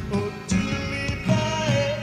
Oh, do me by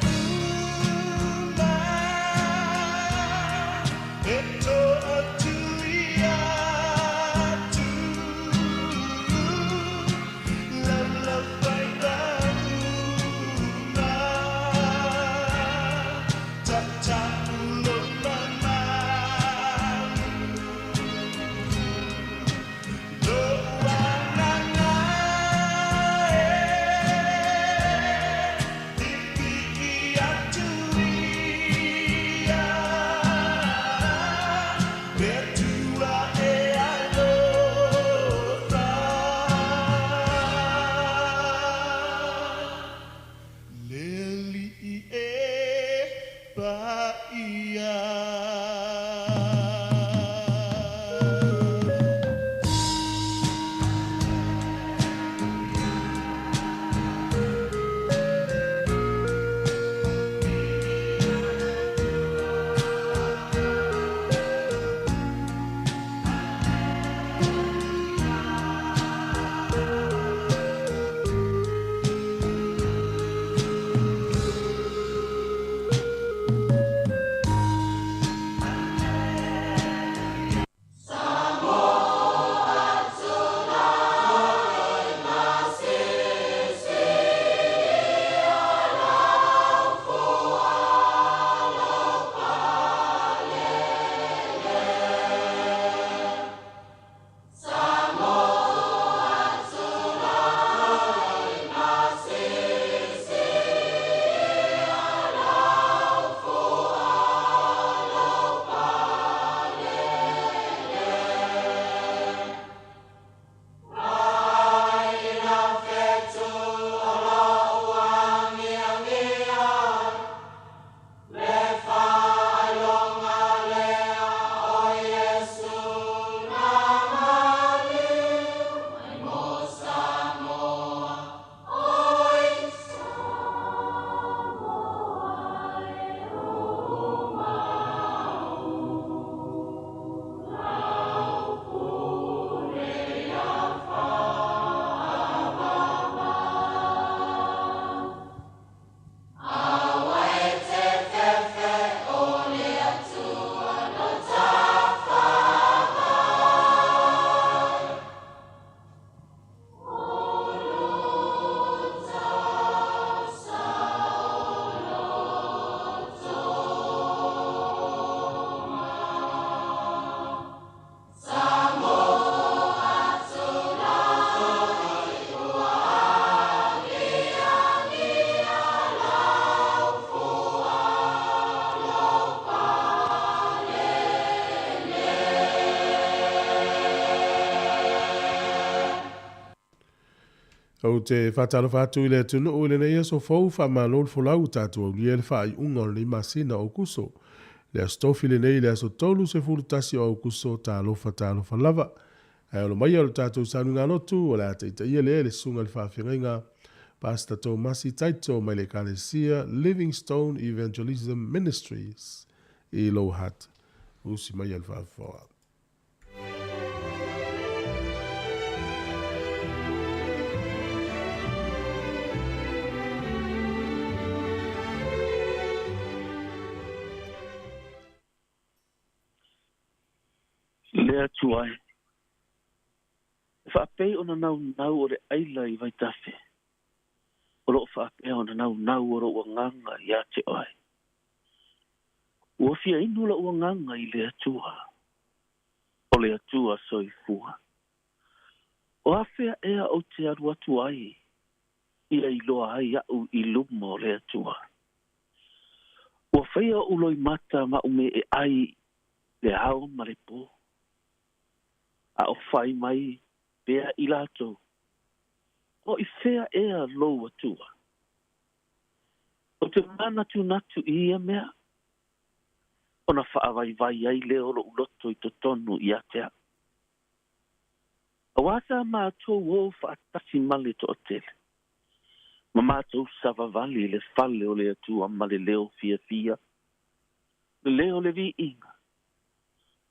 O te whatalo whātu I le tunu o le nei so fau wha mālol folau tātua o lia le wha I unga o le masina o kuso. Le astofi le nei le aso tolu se furutasi o kuso tālofa lava. Ai olo mai alo tātou sanu ngā lotu o le ata ia le sunga le whawhirenga. Pastor Tomasi Taito mai le Kalesia Livingstone Evangelism Ministries I lo hat. Usi mai alo whawhirenga. Lea tuai. Whapei ona nau o re aila I vai tafe. O lo whapei ona nau o ro nganga I ate oai. Ua fia inu la ua nganga I lea tua. O lea tua soi fua. O awhea ea o te arua tuai. Ia I loa ai au I luma o lea tua. Ua whaia uloi mata ma ume e ai le hao ma le po. A o whai mai pea I lato. O I whea ea loa tua. O te mana tu natu I ia mea. O na whaawai vai ai leo lo uloto I to tonu I atea. A wata mātou o whaatasi male to o tele. Ma mātou savavali le fale o le atua male leo fia fia. Le leo le vi inga.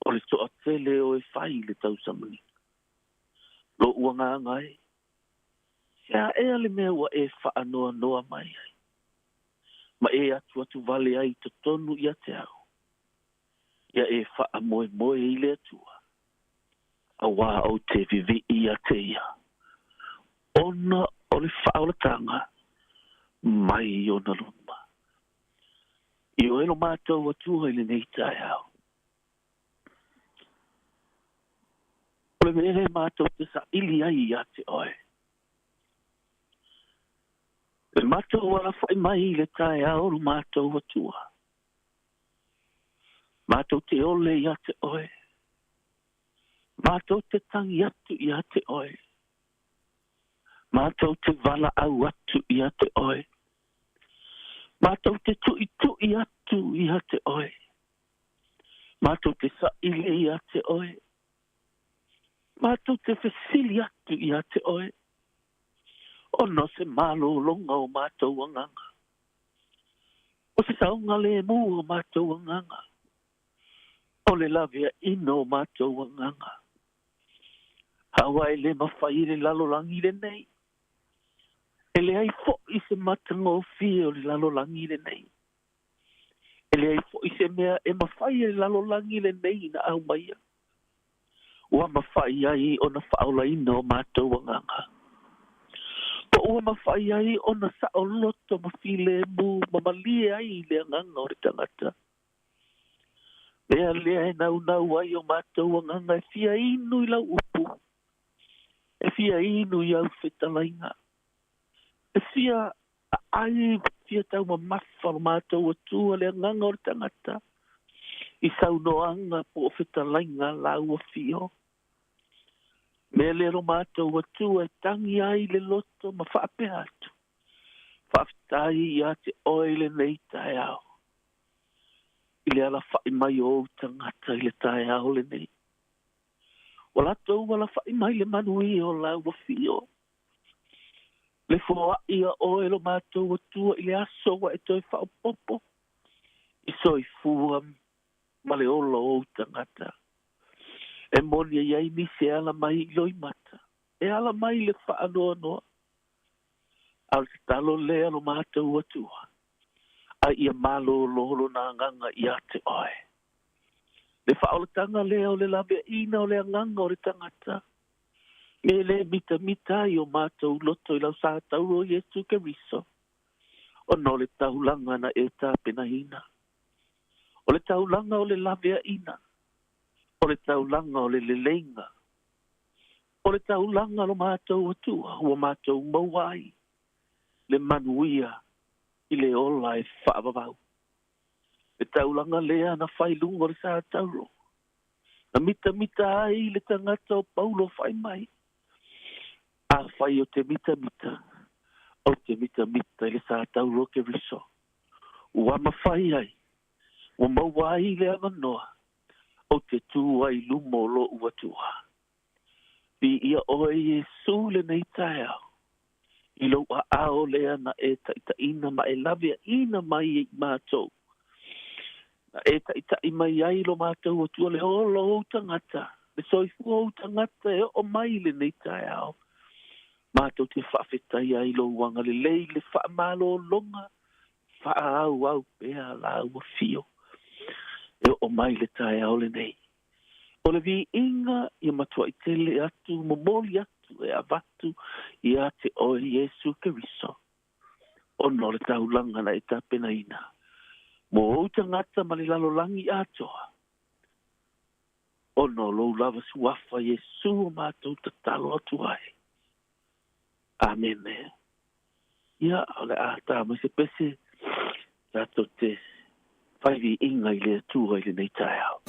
O le to o tele o e whai le tau samani. Lo ua ngā ngai. Sia ea le mea ua e wha noa mai ai. Ma e atu vale ai to tonu I te au. Ia e wha moe I le atua. A wā o te vivi I te ia. Ona o le wha o le tanga. Mai o na luma. I o elo mātou atua I le nei tai au. O le mere mātou te sa ili ai I te oe. Le mātou wala whai mai le tai au lo mātou atua. Mātou te ole I te oe. Mātou te tangi atu I te oe. Mātou te vala au atu I te oe. Mātou te tui atu I te oe. Mātou te sa ili I te oe. Mātou te whesili atu I te oe. Ono se malo longa o mātou anganga. O se saunga le mu o mātou anganga. O le lavea ino o mātou anganga. Hawaii le mawhai le lalolangi le nei. E le ai fo I se matango fie o le lalolangi le nei. E le ai fo I se mea e mawhai le lalolangi le nei na au maia. Ua mawhai ai o na whaola ino o mātou anganga. Po ua mawhai ai o na sao loto mawhile mu mamalie ai le anganga o le tangata. Lea lea e nau ai o mātou anganga e fia inu I lau upu. E fia inu I au whetalainga. E fia ai fia tau ma mafa o mātou atua le anganga o le tangata. I sau noanga po o whetalainga lau a fio. Me lero mātou atua e tangi ai le loto ma whaape atu. Whaafitai I te oile nei tae au. I le ala whai mai o tangata I le tae au le nei. Wala tau wala whai mai le Manuia o lau wa fio. Le fua ia oilo mātou atua I le aso wa e toi whao popo. I soi fua ma le olo o tangata. E moni iai ni se ala mai I loi mata. E ala mai le wha anoa noa. Al te talo lea lo mātou atua. Ai ia malo lolo na nganga I te oe. Le whaoletanga lea o le lawe ina o le nganga o le tangata. Me le mita I o mātou loto I lau sātau o Yesu Keriso. O no le taulanga na e tāpena hina. O le taulanga o le lawe ina. O le taulanga o le lelenga. O le taulanga lo mātou atua. Ua mātou mauai. Le Manuia I le ola e whaavavau. Le taulanga lea na whailunga o le sātauro. Na mita ai le tangata o Paulo whai mai. A whai o te mita mita. O te mita mita i le sa tau roke riso. Ua mawhai ai. Ua mawai le amanoa. O te tū ai lumo lo ua tua. Pi ia oe Jesu le nei tae au. I lo a ao lea na e ta ina ma e lavia ina mai e mātou. Na e ta mai ai lo mātou o tua le olo o tangata. Le soifu o tangata e o mai le nei tae au. Mātou te whawhetai ai lo wanga le lei le wha malo longa. Wha au pēa la ua fio. E o mai le tae au le nei. O le vi inga i matua i tele atu, momoli atu e avatu i ate o Jesu Keriso. O no le taulanga na e tapena ina. Mo o tangata ma le lalo langi atoa. O no lo lava suafa Jesu o mātou tatalo atu ai. Amen. Ia, o le ata mai se pese, tato te whaivi inga i le atua i le nei tae au.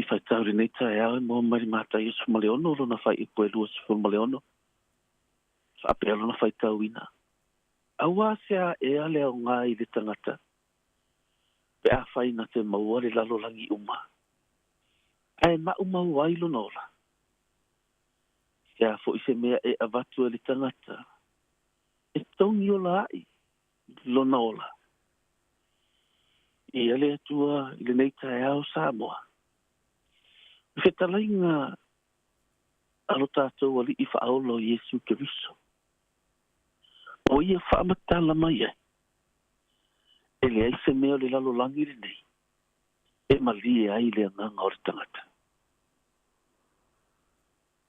fai tau le nei tae au mo mari mata i su maleono lo na fai i pue lua su maleono. Fa pe lo na fai tau ina. Awa sea e ale au ngā i le tangata. Pe a fai na te maua le lalo langi uma. Ai ma uma wailo nola. Sea fo i se mea e avatu e le tangata. E tongi o la ai. Lo nola. I ale atua i le nei tae au Samoa. Whetalainga alo tātou ali I whaolo Yesu Keriso. O ia whaamatala mai e. E le ai se mea le lalo langi le nei. E malie ai le nganga o le tangata.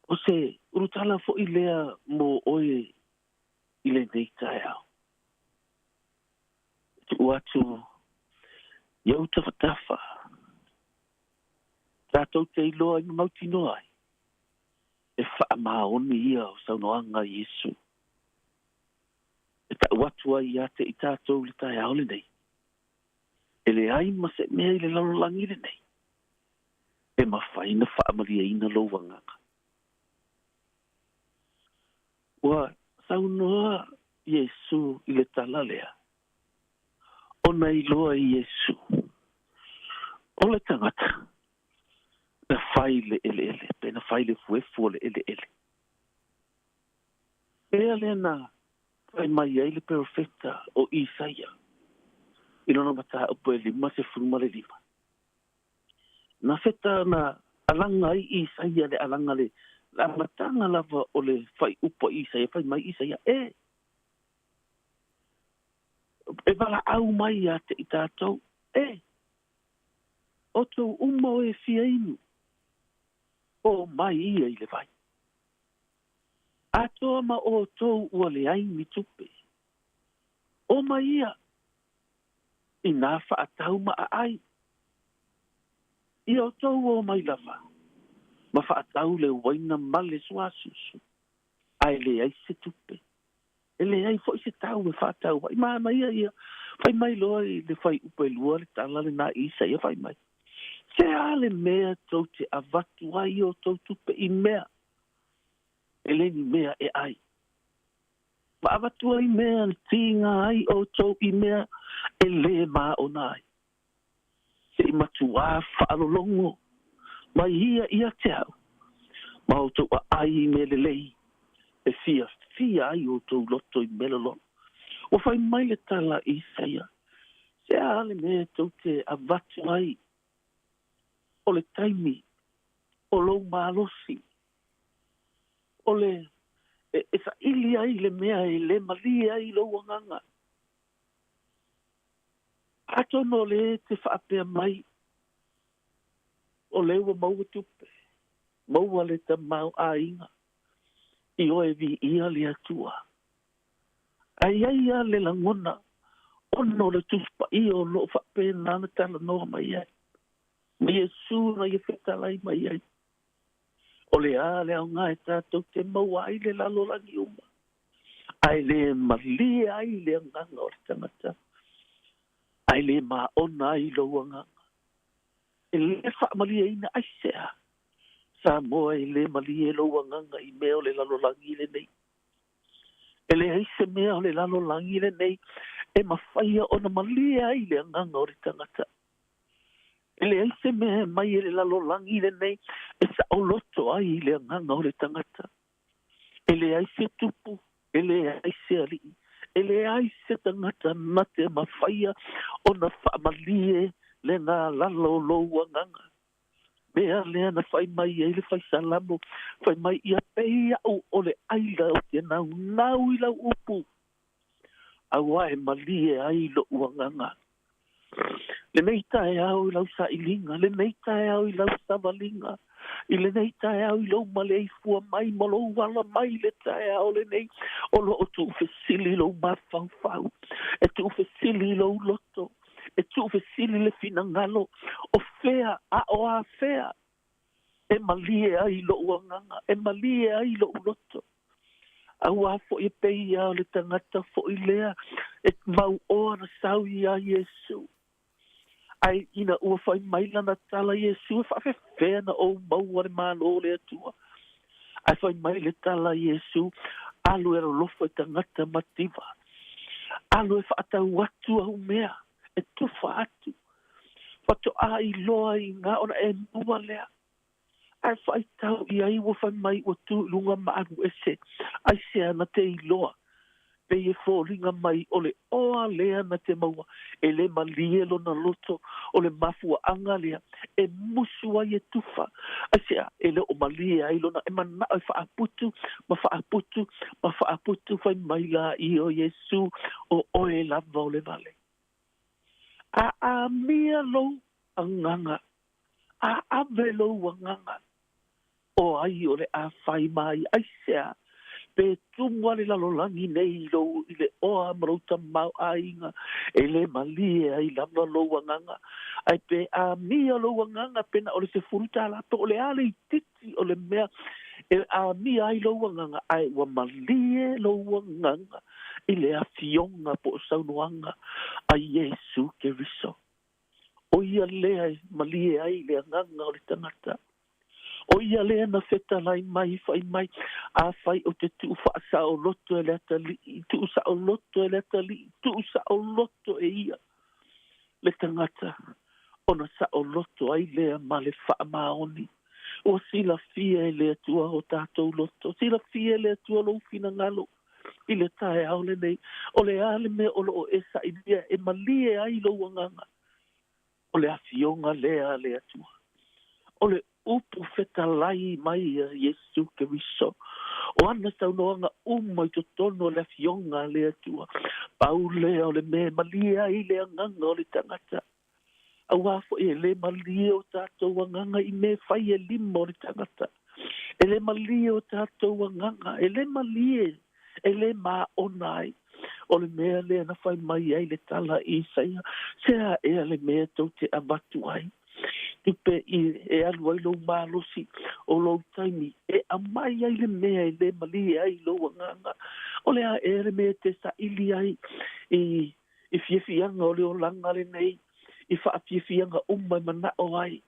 O se urutala fo I lea mo oe I le nei tae au. Tu atu iau tawhatafa. Tātou te iloa I mauti noai. E whaamaoni ia o saunoanga Yesu. E ta uatua ia te I tātou le tae au le nei. E le ai ma se mea I le lalolangi le nei. E ma whaina whaamaria ina lo wanganga. Ua saunoa Yesu I le tala lea. Ona iloa I Yesu. O le tangata. Na whaile ele ele. Pe na whaile fuefu le ele ele. Ea le na whai mai ai le profeta o Isaia. Ilona mata upo e lima se furuma le lima. Na feta na alanga ai Isaia le alanga le la matanga lava o le whai upo Isaia. Whai mai Isaia e. E wala au mai a te I tātou. E. O tau uma o e fia inu. O mai ia I le vai. Atoa ma o tau ua le ai mi tupe. O mai ia. I nā whaatau ma a ai. I o tau o mai lava. Ma whaatau le waina male suasusu. Ai le ai se tupe. E le ai fo I se tau e whaatau. I maa mai ia. Whai mai loa I le whai upe lua le tala le nā isa ia whai mai. Se ale mea tau te avatu ai o tau tupe I mea. E le ni mea e ai. Ma avatu ai mea ni tinga ai o tau I mea e le maa o nai. Se I matua whaalolongo. Ma ia te au. Ma o tau a ai me le lei. E fia ai o tau loto I melolon. O whai mai le tala Isaia. Se ale mea tau te avatu ai. O le taimi, o lo malosi, o le, e sa ili ai le mea e le malia ai lo wanganga. Ato no le te whaapea mai, o le ua maua tupe, maua le ta mau a inga, I oe vi ia le atua. Ai a le langona, ono le tuspa I o lo whaapea nana tala noa mai ai. Me Yesu na ia whetalai mai ai. O le a le au ngā e tātou te maua ai le lalo langi uma. Ai le malia ai le nganga o le tangata. Ai le maona ai lo nganga. E le whaamalia ina ai sea. Samoa e le malia lo nganga I mea o le lalo langi le nei. E le aise mea o le lalo langi le nei. E mawhaia o na malia ai le nganga o le tangata. Ele ai se me mai ele la lolangi le nei e sa o loto ai le nganga o le tangata. Ele ai se tupu, ele ai se ali, ele ai se tangata na te mawhaia o na whaamalie le ngā lalo loua nganga. Mea lea na whai mai e le whai salamo, whai mai ia peia o le aila o te nau I lau upu. Awa e malie ai lo uanganga. Le nei tae au I lau sa ilinga, le nei tae au I lau sa valinga, I le nei tae au I lau malei fua mai, ma lou wala mai le tae au le nei, o lo o tu ufesili lau mawhawhau, e tu ufesili lau loto, e tu ufesili le finangalo, o fea, o a fea, e malie ai lo uanganga, e malie ai lo loto. Aua fo I pei au le tangata fo I lea, e mau oa na sau I a Yesu. Ai ina ua fai mai lana tala Iesu fa fe fena o maua le malo le atua. Ai fai mai le tala Iesu alu e lofa i tangata mativa. Alu e whaatau atu au mea e tufa atu. Fato a i loa i ngā ona e mua lea. Ai fai tau i ai ua fai mai ua tu lunga maaru ese. Ai se ana te i loa. Pe e fōringa mai o le oa lea na te maua. E le malielo na loto o le mafua anga lea. E musua i e tufa. Ai sea e le o malie ai lona e mana e whaaputu. Ma whaaputu fai mai la i o Yesu o oe lava o le vale. A mia lou anganga. A ave lou anganga. O ai o le a fai mai. Ai sea. Pe tumwa le lalolangi nei lo i le oa marauta mau ainga e le malie ai lama lo wanganga ai pe a mia lo wanganga pena o le se furuta la to o le ale i titi o le mea e a mia ai lo wanganga ai wa malie lo wanganga i le a fionga po saunuanga a Yesu ke riso o ia lea malie ai le anganga o le tangata. O ia lea na feta lai mai, fai mai, a fai o te tu wha sa o loto e leta li, tu sa o loto e leta li, tu sa o loto e ia. Le tangata, ona sa o loto ai lea ma le wha maoni. O sila fia e lea tua o tātou loto, sila fia e lea tua lo fina ngalo. I le tae au le nei, o le ale me o lo o esa i lea, e malie ai lo wanganga. O le afionga lea tua. O le upu feta lai mai a Yesu ke riso. O ana saunoanga umai to tono le fionga le atua. Pau lea o le me malia i le anganga o le tangata. A wafo e le malia o tātou anganga i me fai e lima o le tangata. E le malia o tātou anganga. E le malia. E le ma onai. O le mea lea na fai mai ai le tala i saia. Sea e le mea tau te abatu ai. Tupe i e alu ai lo malosi o lo taimi e amai ai le mea i le mali ai lo anganga o le a e le mea te sa ili ai i fiefianga o le o langa le nei i wha fiefianga umai mana o ai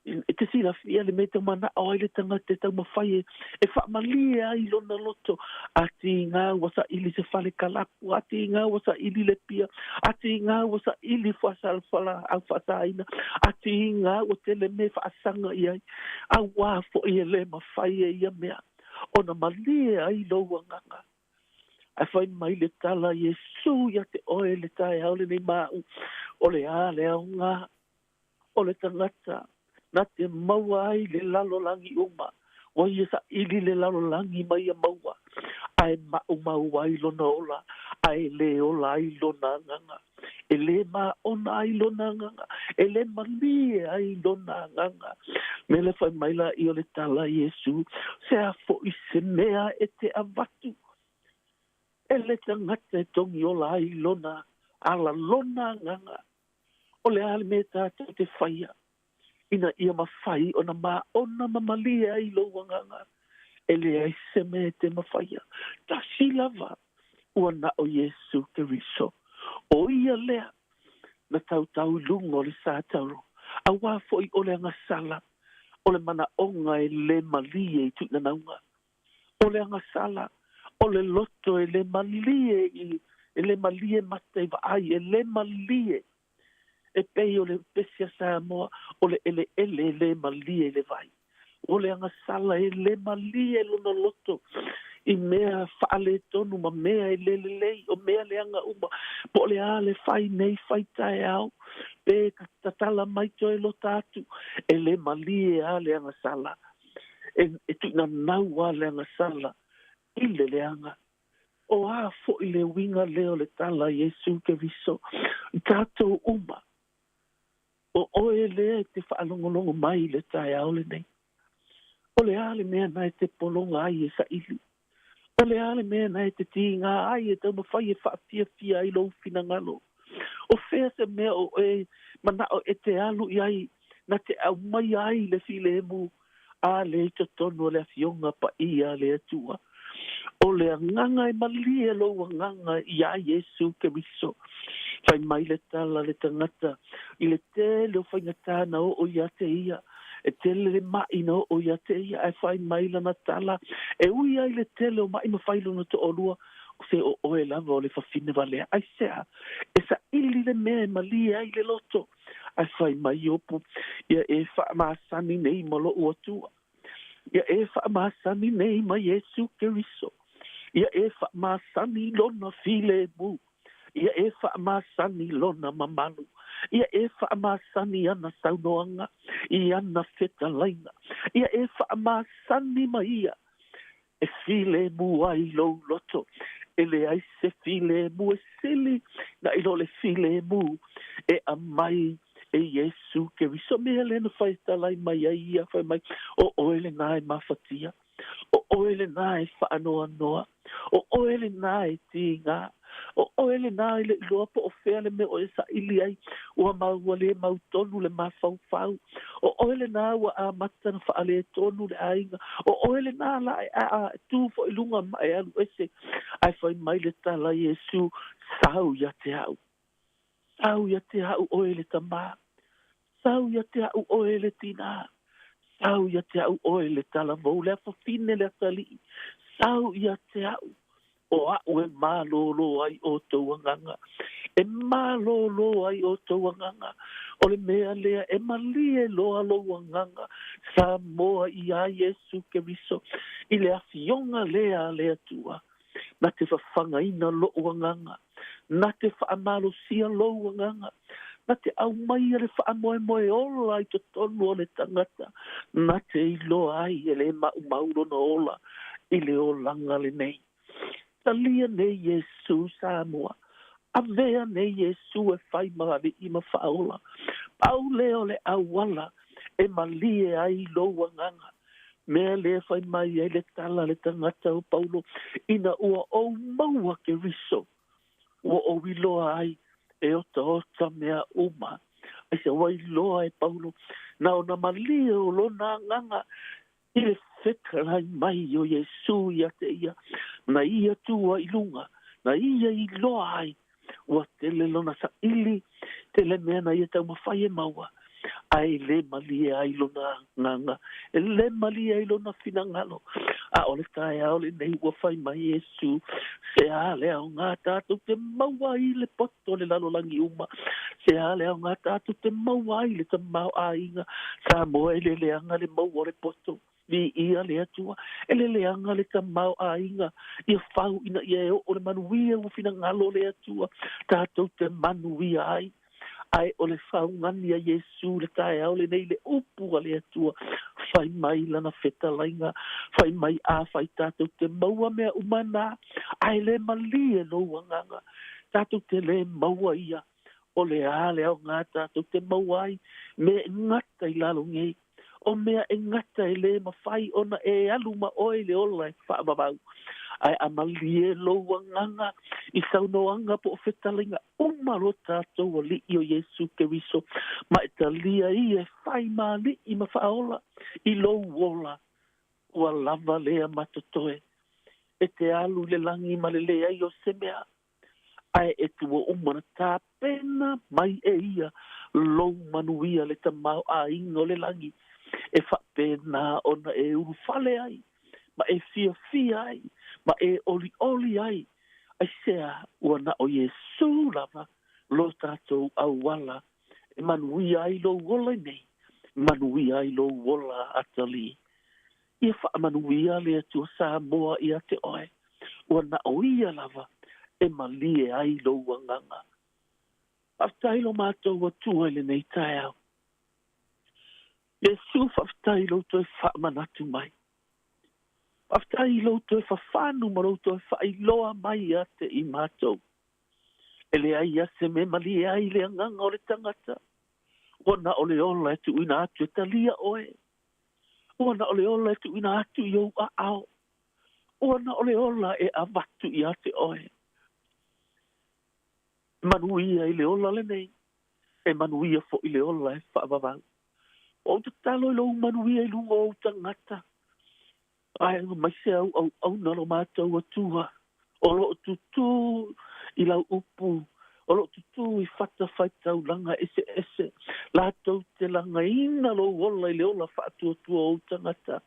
e te sila fia le mea te mana o ai le tanga te tau mawhai e wha mali ai lona loto ati ngā wasa ili se fale kalapu ati ngā wasa ili le pia ati ngā wasa ili whasal whala au whataina ati ngā o te le me whaasanga i ai a wafo i le mawhai e ia mea ona mali ai lo wanganga a whai mai le tala Yesu ia te oe le tae au le nei mau o le a le au ngā o le tangata na te maua ai le lalolangi uma. O ia sa ili le lalolangi mai a maua. Ai mau ai lona ola. Ai le ola ai lona nganga. E le ma ona ai lona nganga. E le mali ai lona nganga. Me le fai maila i o le tala Yesu. Se a fo i se mea e te avatu. E le tangata e tongi ola ai lona. Ala lona nganga. O le ale me tātou te whaia. Ina ia mawhai o na ona mamalia i lo wanganga. E le ai se me te mawhaia. Ta silava ua na o Yesu ke riso. O ia lea na tau lungo le sātauro. A wafo i ole anga sala. O le mana onga e le malie i tuna naunga. O le anga sala. O le loto e le malie e le malie mata i vai e le malie. E pei o le pesia Samoa, o le ele malie le vai. O le anga sala e le malie luna loto. I mea whaale tonu ma mea e lei, o mea le anga uma. Po le a le whai nei whai tae au. Pe ka tatala mai to e lo tātu. E le malie a le anga sala. E tuna nau a le anga sala. I le anga. O a fo i le winga leo le tala Yesu ke viso. Tātou uma. O oe lea te whaalongolongo mai le tae au le nei. O le ale mea nai te polonga ai e sa ili. O le ale mea nai te ti ngā ai e tau mawhai e whaafia fia i lo fina ngalo. O whea se mea o e mana o e te alu i ai na te au mai ai le file mu a le to tono le fionga pa ia le atua. O le anganga e malie lo anganga ia Yesu ke miso. Fai mai le tala le tangata. I le tele o whai ngatana o ia te ia. E tele le mai no o ia te ia. E fai mai lana tala. E ui ai le tele o mai ma whai lona to olua. O se o oe lava o le whawhine valea. Ai sea. E sa ili le mea malie ai le loto. Ai fai mai opu. Ia e wha maasani nei malo ua tua. Ia e wha maasani nei ma Yesu ke riso. Ia e wha maasani lona file mu. Ia e wha maasani lona mamalu. Ia e wha maasani ana saunoanga. Ia ana feta laina. Ia e wha maasani ma ia. E file mu ai lo loto. Ele ai se file mu e sili. Na ilo le file mu. E amai. E Yesu ke riso mea lena whaita lai mai ai ia whai mai. O oele ngai mafatia. O oele nai whaanoa noa. O oele nai ti ngā. O oele nai le iloa po o whea le me o esa ili ai. Ua maua le mau tonu le mawhau whau. O oele nai ua a matana whaale tonu le ainga. O oele nai la a tu fo ilunga mai alu ese. Ai whai mai le tala Yesu. Sau ya te au. Sau ya te au oele tamā. Sau ya te au oele tina. Sau ia te au oele tala vau le whawhine le tali. Sau ia te au. O au e mālolo ai o tau anganga. E mālolo ai o tau anganga. O le mea lea e malie loa lo anganga. Samoa i a Yesu ke riso. I le afionga lea tua. Na te whawhanga ina lo anganga. Na te whaamalo sia lo anganga. Na te au mai le wha moe moe ola i to tonu o le tangata. Na te ilo ai e le mauro na ola i le o langa le nei. Talia nei Yesu Samoa. A vea nei Yesu e whai maari i ma whaola. Pau leo le awala e malie ai lo wanganga. Mea le whai mai e le tala le tangata o Paulo. Ina ua o maua ke riso. Ua o wiloa ai. E ota mea uma. Ai se wai loa e Paulo. Na o na malia o lo na nganga. I le whekarai mai o Yesu ia te ia. Na ia tua i lunga. Na ia i loa ai. Ua tele lona sa ili. Tele mea na ia tau mawhai e maua. Ai le malia ai lona nganga. E le malia ai lona finangalo. A ole tae a ole nei ua whai mai Yesu. Se a lea o ngā tātou te maua i le poto le lalolangi uma. Se a lea o ngā tātou te maua i le ta mau a inga. Sa moa e le leanga le maua le poto. Ni ia lea tua. E le leanga le ta mau a inga. Ia whau ina ia e o le manuia u fina ngalo lea tua. Tātou te manuia ai. Ai o le whaungani a Yesu le tae au le nei le upu a le atua. Whai mai lana wheta lainga. Whai mai a whai tātou te maua mea umana. Ai le malie no wanganga. Tātou te le maua ia. O le a le au ngā tātou te maua ai. Me ngata i lalo ngei. O mea e ngata e le mawhai ona e aluma oi le ola e whaamabau. Ai amalie lo wanganga. I saunoanga po o whetalinga. Umaro tātou o li o Yesu ke riso. Ma e talia i e whai mā li i ma whaola. I lo wola. Ua lava lea matotoe. E te alu le langi ma le lea i o semea. Ai e tua umana tā pena mai e ia. Lo manuia le tamau a ingo le langi. E wha pena ona e urufale ai. Ma e fia ai. Ma e oli ai. Ai sea ua na o Yesu lava lo tātou au wala. E manuia ai lo wola nei. Manuia ai lo wola atali. Ia wha manuia le atua Samoa i a te oe. Ua na o ia lava. E malie ai lo wanganga. Aftai lo mātou wa tua le nei tae au. Yesu aftai lo toi wha manatu mai. Aftai lo toi wha whanu ma lo toi wha iloa mai a te i mātou. Ele ai a se me malie ai le anganga o le tangata. Wana ole ola e tu ina atu e talia oe. Wana ole ola e tu ina atu i au a ao. Wana ole ola e avatu i ate oe. Manuia i le ola le nei. E manuia fo i le ola e whaavavau. O te talo i lo manuia i lungo o tangata. Ai, mai se au nalo mātou atua. O lo tutu I lau upu. O lo tutu I whata whaitau langa ese. Lātou te langa ina lo ola I le ola whaatua o tangata.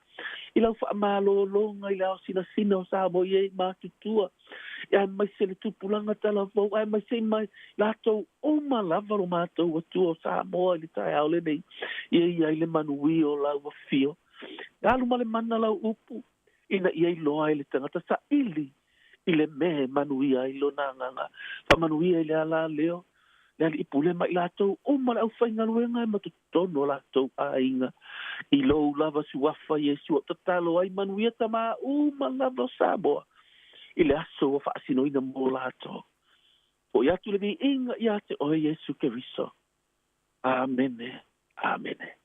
I lau whaamalo longa I lau sina o Samoa I mātutua. Ai mai se le tupulanga tala vau. Ai mai se mai lātou o malava lo mātou atua o Samoa I le tai au lenei. Ia I le Manuia o lau a fio. Alu male mana lau upu. Ina ia I loa I le tangata sa ili. I le me Manuia I lo nanganga. Fa Manuia I le ala leo. Le ali ipule mai lātou. O male au whainga luenga I matutono lātou a inga. I lo lava suafa Yesu o tatalo ai Manuia tama malava Samoa. I le aso o whaasino ina mō lātou. O iatu le vi inga I ate o Yesu Keriso. Amene. Amene.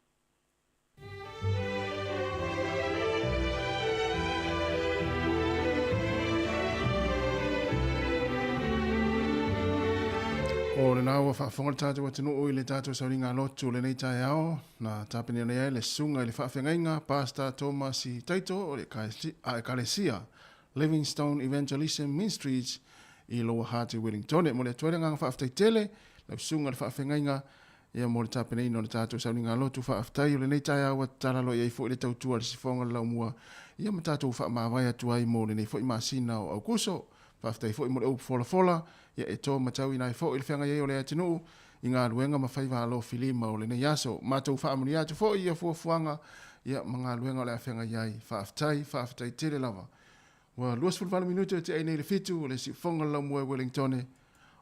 O le nā ua whaafonga le tātou atinu o I le tātou sauringa lotu le nei tai ao, na tāpini nei le sunga I le whaafengainga, Pastor Thomas I Taito o le Kalesia, Livingstone Evangelism Ministries I Lower Hati Wellington. Mo le tuarenga whaaftai tele, le sunga le whaafengainga, ia mo le tāpini no le tātou sauringa lotu whaaftai o le nei tai ao at taralo I fo I le tautua le sifonga le laumua, ia ma tātou whaamawai atuai mo le nei fo I masina o Auguso, whaaftai fo I mo le upu fola, ia e tō matau I nai fo I le whenga iei o le atinu, I ngā luenga ma whaiva alo filima o le nei aso, mātou whaamuni atu fo I a fuafuanga, ia ma ngā luenga o le whenga iei, whaaftai tere lava. Wa luas fulwala minuto te nei le fitu o le si fonga lau mua Wellington,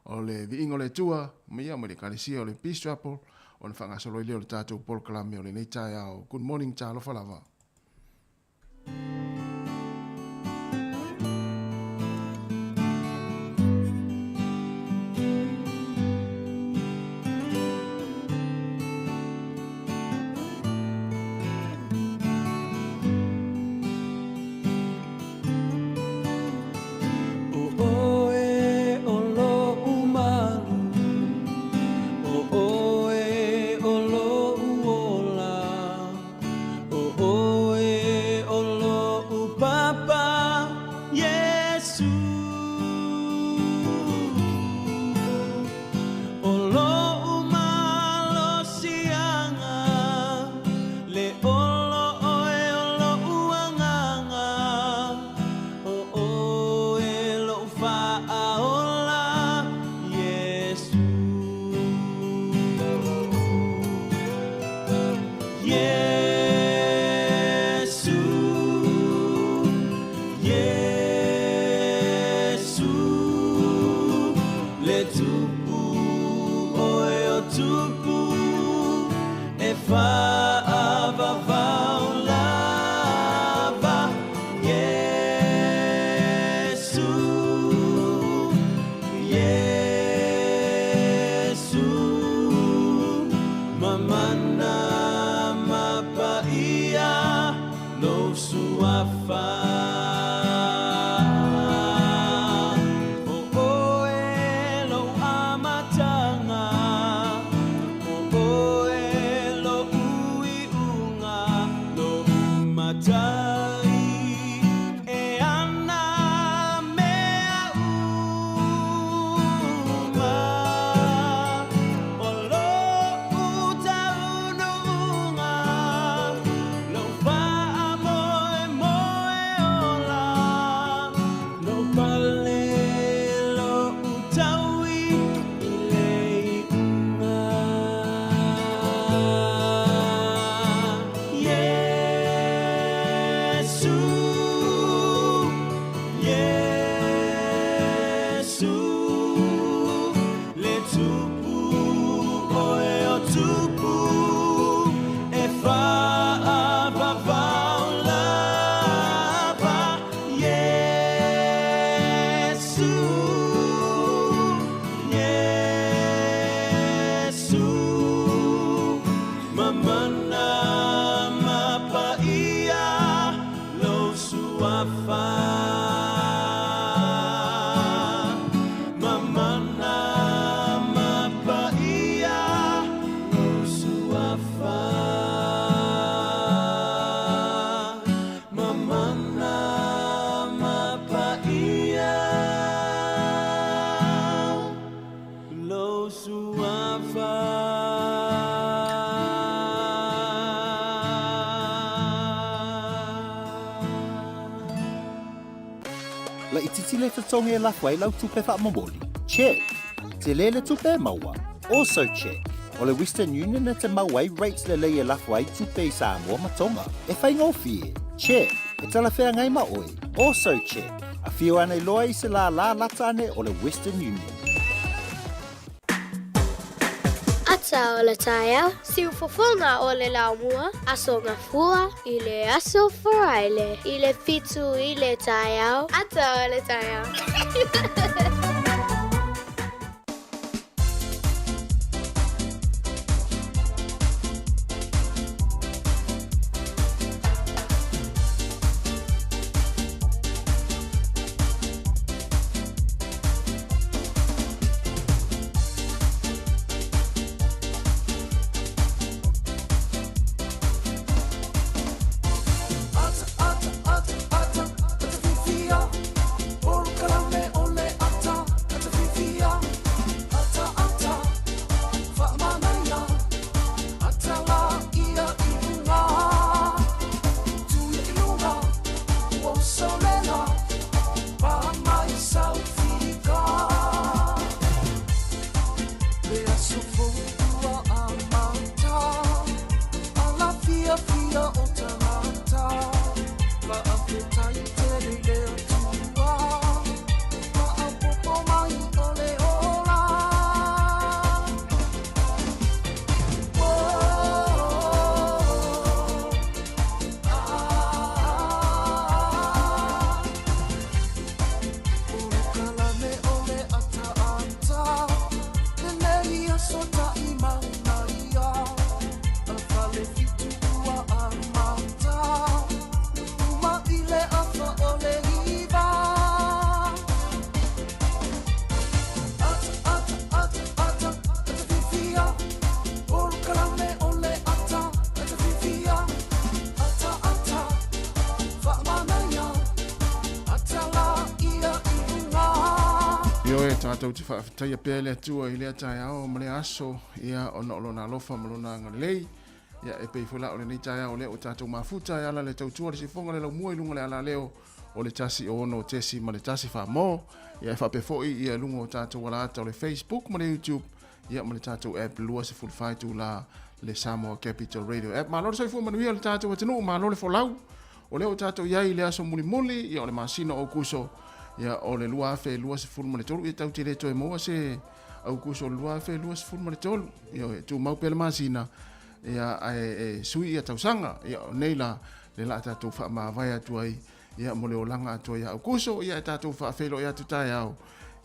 o le viingo le tua, mia mo le Kalesia o le Peace Chapel, o le whangasolo I leo le tātou Paul Kalame o le nei tai ao. Good morning, tālo whalava. titi le tatonga e lafwai lau tupe wha mamoli. Check. Te le tupe maua. Also check. O le Western Union e te mauai rates le leia lafwai tupe i Samoa matonga. E whai ngofi. Check. E tala whea ngai maoi. Also check. A whio ane loa i se la lata ane o le Western Union. Ata o le taia, siu fofona o le laumua, aso ngā fua, i le aso wharaile, i le fitu i le taia, ata o le taia. Tātou te whaafetaia pēr lea tua I lea tai ao ma le aso ia o na olona alofa ma lona ngalei ia e pei fula o le nei tai ao leo o tātou mafuta ia ala le tautua le sifonga le lau mua I lunga le ala leo o le tasi o ono tesi ma le tasi whaamo ia e whape foi ia lunga o tātou wala ata o le Facebook ma le YouTube ia ma le tātou app lua se fulfai tu la le Samoa Capital Radio app ma lor sai fu Manuia le tātou atenu ma lor le folau o leo tātou iai le aso muli muli ia o le masino o kuso ia o le lua fe lua se fulma le tolu ia tau te le toe moa se au kuso lua fe lua se fulma le tolu ia tu mau pele masina ia e sui ia tau sanga ia nei la le la tātou wha maa vai atu ai ia mo le olanga atu ia au kuso ia tātou wha felo ia tu tai au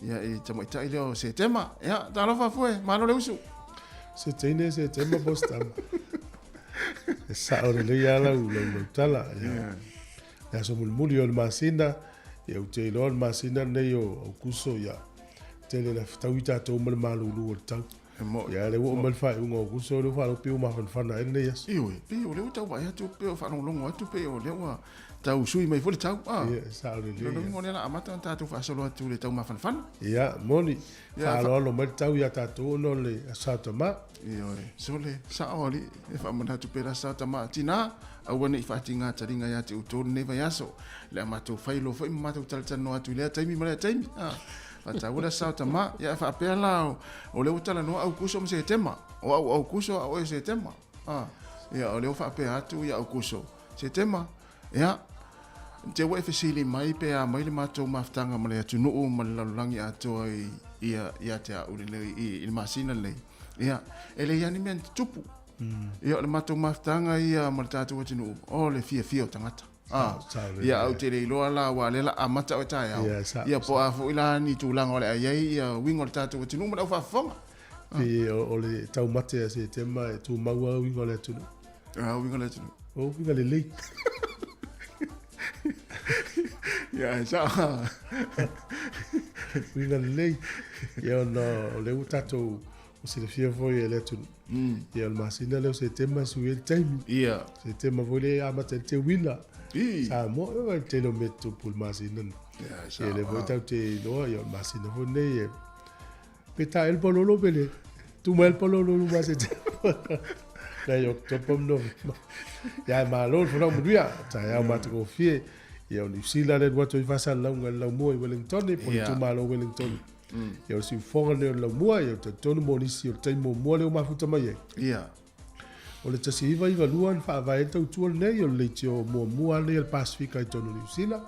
ia e tamo itai leo se tema ia tālofa fue malo le usu Se tema postama. E sao le ia la u tala ia. Ia so muli o le masina ia u te iloa le masina nei o kuso ia. Tele la tau tātou ma le malulu o le tau. Ia le wo mal fai unga o kuso le whalo piu ma whanwhana ene ia. Iwe, piu le utau vai atu piu whanonglongo atu piu le ua tau sui mai fole tau. Ia, sao le le. Lo ngone la amata tātou whaasolo atu le tau ma whanwhana. Ia, moni. Whalo alo mai tau ia tātou ono le asata ma. Ia, so le sao ali e whamana atu pera asata ma. Tina, awane I whaatinga taringa ia te utoro neva yaso. Le amatou whailo whai matou talatano atu lea taimi ma lea taimi. Ata ura sao tama ia fa pela o le utala no au kuso se tema o au kuso o se tema ia o le fa pe atu ia au kuso se tema ia te we fesili mai pe a mai le mato maftanga ma le atu no ma le langi atu ia te a uri le I masina le ia ele ia ni men tupu ia le mato maftanga ia ma tatu atu no o le fia tangata ia au te reiloa la wa le la amata o tai au ia po a fu ila ni tulang ole ai ia wingo le tatu tinu ma fa fonga o le tau mate se tema e tu maua wingo le tunu wingo le tunu o wingo le lei ia sa wingo le lei ia no le utato o se le fia foi le tunu ia le masina le se tema su el time ia se tema foi le amata te wila Samoa e te no metu pul masina. E le voi tau te loa i o masina fo nei e. Peta el pololo pele. Tu ma el pololo luma se te. Nei o topom no. Ia ma lor fo na muria. Ta ia ma te ko fie. Ia o New Zealand e watu i fasa launga lau mua i Wellington e poni tu malo Wellington. Ia o si fonga ne o lau mua ia o te tonu mo nisi o te mo mua leo mafuta mai e. Ia. O le tasi iwa lua ni wha vai tau tua nei o le te o mua nei al Pasifika i tonu New Zealand.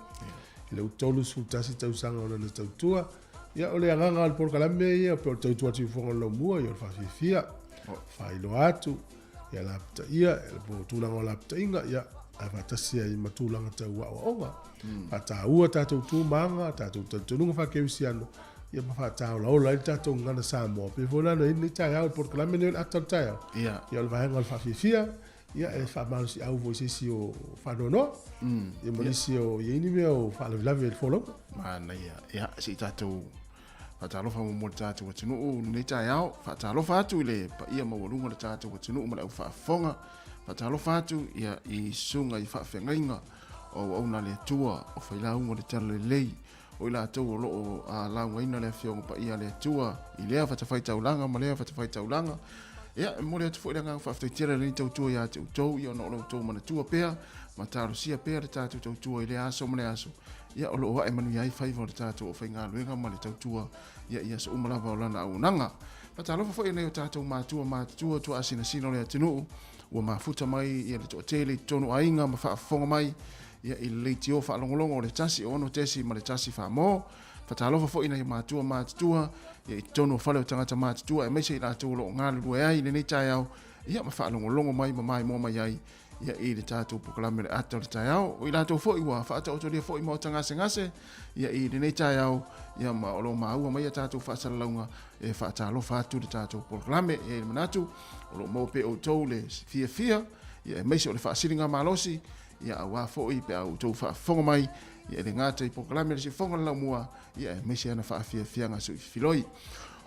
I le utolu su tasi tau sanga o na tau tua. Ia o le anganga al porkalame ia pe o tau tua tu fonga lau mua ia o le fia. Whailo atu. Ia la pita ia, e po tūlanga o la pita inga, ia ai whatasia i matūlanga tau wa o onga. Whata ua tātou tūmanga, tātou tātununga whakewisi ano. Ia ma whata ola ola i tātou ngana Samoa. Pe whonano i ni tai au, por kalame neo atal tai au. Ia o le vahenga o le whawhiwhia, ia e whamanu si au voisesi o whanono. Ia malisi o ieni mea o whalavilavi e le wholonga. Mana ia, si tātou whatalofa mo mo tātou wa tunu nei tai au, whatalofa atu i le pa ia mawalunga le tātou wa tunu ma le au whaafonga, whatalofa atu ia i sunga i whaafengainga o auna le tua o whailaunga le talo lei, o ila tau o loo a launga ina le whionga pa ia le tua, i lea whatawhai taulanga, ma lea whatawhai taulanga, ia mo le atu fo ila ngā whaaftoi le tau tua ia te utou, ia no lo tau mana tua pea, ma taro sia pea le tātou tau tua i le aso ma le aso. Ia o loo wae Manuia i whaiva o le tātou o whainga luenga ma le tautua ia so umalava o lana au nanga. Pata alofa fo nei o tātou mātua tua asina sino le atinu ua mafuta mai ia le toa tele tonu ainga ma whaafonga mai ia i le leiti o whaalongolongo o le tasi o ono tesi ma le tasi whaamo. Pata alofa fo nei mātua ia i tonu o whale o tangata mātua e meise i lātou lo ngālu lue ai le nei tai au ia ma whaalongolongo mai ma mai mo mai ai ia i le tātou pokalame le ata o le tai au. O i lātou fo i wa whaata o toria fo i mao tangase ngase ia i le nei tai au ia ma olo maua mai a tātou whaasara launga e whaata alofa atu le tātou pokalame ia i le manatu o lo mo pe o tou le fia ia e meise o le whaasiringa malosi ia a wā fo i pe au tou whaafonga mai ia i le ngāta i pokalame le si fonga lau mua ia e meise ana whaafia ngā sui filoi.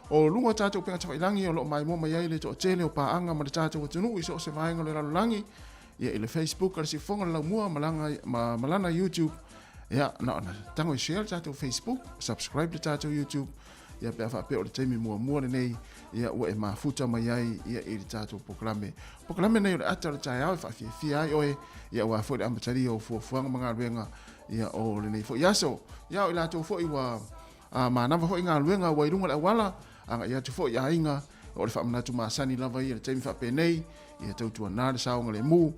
O lunga tātou penga tawailangi o lo mai mo mai ai le to tele o paanga ma le tātou o tunu i so se vaenga le lalulangi ia i le Facebook ala si fonga lau mua malana YouTube ia na tango i share tātou Facebook subscribe le tātou YouTube ia pe afa pe o le taimi mua le nei ia ua e mafuta mai ai ia i le tātou pokalame nei o le ata o le tai au e whawhiawhia ai oe ia ua fo le amatari o fuafuanga mga luenga ia o le nei fo iaso ia o i lātou fo i wa manava fo i ngā luenga wa i runga le awala anga ia tu fo i ainga o le whaamanatu maasani lava i le taimi whape nei ia tautua nā le saonga le mu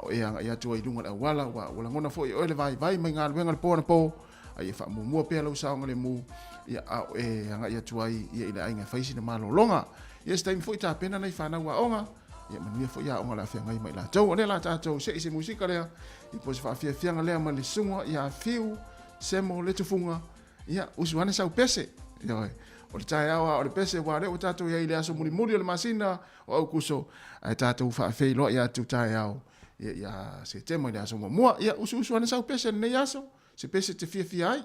o e anga ia tua i runga le awala wa langona fo i oe le vai mai ngā luenga le pōna pō a ia whaamumua pēa lau saonga le mu ia o e anga ia tua i ia i le ainga whaisi na malolonga ia se taimi fo i tā pena nei whanau a onga ia Manuia fo i a onga la whiangai mai la tau o le la tātou se i se musika lea i po se whaafianga lea ma le sunga ia fiu semo le tufunga ia usuane sau pese ia oi o le tai awa o le pese wa le o tātou ia i le aso muli o le masina o au kuso ai tātou whaafei loa ia tu tai au ia se temo i le aso mua ia usu ane sau pese nei aso se pese te fia ai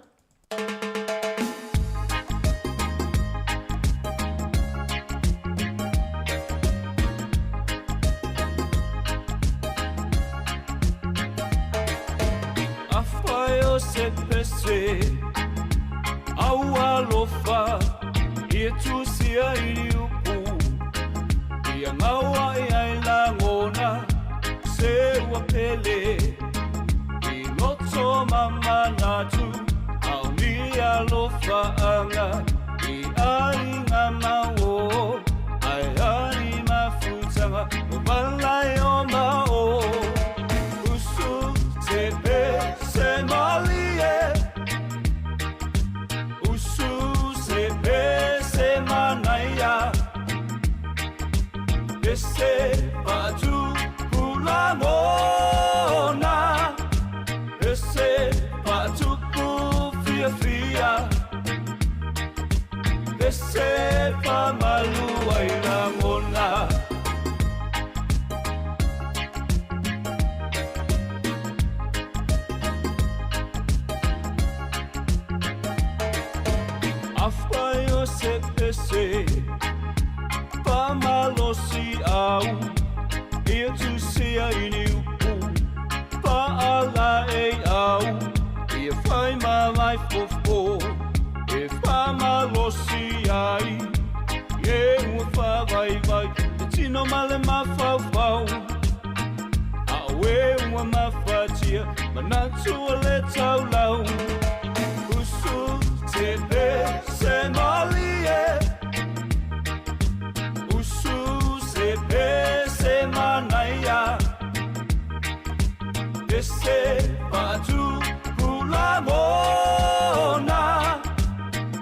Afaio se pese au alofa ia tusia i upu ia ngaua i aila ngona se ua pele i loto mamanatu au ni alofa anga i ainga mao ai ai mafutanga o malai o mao usu te pese malie Manuia ese patu pulamona ese patu fia ese pamalua ilamona Afaio se pese Pamalosi au Ia tu sia ini upu Paala e au Ia whai mai fofo E pamalosi ai Ie ua whawai vai Te tino male mawhau A ue ua mawhatia Manatu le tau lau Usu te pe se malie Usu se pe se manaia Ese patu hula mona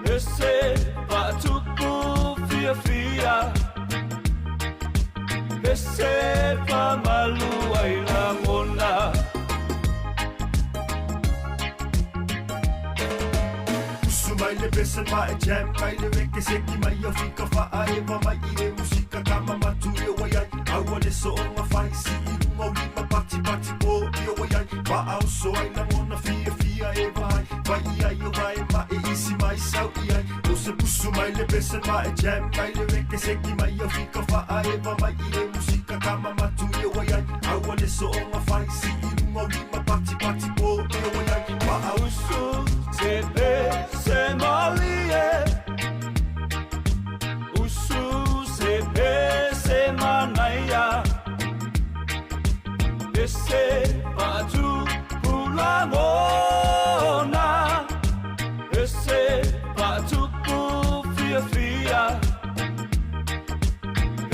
Ese patu ku fia fia Ese pamalu ai la mona Mai le besa mai jam mai le weke seki mai o fika faa e mai I e musika kama matu e waiai Aua le so o nga fai si I runga lima pati pati po e waiai Wa au so ai na mona fia fia e vai Vai ai o vai ma e isi mai sau I ai O se pusu mai le besa mai jam mai le weke seki mai o fika faa e mai I e musika kama matu e waiai Aua le so o nga fai si I runga lima pati pati po e waiai Wa au so te pe se malie Usu se pe se manaia Ese patu hula mona Ese patu ku fia fia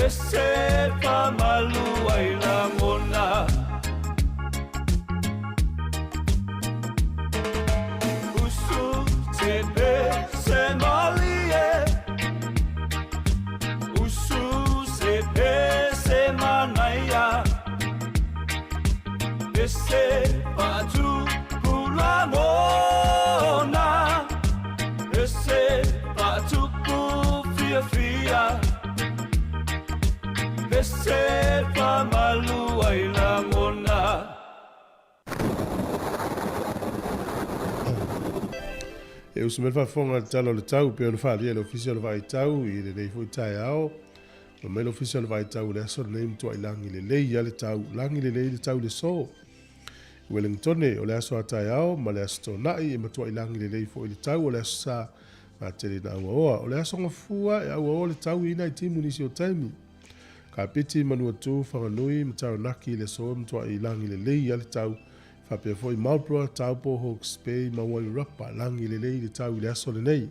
Ese pamalu ai la mona Te pe se malie Usu se pe se manaia Ese patu hula mona Ese patu ku fia fia Ese pamalu ai la mona E usu mele whafonga talo le tau pe ona whalia le official vai tau I le nei fui tai ao. Ma mele official vai tau le aso nei mtua I langi le lei ale tau. Langi le lei le tau le so. Wellington o le aso a tai ao ma le aso tonai e matua I langi le lei fui le tau o le aso sa ma tele na ua oa. O le aso ngafua e aua oa le tau ina I timu nisi o taimi. Ka piti manua tu whanganui matau naki le so mtua I langi le lei ale tau. Whapea foi Marlborough, Taupo, Hawke's Bay, Mawai Rapa, langi le lei le tau I le aso le nei.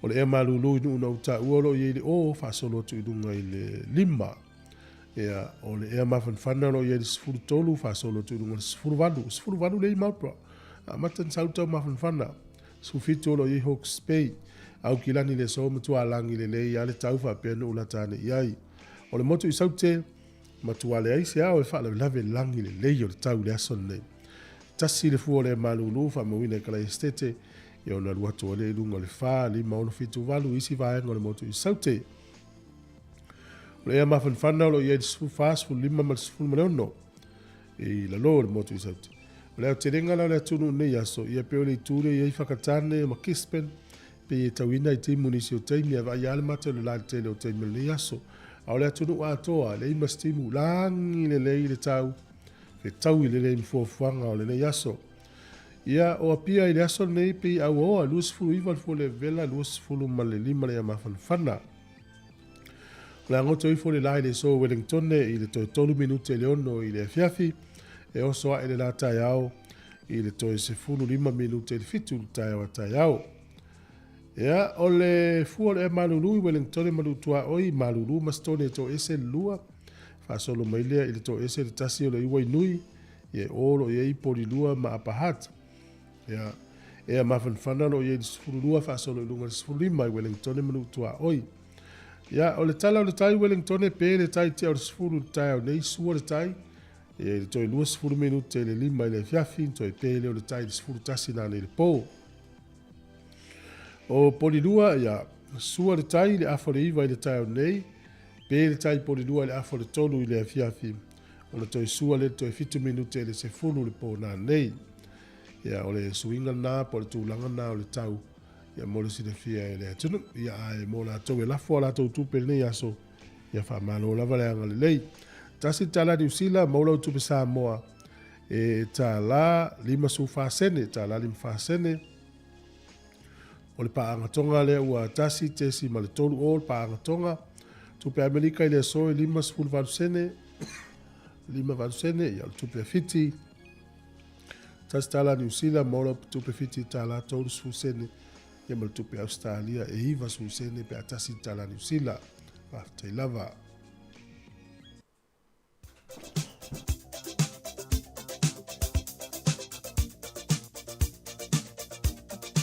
O le ea malulu inu una uta uolo I le o whasolo tu idunga I le lima. O le ea mawhanwhana lo I le sifuru tolu whasolo tu idunga le sifuru vadu le I Marlborough. Matan sautau mawhanwhana. Sufitu lo I Hawke's Bay. Au kilani le so matua langi le lei ale tau whapea nu ulatane iai. O le motu I saute Matua ai se au e wha lave langi le lei o le tau le aso nei. Tasi le fua le malulu wha mawina e kala estete e ona luatu le lunga le wha lima ono fitu walu isi vaenga le motu I saute. O le ea mawhanwhana lo I e sifu fast lima ma sifu maleono e la lo le motu I saute. O le au te renga la le atunu nei aso I e peo le iture I e whakatane ma kispen pe e tauina I timu nisi o teimi a vai ale mata le lai tele o teimi le aso. A le atunu a toa le ima stimu langi le lei le tau ke tau I le lei mfuafuanga o le nei aso. Ia o apia I le aso nei pe au oa luas fulu iwa fu le vela luas fulu ma le lima le amawhanwhana. Le angoto I fu le lai le so Wellington I le toi tolu minute le ono I le fiafi e oso a le la tai au I le toi se fulu 5 minute le fitu tai au a tai au. Ia, o le fua le malulu I Wellington malutua oi malulu mastone to ese lua. Fasolo mailea I le to ese le tasi o le iwa inui. Ie olo ie I poli lua ma apahat. Ia, ea mawhanwhana lo ie sifuru lua fasolo ilunga sifuru 5 I Wellington malutua oi. Ia, o le tala o le tai Wellington pe le tai te o le sifuru tai o nei sua le tai. Ia, le toi lua sifuru minute le 5 I le fiafi, toi pe le o le tai le sifuru tasi na le po. O polilua ia sua le tai le afo le iwa I le tai o nei, pe le tai polilua le afo le tolu I le afiafi, o le toi sua le toi 5 minute le se fulu le po na nei. Ia o le suinga na po le tūlanga na o le tau, ia mo le sine fia e le atunu, ia ai mo la tau e lafo la tau tupe nei aso, ia wha malo lava le anga le lei. Tasi tala New Zealand, maulau tupe Samoa, e tala 5 su fasene, tala 5 fasene, o le paangatonga le ua tasi tesi ma le tolu o le paangatonga. Tupe Amerika I le soe 5 sene, 5 valsene, ia le tupe fiti. Tas tala New Zealand mora tupe fiti tala tolu susene ia mal tupe Australia e iva susene pe atasi tala New Zealand pa te lava.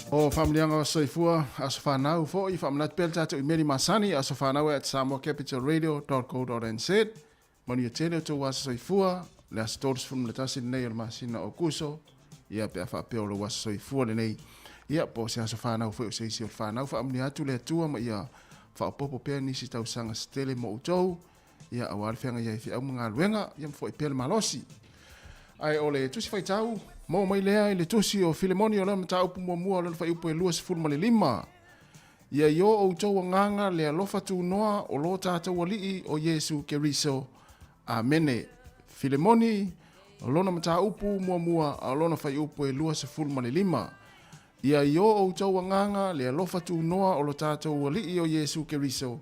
O familianga o soifua aso whanau fo i whamanat pel tātou i meri masani aso whanau at samoacapitalradio.co.nz Manuia tele o tau wasa soifua le aso tōrus fumu le tasi nei o le masina o kuso ia pe a whapeo le wasa soifua le nei ia po se aso whanau fo i o seisi o whanau whaamuni atu le atua ma ia whaopopo pēr nisi tau sanga stele mo utou ia awari whianga ia i whiau mga luenga ia mfo i pēr malosi ai o le tusi whaitau mo mai lea i le tusi o Filemoni o le mataupu mua le whai upo e lua sifuru ma le lima. Ia i o tau nganga le alofa tu noa o lo tātou alii o Yesu Keriso. Amene. Filemoni o lona mataupu mua o lona whai upo e lua sifuru ma le lima. Ia i o tau nganga le alofa tu noa o lo tātou alii o Yesu Keriso.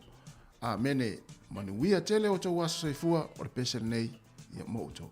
Amene. Manuia tele o tau asa soifua o le pese nei ia mo tau.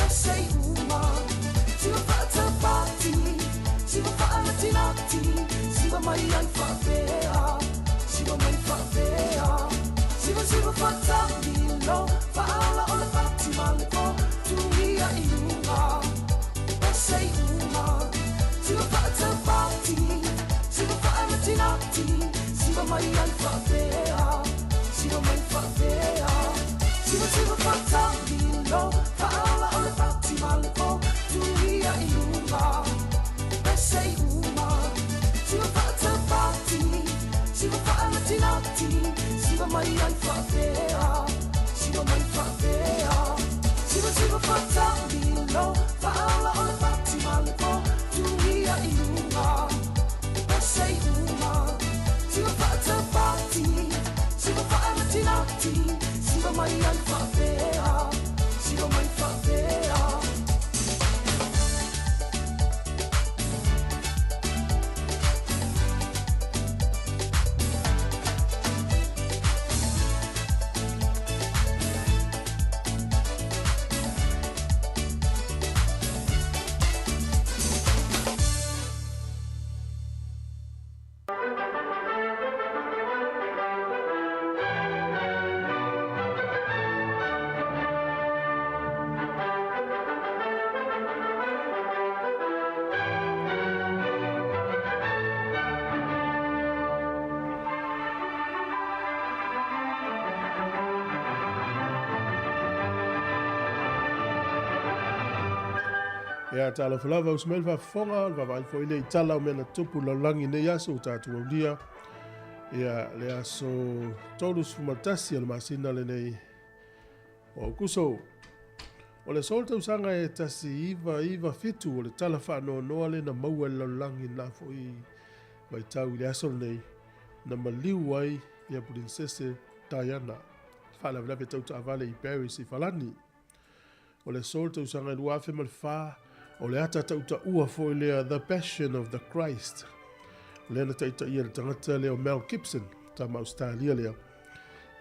Say pati, siva mai ai whawhea, siva mai whawhea. Siva whatamilo, whaala o le pati maleko, tuia I unga, ese uma. Siva whatamati, siva whaamatinati, siva mai ai whawhea, siva mai whawhea. Siva whatamilo, whaala o le pati maleko, tuia I unga, ese uma. Siva whatamati, siva whaamatinati, siva mai ai whawhea, siva mai whawhea. Siva whatamilo, whaala o le pati maleko, tuia I unga, ese uma. Siva whatamati, siva whaamatinati, siva mai ai whawhea, siva mai whawhea. Ia tala falava usmel va fonga va vai foi nei tala o mena tupu la langi nei aso tatu o dia. Ia le aso tolus fumatasi al masina le nei o kuso. O le solta usanga e tasi iva fitu o le tala fa no le na maua la langi na foi vai tau le aso nei na maliu ai ia princese Diana. Fala vela tau ta vale I Paris I falani. O le solta usanga lua fe mal fa o le ata tauta ua foi lea The Passion of the Christ. Lena taita ia le tangata leo Mel Gibson, tama Australia lea.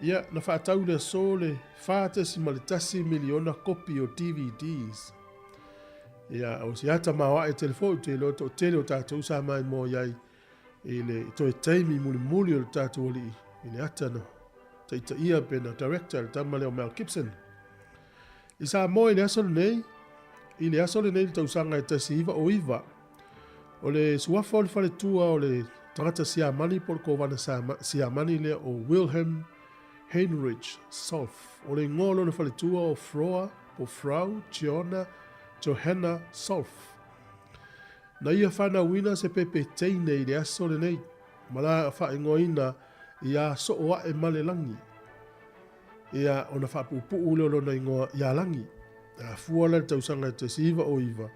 Ia na whaatau lea so le whaatasi malitasi miliona kopi o DVDs. Ia o si ata mawa e telefoni te lo to tele o tātou sa mai mo iai I le to e taimi muli o le tātou oli I le ata no. Taita ia pena director tama leo Mel Gibson. I sa mo I le aso nei, I le aso le nei le tausanga e tasi iwa o iwa. O le suafa o le whale tua o le tangata siamani por ko wana siamani le o Wilhelm Heinrich Solf. O le ngolo le whale tua o Frau Johanna Solf. Na ia whana wina se pepe teine I le aso le nei. Mala wha ingoina I a so oa e male langi. Ia ona wha pupu ule o na ingoa ia langi. A fuala tausanga te siva o iwa.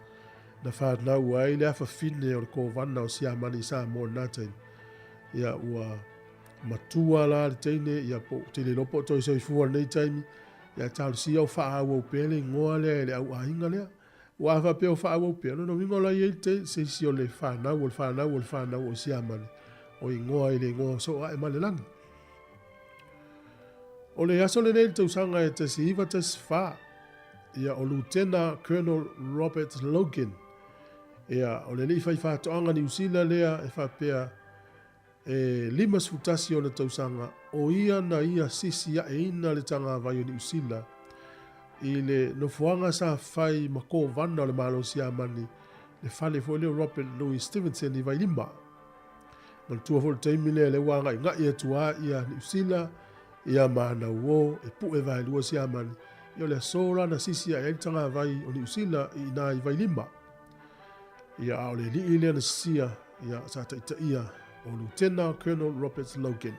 Na wha nau ai le afa fine o le ko wana o siamani sa mo natain. Ia ua matua la le teine, ia po te le lopo to I fuala nei taimi. Ia tau si au wha awa upele ngoa lea le au ainga lea. Ua awa pe o wha awa upele. No mingo la i te se si o le wha nau o siamani. O I ngoa I le ngoa so a e male langi. O le aso le nei tausanga e te si iwa te sfa. Ia o Lieutenant Colonel Robert Logan. Ia o le li fai whaatoanga ni usila lea e whapea e limas futasi o le tausanga o ia na ia sisi a e ina le tanga vai o ni usila. I le nofuanga sa fai mako vana o le malo si amani le fale fo le Robert Louis Stevenson I vai lima. Mal tua fo le teimi le wanga I ngai e tua ia ni usila ia maana uo e pu e vai lua si amani. Ia le sola na sisi a e tanga vai o ni usila I na I vai lima. Ia ao le li ile na sia ia sa taita ia o Lieutenant Colonel Robert Logan.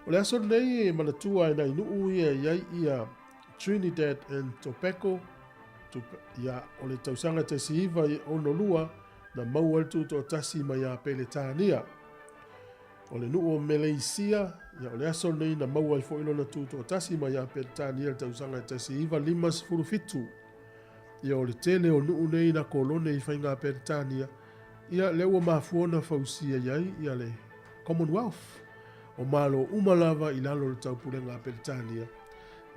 O le aso nei e manatua e na inuu ia Trinidad and Tobago. Ia o le tausanga te siiva I Honolua na maua tu to tasi mai a Peletania. O le nuu o Malaysia, ia o le aso nei na maua I foilo na tu to tasi mai a Peletania le tausanga te siiva limas furufitu. Ia o le tele o nuu nei na kolone I whainga Peletania. Ia leua mafuona fausia iai ia le Commonwealth. O malo umalava I lalo le taupurenga Peletania.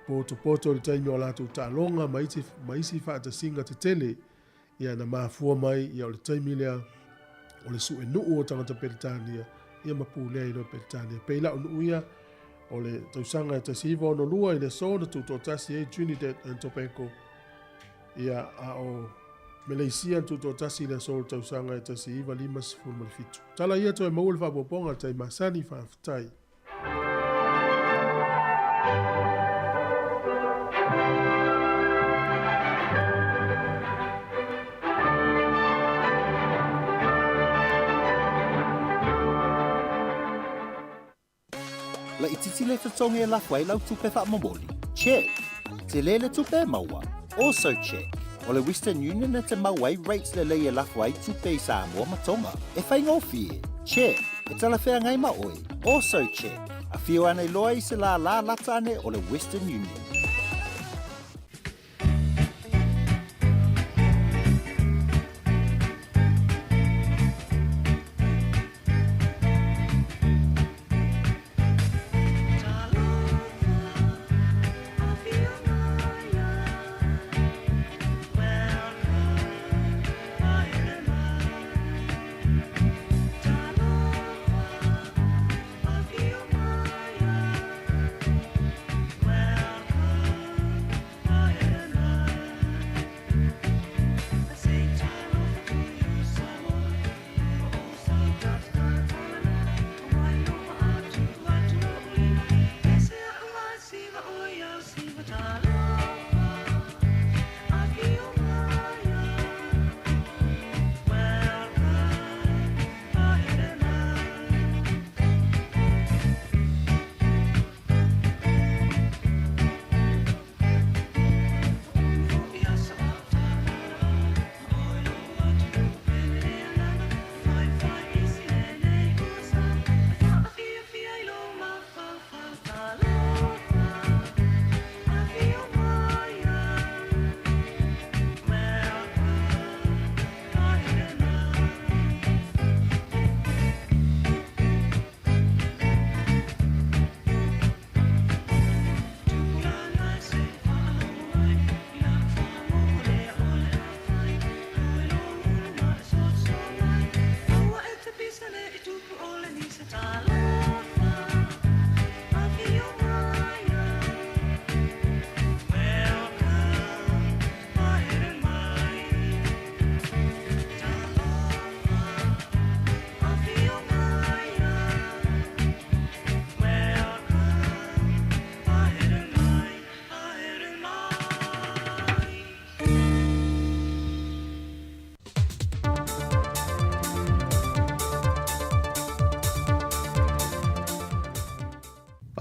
Poto le taimi o latu talonga maisi whaata singa te tele. Ia na mafua mai ia o le taimi lea o le su e nuu o tangata Peretania ia mapulea i no Peretania peila o nuu ia o le tausanga e tasiva o no lua i le sona tuto tasi e Trinidad and Tobago ia a o Malaysia tuto tasi le sol tausanga e tasiva 5.5 tala ia to e maua le whapoponga tai masani whaafitai. La ititi le tatonga e lafua i lau tupe wha mawoli. Check. Te le tupe maua. Also check. O le Western Union na te mawai rates le e lafua i tupe i Samoa matonga. E whai ngofi e. Check. E tala whea ngai maoi. Also check. A whio ane loa i se la lata ane o le Western Union.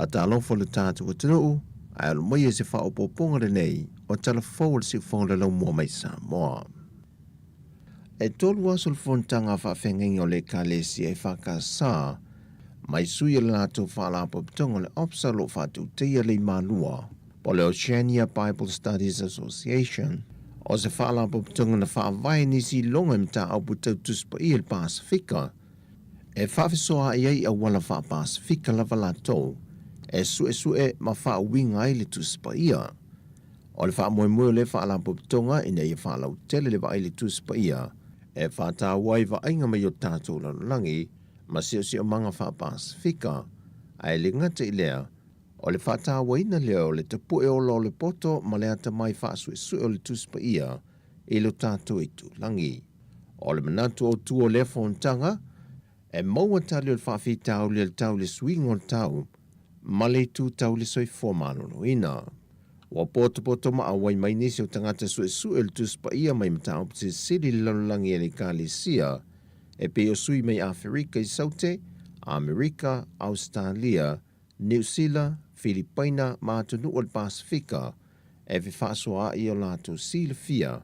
Atalofo le tātou atunuu, ai alo mai e se whaopoponga lenei, o tala forward si whonga lau mua mai Samoa. E tolu aso le fontanga whawhengengi o le kalesi e whakasā, mai sui le nātou whalapoptonga le opsa lo whatu teia le Manua, po le Oceania Bible Studies Association, o se whalapoptonga na whaavai nisi longa mta au putau tuspa i el Pasifika, e whawhisoa iei a wala wha Pasifika lava latou, e sue ma wha winga i le tuspa ia. O le wha moe le wha alapoptonga ina i wha lau tele le wa i le tuspa ia, e wha tā wai wa ainga mai o tātou lalulangi, ma si o manga wha Pasifika, ai le ngata i lea, o le wha tā waina lea o le tapu e ola o le poto ma le ata mai wha sue o le tuspa ia, i lo tātou i tu langi. O le manatu o tuo le fontanga, e maua tali o le wha tau le tau le swing o tau, ma le tu tau le soi formano no ina. Wa poto ma awai mai nisi o tangata sue le tuspa ia mai mata o pisi siri lalulangi e le kālesia, e pe o sui mai Afrika i saute, Amerika, Australia, New Zealand, Filipina, ma atunu o le Pasifika, e vi whaasua i o lato sila fia,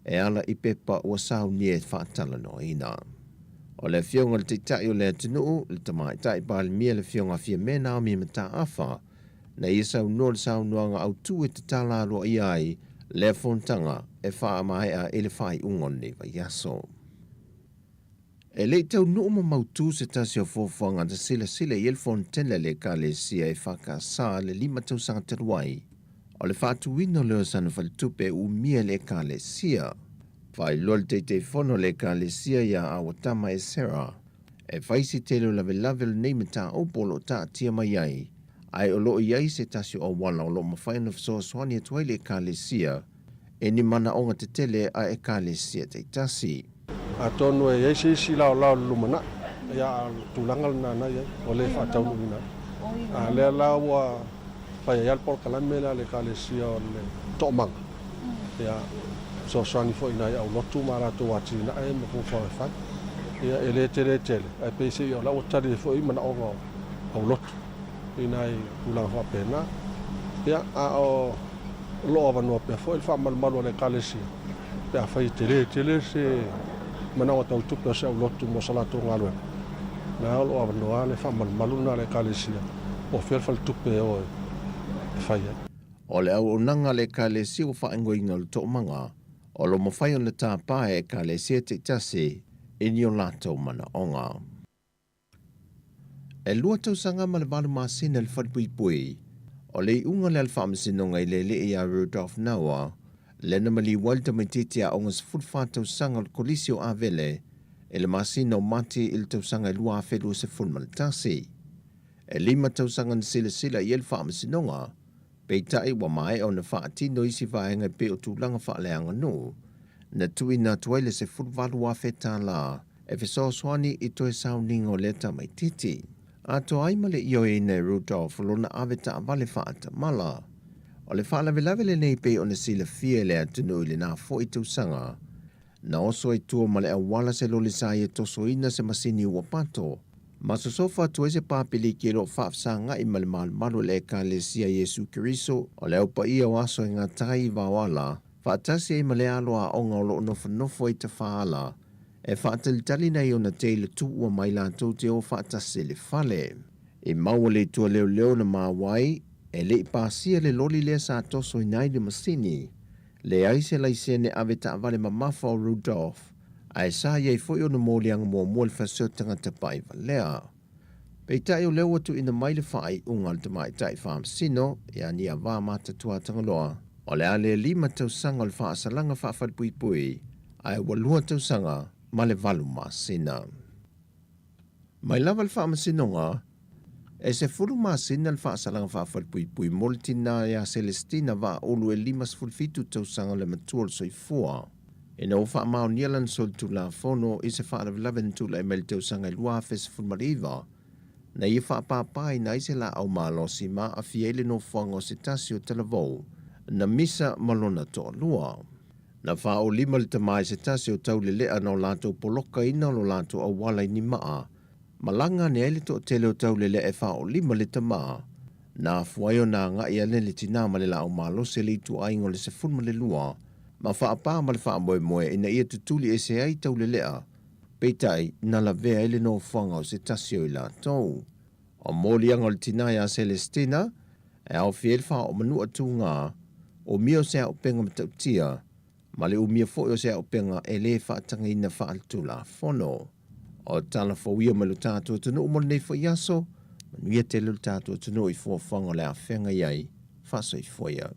e ala i pepa ua sau nie whaatala no ina. O le fionga le teitai o le atunu, le tamaitai pa le mia le fionga fia mena o mi mata afa, na i sau no le sau nuanga au tu e te tala aloa i ai, le fontanga e wha mai a ele whai ungone vai aso. E le tau nuuma mautu se tasi o fofanga ta sila i el fontele le kālesia e whakasā le 5 tau sa teruai, o le whatu wino leo sana whalitupe u mia le kālesia. Fai lol te fono le ka le sia ia awatama e Sarah. E faisi telo lave nei mata opolo ta tia mai ai. Ai o loo iai se tasi o wala o lo mawhai na fiso swani e tuai le ka le sia. E ni mana onga te tele a e ka le sia te tasi. A tonu e eisi isi lao lumana. Ia tulangal na na ia o le whatau lumina. A le lao a pai al por kalamela le ka le sia o le tomanga. Ia so swani fo ina au lotu mara to wati na e mo fo fa. Ia ele tele ai pese ia la otari fo i mana onga au lotu. Ina i tulang fa pena. Ia a o lo ava no pe fo il fa mal le kalesi. Pe fa i tele se mana o tau tupe se au lotu mo sala to ngalo. Na lo ava no ale fa mal na le kalesi. O fer fa tupe o fa ia. O le au nanga le kalesi o fa ngoinga le to manga. O lo mo fai ona tā pae ka le se te tase e ni o lato mana onga. E lua tau sanga ma le walu masina le whadpui o le unga le alfa amasinonga i le i a Rudolph Naua, le na mali walta mai titia onga sa fulfa tau sanga le kolisi o avele e le masina o mati il tau sanga i lua awhelu se fulma le tasi. E lima tau sanga na sila i alfa amasinonga, peitai wa mai o na whaatino isi vaenga pe o tūlanga whaaleanga no, na tui na tuaile se fulvalu a wheta la, e fiso swani i toe sauningo leta mai titi. A to ai male io e ne Rudolph lona aveta a vale whaata mala. O le whaalavelave le nei pe o na sila fie le atunu i le na fo i tausanga, na oso i tua male a wala se lole sa i toso ina se masini ua pato, ma so sofa tu se papili ki lo whaafsanga i male malu le ka le sia Yesu Kiriso o le upa ia o aso i ngā tai wawala, whaatasi i male aloa o ngā lo nofo i te whaala, e whaatalitali nei o na teile tu ua mai lātou te o whaatasi le whale. I maua le tua leo na mawai, e le ipasia le loli lea sa toso i nai le masini, le aise laisene aveta avale mamafa o Rudolph, ai sa iei foi o na mōlianga mua le whasotanga te pai valea. Pei tai o leo atu ina mai le whai ungal te mai tai whaamsino, ia ni a wā mata tua tangaloa, o le ale lima tau sanga o le whaasalanga whaafadpui, ai walua tau sanga, ma le valu masina. Mai lava le whaamasinonga, e se fulu masina le whaasalanga whaafadpui mo le tina ia Celestina wa olu e limas fulfitu tau sanga le matua le soifua. E na uwha mao nialan sol tu la fono i se whaalavilaven tu la emel tau sanga i lua fes fulmariva, na i whaapapai na i se la au malosi ma a fiele no whango se tasio talavou, na misa malona toa lua. Na wha o lima le tamai se tasi o tau le lea no lato poloka ina lo lato au wala ni maa. Malanga ne ele to tele o tau le lea e wha o lima le tamaa. Na fuayo na nga ia le tina ma le la o malo se le tu aingo le se funma le lua. Ma wha apa ma le wha moe ina ia tutuli e se ai tau le lea. Peitai na la vea ele no whanga o se tasi o i lato. O molianga le tina ia Celestina, e au fiel wha o manua tu ngā, o mio se au penga matautia, ma le umia fo se au penga e le whaatanga ina whaaltu la fono. O tala fawia ma lu tātua tunu umon nei fo yaso, manuia te lu tātua tunu i fo whanga le a whenga iai, whaso i foia.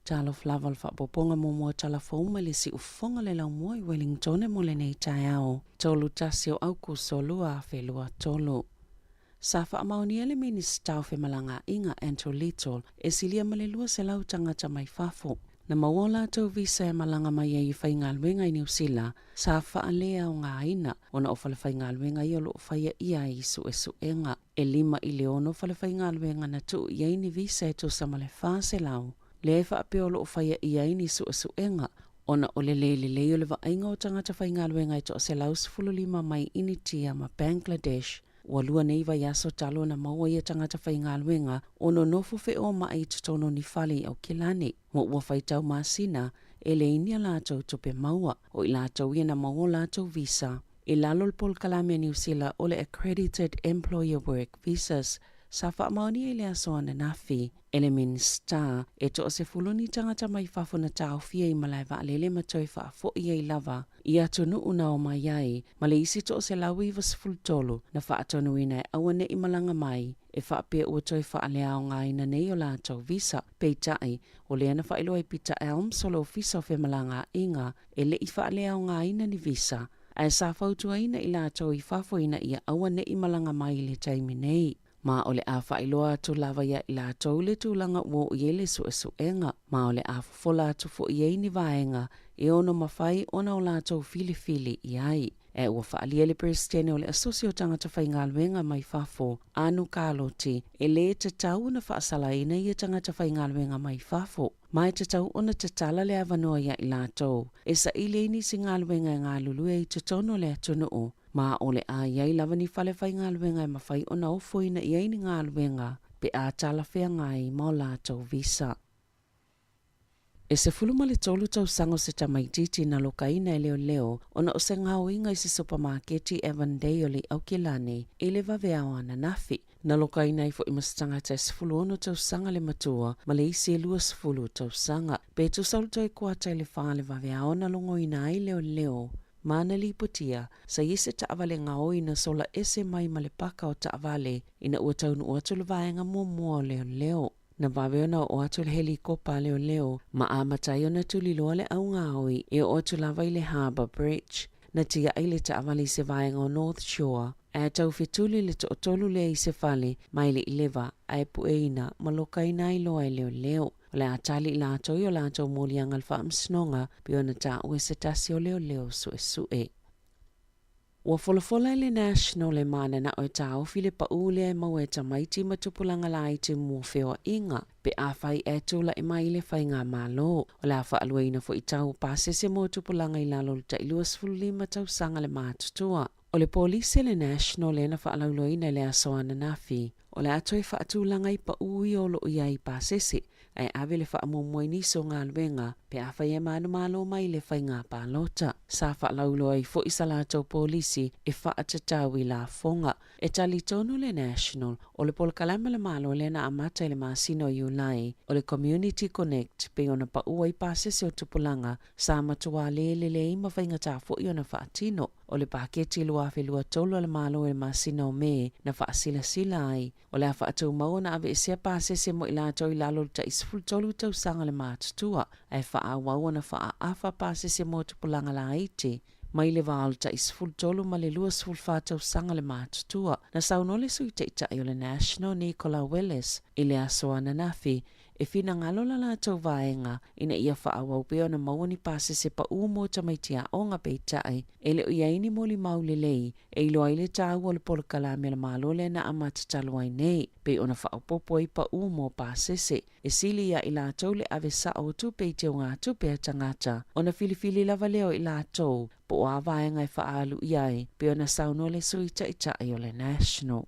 Talo flava le whapoponga mo mua tala whauma le si ufonga le lau mua i Wellington e mo le nei tai ao. Tolu tasi o auku solua a whelua tolu. Sa whaamaunia le minista o whemalanga inga Andrew Little e silia malelua se lau tangata mai fafo. Na mawala tau visa e malanga mai e i whainga alwenga i New Zealand, sa whaalea o ngā ina, ona o whale whainga alwenga i olo o whaia ia i su e su enga. E lima i leono whale whainga alwenga na tu i eini visa e tu samale whaase lau. Le fa peolo o faia ia ini su enga ona o le o le vainga o tangata whainga luenga i to se laus fululima mai initia ma Bangladesh. Walua nei vai aso talo na maua ia tangata whainga luenga ono nofu fe o ma i tutono ni fali au kilane. Mo ua whaitau masina e le inia lātou tupe maua o i lātou ia na maua lātou visa. I lalo pol kalame New Zealand o le Accredited Employer Work Visas sa whaamaoni e lea soana nafi, Elemin Star, e to o se fuluni tangata mai whafuna tau fia I malai wa alele matoi wha fo I ei lava, I atonu una o mai ai, ma le isi to o se lawi wa sefulutolo, na wha atonu ina e awane I malanga mai, e wha apea ua toi wha alea o ngā ina nei o la tau visa, pei tai, o lea na wha ilo e Peter Elm, solo ofisa o whe malanga inga, e le I wha alea o ngā ina ni visa, ai sa fautua ina I la tau I whafo ina ia awane I malanga mai le taimi nei. Ma ole a whailoa tu lava ia I la tau le tūlanga wo I ele su enga. Ma ole a fola tu fo I eini vaenga e ono mawhai ona o la tau fili I ai. E ua whaalia le presidente o le asosio tangata whaingaluenga mai whafo, anu kāloti, e le te tau na whaasala ina I tangata whaingaluenga mai whafo. Mai te tau ona te tala le avanoa ia I la tau, e sa ile ini si ngaluenga e ngā lulue I te tono le atunu o. Ma ole a iai lava ni whale whaingaluenga e mawhai ona ofoina I eini ngaluenga, pe a tala whea ngai mo la tau visa. E se fuluma le tolu tau sango se tamaititi na lokaina e leo, ona o se ngau inga I se supermarketi Avondale o le Aukilane, e le vaveao ana nafi. Na lokaina I fo I masitanga te sifulu ono tau sanga le matua, ma le isi e lua sifulu tau sanga. Pe tu saulu toi kuata le wha le vaveao na longo ina ai leo. Mana li putia, sa ise taavale ngao ina sola ese mai malepaka o taavale, ina ua taunu o atu le vaenga mua leo. Na vaveo na o atu le helikopa leo, ma amatai o na tuliloa le au ngaoi e o atu lava I le Harbour Bridge. Na tia ai le taavale se vaenga o North Shore, e tau fetuli le to otolu le I se fale, mai le ileva, ai pueina, maloka ina I loa leo. O le atali I la toi o la tau molianga alfa amsnonga, pio na ta ue se tasi o leo sue. Ua folafola I le National le mana na o ta ofi le pa ule e mau e tamaiti matupulanga la I te muwhewa inga, pe a whai e tula I mai le whai ngā malo. O le a wha alueina fo I tau pase se motupulanga I la lolta I luas fulima tau sanga le mātutua. O le polisi le National le na wha alauloina le asoana nafi. O le atoi wha atulanga I pa ui o lo ia I pasese, ai ave le wha amomoi niso ngā luenga, pe a whai e manu malo mai le whai ngā pālota. Sa wha laulo ai fo I salatou polisi e wha atatau I la fonga. E tali tonu le National, o le polkalama le malo le na amata le masino Iulai, o le Community Connect, pe ona pa ua I pasese o tupulanga, sa matua le ima whainga tā fo I ona wha atino. O le paketi lua whelua tolo le malo e masino me na wha sila ai. O le a wha atau maua na ave isia pasese mo I la tau I lalo ta isful tolu tau sanga le mātutua. Ai wha a waua na wha a awha pasese mo tupulanga la ite. Mai le vālu ta isful tolu ma le lua sful whātau sanga le mātutua. Na saunole sui te itai o le National Nicola Willis I le asoana nafi. E fina ngalo la la tau vaenga ina ia wha awau peo na mawani pasese pa umo tamaitia o ngā peitai. E le o iaini moli maulelei e ilo aile tau o le polokalame le malole na amatatalwai nei. Pe ona wha aupopo I pa umo pasese. E sili ia I la tau le ave sa o tupe I te o ngā tupe a tangata. Ona filifili lava leo I la tau po o a vaenga I wha alu iai. Pe ona saunole sui taitai o le National.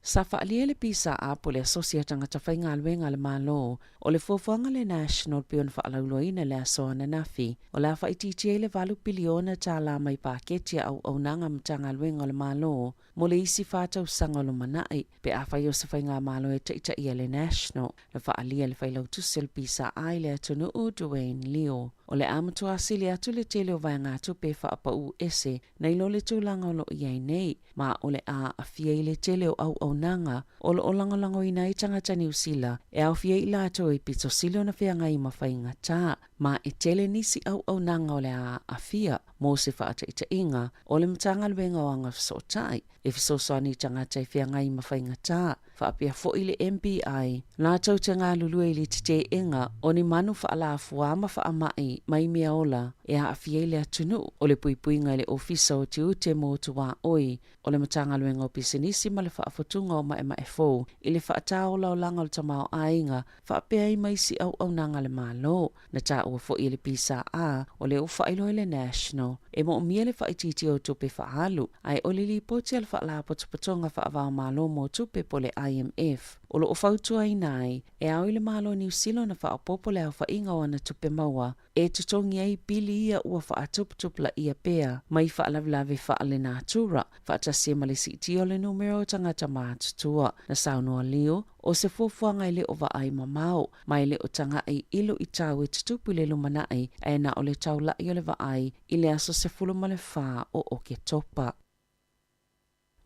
Sa whaalia le pisa a po le asosia tangata whaingaluenga le malo, o le fofuanga le National pion whaalauloina le asoana nafi, o la whaititia le valu piliona tā la mai paketia au nanga mtangaluenga le malo, mo le isi whātau sanga lo manai, pe a whai o sa whainga malo e taita ia le National, le whaalia le whailautusi le pisa ai le atunu u Dwayne Leo. O le amatua asili atu le tele o vai ngātu pe whaapa u ese, na ilo le tūlanga o lo iai nei, ma o le a awhia I le tele o au nanga, o lo o langolango I nei tangata New Zealand, e au whia I lato I pito silo na whianga I mawhainga tā, ma e tele nisi au nanga o le a awhia, mo se whaata ita inga, o le mtanga luenga o anga whasotai, e whasosoani tangata I whianga I mawhainga tā, whaapia fo I le MBI, lato te ngā lulue I le te inga, o ni manu whaala fuama whaamai, mai mea ola, e a awhia le atunu, o le puipuinga le ofisa o te ute mo tua oi, o le matanga luenga o pisinisi ma le whaafotunga o ma e fō, I le whaataola o langa o tamao ainga, whaapea I maisi au nanga le malo, na tā ua fo I le pisa a, o le uwha ilo le National. malo. E mo miele whaititi o tupe whaalu. Ai olili poti al whaala potopatonga whaavao malo mo tupe pole IMF. Olo o whautua inai, e au ile malo New Zealand na whaapopo leo whainga wana tupe maua. E tutongi ai pili ia ua whaatuptupla ia pea. Mai whaalavilave whaale nā tura. Whaatasia malisi tio le numero tangata mātutua. Na saunua leo, o se fuafuanga ile o vaai mamao. Mai le o tanga ai ilo i tau e tutupu le lumanai. E na o le tau la i o le vaai, ile aso se fulumale wha o oke topa.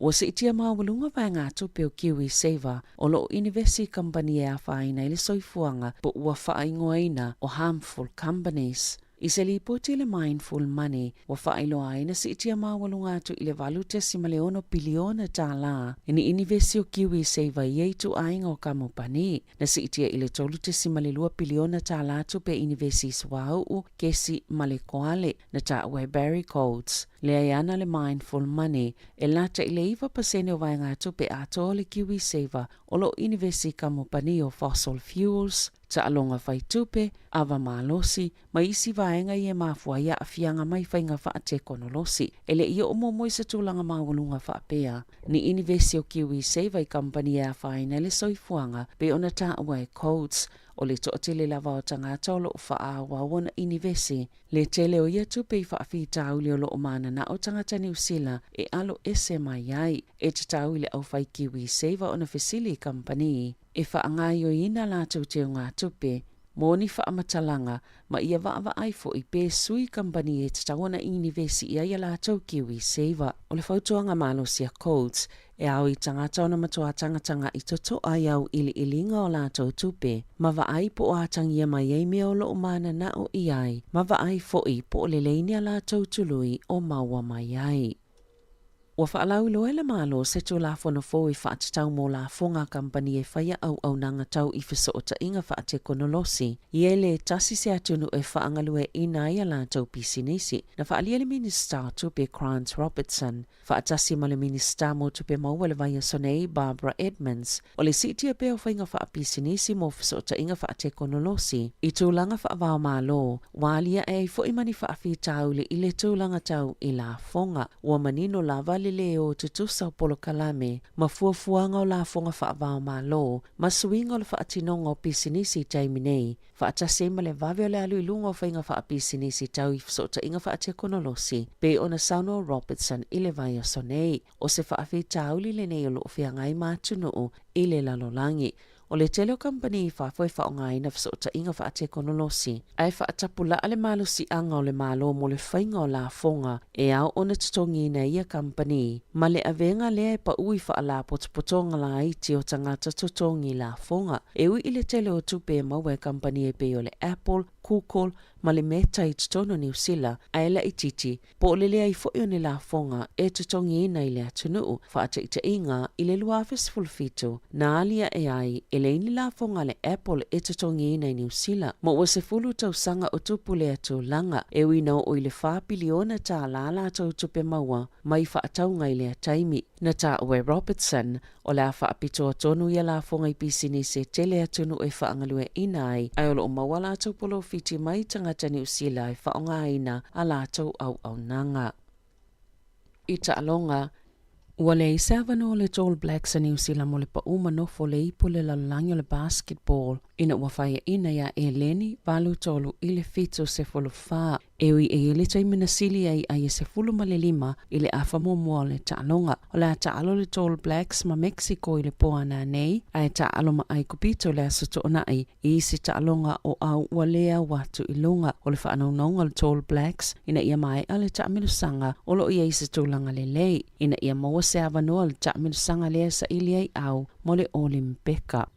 O se itia mawalunga vai ngā tupe o Kiwi Saver, o lo University Company e a whaina ile soifuanga po ua whaingoaina o harmful companies. I se li poti le mindful money, wa whailo aina se itia mawalunga atu ile valute si maleono biliona tā la. Ini University o Kiwi Saver iei tu ainga o kamupani, na se itia ile tolute si malelua biliona tā la atu pe University Swau kesi malekoale na tā ue Barry Codes. Le aiana le mindful money, e lata ile iwa pasene o vai ngā tupe ato le Kiwi Saver o lo University kamupani o fossil fuels, ta alonga fai tupe, ava malosi, ma isi vaenga i e mafua ia a fianga mai whainga whaate konolosi. Ele ia o momoi se tūlanga mawalunga whaapea. Ni University o Kiwi Saver Company e a whaina le soifuanga, be ona ta awai Codes, o le to'atele lava o tangata o lo wha wana University. Le tele o ia tupe i whaafi tauli o lo o mana na o tangata New Zealand e alo ese mai ai, e te tauli au whai Kiwi Saver o na Facility Company. E whaangai o ina la tau te o ngā tupe, mōni whaamatalanga, ma ia wa aifo i pē sui company e te tawana University ia la tau Kiwi Saver. O le whautuanga malo sia Codes, e au i tangata o na matua tangatanga i toto ai au ili ilinga o la tau tupe, ma wa aipo o atangia mai ei mea o lo o mana na o iai, ma wa aifo i po o le leinia la tau tului o maua mai ai. Wa whaalau loe le malo se tu la fono fo i whaatatau mō la fonga company e whaia au nanga tau i whiso o ta inga whaate konolosi. I ele tasi se atunu e whaangalue ina ia la tau pisinisi. Na whaalia le minister tupe Grant Robertson. Whaatasi ma le minister mo tupe maua le vaia sonei Barbara Edmonds. O le sitia pe o whainga wha pisinisi mo whiso o ta inga whaate konolosi. I tūlanga whaavao malo, walia e fo i mani whaafi tau le ile tūlanga tau i la fonga. Ua manino la vale leo te tusa o polo kalame, ma fuafuanga o la fonga whaavao malo, ma suinga o le whaatinonga o pisinisi taimi nei, whaatase ma le vave o le alu ilunga o whainga wha pisinisi tau i fsota inga whaate konolosi, pe ona sauno Robertson i le vai o sonei, o se whaafi tauli le nei o lo whiangai mātunu i le lalolangi. O le tele o company i whaafoe whaongai na fsota inga whaate konolosi. Ai whaatapula ale malo si anga o le malo mo le whainga o la fonga e au ona tutongi na ia company. Ma le avenga lea e pa ui whaala potopotonga la iti o tangata tutongi la fonga. E ui i le tele o tupe maua company e pe o le Apple, Google, ma le meta i tutono New Zealand, ai la ititi, po le lea i foio ni la fonga e tutongi ina i le atunuu, whaata ita inga i le luafes fulfitu, na alia e ai, e le ini la fonga le Apple e tutongi ina i New Zealand, mo wa se fulu tau sanga o tupu le atu langa, e wina o i le wha piliona ta la tau tupe maua, mai whaatau ngai le ataimi, na ta oe Robertson, o la wha apito tonu ia la fonga i pisini se tele atunu e whaangalue ina ai o lo maua la tau polo fiti mai tangata New Zealand e whaonga ina a la tau au nanga. I ta alonga, ua le i savano le All Blacks a New Zealand mo le pa uma nofo le ipo le lalangi o le basketball, ina ua whaia ina ia e leni, valu tolu i le fito se folo wha, ewi e le taimina sili ai se fulu ma le lima i le afa mua le ta'alonga. O le ta'alo le All Blacks ma Mexico i le poa na nei, ai ta'alo ma ai kupito le asoto ona ai, i se ta'alonga o au ua lea watu i lunga o le whaanaunonga le All Blacks, ina ia mai a le ta'amilusanga o lo ia i se tūlanga le lei, ina ia maua se avanoa le ta'amilusanga lea sa ili ai au mo le Olimpeka.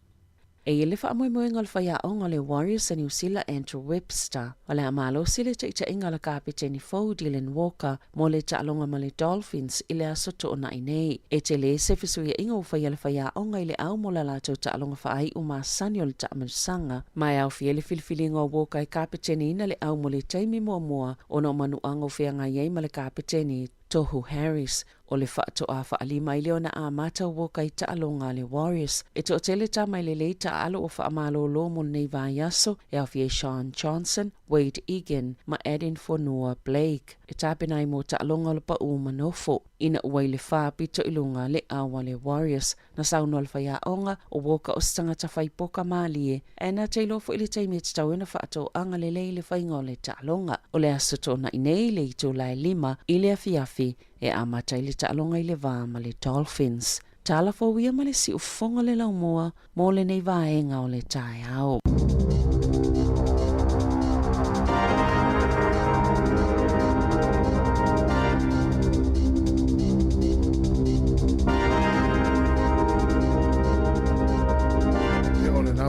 E le wha moe ngal whaia o ngale Warriors a New Zealand Andrew Webster. O le amalo sile te ita inga la kapiteni Fo Dylan Walker mo le ta'alonga ma le Dolphins i le asoto o nai nei. E te le se fisuia inga u whaia le whaia o ngai le au mo la lato ta'alonga whaai u maasani o le ta'amilusanga. Mai au fie le filifilinga o Walker i kapiteni ina le au mo le taimi mua o no manu ango whianga iei ma le kapiteni Tohu Harris. O le whaatoa whaalima i leo na a mata woka i taalonga le Warriors. E to tele ta mai le leita alo o whaamalolo mo nei vai aso e awhie Sean Johnson, Wade Egan, ma Adin Fonua Blake. E tāpenai mo taalonga le pa umanofo. Ina uai le whaapito ilunga le awa le Warriors. Na sauno al whaia onga o woka o stangata whaipoka maalie. E na teilofo ili teimi te tauena whaato anga le leile whainga le taalonga. O le aso tona inei le ito lai lima i le afiafi e amata i le taalonga i le vā ma le Dolphins. Tala fawia ma le si ufonga le laumoa mo le nei vaenga o le tae au.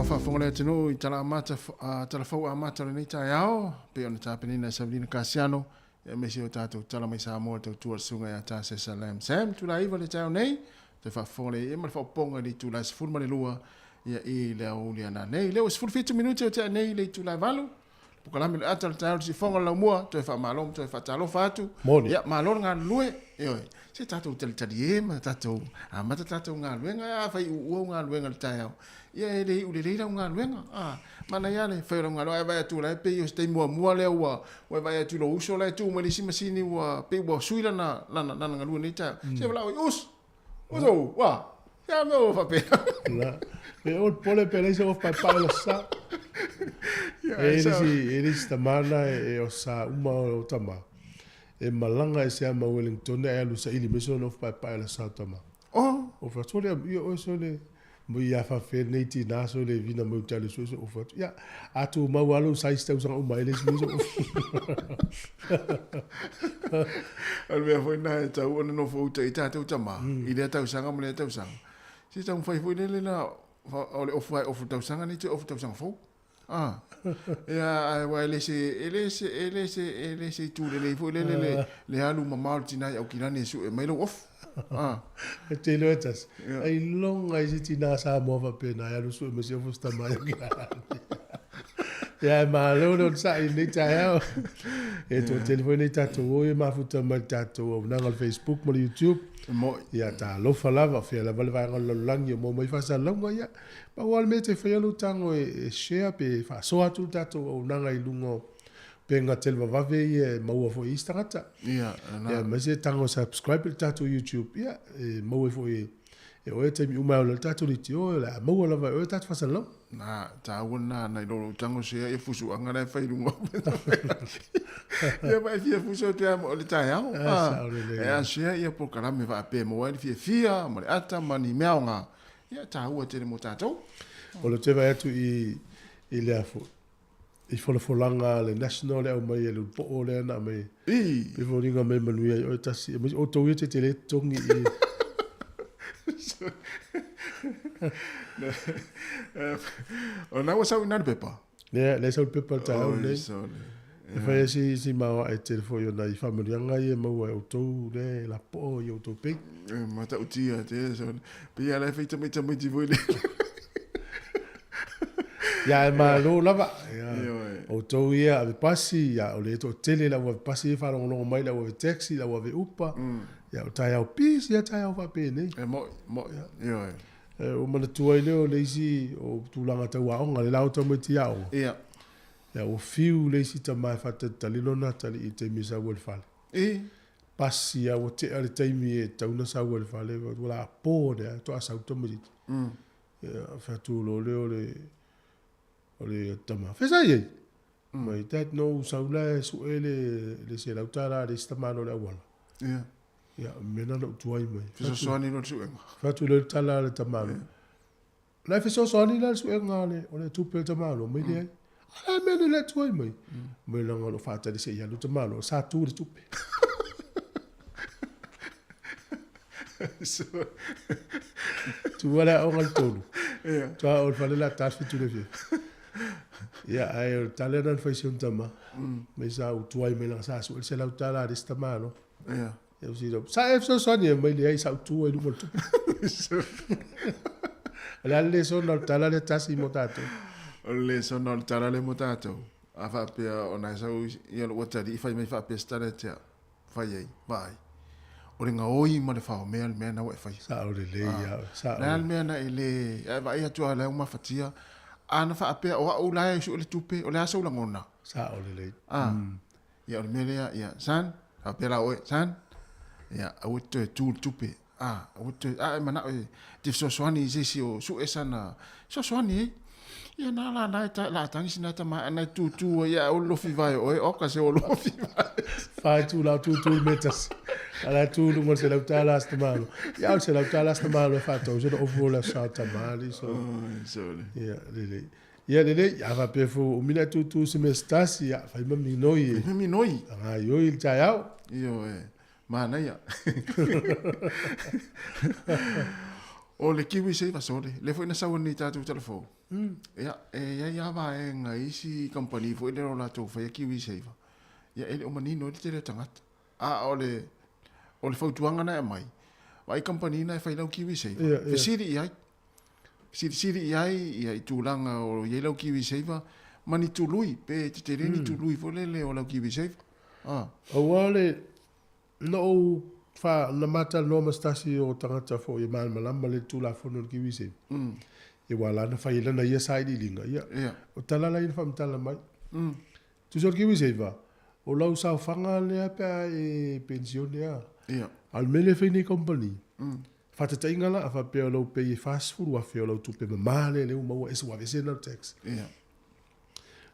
Whafongole tino i tala amata, tala fau amata le nei tae ao, pe ona tāpenina Sabrina Casiano, e mesi o tātou tala mai Samoa tau tua sunga i a tā se salam. Sam, tula iwa le tae nei, te whafongole e ma le whaoponga li tula se fulma le lua, ia i le au li ana nei. Leo se fulfitu minuti o tae nei le tula valu, pukalami le ata le tae si fonga la mua, toi whamalom, toi whatalo fatu, ia malor ngā lue, e oi. Se tātou tali tali e, ma tātou, amata tātou ngā luenga, a whai ua ngā luenga le tae au. Ia e rei ule reira ngā luenga, mana ia le whaira ngā luenga, e vai atu lai pei o stei mua lea ua, o e vai atu lo uso lai tu, mali si masini ua, pei ua suila na ngā luenga nei tae. Se wala oi, uso, wa, ia me o whapea. E o pole pele se o whaipai la sa. E risi tamana e o sa uma o tama. E malanga e se ama Wellington e alu sa ili meso no whaipai la sa tama. O whatore ia o so le mo ia whawhe neiti nā so le vina mo tale so o whatu. Ia, atu mau alu sa istau sanga uma ele si meso. Alu mea fwoi nā e tau ona no fwouta i tātou tama. I lea tau sanga mo lea tau sanga. Si tau mwhai fwoi nele na o le ofu tau sanga ni te ofu tau sanga fwou. Ia wa ele se tu le fo le alu mama tina au kinani su e mai lo off te lo etas ai longa i tina sa mo va pena alu su me se fosta mai ia ma lo sa i le tae e to telefone tato o e ma futa ma tato na ngal Facebook mo YouTube mo ia ta lo falava fe la valva ngal langi mo mai fa sa longa ia pa wal mete fe lo tango e share pe fa so atu tato o nanga i lungo pe nga telva va ve e mo fo Instagram ia ma se tango subscribe tato YouTube ia mo fo e o te mi uma o tato li tio la mo la va o tato fa sa lo na ta wona na lo tango se e fusu anga na fa lungo ia vai fia fuso te amo o le tae au e a share ia po karame va pe mo vai fia mo le ata mani meaonga ia ta ua te mo tatou o le te vai atu i le afo i folanga le national au mai le po o le na mai i folinga mai Manuia o tasi o to i te tele tongi i o na wa sau na pepa le sau pepa ta o le e fai si mawa e telefo yo na i family nga i maua o to le la po yo to pe mata utia te so pia la feita mai tamai ti voi le ya ma lo lava o to ia ave pasi ya o le to tele la wa pasi fa lo mai la wa taxi la wa ve upa ya o tai au pis ya tai au va pe ne mo yo o mana tua ile o leisi o tulanga tau aonga le lau tau meti ao ya o fiu leisi ta mai fata talilona tali i te misa wal fale pasi ya o te ale taimi e tauna sa wal fale wala po de to asa automati fa tu lo le tama fesa ye mai tat no saula su le se lautara le stamano la wala ya mena no tuai mai fesa soani no suenga fa tu le tala le tamalo la fesa soani la suenga le o le tupe tamalo mai le ala mena le tuai mai mai la ngalo fa ta se ya le tamalo sa tu le tupe tu wala o ngal tolu tu o fa la ta fi tu le vie ya ai tala na fa sion tama mai sa o tuai mai la sa su se la tala le tamalo eu sido sa so sonia mai le sa tu e lu molto la le sono tala le tasi motato le sono tala le motato a fa pe ona sa ia lo wata di fa mai fa pe stare te fa ye vai o le ngaoi ma le whao mea le mea na wai whai. Sa o le le ia. Sa Na le mea na ele, e vai atua le uma fatia, ana wha apea o au lai su o le tupe, o le asa ula ngona. Sa o le le. Ia o le mea lea, ia, san, apea la oe, san, ia, au e tu tupe, au e mana oe, te sosoani zesi o su e sana, sosoani e, ia na la tangi sina ta ma na tu ia o lo fi vai oe, o ka se o lo fi vai. Fai tu la tu metas. Ala tu ngol se la tala sta malo. Ia se la tala sta malo fa to je o vola sa ta mali so. Ia le. Ia le ia va pe fu o mina tu se me stasi ia fa mi noi. Mi noi. Ah yo il taiao. Io mana ia. O le kiwi se va sole. Le foi na sa ni ta tu telefon. Ia ia va nga isi company foi le la to fa kiwi se va. Ia ele o manino le te tangata. O le fautuanga na e mai. Vai company na e fai lau kiwi se va. Fe siri iai. Siri iai ia i tūlanga o iei lau kiwi se va. Mani tului, pe te reni tului fo le o lau kiwi se va. O wale no fa na mata no mastasi o tangata fo i malama le tula fo no kiwi se. E wala na fai lana ia sai di linga ia. O tala la ina famtala mai. Tu so kiwi se va. O lau sa fanga le apa e pensione a. Ia. Al mele fai ni company. Fata tainga la fa pe lo pe fast food wa fe lo tu pe male le uma e so wa vese no tax. Ia.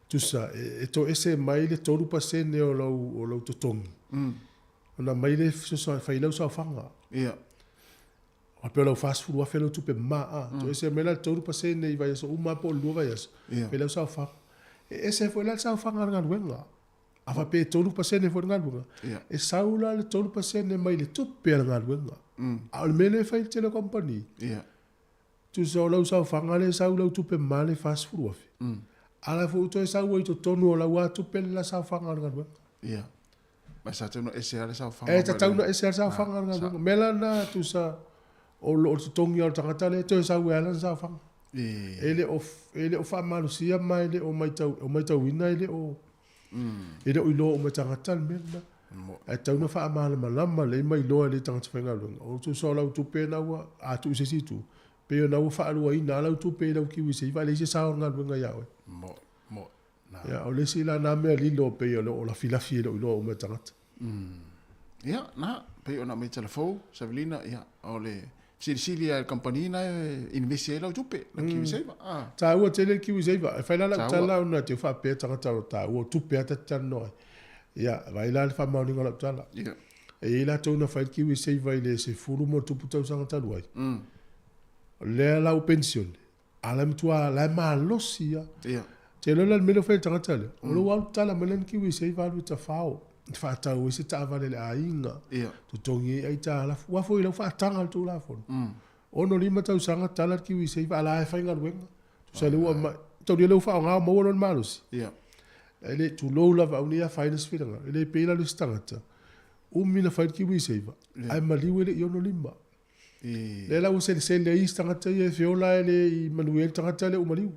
Tu sa e to ese mai le toru pasene o lo to tong. Ona mai le so fai lo sa fanga. Ia. A pe lo fast food wa fe lo tu pe ma. To ese mai le toru pasene i vai so uma po lu vai so. Pe lo sa fanga. Ese foi la sa fanga ngal wenga. Afa pe tolu pasene fo ngal bunga. E saula le tolu pasene mai le tupe ngal bunga. Al mele fai te le company. Tu so lo sa fanga le saula tupe male fast food wa. Ala fo to sa wo to tonu la wa tupe la sa fanga ngal bunga. Ia. Ma sa tonu ese ala sa fanga. E ta tonu ese sa fanga ngal bunga. Mela na tu sa o lo to tongi o tangata le to sa wo ala sa fanga. Ele o fa malu sia mai le o mai tau ina ele o e do ilo o me tangata mena e tau na fa amala malama le mai lo le tangata fenga lo o tu so la tu pe na wa a tu se situ pe na wa fa lo ina la tu pe la ki wi se va le se sa nga lo ya we mo na ya o le sila na me li lo pe lo la fila fi lo o me tangata ya na pe ona me telefon Savelina ya o le Sili al campanina investi la tupe la ki se va ta o tele ki wi se va fa la tala na te fa pe tangata ta o tu pe ta tano ya vai la fa ma ni ngola tala ya e la to na fa ki wi se va ile se furu mo tu puta usanga ta luai le la o pension ala mtua la ma losia ya te lo la meno fa tangata le o lo wa tala melen ki wi se va lu ta fao fa ta o se ta vale a inga tu tongi ai ta la wa fo ila fa tanga tu la fo ono lima ta usanga tala ki wi se va la fa inga wenga tu se lo ma to le fa nga mo lo malus ya ele tu lo la va unia finance fitanga ele pe la lustangata mina fa ki wi se va ai mali wele yo no lima le la o se le istangata ye fiola ele i Manuia tangata le o mali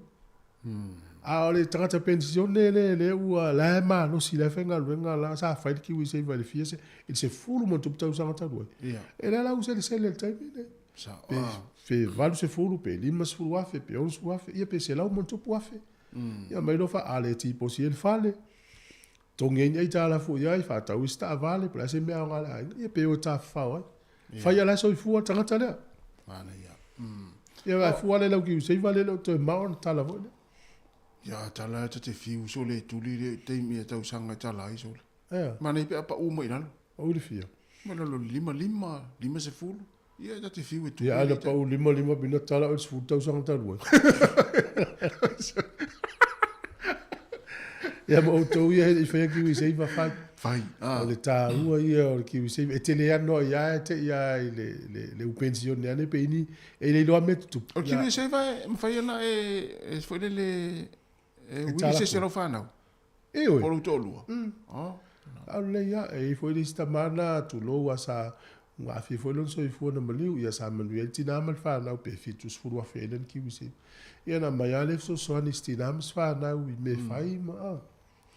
a le tangata pensione le ua la ma no si la fenga luenga la sa fa ki wi se va le fiese il se fulu mo tu tau sanga tau e la usa le taimine sa fe valu se fulu pe lima se fulu afe pe on su afe ia pe se la mo tu afe ia mai no fa ale tipo si el fale tongen ai ta la fu ia fa tau sta vale pra se me ngala ia pe o ta fa fa ia la so fu tangata le ana ia ia va fu ale la ki se vale lo to ma on ta la vo ya tala te fiu so le tuli le te mi tau sanga tala i so le ma nei pe apa u mai nalo o le fia ma lo lima se fulu ia te fiu tu ya ala pa u lima bina tala o fu tau sanga tala ya mo to ia e fa ki wi se va fai le ta u ia o ki wi se e te le ano ya te ia le u pension ne pe ni e le lo met tu o ki wi se va fai na e foi le wi se lo fa na e o o to lu le ya e foi le sta mana tu lo wa sa nga fi foi lo so i fu na maliu ia sa Manuia tina mal fa na pe fi tu fu wa fe len ki wi se ia na mai ale so ni tina mas fa na wi me fai ma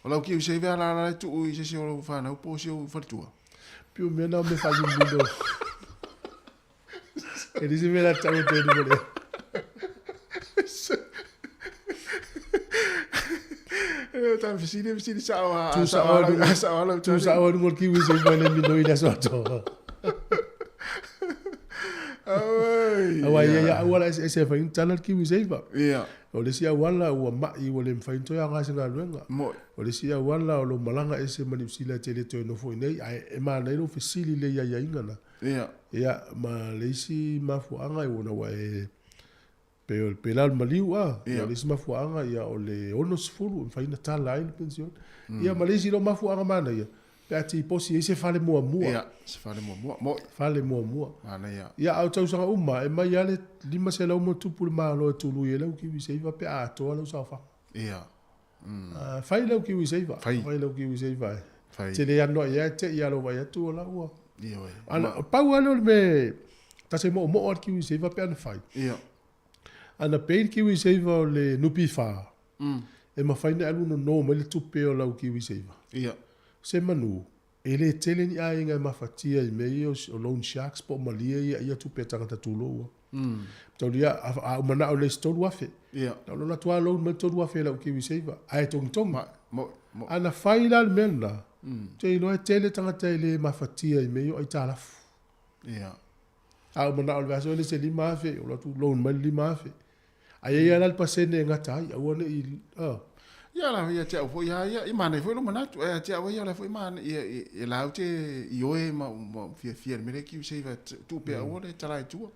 o la ki wi se va la tu i se o fa na po se o fa tu Piu mena me fa yumino. E disi me la tau te ni mole. Tan fisini sawa. Tu sawa ngol kiwi se vale mino ina soto. Awai ya awala se fa intana kiwi se va. Ia. O le sia wala ua mai o le mfainto ya ngasi ngā luenga. O le sia wala o lo malanga ese manipsila te le toi no fo nei. E maa nei lo fesili le ia ingana. Ia ma le isi mafuanga i wana wa e pe lal maliu a. Ia le isi mafuanga ia o le ono sifuru mfaina tala ai le pension. Ia ma le isi lo mafuanga mana ia. Pe ati posi ese fale mua mua. Ia, se fale mua mua. Fale mua mua. Mana ia. Ia au tau sanga uma, e mai ale lima se lau mo tupu le maa loa tulu e lau kiwi seiva pe a toa lau saufa. Ia. Fai lau kiwi seiva. Fai lau kiwi seiva. Fai. Te le ano ia te ia lo vai atu o lau ua. Ia wai. Ana, pau alo me, ta se mo o kiwi seiva pe ana fai. Ia. Ana peir kiwi seiva o le nupi faa. E ma fai ne alu no me le tupe o lau kiwi seiva. Ia. Se manu, e le tele ni a inga mafatia i mei o loan sharks po malia ia tupe tangata tulo ua. Tau lia, a umana o le stolu wafe. Ia. Tau lona tua loan me tolu wafe lau kiwi seiva. Ai tong. Ana faila al mena. Te ilo e tele tangata i le mafatia i mei o ai talafu. Ia. A umana o le vaso le se lima afe, o latu loan me lima afe. Ai ia lal pasene ngatai, a wane i... Ia la ia te au ia i mana foi no manatu e te au ia la foi mana ia la te i oe ma fia me ki se va tu pe au le tala tu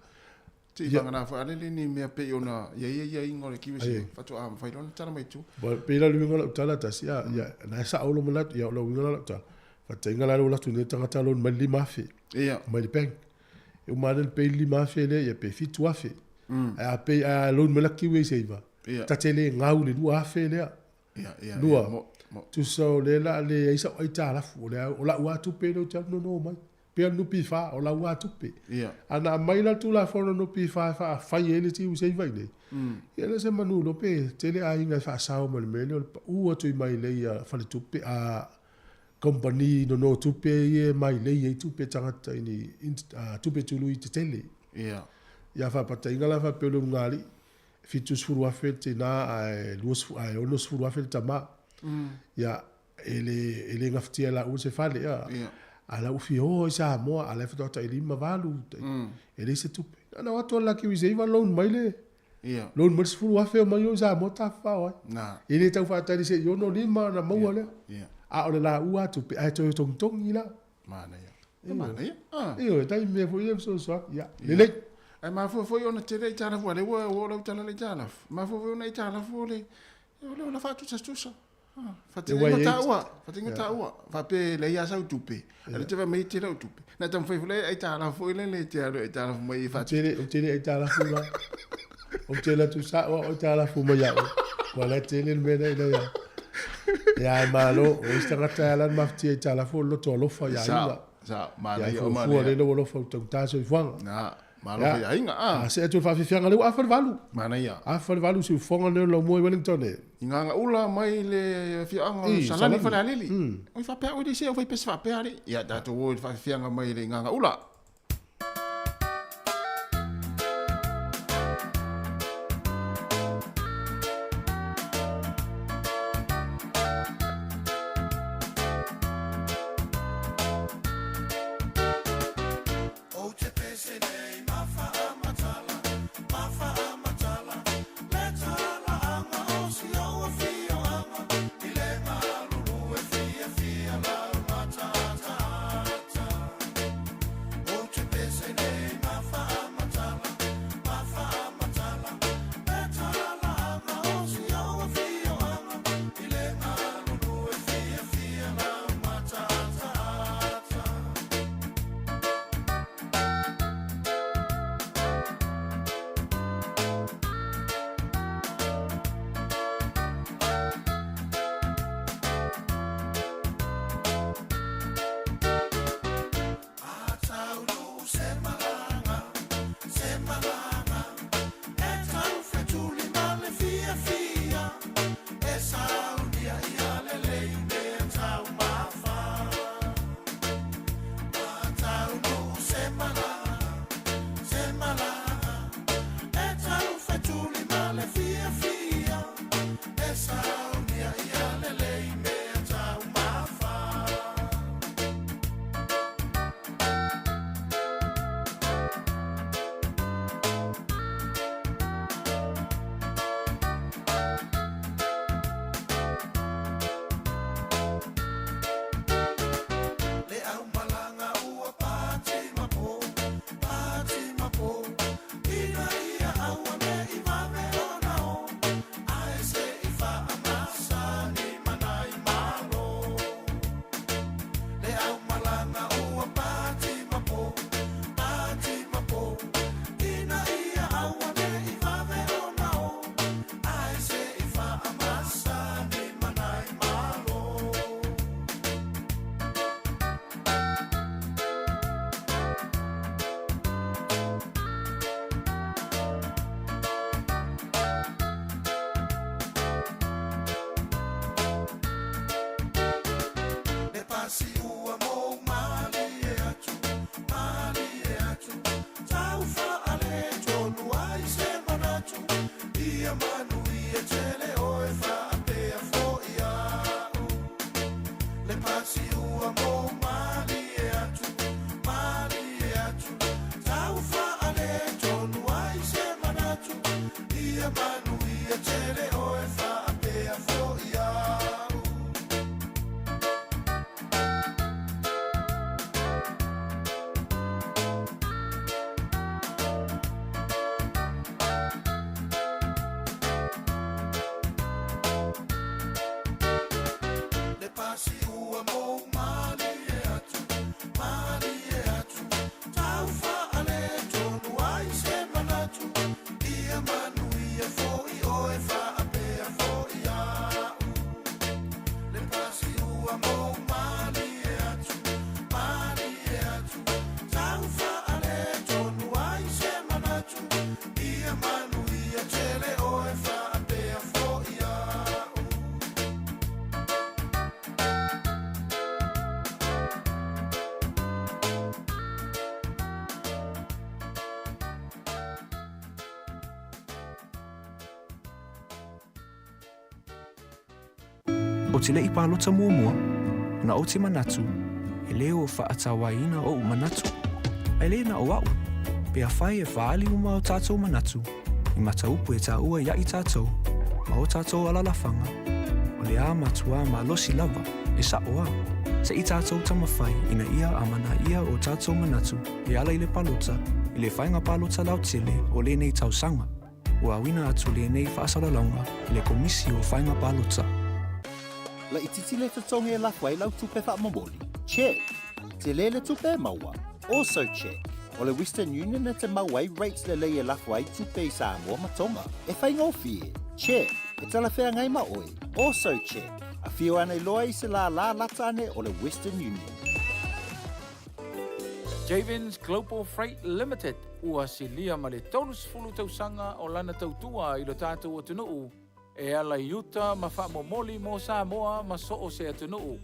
te vanga na fa le ni me pe ona ia ingole ki se fa tu am fai don tala mai tu ba pe la lu ngola tala ta sia ia na sa au lo manatu ia lo ngola ta fa te ngala lo la tu ne tanga talo mali mafi ia mai peng e ma le pe li mafi le ia pe fitu afi a pe a lo me la ki we se va ta tele ngau le du afi le Lua, tu so le la le isa o ita la fu le o la ua tu pe no cha no mai pe no pi fa o la ua tu pe ana mai la tu la fo no pi fa fa ele ti usei vai nei ele se manu lo pe tele a inga fa sa o mal mele u o tu mai le ia fa le tu pe a company no tu pe ye mai le ye tu pe tanga ni tu pe tu lui te tele ia fa pa inga la fa pe lo ngali fitus furu afete na luos onos furu afete tama ya ele ngaftia la use fale ya ala ufi sa mo ala fa ta ilima valu ele se tupe na watu la ki wizeva loan maile loan mas furu afete mai yo sa mo ta fa wa na ele ta fa ta se yo no lima na mo wala a ole la ua tupe a to tong ila mana ya yo ta me fo yo so ya lele ai ma fo ona te rei tala fo le wo lo tala le tala ma fo ona i tala fo le o la fa tu sa fa te ta ua fa pe le ya sa tupe ale te va me te la tupe na tam fo le ai tala fo le te tala fo mai fa te ai tala fo la o te la tu sa o tala fo mai ya wala te le me na ya malo o sta tala ma te tala fo lo to lo fa ya sa ma ya ma le lo fo to ta so fo na malo ya inga se tu fa fianga le afal valu mana ia afal valu se fonga le lo mo Wellington inga ula mai le fianga salani fa la lili o fa pe o di se o fa pe fa pe ali ya da to o fa fianga mai le inga ula Le pasi ua mo mali e atu tau fa ale tonu ai se manatu ia Manuia tere o e fa pe a fo ia le pasi ua mo mali e atu tau fa ale tonu ai se manatu ia Manuia fo i o e fa pe a fo ia le pasi ua mo mali e atu tau fa ale tonu ai se manatu ia Manuia tele o e fa pe a fo ia O te lei palota mua, na o te manatu, e leo o whaatawaina o manatu. Ai le na o au, pe a whai e whaali uma o tātou manatu, i mataupu e tā ua ia i tātou, ma o tātou alalawhanga, o le a matua ma losi lava, e sa oa. Se i tātou tamawhai, ina ia amana ia o tātou manatu, e ala i le palota, i le whainga palota lau tele o le nei tausanga, ua awina atu le nei whaasalalonga, i le komisi o whainga palota. La ititi le tatonga e la kwai lau tupe wha mamoli. Check. Te le le tupe maua. Also check. O le Western Union e te mauai rates le lei e la kwai tupe i Samoa matonga. E whai ngofie. Check. E tala whea ngai ma oi. Also check. A whio ana i loa i se la lata ane o le Western Union. Javins Global Freight Limited. Ua silia ma le tolus fulu tausanga o lana tautua i lo tātou o tunuu. E ala iuta ma whaamomoli mo Samoa ma so o se atunuu.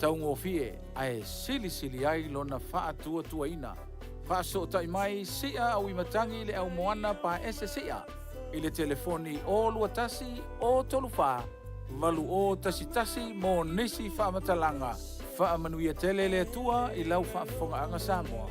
Tau ngofie, ai sili ai lona whaatua tuaina. Whaaso tai mai sia au imatangi le au moana pa SSA. I le telefoni o luatasi o toluwha. Walu o tasi mo nisi whaamatalanga. Manuia tele le tua i lau whaafonga anga Samoa.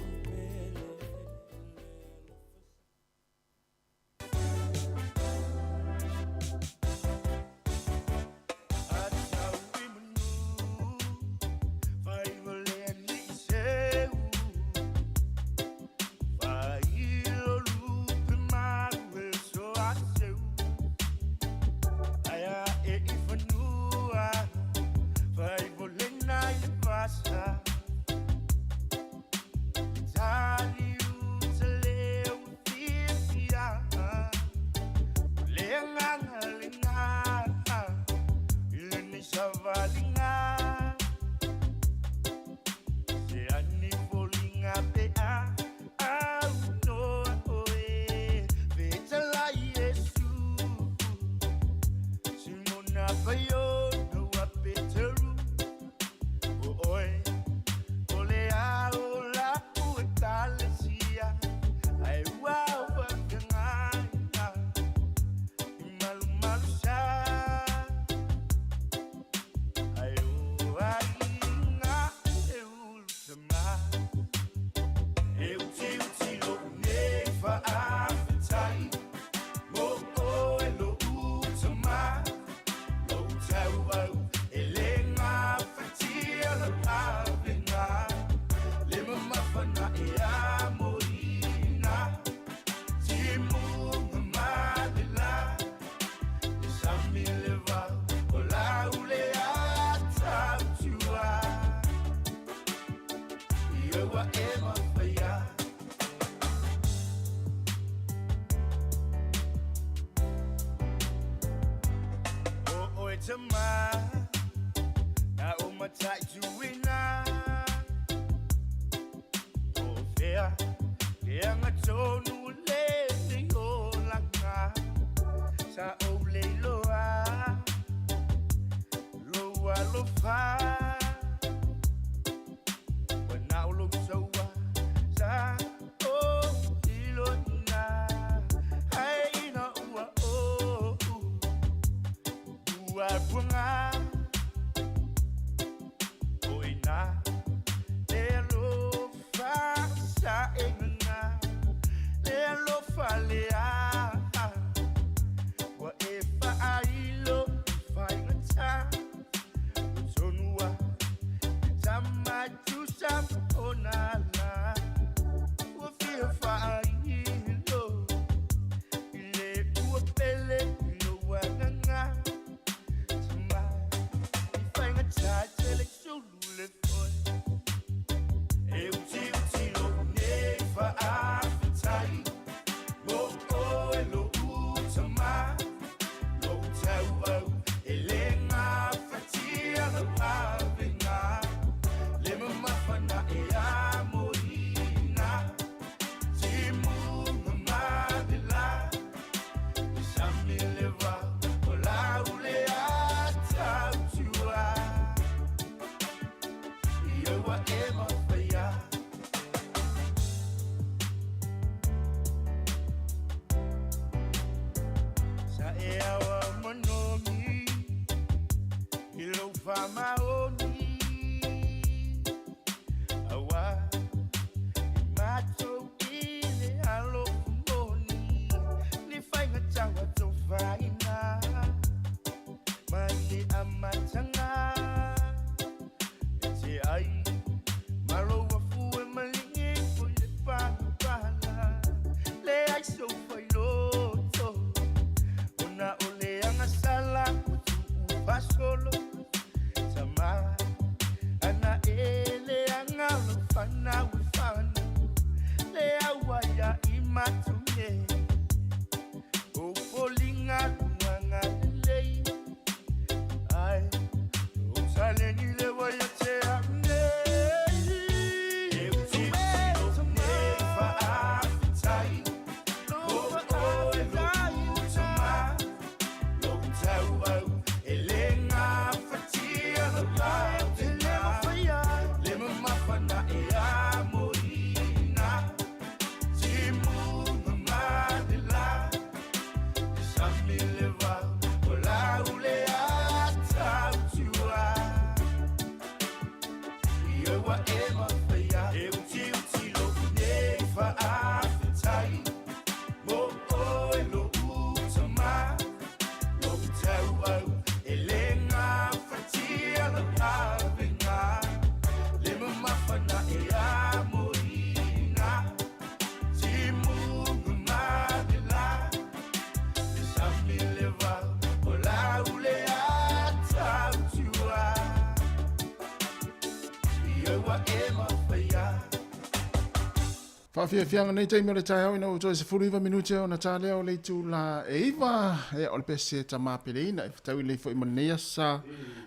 Fia fianga nei taimi o le tai au ina o toi se furu minuti o na tale o le tu la eiva e o le pese ta ma peleina e tau le fo Manuia sa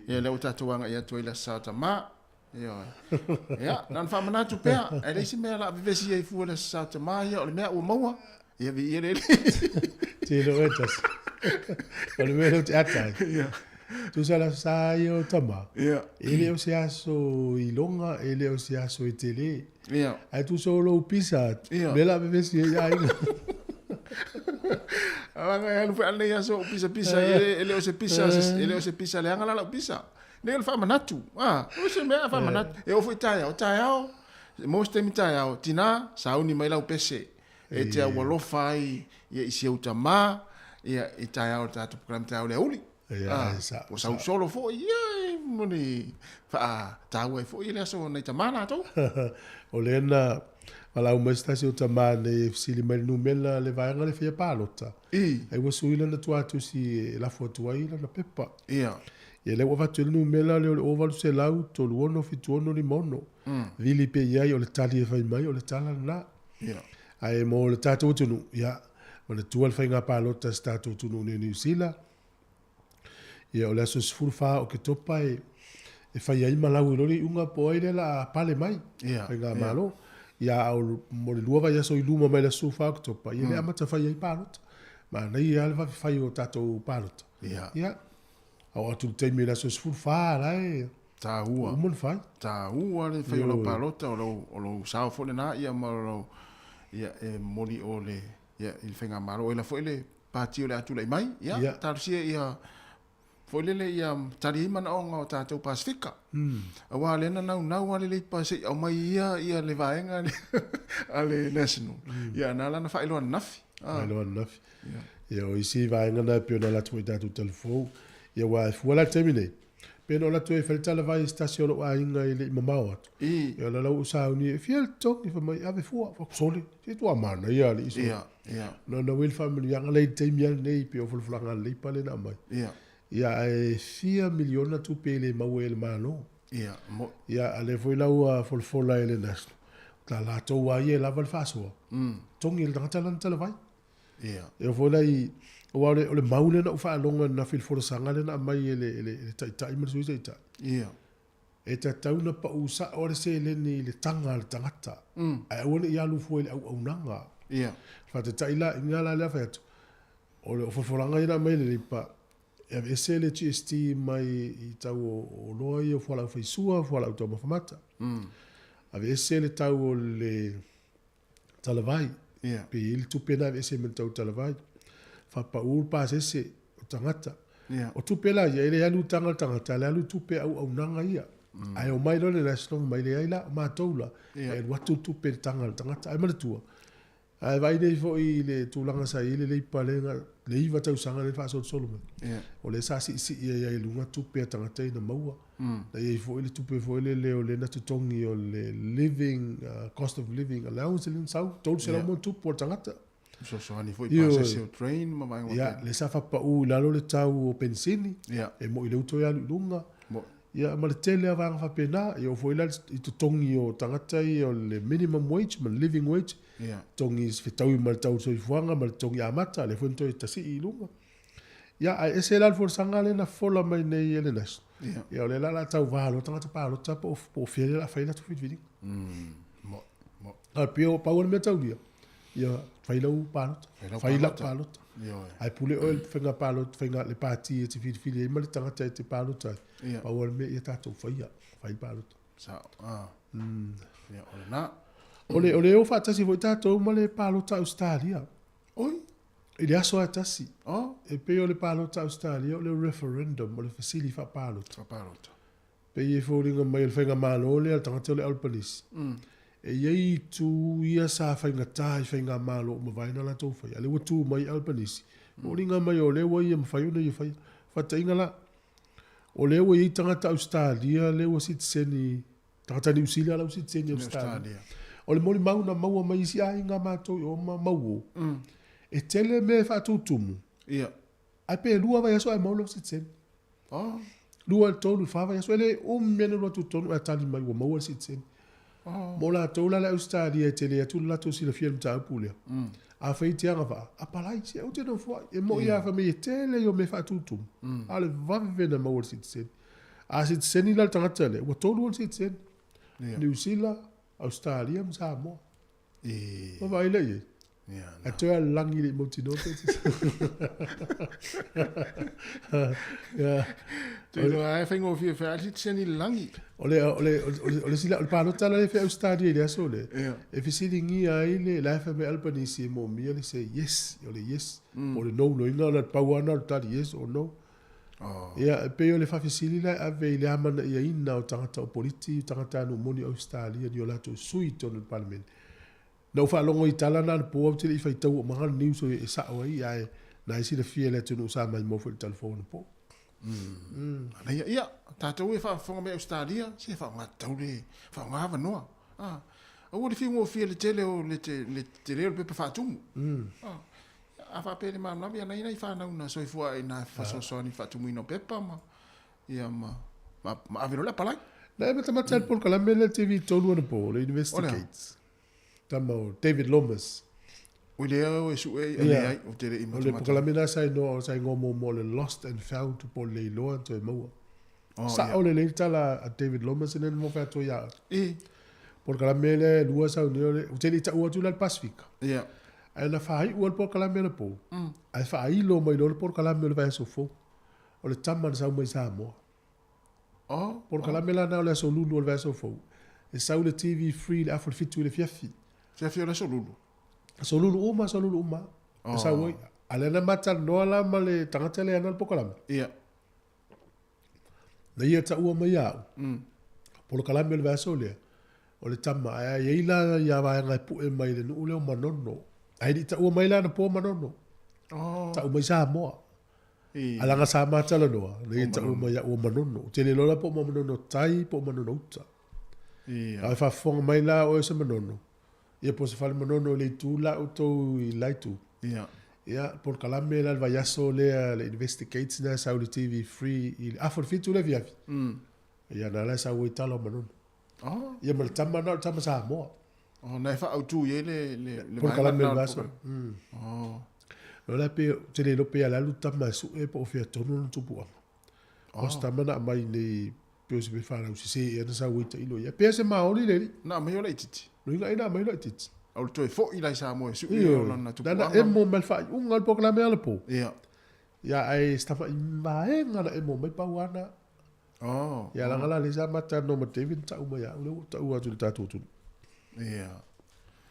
e le o tatuanga ia toi la sa ta ma ia nan fa mana tu pe e le si me la vivesi e fu le sa ta ma ia o le mea o maua ia vi ele ti lo etas o le mea te atai tu sa la sa io tama ele o se aso i longa ele o se aso i tele ai tu solo pisa me la vivesi ia ai anga ya lu fa ia so pisa ele o se pisa le anga la pisa ne le fa manatu o se me fa manatu e o foi tai o most time tai o tina sauni mai la pese e te walo fai ia isi o tama ia i tai o tatu program tai o le uli o sa solo fo ia moni fa tau e fo ile so nei tamana to o lena ala uma stasi o tamana e fsili mai numela le vai ngale fia palota ai wa suila na tuatu si la foto ai na pepa ia e le wa tu numela le o valu se lau to luono fituono limono vili pe ia o le tali e fai mai o le tala na ia ai mo le tatu tunu ia o le tual fai nga palota statu tunu ni New Zealand ia o le aso sfurfa o ke topa e fai ai malau lori unga po aire la pale mai fai nga malo ia au mo le lua vai aso i luma mai la sufa o ke topa ia le amata fai ai palota ma nei alva fai o tato palota ia au atu teimi la aso sfurfa la e ta ua umon fai ta ua le fai o lo palota o lo sao fo le na ia mo lo ia e moli o le ia il fai nga malo e la fo le pati o le atu le mai ia tarsia ia foi lele ia tari mana o ngā tātou Pasifika. Awa lena nau ale le pase au mai ia le vaenga ale national. Ia nā lana whaeloa nafi. Whaeloa nafi. Ia o isi vaenga na pio na latu i tātou telefou. Ia wa e fuala temine. Peno la tu e falta vai stasio lo ainga ile mamao atu. Ia la lau sauni e fiel tok i mai ave fua fa soli. Ti tu amana ia li iso. Ia. No wil family yang le te mia nei pe o fulflanga le pale na mai. Ia e 4 miliona tu pele mawel malo. Ia ale foi lau fulfola ele nas. Ta la to wa ye la val faso. Tongi le tangata lan tala vai. E foi lai o le maule na fa longa na fil for sanga le na mai ele tai mer sui tai. E ta tauna pa usa o le se le ni le tanga le tangata. Ai o le ia lu foi au nanga. Fa te tai la ngala le fa o le foranga ina mai le pa e se le GST mai i tau o loi o fala fa sua fala o toma famata. Ave se le tau o le talavai. Pe il tu pena ave se men tau talavai. Fa pa ul pa se o tangata. O tu pela ia ele alu tangata le alu tu pe au nanga ia. Ai o mai le national mai le aila ma toula. E watu tu pe tangata ai ma tua. Ai vai nei fo i le tulanga sa ile le palenga le iva tau sanga le fa solo. O le sa si ia lunga tu pe tangata ina maua. Na ia fo ile tu pe fo ile le o le na tutongi o le living cost of living allowance in sau tol se la mo tu por tangata. So ani foi passa se o train ma vai ngota. Ya le sa fa pa u la lo le tau o pensini. E mo ile uto ya lunga. Ia ma le tele avanga fa pena e o foi la i tutongi o tangata i o le minimum wage ma living wage. Tongi is fitau ma tau so fuanga ma tongi amata le fonto i tasi i lunga. Ia ai ese la for sanga le na fola mai nei ele nas. Ia le la tau valo tangata pa lo tapo po fiele la faila tu fit. Mo. Al pio pa o me tau dia. Ia faila u palot. Faila palot. Ai pule oil fenga palot fenga le parti e te fit fili ma le tangata te palot. Pa o me ia tato faia. Fai palot. Sa Ia o na. Ole o fa tasi foi tato ma le palot Australia. Oi. Ele aso atasi. E pe o le palot Australia o le referendum o le fasili fa palot. Pe e fōringa mai le whainga malo le al tangata o le Albanese. E iei tu ia sa whainga tai whainga malo ma vaina la tau whai. Ale watu mai Albanese. Fōringa mai o lewa ia ma whai ona ia whai. Whata inga la. O lewa iei tangata Australia lewa sitseni. Tangata New Zealand lau sitseni Australia. O le moli mau na maua mai isi a inga mātou o ma mauo. E tele me whātou tumu. Ai pe lua vai aso ai maulo sitseni. Lua tonu whawa yaso ele o mene lua tu tonu a tali mai wa maua sitseni. Mo la tola la Australia e tele atu la to sila fiam ta upulea. A whai te anga wha. A palai se au te no fwa. E mo ia wha me e tele yo me whātou tumu. Ale vavena maua sitseni. A sitseni la tangata le. Wa tonu o sitseni. New Zealand, Australia, Samoa. Ma vai le ye. A toa langi le moti no te. Tino ai whaingo fia whai sitseni langi. Ole sila o pano tala le whai Australia le aso le. E fisiri ngi ai le laifa me Albanese mo mia le se yes. Ole yes. Ole no no inga la pauana o tali yes or no. Ia pe o le fafisili la ave le amana ia ina o tangata o politi tangata no moni Australia ni o lato sui tonu parliament. No fa longo i tala na po o tele i fai tau o mahal news o e sa o ai na isi le fie le tunu sa mai mo fo telefone po. Ia tatou e fa fonga me Australia se fa nga tau le fa nga va no. O le fingo fie le tele o le tele o pe fa tumu. A fa pele ma na bia na ina fa na una so fua ina fa so ni fa tumu ino pepa ma. Ia ma avelo la pala. Na e mata mata por kala mele TV tonu no po le investigates. Tamo David Lomas. O le o su e ai o tele i mata. O le por kala mena sai no sai ngomo mo le lost and found to po le lo to mo. Sa o le tala a David Lomas en mo fa to ya. Por kala mele lua sa o tele ta o tu la Pacifica. Ia. Ai na fai o por kala mele po. Ai fai lo mai lo por kala mele vai so fo. O le tamman sa mai sa mo. Por kala mele na o le so lulu o vai so fo. E sa o le TV free le afol fitu le fiafi. Fiafi o le so lulu. So lulu uma. Sa o ale na mata no la male tangata le ana por kala. Ia. Na ia ta ua mai au. Por kala mele vai so le. O le tama ai ia ila ia vai ngai pu e mai le no le o manono. Ai di ta ua mai la na po manono. Ta ua mai sa moa. Alanga sa matala noa. Le ta uma ya o manono. Te le lola po manono tai po manono uta. Ai fa fonga mai la o se manono. Ia po se fale manono le tu la o to I laitu. Ia por kalame la vayaso le investigates na sa o TV free il afo fitu le via. Ia na la sa o italo manono. Ia mal tama na tama sa mo. Na fa au tu ye le por kalame la vaso. Lola pe te le lope ala luta masu e po fia tonu tupu. Ostama na mai nei pe se fa la se e na sa wita ilo ya pe se maoli le na mai ola ititi no ina mai ola ititi au to fo ila sa mo su ilo na tupu na e mo mal fa un al proclame ala po ya ai stava mai ngala e mo mai pa wana ya la ngala le sa mata no mo te vin ta uma ya le ta u atu ta tu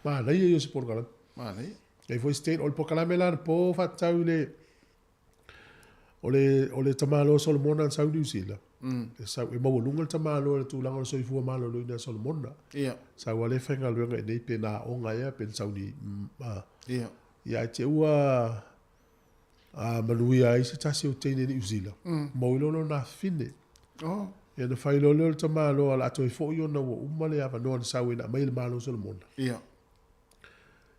ma la yo se proclame ma la e foi state ol proclame la po fa ta ole tamalo Solomon an Saudi Usila. Sa e mau lunga tamalo le tu langa so fu malo lo ina Solomon. Sa wale fenga lo nga nei pe na onga ya pen Saudi. Ya te ua Manuia isi tasi o tene ni Usila. Mau lo na fine. Ya na fai lo tamalo ala to fo yo na wo umale ava no an sawi na mai malo Solomon.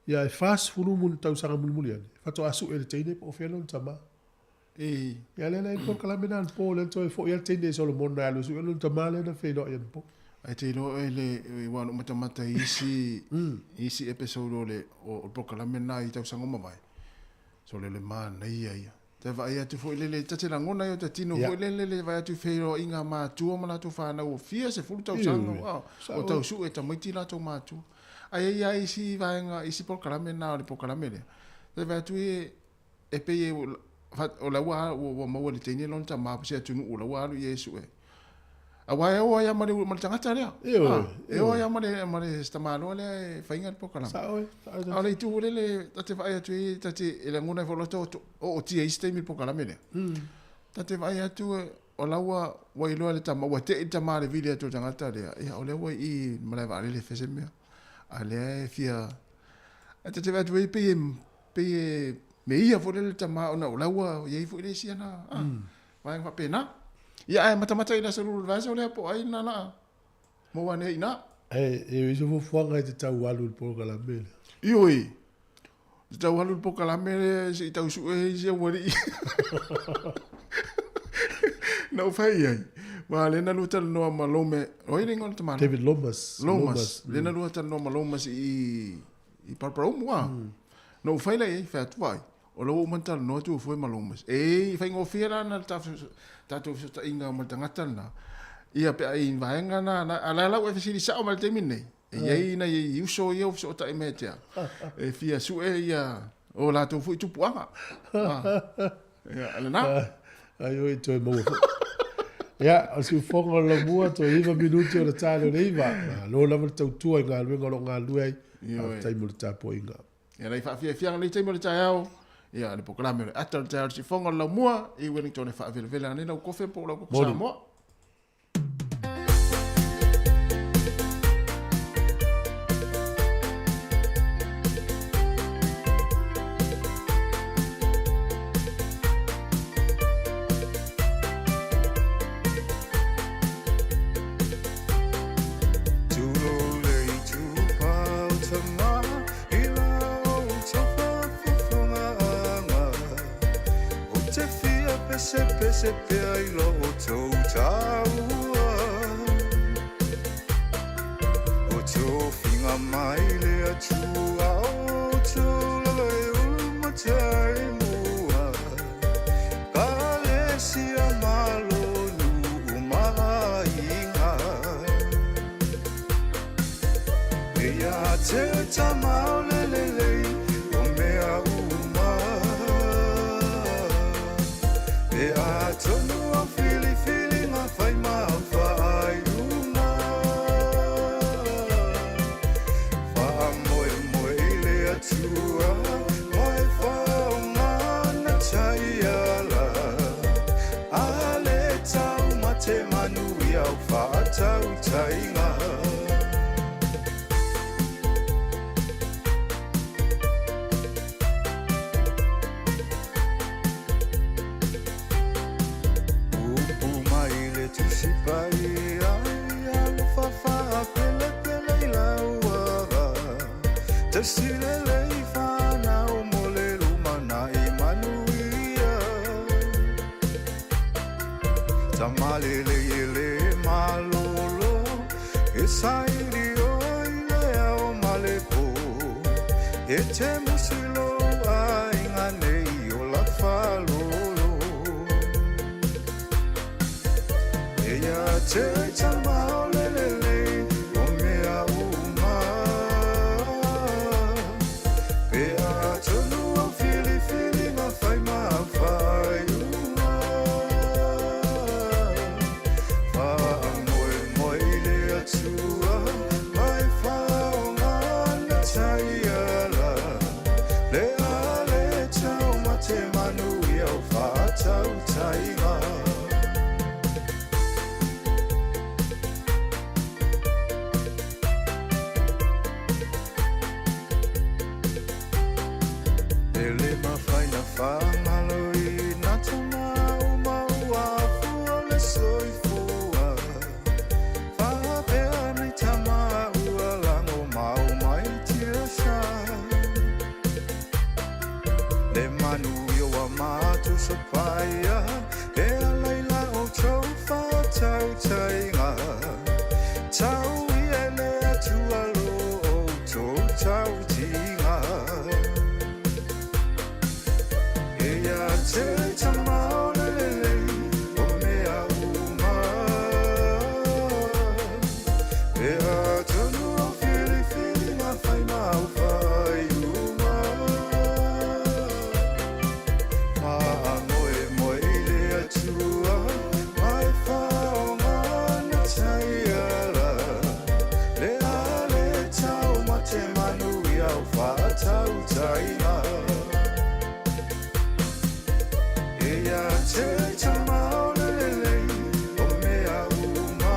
Ya fast fulu mun tau sanga mulmulian. Fato asu el tene po felo tama. Ya le le por kala menan po le to fo ya tende Solomon na lo su lo tamale na fe do yan po. Ai te lo ele wan mata isi episode le o por kala menai tau sanga mai. So le man na ia. Te vai atu fo le tate la ngona yo tatino fo le vai atu fe ro inga ma tu ma la tu fa na o fia se fu tau sanga. O tau su e ta mai ti la to ma tu. Ai isi vai nga isi por kala menai le por kala mele. Te vai atu e pe o la wa o mo le tene lon ta ma se tu no la wa lu yesu e a wa ya ma le tanga ta le o ya ma le sta ma lo le fa inga po kala a le tu le te va tu te ele ngona fo lo to o ti e sta mi po kala mele te va tu o la wa lo le ta ma wa te ma le video to tanga ta le ya o le wa I ma le va le fese me a le fia te va tu pe me ia fo le tama ona o laua ye fo le siana vai fa pena ia ai mata ina se lu vai so le po ai na mo wane ina e so fo nga te tau alu po kala mele ioi te tau alu po kala mele se tau su e se wori no fai ai ma le na luta no malome o ile ngon tama David Lomas le na luta no malome I parparo mo no fai le fa tu vai o lo manta no tu foi malomas fai ngo fiera na ta tu ta inga manta ngatana ia pe ai vaenga na ala o fisi sa o mal temine ia ina ia uso ia so ta emetia fia su ia o la tu foi tu puanga ia ala na ai oi to mo ia o si fonga la bua to iva minuti o talo reiva lo la volta tu ai nga lo nga lu ai tai mo ta poinga ia nei fa fia nei tai mo ta ao ia le programa atal te arsi fonga la mua I Wellington e fa vele ane na kofe po la ko Samoa se pe ai lo tau taua o tō whinga mai le atua o tō lalai ulu matai mua ka le sia malo nu umainga e ia te tamau le o mea tonu a fili na fai ma fai una fa moi le atua mai fa na chai ala ale tau mate Manuia fa tau tainga sile lei whana o mole lumana I Manuia Tamale le malolo E sairi o ile au malepo E te musilo a inganei o la falolo E ya te tamao lelele o mea uma Pe a tonu au fili fili ma fai ma fai uma Fa moe moe le atua Mai fa o ngana taiala Le a le tau ma te Manuia o fa tau taiga Ele ma fai na whangaloi na tama o maua fua le soifua Whapea nei tama ua lango mau mai tia sha Le Manuia wa mātu sa paia E a leila o tau whātau tainga Tau I ele atu alo o tau tau tinga E a te tamao lelele o mea uma E a tonu o fili fili ma fai mau fai uma Ma moe moe le atua Mai whao ngana taiala Le a le tau ma te Manuia o whātau tainga E a te tamao lelele o mea uma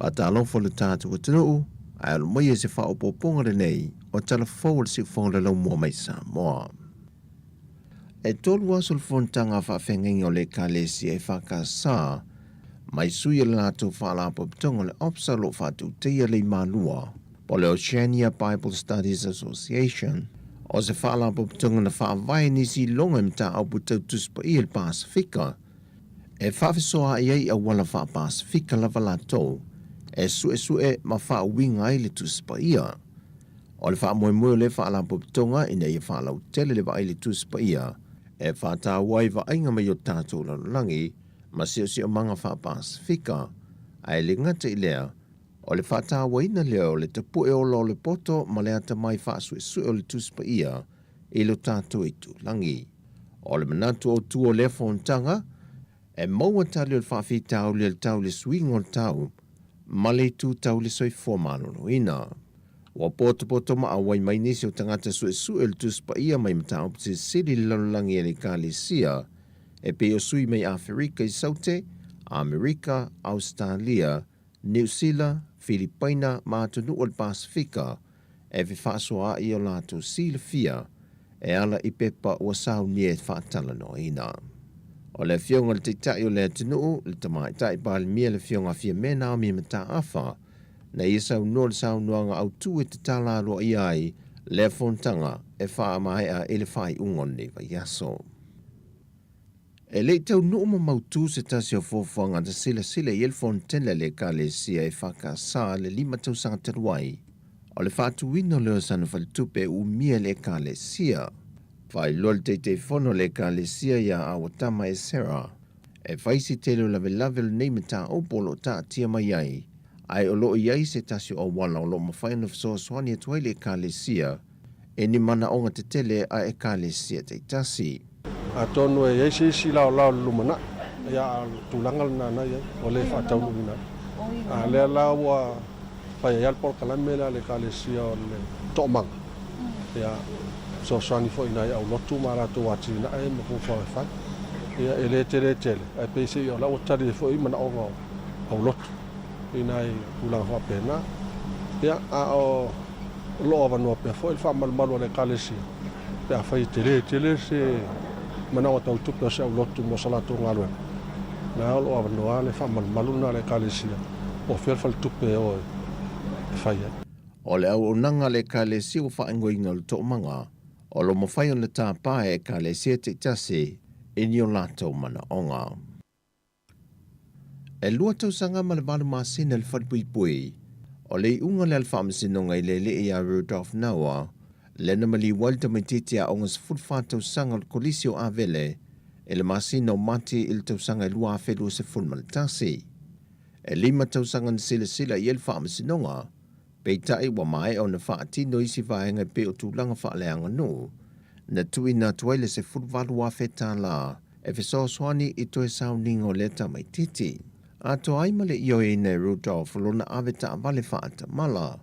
Patalofo le tātou atunuu, ai alo mai e se whaopoponga lenei o talafou le si whongalau mua mai Samoa. E tolu aso le fontanga whawhengengi o le Kalesia e whakasā, mai sui le lātou whaalapo pitonga le opsa lo whātou teia le Manua, po le Oceania Bible Studies Association, o se whaalapo pitonga na whaavai nisi longa mta au putau tuspa i le Pasifika, e whawhisoa iei a wala wha Pasifika lava lātou, e sue ma wha winga ai le tuspa ia. O le wha moe le wha ala popitonga ina ia wha lau tele le wa ai le tuspa ia, e wha tā wai wa ainga mai o tātou lalangi, ma sio manga wha Pasifika, ai le ngata i lea, o le wha tā waina leo le te pue o lo le poto ma le ata mai wha sue o le tuspa ia, i lo tātou i tu langi. O le manatu o tu o le fontanga, e maua tali o le wha tau le tau le swing o le tau, ma le tu tau le soi formano no ina. Wa poto ma awai mai nisi o tangata sue le tuspa ia mai mta o pti siri lalangi e le Kalesia, e pe o sui mai Afrika i saute, Amerika, Australia, New Zealand, Filipina, ma atunu o le Pasifika, e vi whaasoa i o lato sila fia, e ala i pepa ua sau nie whaatala no ina. O le fionga le teitai o le atunuu, le tamai tai pāle mia le fionga fia mena o mi mata afa, na ia sau no le sau noanga au tu e te tala roa i ai, le fontanga e wha mai a ele whai ungon ne vai aso. E le tau nuu ma mautu se tasi o fōwhanga ta sila i el fontele le Kalesia e whakasā le 5 tau sanga teruai, o le whātu wino leo sana whalitupe u mia le Kalesia. Whai lol te whono le Kalesia ia awatama e Sarah, e whaisi telo lave nei mata opolo ta tia mai ai, ai o loo iai se tasi o wala o loo mawhaina fso swani atuai le Kalesia, e ni mana onga te tele a e Kalesia te tasi. A tonu e isi lao lumana, ia tulangal na na ia, o le whaatau lumina. A lea lao a pai e alpol kalamela le Kalesia o le to'omanga. Ia so swani fo ina au lotu mara to wati na e mo fo fa ia ele tele e pe se yo la o tari fo i mana o au lotu ina i ula fa pena ia a o lo va no pe fo il fa mal le Kalesia pe a fai tele se mana o tau tu pe se au lotu mo sala to ngalo na lo va no le fa mal na le Kalesia o fel fal tu pe o fa ia o le au nanga le Kalesia o fa ngoinga le to manga. O lo mawhai o le tāpā e Kalesia te tasi, ini o lātou mana onga. E lua tau sanga ma le walu māsina le wharipuipui, o le unga le alwhamasinonga i le i a Rudolph Naua, le na mali walta mai titi a onga sa tau sanga le kolisi o avele, e le māsina o mati il tau sanga i lua a whelua se fulma le tasi. E 5 tau sanga na sila i el whamasinonga, peitai wa mai o na whaatino isi vaenga pe o tūlanga whaaleanga no, na tui na tuaile se fulwalu wa whetā la, e wheso swani i toe sauningo leta mai titi. A to aimale i o e nei Rudolph lona aweta avale whaata mala.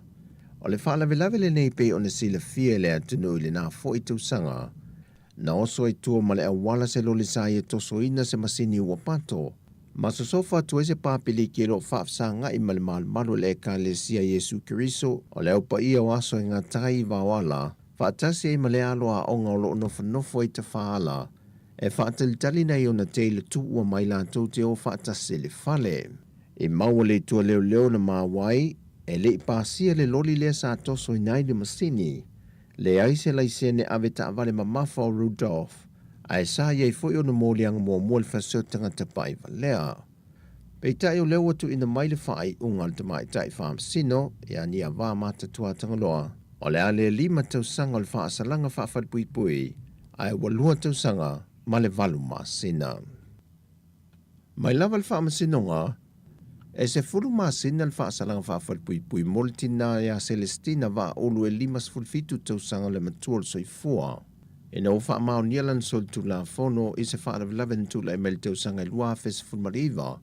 O le whaalavelave le nei pe o na sila fie le atunu le na fo i tausanga, na oso i tua male a wala se loli sa i toso ina se masini ua pato, ma so sofa tu ese papili ki lo whaafsanga i malu le Kalesia Yesu Kiriso o leo pa ia o aso i ngā tai wawala, whaatasi e male aloa onga o lo nofo i te whaala, e whaatalitali nei o na teile tu ua mai lātou te o whaatasi le whale. I maua le tua leo na mawai, e le i pāsia le loli le sa toso i nai le masini, le aise laisene ave ta avale mamafa o Rudolph, ai sa iei foi o na mōlianga mua le whaseo tangata pai valea. Pei tai o leo atu ina mai le whai ungal te mai tai whaamsino, ia ni a wā matatua tangaloa, o le ale 5 tau sanga o le whaasalanga whaafadpuipui, ai walua tau sanga ma le valu masina. Mai lava le whaamasinonga, e se furu masina le whaasalanga whaafadpuipui molitina ia Celestina wa olu e 5 tau sanga le matua le soifua. E na ufa mao nialan sol tu la fono i se wha laven tu la emel tau sanga lua fes fulmariva.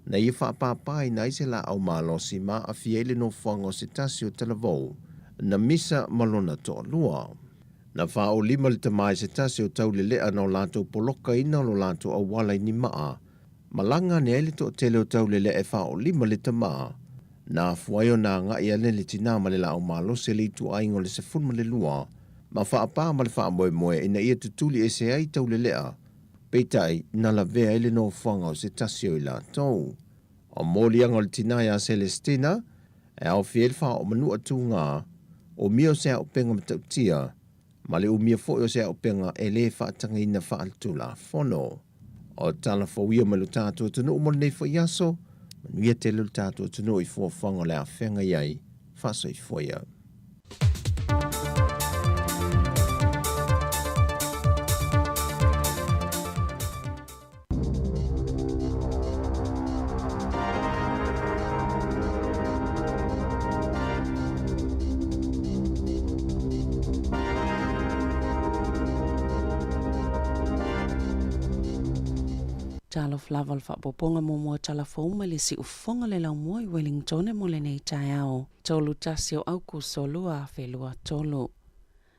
Na i wha papai na i se la au malosi ma a fiele no whango se tasio telavou. Na misa malona to lua. Na wha o 5 le tamai se tasio tau le lea no lato poloka ina lo lato au wala ni maa. Malanga ne ele to tele o tau le lea e wha o 5 le tamaa. Na fuayo na nga ia le tina ma le lao malo se le tu ai ngole se fun ma le lua. Ma wha pa ma le wha moe moe ina ia tutuli e se ai tau le lea. Peitai na la vea ele no whanga o se tasio i la tau. O mōli anga le tina ia Celestina, e au fiel wha o manua tu ngā, o mio se au penga matautia, ma le umia fo o se au penga e le wha tanga ina wha altu la fono. O tala fo ia malu tātua tunu umon nei fo iaso, Manuia te lulu tātua tunu i fua whanga le a whenga iai, whaso i foia. Talo flaval fa poponga mo mo telefon ma le si ufonga le lau mo i Wellington mo le nei tai ao. Tolu tasio au ku solu a felua tolu.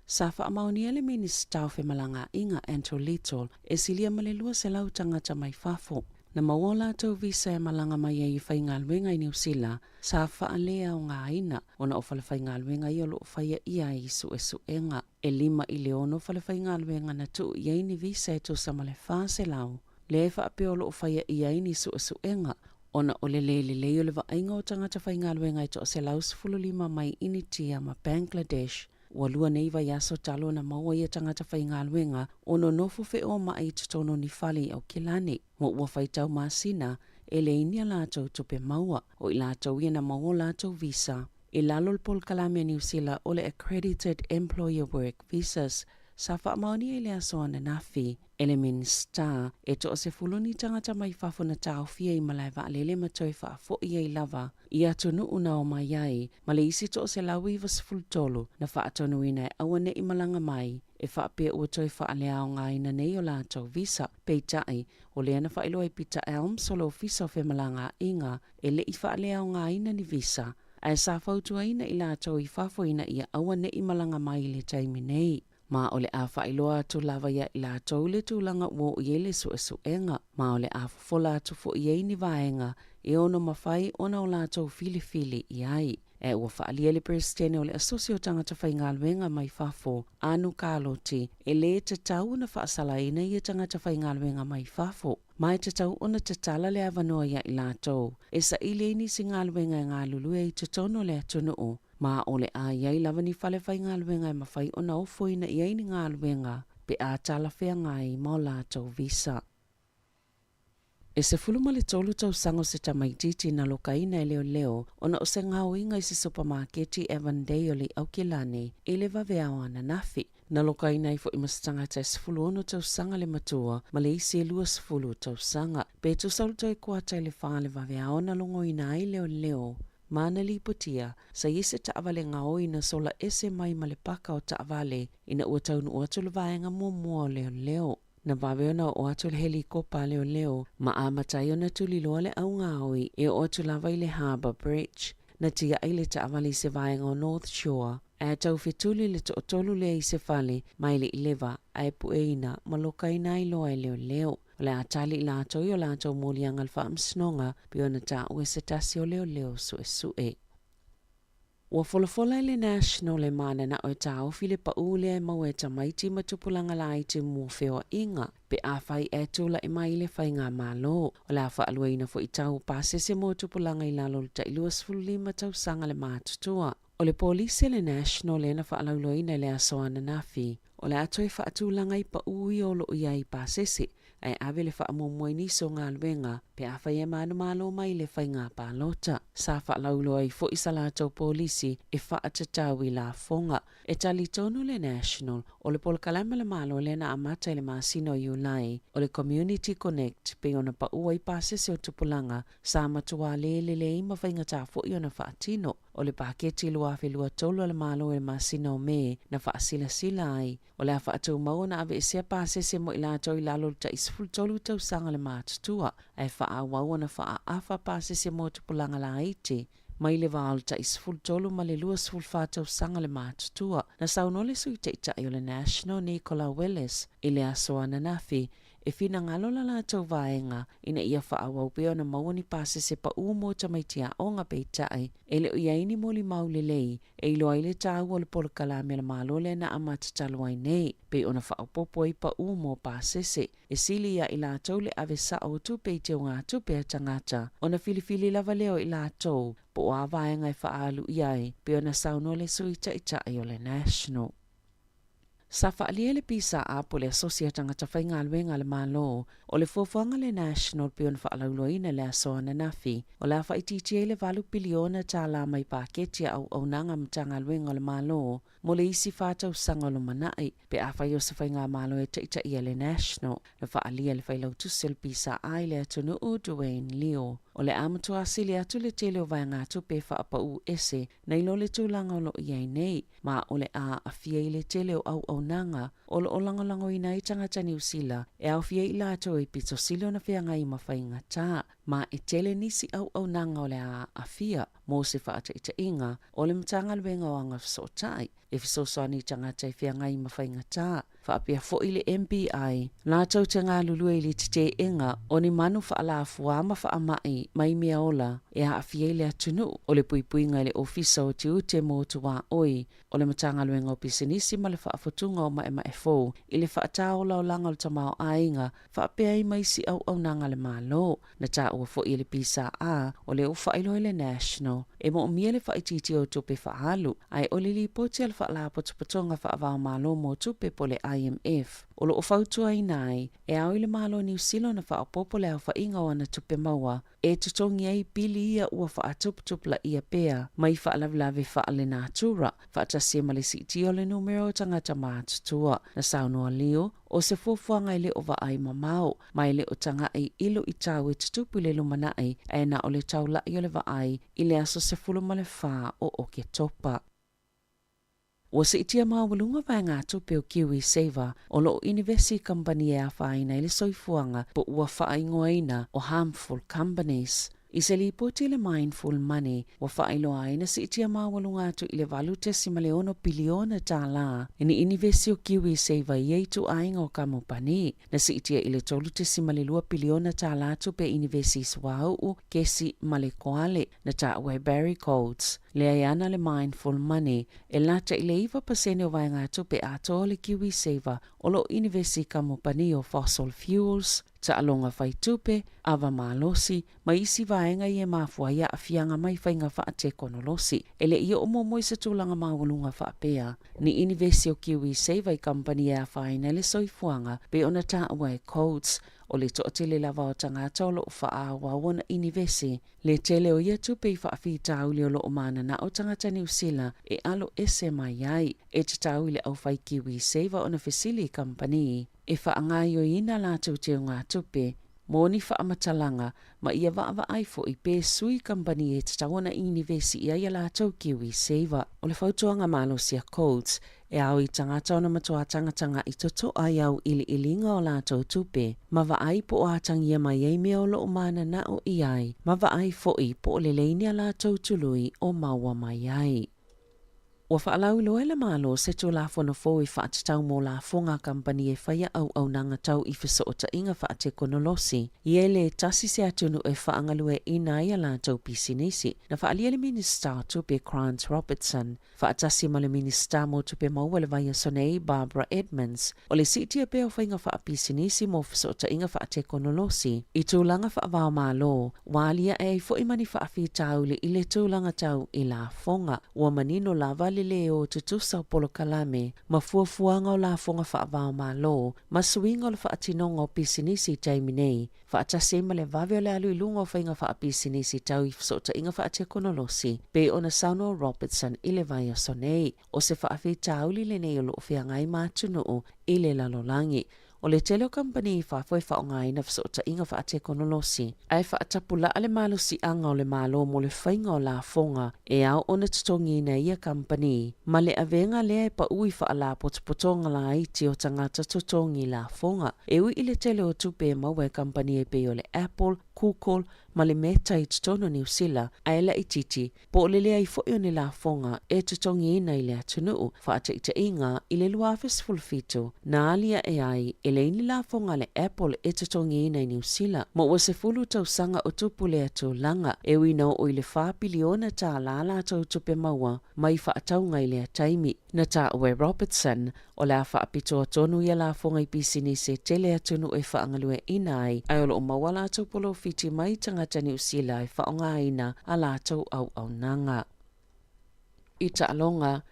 Sa fa Manuia le minista o fe malanga inga Anto Little e silia ma le lua se lau tangata mai fafo. Na mawola tau visa e malanga mai e i whainga luenga i New Zealand, sa fa alea o ngā ina o na o whale whainga luenga i o lo whaia ia i su e su enga. E lima i leono whale whainga luenga na tu i eini visa e tu samale whase lau. Le fa apeo lo faya ia ini su enga ona o le o le vainga o tangata whainga luenga i to se laus fululima mai initia ma Bangladesh. Walua nei vai aso talo na maua ia tangata whainga luenga ono nofu fe o mai tutono ni fali au kilani. Mo ua whaitau maasina e le inia lātou tupe maua o i lātou ia na maua lātou visa. I lalo pol kalamia New Zealand o le Accredited Employer Work Visas sa whaamaoni e le asoa na nafi. Elemen star e to se fuluni tangata mai fafo na tau fia i malai wa alele matoi wha fo i ei lava i atonu una o mai ai ma le isi to se lawi vas fultolo na wha atonu ina e awane i malanga mai e wha pia ua toi wha alea o ngai na nei o lātou visa peitai o lea na wha ilo e Peter Elm solo ofisa o fe malanga inga e le i wha alea o ngai na ni visa a e sa fautua ina i lātou i fafo ina i awane i malanga mai le taimi nei. Ma ole a whailoa tu lava ia i la taule tu langa wo iele su enga. Ma ole a fola tu fo iei ni vaenga e ono mawhai ona o la tau fili i ai. E ua whaaliele presidene ole asosio tangata whainga luenga mai fafo anu kāloti e le te tau na whaasala ina i tangata whainga luenga mai fafo. Mai te tau ona te tala le avanoa ia i la tau. E sa ile ini si ngā luenga ngā lulue i te tono le atunu o. Ma ole a iai lava ni whale whai ngā luenga e mawhai ona ofo ina iai ni ngā luenga pe a tala whea ngai mo lātou visa. E se fuluma le tolu tau sango se tamaititi na lokaina e leo ona o se ngau inga i se supermarketi Avondale au kilane e le vaveao ana nafi. Na lokaina i fo i masatanga te se fulu ono tau sanga le matua ma le isi e lua se fulu tau sanga. Pe tu saluto e kuata le whaale vaveao na longo ina i leo. Mana li putia, sa ise taavale ngao ina sola ese mai malepaka o taavale ina ua taunu ua tulu vaenga mua leo. Na vaveona o atu le helikopa leo, ma amatai ona tuliloa le au ngaoi e o atu lava i le Harbour Bridge. Na tia aile taavale se vaenga o North Shore, e tau fituli le tootolu le ise fale, mai le ileva, ai pueina, maloka ina iloa leo. Le atali la ato i o la ato moli angal wha amsnonga pi ona ta ue se tasi o leo sue. Ua folafola le national le mana na o ta o file pa ule e mau e tamaiti matupulanga la ite mua feo inga pe a fai e tula e mai le fai ngā malo. O la wha alua ina fo i tau pasese mo tupulanga i lalo ta ilua sfulima tau sanga le mātutua. O le polisi le national le na wha alaulua ina le asoana nafi. O le ato e wha atulanga i pa ui o lo ia i pasese. Ai ave le wha amomoi niso ngā luenga, pe a whai e malo mai le whai ngā pālota. Sa wha lauloa i fo isa lātou polisi e wha atatau i la fonga. E tali tonu le national, o le polkalama le malo le na amata le masino i ulai, o le Community Connect, pe ona pa ua i pasese o tupulanga, sa matua le ima whai ngata fo i ona wha atino. O le paketi lua lua tolu le malo le masino me na wha sila ai. O le a wha atau mau na ave e sea pasese mo i lātou i lalo ta isful tolu tau sanga le mātutua. Ai wha a wau na wha a awha pasese mo tupulanga la ite. Mai le wālu ta isful tolu ma le lua sful whātau sanga le mātutua. Na saunole sui te itai o le National Nicola Willis i le asoana nafi e whina ngalo la lātou vaenga ina ia whaawau pe ona mauani pāse se pa umo tamaitia o ngā peitai e le o iaini moli maulelei e ilo aile tāu o le polokala me la malole na amatataluai nei pe ona whaapopo i pa umo pāsese e sili ia i lātou le ave sa o tupe i te o ngā tupe a tangata ona filifili lava leo i lātou po o avaenga e whaalu iai pe ona sauno le suita i tai o le National. Sa whaalia le pisa a po le asosia tangata whainga aluenga le malo o le fuafuanga le National pe on whaalauloina le asoa na nafi o le whaititia le valu piliona tā la mai paketia au nanga mtanga aluenga le malo mo le isi whātau sanga lo manai pe a whai o sa whainga malo e taita ia le National le whaalia le whailau tusil pisa ai le atunu u Dwayne Leo o le amatua asili atu le tele o vaenga atu pe whaapa u ese na ilo le tūlanga o lo iai nei ma o le a awhia i le tele o au nanga o lo o langolango i nai tangata New Zealand e au fia i lato i pito silo na whianga i mawhainga tā ma e tele nisi au nanga o le a awhia mo se whaata ita inga o le mtanga luenga o anga whasotai e fisosoani tangata i whianga i mawhainga tā whaapia fo i le MPI lato te ngā lulu i le te inga o ni manu whaalaafua ma whaamai mai mea ola e a awhia i le atunu o le puipuinga i le ofisa o te ute mo tuwa oi o le matanga luenga o pisinisi ma le whaafotunga o mae fo i le whaataola o langa o tamao ainga whaapea i maisi au nanga le malo na tā ua fo i le pisa a o le uwhailo i le National e mo mia le whaititi o tupe whaalu ai o le li poti al whaala potopotonga whaavao malo mo tupe po le IMF o lo whautua i nai e au i le malo New Zealand na whaapopo le au whainga o ana tupe maua e tutongi ai pili ia ua whaatuputupla ia pea mai whaalavlave whaale nātura whaatasia ma le siti o le numero tangata mātutua na saunua leo o se fuafuanga i le o vaai mamao mai le o tanga i ilo i tau e tutupu le lumanai e na o le tau la i o le vaai i le aso se fuluma le wha o ke topa. O se itia mawalunga vai ngā tupe o Kiwi Saver o lo University Company e a whaina i le soifuanga po ua whaingoaina o harmful companies. I se li poti le mindful money wa whaailoa aina se itia mawalunga atu i le valute simaleono biliona tā la ini University o Kiwi Saver i eitu ainga o kamupani na se itia i le tolute simalelua biliona tā la atu pe University Swau kesi male koale na tā ue Barry Codes. Le aiana le mindful money e lata i le 1% o vai ngā tupe ato le Kiwi Saver o lo University kamupani o fossil fuels ta alonga fai tupe, ava malosi, ma isi vaenga i e mafua ia a fianga mai whainga wha te konolosi. Ele ia o momoi sa tūlanga mawalunga wha pea. Ni University o Kiwi Saver i company e a whaina le soifuanga, pe ona ta awai codes, o le to'atele lava o tangata o loo whaawa wana University. Le tele o ia tupe i whaafi tauli o loo mana na o tangata New Zealand e alo ese mai ai, e te tauli au whai Kiwi Saver o na Facility Company. E whaangai o ina lātou te o ngā tupe, mōni whaamatalanga, ma ia wa ai fo i pē sui company e te tawana University ia lātou Kiwi Saver. O le whautuanga malosia codes, e au i tangata o na matua tangatanga i toto ai au ili ilinga o lātou tupe, ma wa ai po o atangia mai ei mea o loo mana na o i ai, ma wa ai fo i po o le leinia lātou tului o maua mai ai. Wa whaalau loe le malo se tō la whana fō i whaatatau mō la whonga company e whaia au nanga tau i whisa o ta inga whaate konolosi. I e le tasi se atunu e whaangalue i nai a lātou pisinisi. Na whaalia le minister tupe Grant Robertson. Whaatasi ma le minister mō tupe maua le vaia sonei Barbara Edmonds. O le sitia pe o whainga wha pisinisi mō whisa o ta inga whaate konolosi. I tūlanga whaavao malo. Wālia e fo i mani whaafi taule i le tūlanga tau i la whonga. Ua manino lava le o te tusa o polo kalame, ma fuafuanga o la whonga whaavao malo, ma suinga o le whaatinonga o pisinisi taimi nei, whaatase ma le vave o le alu ilunga o whainga wha pisinisi tau i whasota inga whaatia konolosi, pe o na sauno Robertson i le vai o sonei, o se whaafi tauli le nei o loo whiangai mātunu i le lalolangi. O le tele o company i whawhoi whaongai na whasota inga whaate konolosi. Ai whaatapula ale malo si anga o le malo mo le whainga o la whonga e au o na tutongi na ia company. Ma le avenga lea e pa ui whaala potopotonga la iti o tangata tutongi la whonga. E ui i le tele o tupe maua e company e pe o le Apple, kukol ma le meta i tono New Zealand ai la ititi po le le ai fo'i o ni la fonga e tutongi ina i le atunuu whaata i te inga i le lua fulfitu na alia e ai e le ini la fonga le Apple e tutongi ina i New Zealand mo wa se fulu tausanga o tupu le atu langa e wina o i le wha piliona ta la tau tupe maua mai whaataunga i le ataimi na ta Uwe Robertson o le a whaapito tonu ia la fonga i pisini se tele atunu e whaangalue ina ai o lo mawala tau polo fiti mai tangata New Zealand e whaonga ina a la tau au nanga. I ta alonga,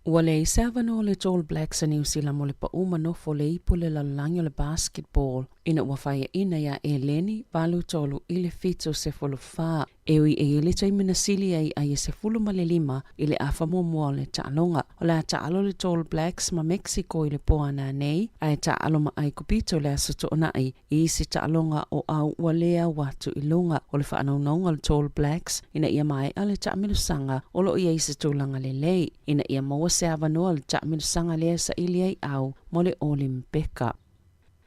ua le isavano le All Blacks a New Zealand mo le pa nofo le ipu le lalangi o le basketball ina ua whaia ina ia e leni valu tolu i le fito se folo wha ewi e le taimina sili ai se fulu ma le lima i le afa mua le ta'alonga o le ta'alo le All Blacks ma Mexico i le poa na nei ai ta'alo ma ai kupito le asoto o nai i isi ta'alonga o au ua lea watu i lunga o le whaanaunga le All Blacks ina ia mai a le ta'amilusanga o lo ia isi tūlanga le lei ina ia maua se avanoa le ta'amilusanga lea sa ili ai au mo le Olimpeka.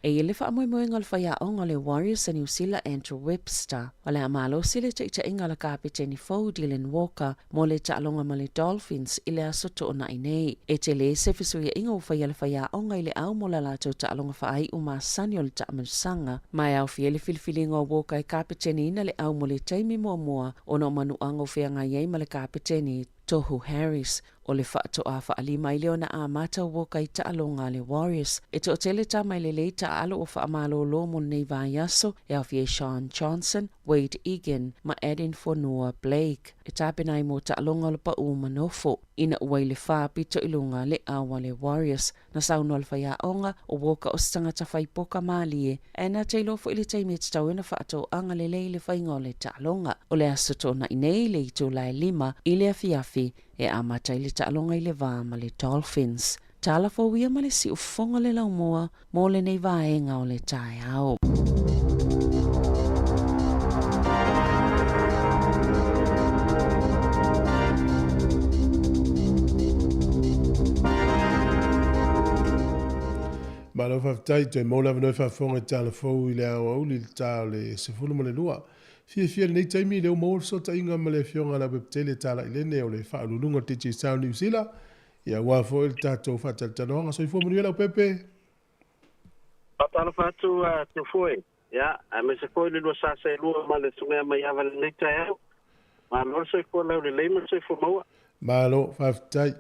E le wha moenga le whaia onga le Warriors a New Zealand Andrew Webster. O le amalo sile te inga le kapiteni Fo Dylan Walker mo le ta'alonga ma le Dolphins i le asoto o nai nei. E te le se fisuia inga o whaia le whaia onga i le au mo la lato ta'alonga whaai o maasani o le ta'amilusanga. Mai au fia le filifilinga o Walker i kapiteni ina le au mo le taimi mua o no manuanga o whianga iei ma le kapiteni Tohu Harris o le whaatoa whaalima i leona a mata woka i ta'alonga le Warriors. E to tele tama i le lei ta'alo o whaamalo lo mo nei vai aso e au fie Sean Johnson, Wade Egan, ma Adin Fonua Blake. E tāpenai mo ta'alonga le pa manofo. Ina uai le wha pito ilunga le awa le Warriors. Na sauno le whaia onga o woka o stangata whaipoka malie. E na te ilofo i le teimi te tau ina whaato anga le lei le whainga o le ta'alonga. O le asoto na inei le ito lai lima i le afiafi e amata i le ta'alonga i le vā ma le Dolphins. Tala fawia ma le si ufonga le laumoa mo le nei vaenga o le tae au. Ma lo whaftai te mo lawa noi whafonga tala fau i le au li tau le sefulu ma le lua. Fia nei taimi leo mo so ta inga ma le fionga la webtele tala i lene o le whaalulunga te te sao New Zealand. Ia wafo il tato whataltanoanga so i fua manuela o pepe. Patala fatu te foi. Ya, a me se foi le lua sa se lua ma le tunga mai ava le nei tai au. Ma lo so i fua lau le leima so i fua maua. Ma lo whaftai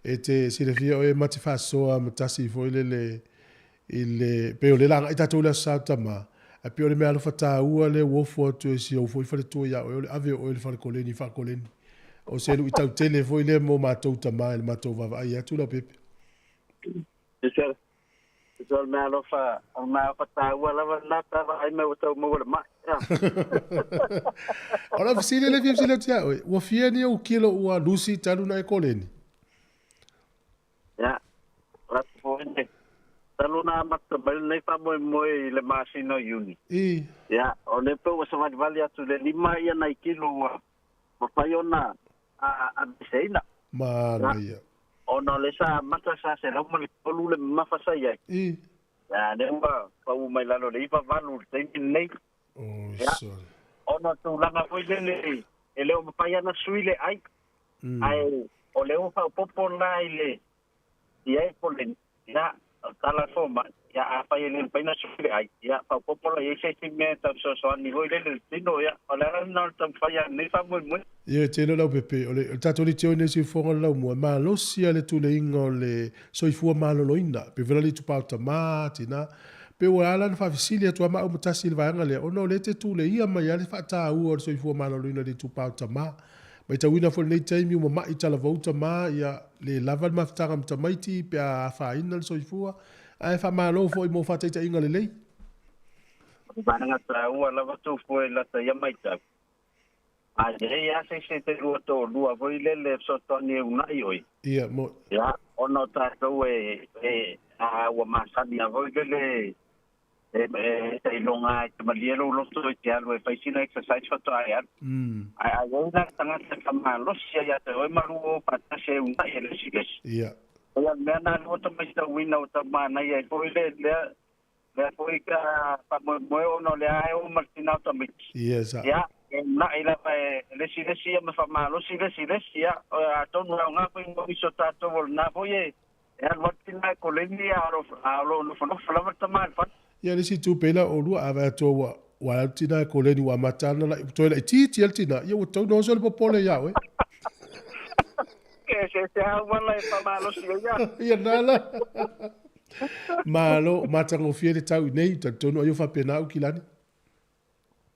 e te sirefia o e mati whasoa matasi i foi le peo le langa i tato le sa tama. A pio le mea lo fata ua le wofu atu e si au foi fale tua ia o le ave o le fale koleni whakoleni. O se lu i tau tele foi le mo matou tama le matou vava ai atu la pepe. Isol mea lo fata ua lava nata va ai mea tau maua le mai. Ola fisile le fisile tia oi. Ua fieni au kilo ua lusi talu na e koleni. Ya, ratu foi ne. Talo na mata bel nei pa moi le masino uni. Ya, o le pe o sa vali atu le lima ia na kilo wa. Mapaiona a biseina. Manuia. O no le sa mata sa se la mo le polu le mafasa ia. Ya, ne wa pa u mai lalo le ipa valu te nei. Oh, sorry. O no tu langa foi le ele o mapaiana suile ai. Ai o le o fa popo na ile. Ia po le ya tala foma ya apa ele pena suile ai ya pa popo la ese timeta so ni ho le tino ya ala na tam faya ni fa mo. Ye te lo pepe o le tato li tio ne si fonga la mo ma lo si ale tu le ingo le so i fu ma lo ina pe vela li tu pa tamatina pe o ala na fa visilia tu ma o mutasi le vanga le o no le te tu le ia ma ya le fa ta u so i fu ma lo ina le tu pa tama mai ta wina fo nei taimi mo ma itala vouta ma ya le lava ma ftanga mtamaiti pe a fa ina so i fu ai fa ma lo fo i mo fa ta inga le lei Ba nga ta u ala va tu fo la ta ya mai ta a ya se te lu to lu a voi le so to ni una oi ia mo ya ono ta to a wa ma sa ni a voi le e longa te maliero lo to te algo e faisina exercise fa to ai ai na tanga ta ma lo sia ya te o maru pa ta se una ele siges ia ya me na lo to me sta wina o ta ma na ia ko le Le foi ka pa mo no le ai o Martina tamit. Yes. Ya, na ila pa le si me fa malo si ya a to no nga po mo iso tato vol na po ye. Ya Martina ko le ni a lo no fa tamal fa. Ya le si tu pela o lua ava to wa tina ko le ni wa matana la to le ti altina ya o to no so le popole ya we. Que se ha wala pa malo si ya. Ya nala. Malo matango fiere tau nei ta tono yo fa pena o kilani.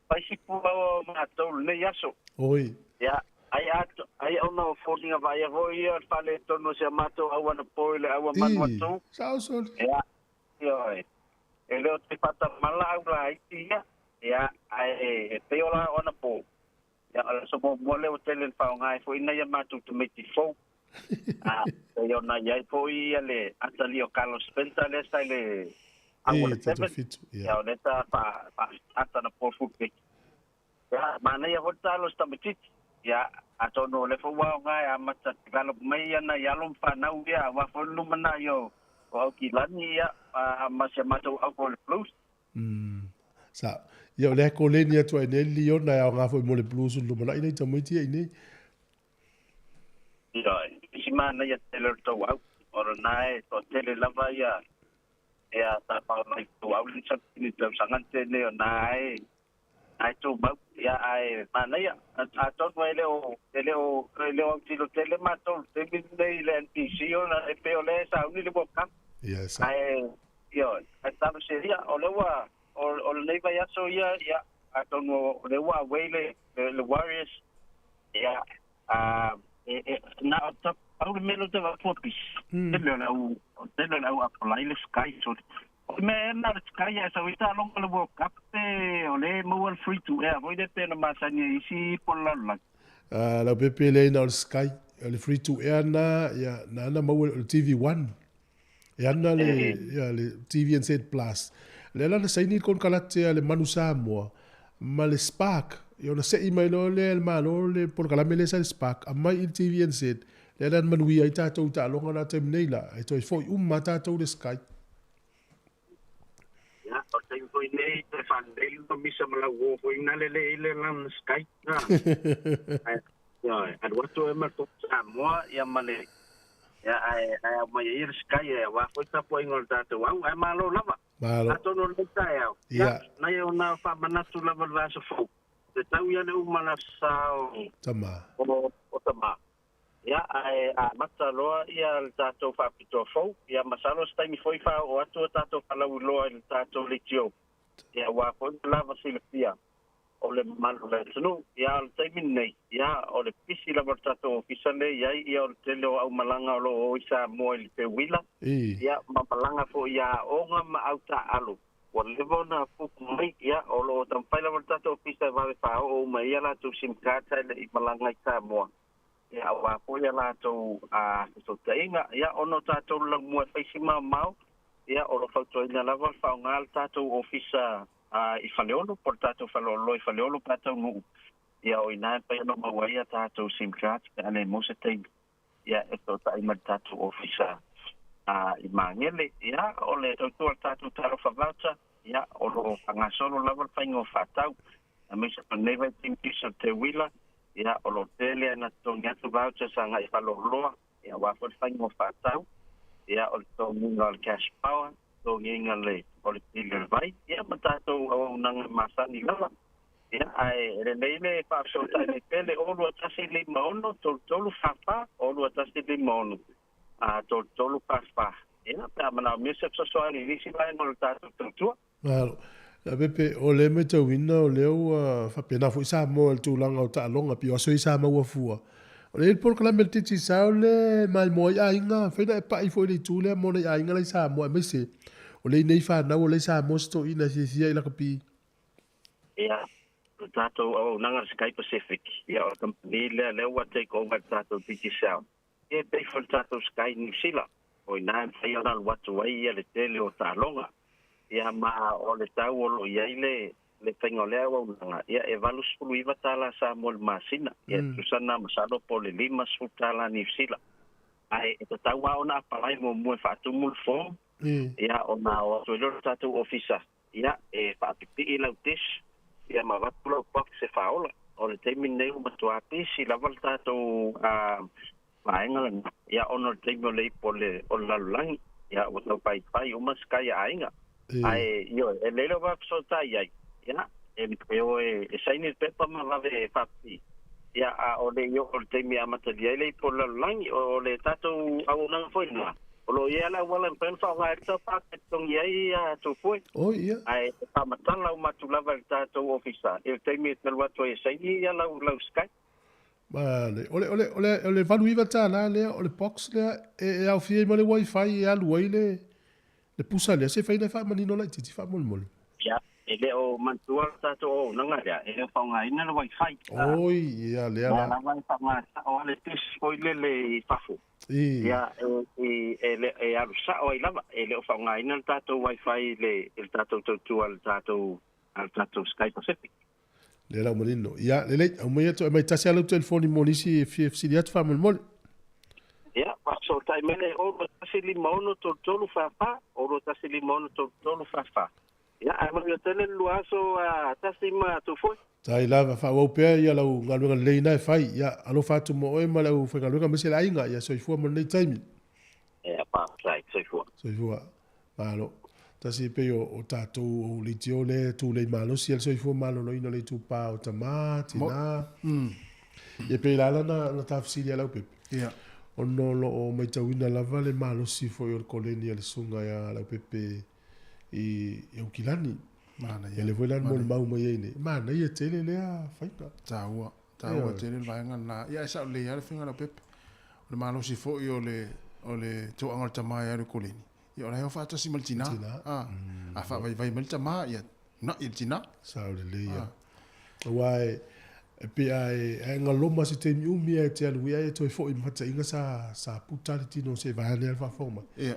Pai si pu o mato le yaso. Oi. Ya, ai ona fotinga vai voi al fale tono se mato a wana poile a wana manuatu. Sao so. Ya. Yo. Ele o te pata mala au la itia. Ya, ai te ola ona po. Ya, so mo mole o tele fa ngai fo ina ya matu to meti fo. Ah, yo na ya fo i ale atali o Carlos Penta le sai le. Ya, neta pa ata na po fuke. Ya, mana ya hota los tamitit. Ya, ato no le fo wa ngai amata galo mai na ya lom fa na ya wa fo lu mana yo. O ki lani ya masya mato au ko le plus. Sa, yo le ko le ni atu ne li ona ya nga fo mo le plus lu mana ina tamiti ine. Ya, si mana ya tele to wa or nai to tele lava ya. Ya ta pa mai to au ni sa ni to sangan tele nai. Ai to ba ya ai mana ya ato le o tilo tele mato te bi le NPC o na pe o le sa uni le boka. Yes. Ai yo estaba seria o le wa o le va ya so ya ato no le wa wele le Warriors ya na top au me lo te va popis. Tele na u apply le sky so me na sky ya so ita long le boka o le mo free to air voi de pena masani isi pola la la pepe le na sky le free to air na ya na mo TV1 ya na le TVNZ plus le la sai ni kon kalate le manu Samoa ma le spark yo na se email le malo le por kala mele sa spark amma il TVNZ le la Manuia ita to ta longa na tem nei la ito foi mata to le sky. Ya, o tengo nei te fan del no misa mala wo foi na le lan sky na. Ya, ad wato e marto Samoa ya male. Ya ai mai ir sky ya wa foi ta po ingol ta to wa ai malo lava. Malo. Ato no le ta ya. Na yo na fa manatu lava va so fo. Te tau ya ne umana sa o tama. O tama. Ya ai mata loa ia le tatou whapito fau. Ia masalo staimi foi fa o atu tatou palau loa le tatou le tio. Ia wa foi lava silapia. O le manu le tunu. Ia le taimi nei. Ia o le pisi lava tatou ofisale. Ia o le tele o au malanga o lo o isa moa le te wila. Ia mamalanga fo ia onga ma au ta alu. O levo na fuku mai. Ia o lo tampai lava tatou ofisa vave fa o ma ia la tu simkata le i malanga i ta moa. Ya wa po ya la to so tainga ya ono tato lang mo fa sima mau ya o fa to ina la va fa ngal tato ofisa I faleolo por tato falolo I faleolo tato mu ya o ina pa no ma ya tato simchat ane mo se ting ya esto ta ima tato ofisa I mangele ya o le to tato taro fa voucher ya o lo nga solo la va fa ngo fatau a me se neva ting piso te wila ya o lo tele na tonga tu voucher sanga I faloloa ya wa for fango fatau ya o to mingal cash power to ngale o le tele vai ya matato o nang masani lava ya ai renele pa so ta le pele o lo tasi le mono to lu fafa o lo tasi le mono to lu paspa ya pa mana mi se so ali ni si vai no tato tu Malo. La pepe o le me tau ina o leo fa pena fu isa mo el tulanga o ta longa pi o so isa mo wa fua. O le por kala me titi sa o le mal mo ya inga fe na pa I fo le tule mo le ya inga le sa mo me se. O le nei fa na o le sa mo sto ina si si ila kapi. Ya, tato o nanga Sky Pacific. Ya, o company le wa take over tato titi sa. E pe for tato Sky New Zealand. O ina fa ya na watu wai le tele o ta longa. Ya ma o le tau o lo ia le whaingolea o nanga. Ia e valus pulu iwa tala sa mo le masina. Ia tusana masalo po le lima su tala New Zealand. Ai e te tau au na apalai mo mue whaatu mul fōm. Ia ona o to lo tatou ofisa. Ia whaapipi lau tis. Ia mawatu lau pak se whaola. O le teimi nei umatua pisi laval tatou vaengalana. Ia ono le teimi o le ipo le o lalulangi. Ia o tau pai umaskai ainga. Ai yo e lelo va so tai ai. Ia peo saini pepa ma lave papi. Ia o le yo o le teimi amata dia le ipo lalulangi o le tatou au nang foina. Lo ia la wala pen fa wa ta pa tong ia to foi. Oh ia. Ai pa matang la matu lava ta to ofisa. E te mi te wa to sai ia la sky. Vale. Ole valu iva ta la le ole box le e au fie mo le wifi e alu ile. Le pusa le se fa ina fa mani no la titi fa mol. Ya, ele o mantua ta to nanga ya. E fa nga ina le wifi. Oh ia le ala. La wa fa nga o le tis ko le fafu. Ia e alu sa o lava ele o fa nga ina tato wifi le il tato to al tato Sky Pacific le la molino ia le o mai to mai tasi alu telefoni monisi FFC dia fa mol ia paso tai mele o tasi limono to lu fa o tasi limono to lu fa ia ai mai tele luaso tasi ma to foi tai lava fa o pe ia la ngalu le na fai ia alo fa tu mo e mala u fa ngalu ka mesela inga ia so fu mo nei time pa sai so fu malo tasi pe o tato o le tio le tu le malo si el so fu malo no ina le tu pa o tamati na e pe la na tafsiri ala pe ia o no lo o mai tawina lava le malo si fo o koleni le sunga ya la pepe i o kilani mana ia le volan mo mau mai ene mana ia tele le a faita taua tele vai ngana ia sa le ia le finga la pepe le malo si fo o le to angal tama ia le koleni ia ora fa ta simaltina a fa vai maltama ia na il tina sa le ia wai pe ai ngaloma se te mi e te alu ia to fo i mata inga sa putali tino se vai le fa forma ia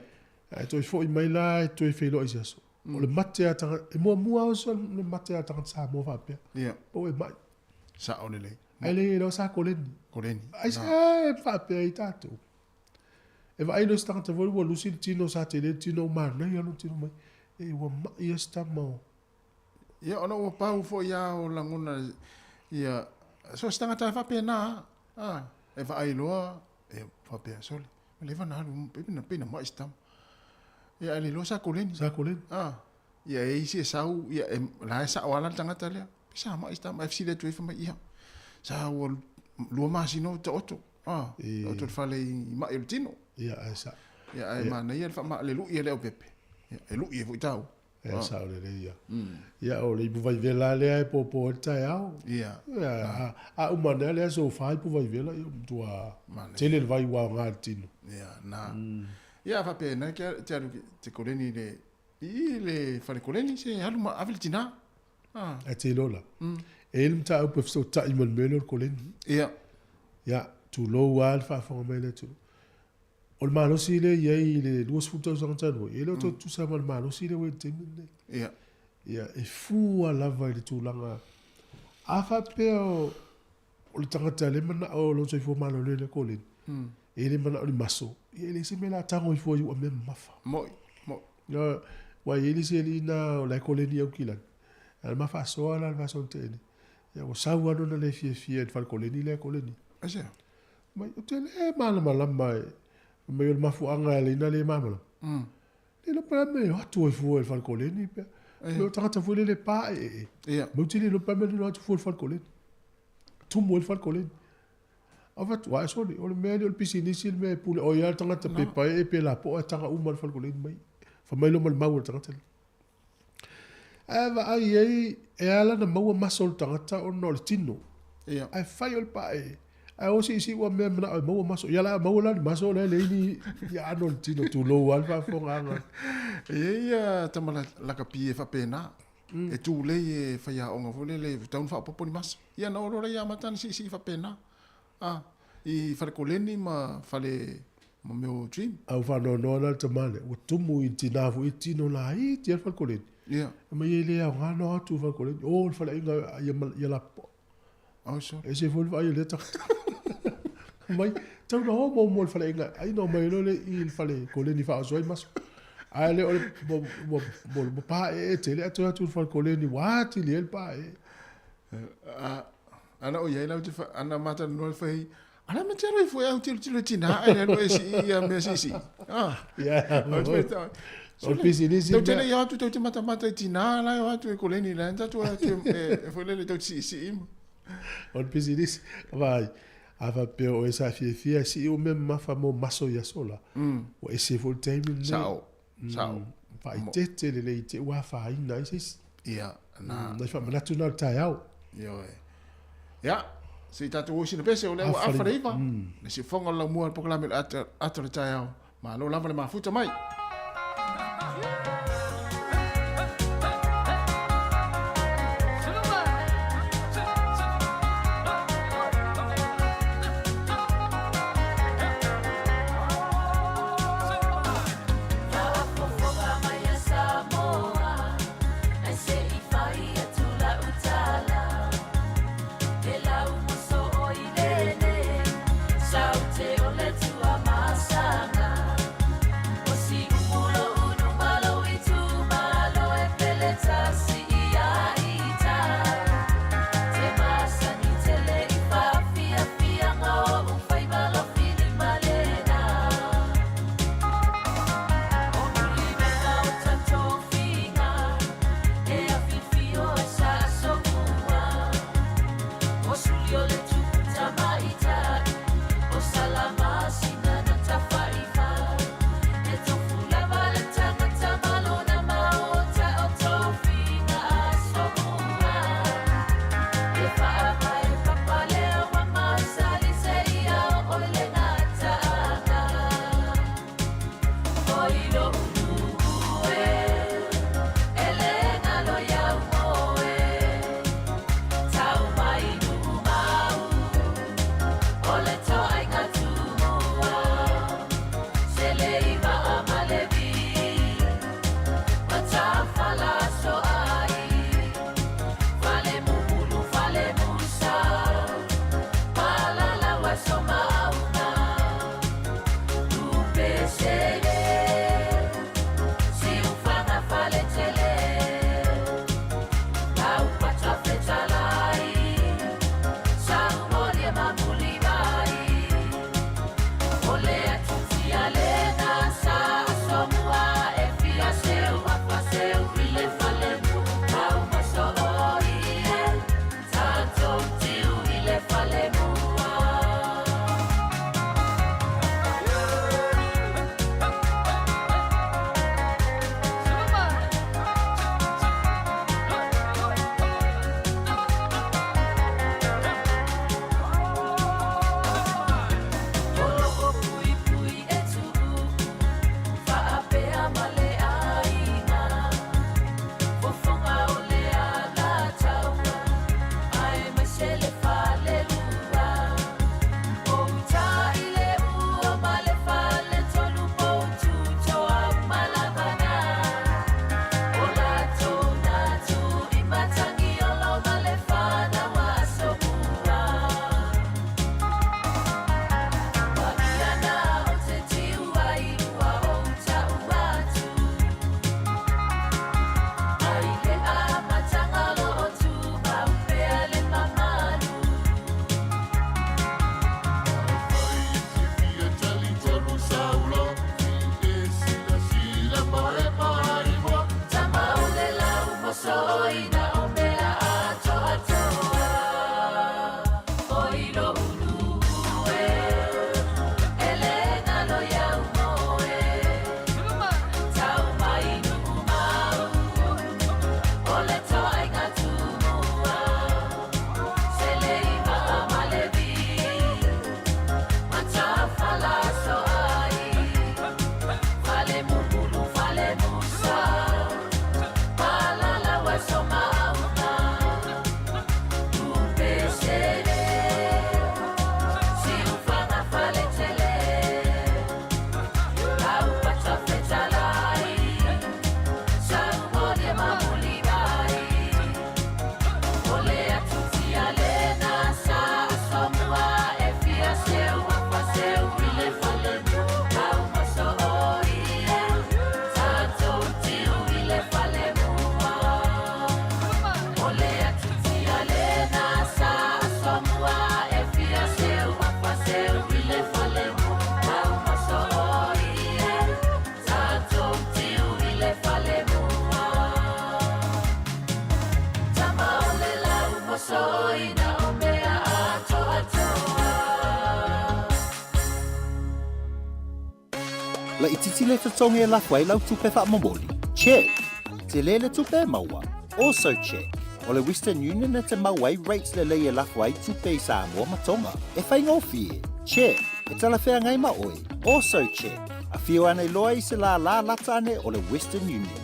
to fo i mai la to fe lo isa so o le mate ata e mo o so le mate ata sa mo fa pe ia o e mai sa o le ai le lo sa koleni ai sa fa pe i tato e vai lo sta te vo lusi tino sa te le tino ma na ia no tino mai e wa ia sta mo ia ona o pa fo ia o langona ia so stanga ta fa pe na e va ai loa e fa pe soli le va na pena mai stam ia le lo sa koleni ia e si sau ia la sa wala tanga ta le sa mai stam FC le tu fa mai ia sa o lo ma sino to oto oto fa le ma il tino ia esa ia ai ma na ia fa ma le lu ia le o pepe e lu ia vo tau sa o le ia ia o le vai vela le po ta au ia a o mana le so fa po vai vela io tua tele vai wa ngatino ia na ia fa pe na ke te koleni le fa le koleni se halu ma aviltina e te lola e il mta o so ta i mon melo koleni ia tu lo wal fa fo mele tu o malo si le ye le duas futas on tano e lo tu sa malo si le wete ia e fu ala vai le tu langa a fa pe o le tangata le mana o lo so fu malo le koleni e le mana o le maso e le se mela tango i fu o me mafa mo ya wa ye se li na o la koleni o kilan al mafa so ala va so tene ya o sa wa no le fie fa koleni le koleni asia mai o tele mala mai me o mafu anga le na le mamalo le lo pa me o tu fu el falcoleni pe lo tata fu le pa mo tili lo pa me lo tu fu el falcoleni tu mo el falcoleni ava tu ai so o le me o pisini sil me pule o ya tata pe pa e pe la po tata u mal falcoleni mai fa mai lo mal mau tata ava ai e ala na mau masol tata o no le tino ai fai o pa ai o si wa me na mo maso ya la mo la maso le ni ya no tino tu lo alfa fo nga ia tamala la kapi fa pena e tu le e fa ya onga fo le taun fa popo ni mas ia no lo ya matan si fa pena i fa koleni ma fa le mo meu dream au fa no la tamale o tumu i tina fu i tino la i ti fa koleni ia ma ye le nga no tu fa koleni o fa le nga ya la so e se vol vai le ta mai tau no mo fale nga ai no mai lo le il fale koleni fa so ai mas Ai le ole mo pa e te le atu atu fa ko le ni wati le pa e. Ana o ye la te ana mata no fai. Ana me te roi foi au tilo tina ai no esi ia me si. Ya. O pisi ni si. Tau tele ia tu tau te mata tina la ia tu e ko le ni la tatu e foi le tau si. O pisi ni vai. Ava pe o esa fia si o me mafa mo maso ya sola. O ese full time. Sao. Vai tete le te wa fa ina isi. Ia. Na fa mana tu na tai au. Yo. Ya. Si tatu o sina pese o le wa afa reiva. Ne si fonga la mua po kala me atu le tai au. Ma lo lava le mafuta mai. La ititi le tatonga e lafua i lau tupe wha mamoli. Check. Te le tupe maua. Also check. O le Western Union na te mauai rates le lei e lafua i tupe i Samoa matonga. E whai ngofie. Check. E tala whea ngai ma oi. Also check. A whio ana i loa i se la lata ane o le Western Union.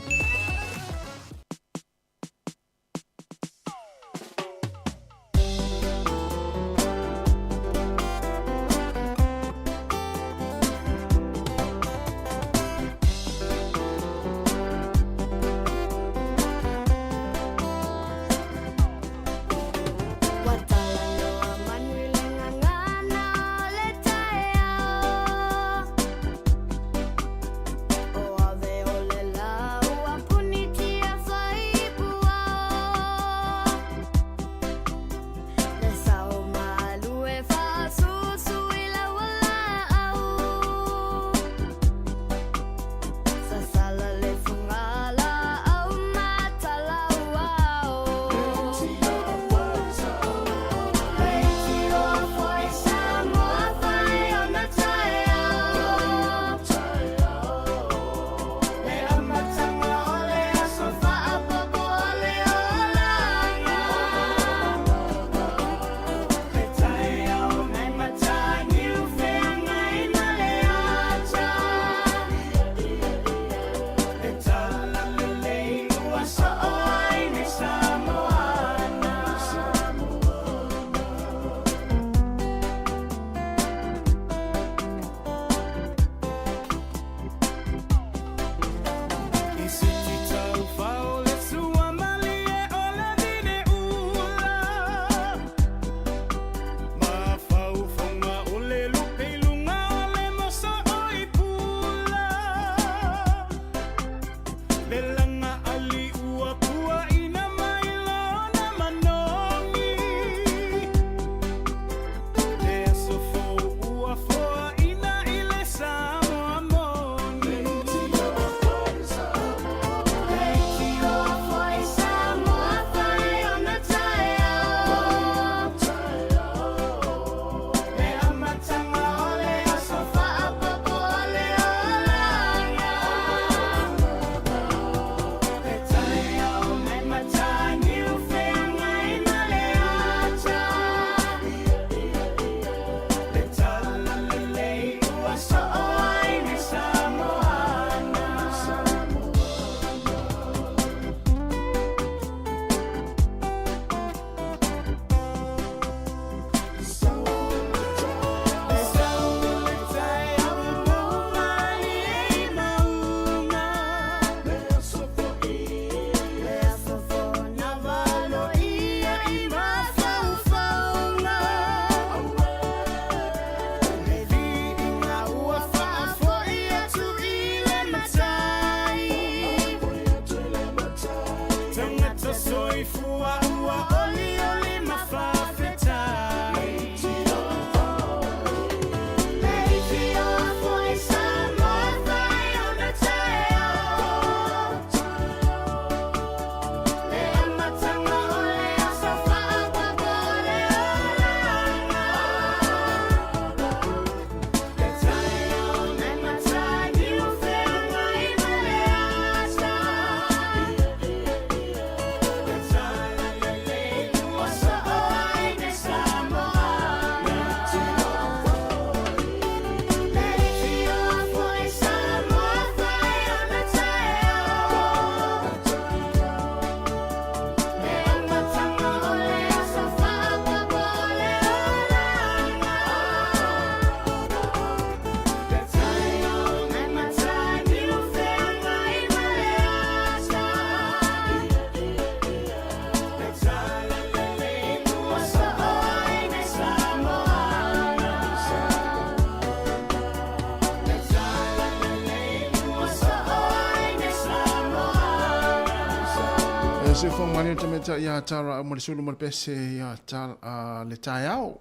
Se fongani te meta ia tara mo le sulu mo pese ia tara le tai au.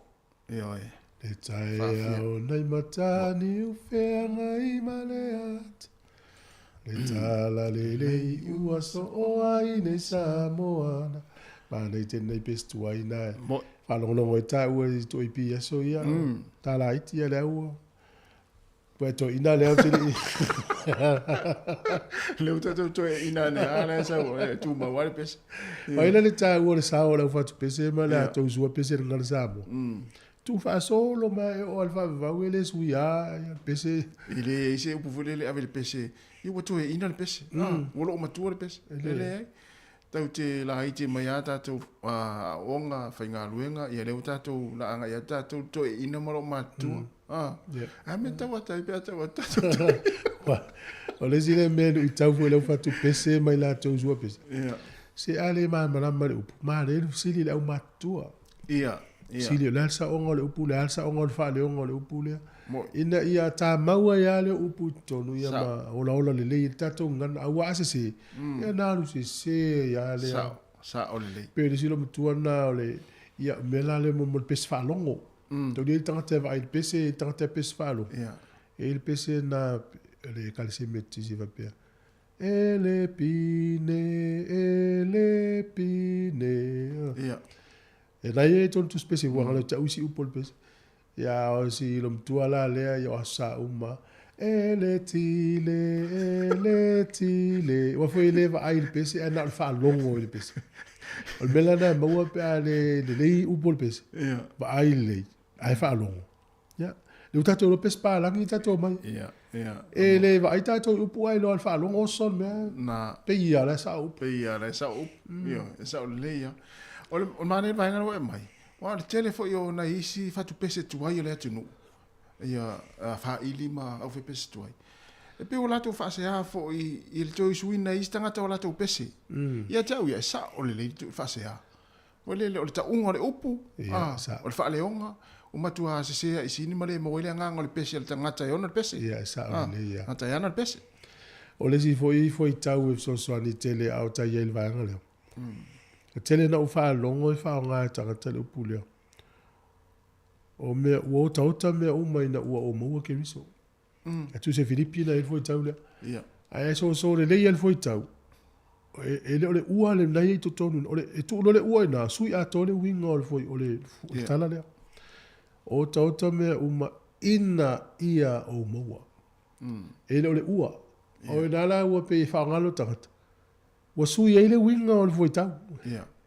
Ia e. Le tai au nei matani u whenga I maleat. Le tala le lei ua so o ai nei Samoana. Ma nei tenei pestu ai nai. Whanongonongo e tai ua I toi pia so ia. Tala iti a le ua. Pua to ina leo tili. Leo tātou toi ina ne ana sa o tu ma wale pese. Waina le tā ua le sa o lau fatu pese ma le atou sua pese le ngana Samoa. Tu fa solo ma e o alfa vau ele sui a pese. Ile ise upu vule le ave le pese. I wa toi ina le pese. Wolo o matua le pese. Ele ai. Tau te la haite mai a tātou onga whainga luenga. Ia leo tātou la anga ia tātou toi ina maro matua. A me tau atai pia tau atai. O le zile menu i tau fue lau fatu pese mai la tau sua pese. Se ale ma marama le upu. Ma le sili le au matua. Sili le alsa onga le upu, le alsa onga le wha le onga le upu lea. Ina ia tā maua ia le upu tonu ia ma ola ola le lei tatou ngana aua ase se. Ia nāru se ia le. Sa o le lei. Pere silo mutua na o le ia mela le mo pese whalongo. Tau le tangata wa il pese tangata pese whalo. E il pese na le kalise meti si va pia. Ele pine. E nai e tonu tu spese wanga le tau isi upo le pese. Ia o si lo mtua la lea ia o asa uma. Ele tile. Wa foi leva ai il pese e na le whalongo il pese. O le mela na maua pe a le lei upo le pese. Ba ai lei. Ai whalongo. Ia. Le utato lo pese pa langi tato mai. E le va ai tato upu ai lo al whalongo o son mea. Na. Pe ia le sa upu. Ia, e sa o le leia. O mane vai ngana o mai. Wa le telefo yo na isi fatu pese tuai le atunu. Ia fa ilima au fe pese tuai. E pe o lato fa se a fo i le toi suina i stanga to lato pese. Ia tau ia sa o le fa se a. O le ta unga le upu. O le fa le onga. O matua se se i sini male mo le nganga le pese le tangata yo na pese. Ia sa o le ia. Ata ya na pese. O le si foi tau e so ani tele au ta yel vai ngale. Tele na ufa longo e fa nga tanga tele upu leo. O me o tauta me o mai na o mo ke viso. E tu se Filipina e foi tau le. Ai so le le foi tau. E le ole ua le nai to tonu ole e tu le ua na sui a tole winga ole foi ole tala le. O tauta me uma ina ia o moa. E le ole ua. O nala ua pe fa ngalo tangata. Wa sui ele winga ole foi tau.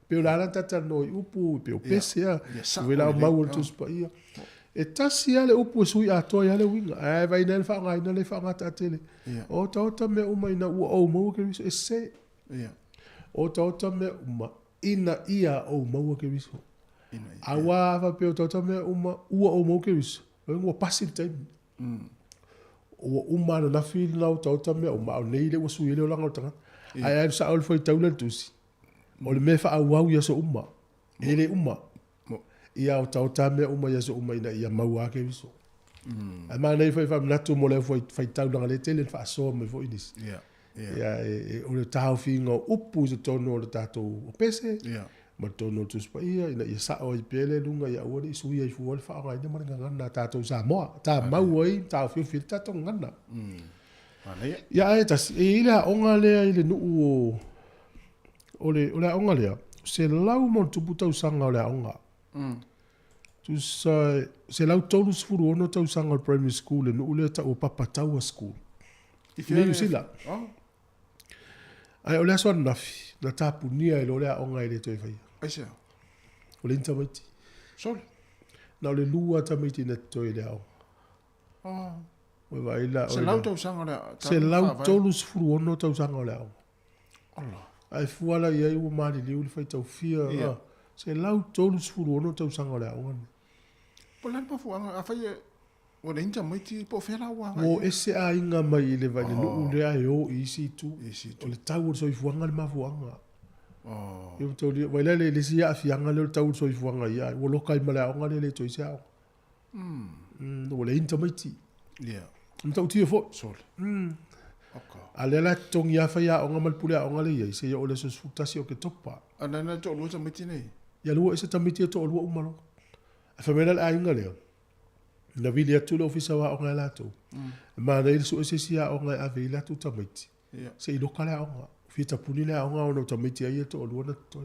Pe la la tata no upu pe o pese ya. Vela mau tu spa ia. E tasi ale upu sui a to ia le winga. Ai vai nel fa ngai nel fa ngata tele. O tauta me uma ina ua o mo ke viso e se. O tauta me uma ina ia o mo ke viso. Awa va pe o tauta me uma ua o mo ke viso. Ua pasi time. O uma na fil na o tauta me uma o nei le o sui le o langa o tanga. Ai sa ol foi taula tusi. O le me fa au ia so uma. Ele uma. Ia o tauta me uma ia so uma ina ia mau ake viso. Ai ma nei foi fa natu mo le foi taula le tele fa so me foi inis. Ia o le tau finga upu se tono o le tatou o pese. Ma tono tu spa ia ia sa o i pele lunga ia o le sui ai fu fa ngai ne mana ngana tatou Samoa. Ta mau ai tau fi tatou ngana. Ia e tas ila onga le ile nu ole onga lea se lau mon tupu tau sanga ole onga tu se lau tolu sfuru ono tau sanga primary school no ule ta o papa tau school me sila ai ole so nafi na tapu nia ile ole onga ile toi fai aisa ole intamiti sol na ole lua tamiti na toi le au we vai la se lau tau sanga ole se lau tolu sfuru ono tau sanga ole au Allah ai fuala ia i mali liu le fai tau fia se lau tolu sfuru ono tau sanga le awan po lan pa fuanga a fai o le inta mai ti po fela wa o ese a inga mai le vai no le ai o isi tu o le tau so i fuanga le mafuanga eu to le vai le si a fianga le tau so i fuanga ia o lo kai mala onga le to isia o le inta mai ti mtau ti fo sol ale la tongi a fai a onga malpule a onga le ia se o le so futasi o ke topa ana to lo tamiti nei ia lua ese tamiti to lua umalo a famela a inga le na vili atu le ofisa wa onga la to ma na il so ese sia onga a vila tu tamiti se i lokale a onga fita puni le a onga o tamiti ai to lua na to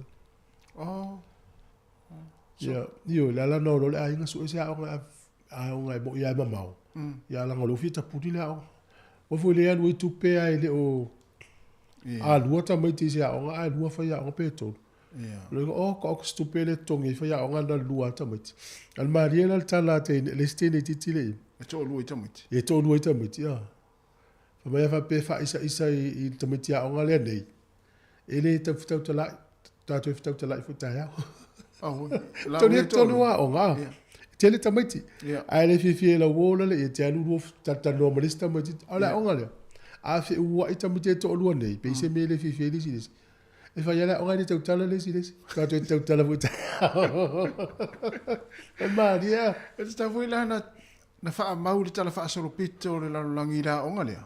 ia io la no lo a inga so ese a onga mo ia mamau Ia langa lo fita pudi le au. O fu le anu tu pe ai le o a lua ta mai tisi a onga a lua fa ia onga pe to. Le o ko stupe le tongi fa ia onga na lua ta mai. Al mariela al tala te le stene titile. E to lua ta mai. E to lua ta mai ia. Fa mai fa pe fa isa I ta mai ia onga le nei. Ele ta fita ta la ta to fita ta la fu ta ia. Toni tonu a onga. Tele tamati. Ai le fi la wola le te alu ro ta normalista mati. Ala onga le. A fi ua ita mate to lu nei. Pe se me le fi le si. E fa yala onga le te tala le si. Ka te tala vuta. E Maria, e sta foi la na fa mau le tala fa solo pito le la langi la onga le.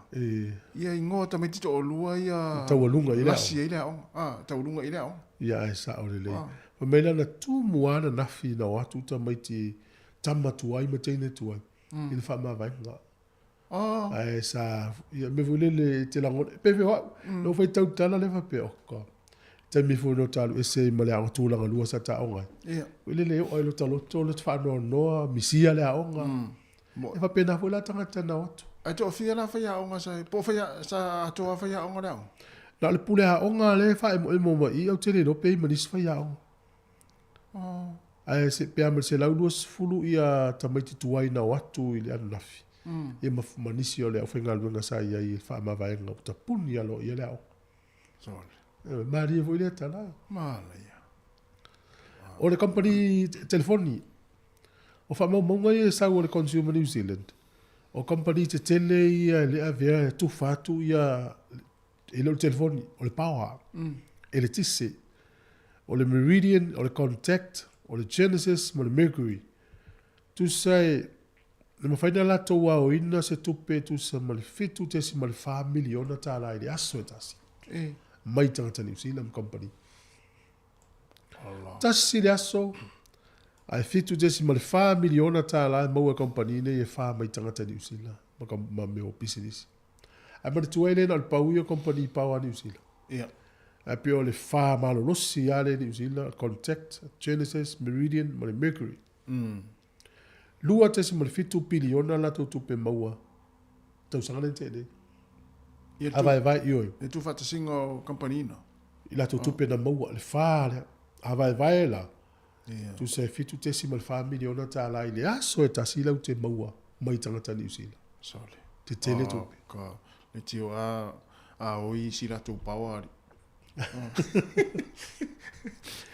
Ia ingo tamati to lua ia. Tawalunga ila. Lasi ila onga. Tawalunga ila onga. Ia e sa o le le. Fa mela na tu muana na fi na watu tamati tama tuai ma teine tuai. Il fa ma vai nga. Ai sa me vole le te lango pe ve no foi tau tala le fa pe o. Te mi fu no talu e se ma le au tu langa lua sa ta onga. Ile le o lo talo to le fa no misia le onga. E fa pena fu la tanga tana otu. Ai to fia la fa ya onga sa po fa ya sa to fa ya onga le. Na le pule ha onga le fa e mo ma I au te le no pe ma nis fa ya onga. Ai se pe amal se lau luas fulu ia tamaiti tuai na watu ili anu nafi. Ia manisi o le au whenga luenga sa ia I wha ma vaenga o ta puni alo ia le au. Maria vo ile tala. Maria. O le company telefoni. O wha mau maunga ia sa o le Consumer New Zealand. O company te tele ia le avea tu fatu ia ele o telefoni o le power. E le tise. O le Meridian, o le Contact, o le Genesis, o le Mercury. Tu sai, le mawhaina la tau au ina se tupe tu sa ma le fitu te si ma le 5 miliona ta la ili aso e tasi. Mai tangata New Zealand Company. Tasi le aso, ai fitu te si ma le 5 miliona ta la maua company ne e 5 mai tangata New Zealand. Ma meo business. Ai ma le tuaile na le pauia company paua New Zealand. A pe o le wha malo losi ale New Zealand, Contact, Genesis, Meridian, ma le Mercury. Lua te si ma le fitu piliona la tau tupe maua. Tau sanga le te ne. Avai vai ioi. E tu fata singo kampanina. I la tau tupe na maua, le wha le. Avai vai la. Tu se fitu te si ma le 5 miliona ta la ile aso e tasi lau te maua. Mai tangata New Zealand. Sole. Te tele tupe. Ka le tio a oi si la tu pawari.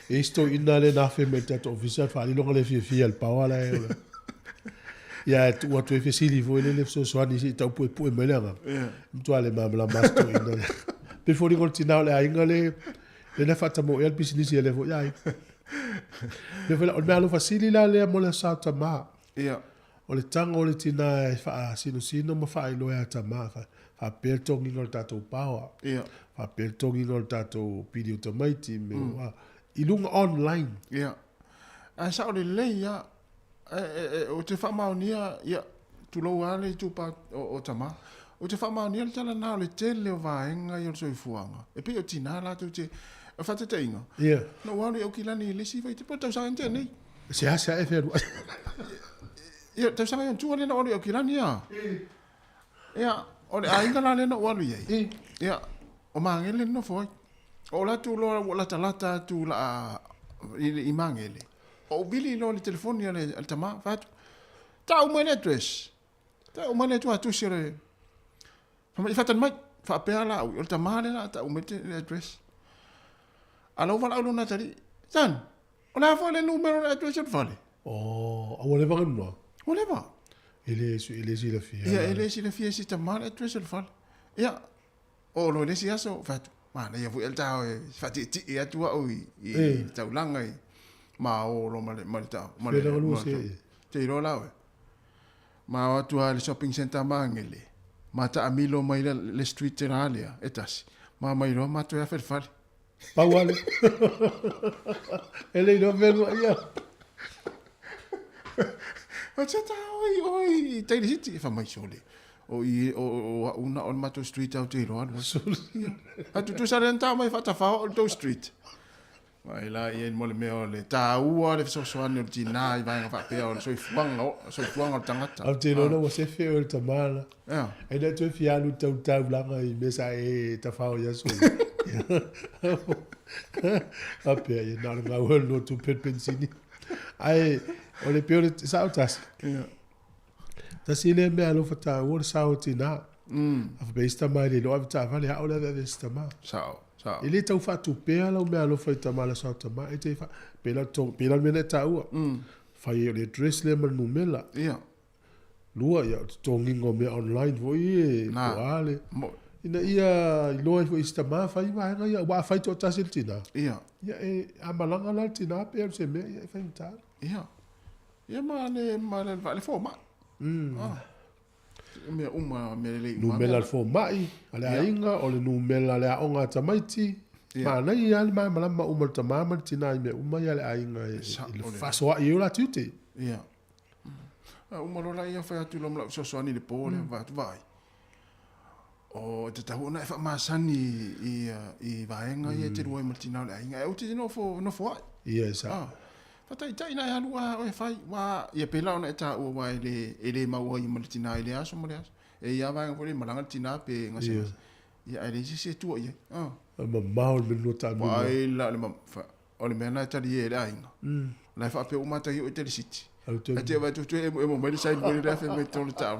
E sto ina le na fe me tato official fa li longa le fi al pawa la e ya tu wa tu fe si li vo le so so ani si tau pu me le nga tu ale ma la masto ina pe fo li continua le ainga le na fata mo el business ele vo ya le vola o me lo facili la le mo le sa ta ma o le tango le tina fa sino ma fa lo ya ta ma fa per tongi no tato pawa fa per tongi no tato video tomaiti me wa ilunga online a sa o le ya o te fa maunia ya tu lo ale tu pa o tama o te fa maunia le tala na le tele o vaenga yo so fuanga e pe o tina la tu te fa te inga no wale o kilani le si vai te pota sa ente nei se e feru ya te sa yo tu ale na o kilani ya o le ainga la le no wale ye ya o mangele no foi o la tu lo la talata tu la I mangele o bili lo le telefoni ale al tama fatu ta o mene address ta o mene tu atu sire fa fatan mai fa pe ala o tama le la ta o mete address alo vala lo na tari san o la fa le numero address o fale o wale va no wale va ele si la fia ele si la fia si tama address o fale ya o lo le si aso fatu ma le fu el ta fati ti e atu o I tau langa ma o lo ma ta ma le te ro la ma o tu al shopping center mangele ma ta amilo mai le street teralia etas ma mai ro ma tu ya fer fal pa wale ele no vero ya o ta oi te di fa mai sole o una on mato street out te ro atu tu sa renta mai fata fa o to street Mai la ia mo le mea le tāua le fesoasoani o le tinā i vaenga whapea o le soifuanga o tangata. Au te lona o se fe o le tamala. E na tue fialu tau langa i mesa e ta whao yasu. Apea i nara ngā ua no tu pensini. Ai, o le peo le sao tasi. Tasi le mea lo fata o le sao tina. Afa beista mai le loa vita vale hao le vesta ma. Sao. Ele tau fatu pea lau mea lo fai tamala sao tama. E te fa, pela mena ta ua. Fai le dress le manu mela. Lua ia tongingo mea online voi e koale. Ina ia iloa i istama fai vaenga ia wa fai to tasi le tina. Ia e amalanga la tina pea se mea ia fai mta. Ia ma le vale fo ma. Mea uma me le numela fo mai ale ainga o le numela le aonga tamaiti ma na ia le mai malama uma tamama tina i me uma ia le ainga le fasoa i ula tute uma lola ia fai atu lomla sosoani le pole vai o te tahu na e fa masani i vaenga ia te ruai martina le ainga e o te no fo ai ia sa Fatai na halua o fai wa ia pela ona eta o wa ele maua i martina ile aso mo aso e ia va ngore malanga tina pe ngase ia ele se tu ia ma maul me no ta wa ila le fa o le mena ta di ele ainga la fa pe o mata i o te siti e te va tu e mo mai sai mo le fa me to le ta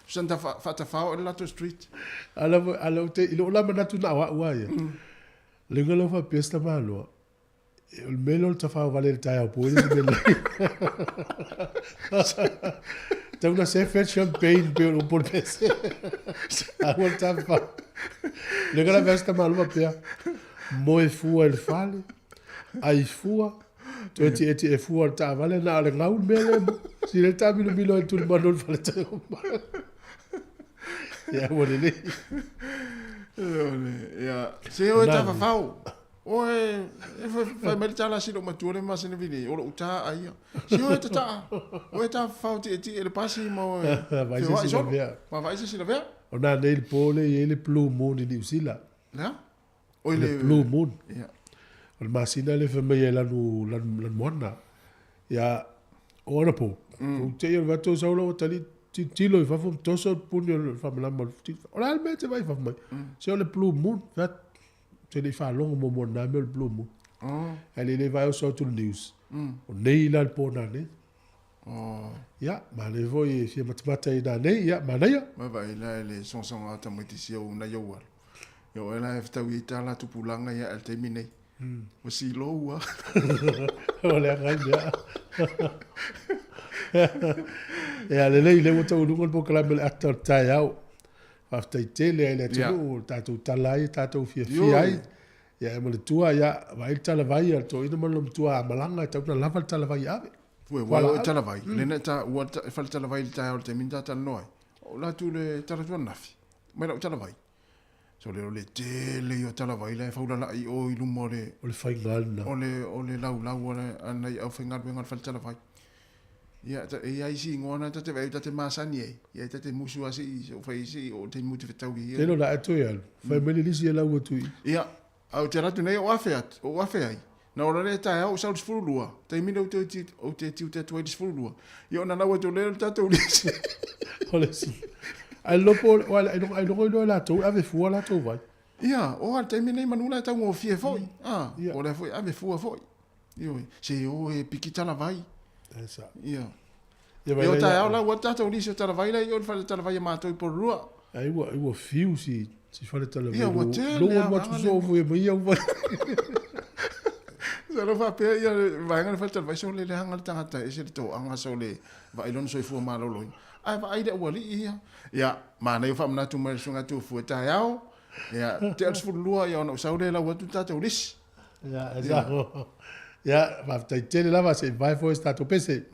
santa fa ta fa o la to street ala te ilo la mana tu na wa ia le ngalo fa pesta malo il melo ta fa vale il taio poi te una se fe champagne per un po' de a volta fa le gara vesta maluma pia mo e fu il fale ai fua tu e fu ta vale na le ngau mele si le ta milo e tu il manon fale ta ya vuole lì ya se o ta fa Oe, fai mai tala si lo mature ma sene vini, o uta ai. Si o ta. O ta fauti e le passi mo. Vai se si via. Ma vai se si via? Ona nei pole e le blue moon in New Zealand. Ja? O le blue moon. Ja. O masina le fa mai la nu la mona. Ya ora po. O te ia vato solo tali tilo fa fo toso punio fa la mo. Ora almette vai fa mai. Se o le blue moon va te le fa longo mo na me blue moon. Elle le vai o so to news. O nei la pona ne. Ya, ma le voi fia matmata ina nei ya manaya. Ma vai la le son ata motisi o na yo wal. Yo ela e fta wi tala tu pulanga ya al termine. O si lo wa. O le nganya. Ya le mo tau lungo po kala mel actor tai au. After tele ele tu tatu talai tatu fia ai. Ya mo le tua ya vai tala vai to ina mo lo tua malanga tau na lava tala vai ave. Fue wala tala vai. Le neta wa fal tala vai ta o te minta tal noi. O la tu le tala tu nafi. Mai la tala vai. So le tele yo tala vai la fa la i o ilu more. O le fai galna. O le lau ole ana au fa ngal bengal fal tala vai. Ya ta e ai si ngona ta te vai ta te masani e. Ya ta te musu asi o fa isi o te mutu fetau hi. Telo la atu ya. Fa meli lisi la u tu. Ya. Au te ratu nei o afeat, o afeai. Na ora le tae au saus furulua. Te mina o te tiu te tuai dis furulua. Ia ona naua tau lera tatou lisi. Ole si. Ai lopo, ai longo la tau, ave fua la tau vai. Ia, o al te mina i manula tau ngō fie foi. O le foi, ave fua foi. Ia, se o e pikitala vai. Esa. Ia. Ia o tae au la ua tatou lisi o tala vai la, ia o le tala vai a mātou i porurua. Ai ua fiu si fale tala vai. Ia, ua tele. Longo watu sofu e mai au vai. Sa lo fa pe ia vai ngana falta vai so le hanga tangata e se to anga so le vai lon so fu ma lo lo ai vai de wali ia ya ma nei fa mna tu ma sunga tu fu ta yao ya te al fu lua ya no sa le la watu ta to lis ya exacto ya va ta tele la va se vai fo sta to pese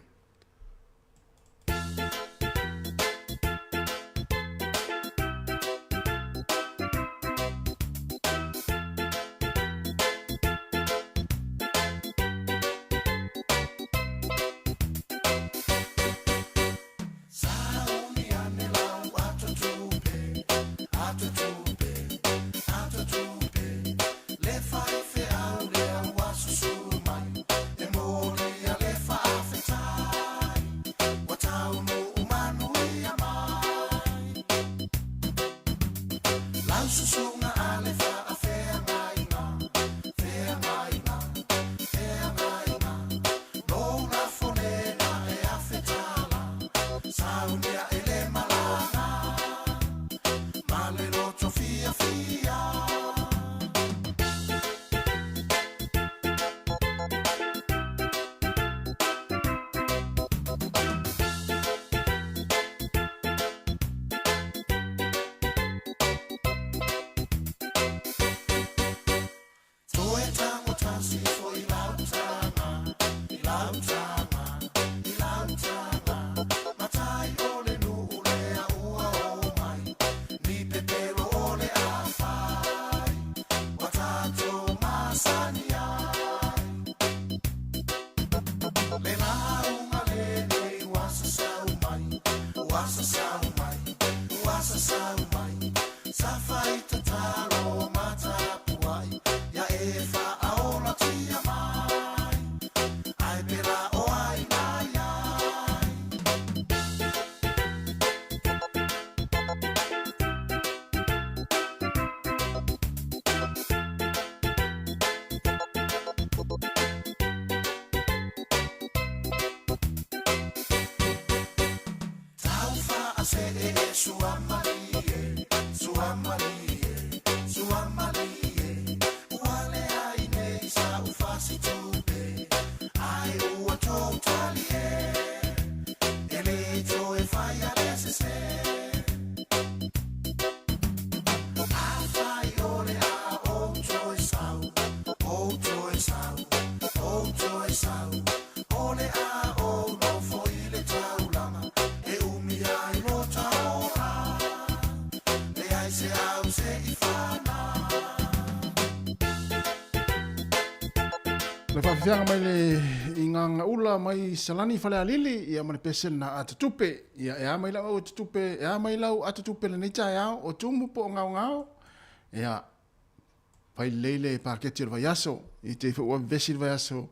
Le fai fe au le au asusu susunga ale fa afea mainga, fea mainga, fea mainga. No na fonena e afetala, saunia ele malanga, male roto fia fia. Le whawhianga mai le inganga ula mai salani whale alili ia mani pesen na atatupe. Ia ea mai lau atatupe, ea mai lau atatupe le neita eao o tumu po ngau ngau. Ia pai leile paketi le vaiaso, i te ua vesi le vaiaso,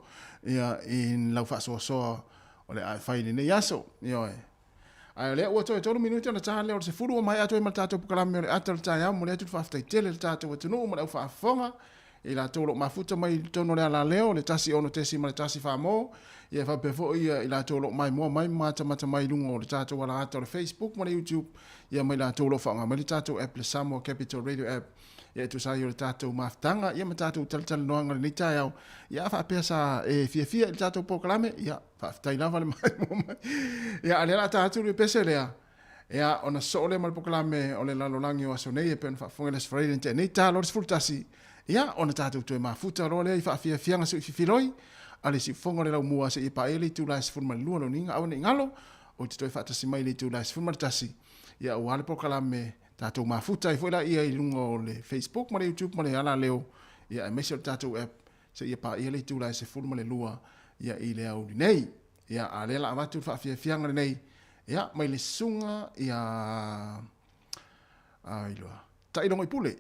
ia in lau whasoa soa o le whai le nei aso. Ia oe. Ai lea ua toi tolu minuti ana taha leo le se furu o mai ato e mal tātou pukarame o le ata le tae au mo le atu whaftai tele le tātou atunu mo le au whaafonga. I la tolo mafuta mai tono le ala leo, le tasi ono tesi ma le tasi whamo, i e whapefo i la tolo mai mua mai mata mai lungo le tātou wala ata le Facebook ma le YouTube, i mai la tolo whanga mai le tātou app le Samoa Capital Radio app, i e tu sai o le tātou maftanga, i ma tātou talitali noanga le nitai au, i a whapea sa e fia le tātou pokalame, i a whaftai lava le mai mua mai, i a le la tātou le pese lea, ia ona so le mal pokalame o le lalolangi o aso nei e pen whafonga le sfraiden te nei tā lor sfurtasi. Ia, ona tātou tue mafuta roa lea i whaafianga su i whiwhiroi, ale si whonga le lau mua se i paele i tūlai se whurma lua no ninga au ne ingalo, o te toi whaatasi mai le i tūlai se whurma tasi. Ia, o hale pokalame tātou mafuta i whoila ia i lunga o le Facebook, ma le YouTube, ma le ala leo, ia e mesi o tātou app, se i paele i tūlai se whurma le lua, ia i le au nei. Ia, a le la amatu whaafianga le nei, ia, mai le sunga, ia, ailoa, tailongo i pule.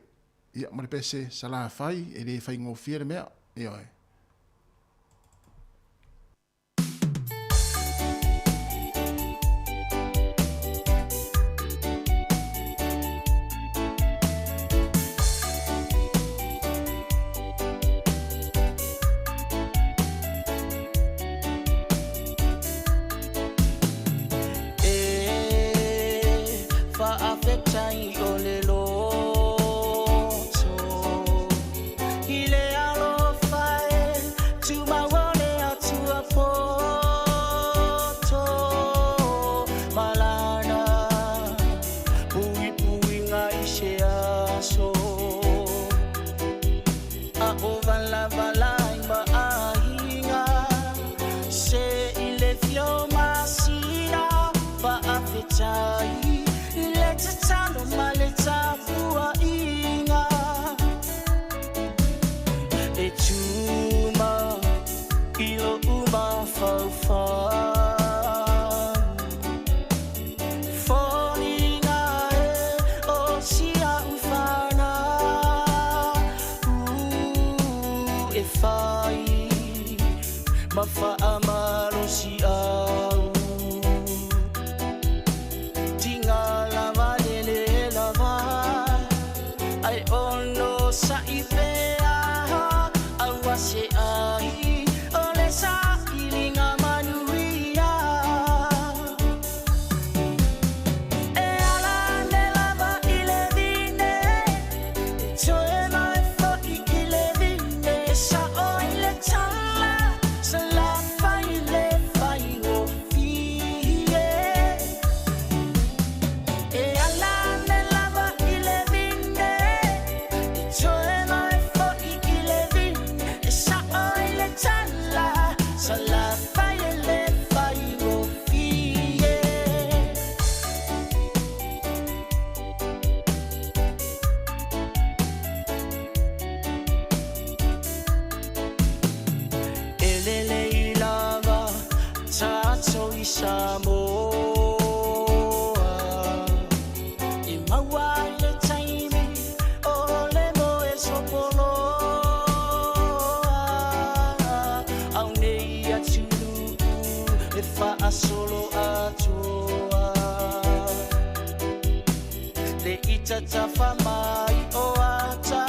Ia, mare pese sala fai, e le fai ngofia le mea, ia oe. Fai lo atoa le ita tafa mai o ata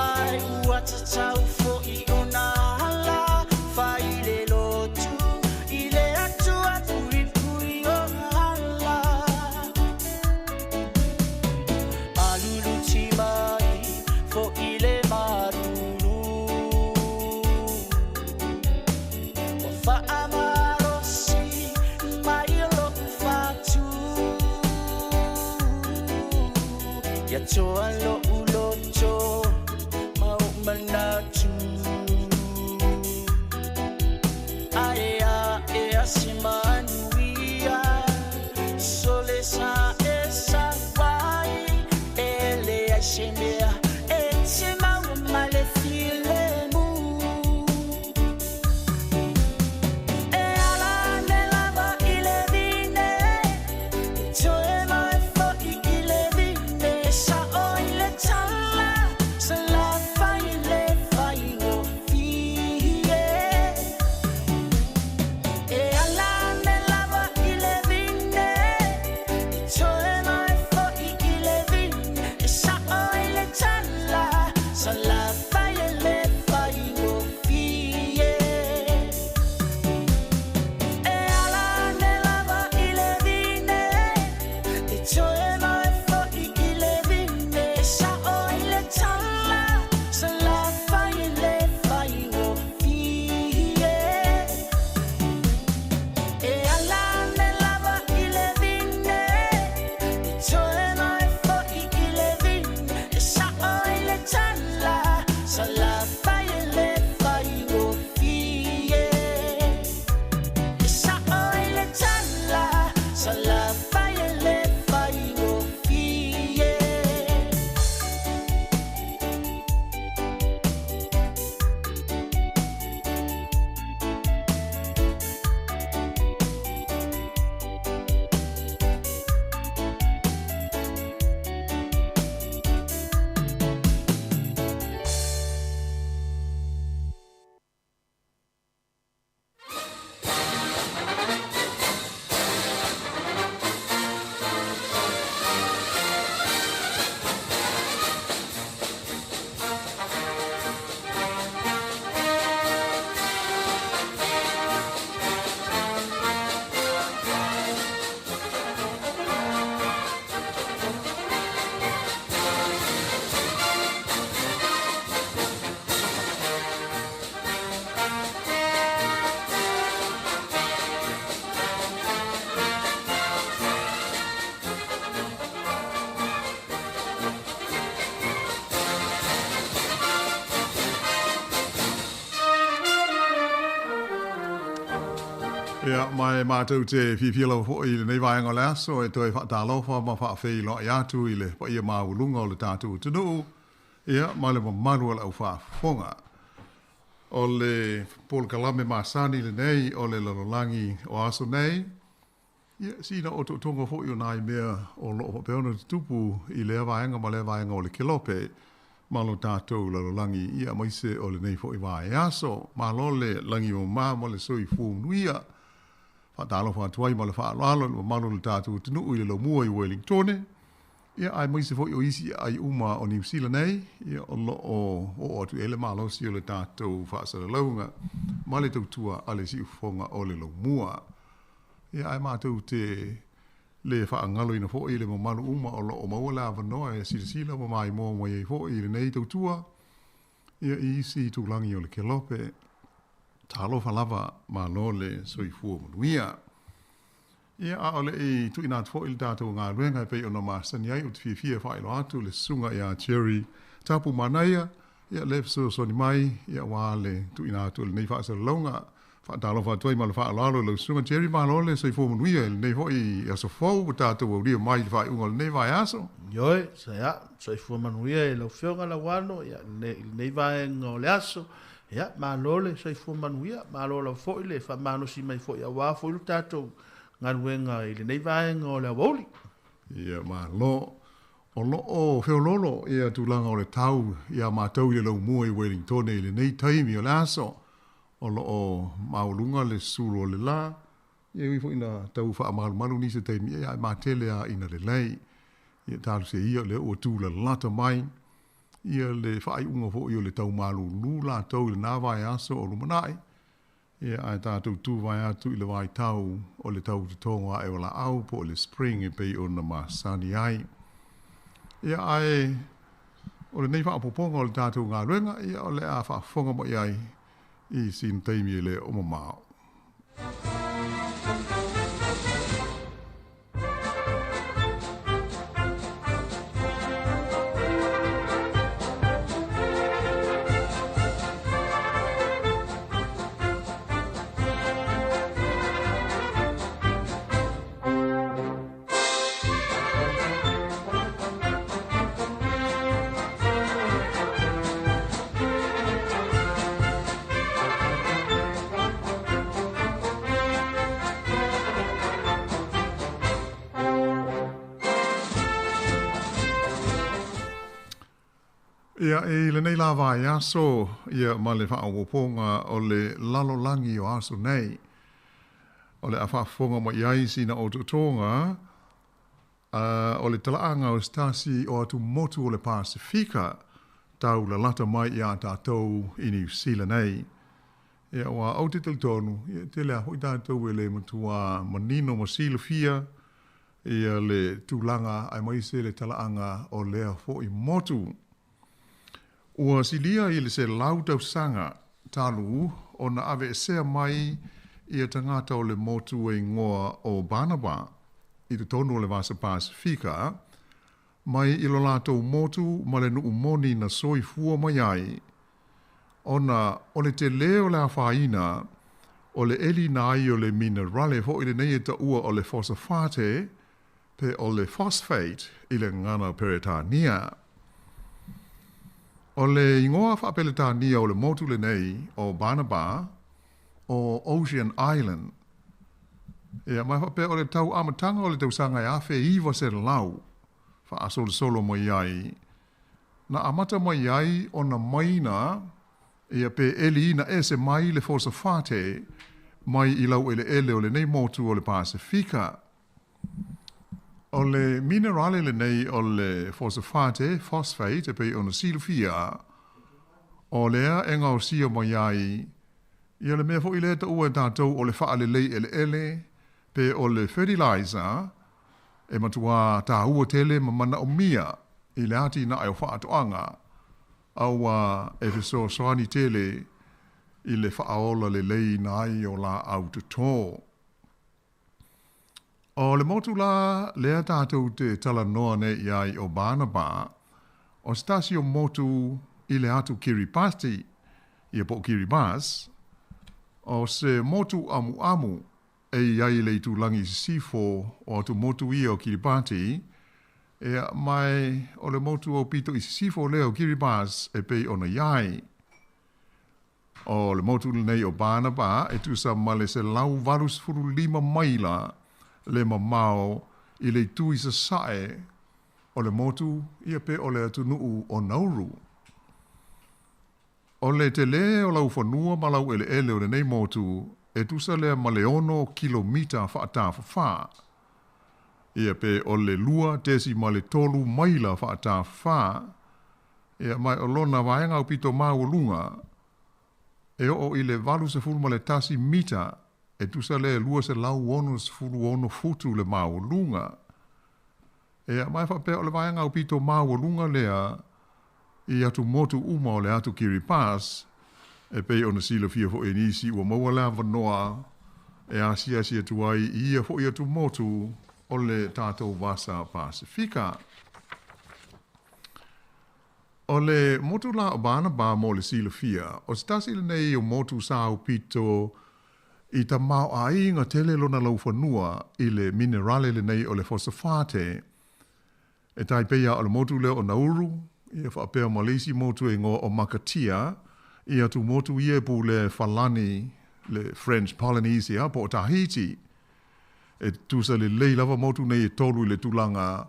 ai uata tau fo I ona hala fai le lotu I le atua pui pui o hala malulu ti mai fo I le marulu o fa amarosi mai lo fatu ya toa lo uloto mau manatu aya ea si manuia sole sa esa wai ele a shemea etse mau male file mu e ala ne lava ile vine toe mai fo ile vine sa o ile tala sa la fai le fai o fie e ala ne lava ile vine toe mai fo ile vine sa o ile tala sa la fai le fai o fie e ala ne lava ile vine toe mai fo ile vine sa o ile tala sa la fai le fai o fie e ala ne lava ile vine toe mai fo ile vine sa o ile tala sa la fai le fai o fie sa o ile tala sa la fai le fai o fie Ia, mai mātou te whiwhila fo I le nei vaenga le aso e toi whaatalofa ma whaafei lo I atu I le pa ia maulunga o le tātou tunu. Ia, mai le maru ala au whaafonga. O le Paul Kalame Masani le nei, o le lalolangi o aso nei. Ia, sina o tonga fo I o nai mea o lo o peona tupu I le vaenga ma le vaenga o le kilope. Ma lo tātou lalolangi ia maise o le nei fo I vae aso. Ma lo le langi o ma le soi fu nuia. Whaatalo whaatuai ma le whaaloalo le manu le tātou tunu I le lo mua I Wellingtone. Ia ai maise fo I o isi ai uma o New Zealand nei. Ia o lo o atu ele malo si o le tātou whaasara launga. Ma le tautua ale si ufonga o le lo mua. Ia ai mātou te le whaangalo ina fo I le mamalu uma o lo o maua la vanoa e sila ma mai mo mo I fo I le nei tautua. Ia isi tūlangi o le kelope. Talo falava ma lo le soifua Manuia. Ia a ole I tu ina fo I le tātou ngā ruenga pe ona masani ai o te fia whaelo atu le sunga ia cherry tapu Manuia. Ia le so ni mai ia wale tu ina atu le nei whaasara launga. Whaatalo whaatuai ma le whaaloalo le sunga cherry ma lo le soifua Manuia le nei fo I aso fau o tātou au ria mai le whaeunga le nei vai aso. Ioe, sa ia, soifua Manuia e lau whionga la wano, ia nei vai ngā le aso. Ia, ma lole sai fu Manuia, ma lola foi le fa mano si mai foi a wa foi tato ngaruenga ile nei vaenga o le woli. Ia ma lo o lo o feololo ia tulanga o le tau ia ma tau le lo mua I Wellington ile nei taimi o laso o lo o maulunga le sulu o le la Ia ui fo ina tau wha malu ni se teimi ia ma tele a ina le lei. Ia talu se ia le o tū le lata mai. Ia le whai unga fo ia le tau malu lula tau le nā vai aso o lumanai. Ia ai tātou tū vai atu i le vai tau o le tau te tonga e wala au po le spring e pei o na masani ai. Ia ai o le nei whaapoponga o le tātou ngā ruenga ia o le a whaafonga mo iai i sin teimi le o mamao. Ia e le nei lava i aso, ia ma le whaawoponga o le lalolangi o aso nei. O le awhaafonga mo iai sina o tutonga, o le talaanga o stasi o atu motu o le Pasifika, tau la lata mai i a tātou i New Zealand nei. Ia wa au te tonu, ia te lea hoi tātou e le matua manino ma silafia, ia le tūlanga ai mai se le talaanga o lea fo i motu. Ua silia i le se lau tau sanga talu o na ave sea mai i a tangata o le motu e ngoa o Banaba i te tonu o le Vasa Pasifika mai i lo lātou motu ma le nuu moni na soi fua mai ai ona o le te leo le awhaina o le eli na ai o le minerale ho i le nei e ta ua o le fosfate pe o le phosphate i le ngana peretania. O le ingoa whapeletania o le motu le nei o Banaba o Ocean Island. Ia mai whape o le tau amatanga o le tau sanga e awhe iwa se lau wha aso le solo mai ai. Na amata mai ai o na maina ia pe eli na ese mai le fosfate mai i lau ele o le nei motu o le Pasifika. O le minerale le nei o le phosphate e pe o na silfia, o lea e ngau sia mai ai, ia le mea fo i le ta ua tātou o le wha le lei ele, pe o le fertilizer, e matua tā ua tele ma mana o mia, i le ati na ai o wha atoanga, au e fiso soani tele, i le wha aola le lei na ai o la au te tō. O le motu la lea tātou te tala noa ne iai o Banaba, o stasi o motu i le atu Kiribati, i a po Kiribati, o se motu amu e iai le tu langi sifo o atu motu i o Kiribati, e mai o le motu o pito i sifo leo Kiribati e pei ona iai. O le motu nei o Banaba e tu sa male se lau valus furu 5 maila, le mamao i le tui sa sae o le motu ia pe o le atunuu o Nauru. O le te le o lau whanua ma lau ele o le nei motu e tusa lea ma le ono kilomita whaatawhawha. Ia pe o le lua tesi ma le tolu maila whaatawhawha. Ia mai o lona vaenga o pito mau lunga e o i le valu se fulu ma le tasi mita e tusa le lua se lau ono se fulu ono futu le mau lunga. E mai whape o le vaenga o pito mau lunga lea i atu motu uma o le atu Kiribati e pei ona sila fia fo e nisi ua maua lea vanoa e asia tuai i ia fo i atu motu o le tātou Vasa Pasifika. O le motu la o Banaba mo le sila fia, o stasi le nei o motu sa o pito i ta mau a inga tele lona lau whanua i le minerale le nei o le fosfate. E tai peia o le motu leo o Nauru, i a whaapea Malesi motu e ngō o Makatia, i atu motu i e pu le Falani, le French Polynesia, po o Tahiti. E tusa le lei lava motu nei e tolu i le tulanga,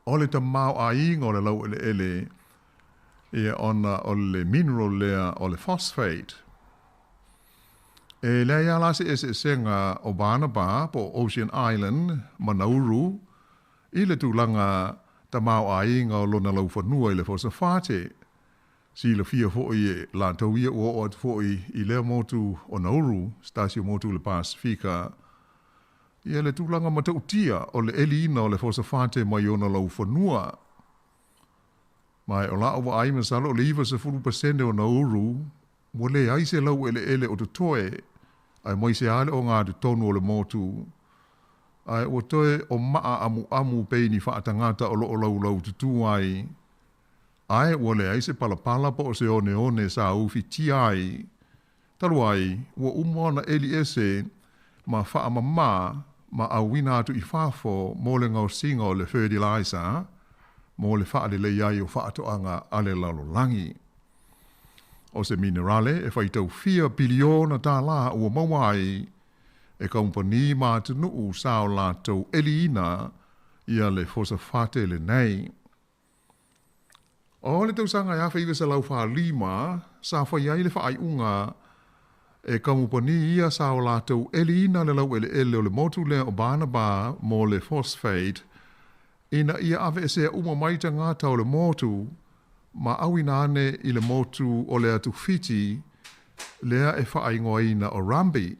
o le ta mau a inga o le lau ele, i ona o le mineral lea o le phosphate. E lea ia lase e senga o Barnaba po Ocean Island, Manauru, i le tūlanga tamau a inga o lona lau whanua i le fosa whāte. Si le fia fōi e la tau ia ua o atu fōi i lea motu o Nauru, stasio motu le Pasifika. Ia le tūlanga matau tia o le elina o le fosa whāte mai o na lau whanua. Mai o la o ai masalo le iwa se 40% o Nauru, mo le ai se lau ele o te toe, ai mai se ale o ngā tu tonu o le motu. Ai o toe o maa amu peini whaatangata o lo lau tutu ai. Ai o le ai se palapala po o se one sa ufi ti ai. Talu ai, o umona eli ese ma wha ma awina atu i whafo mo le ngau singa o le fertilizer, mo le wha le ai o whaatoanga ale lalolangi. O se minerale e whaitau 4 biliona tā la ua mawai e kompani mā tunuu sao lātou eliina ia le fosa whate le nei. O le tausanga ia whaiwe sa lau wha lima sa whaiai le whaai unga e kompani ia sao lātou eliina le lau ele o le motu le o Barnaba mo le phosphate ina ia ave e sea uma maita ngata o le motu ma awina ane i le motu o le atu fiti lea e whaingoa ina o Rambi.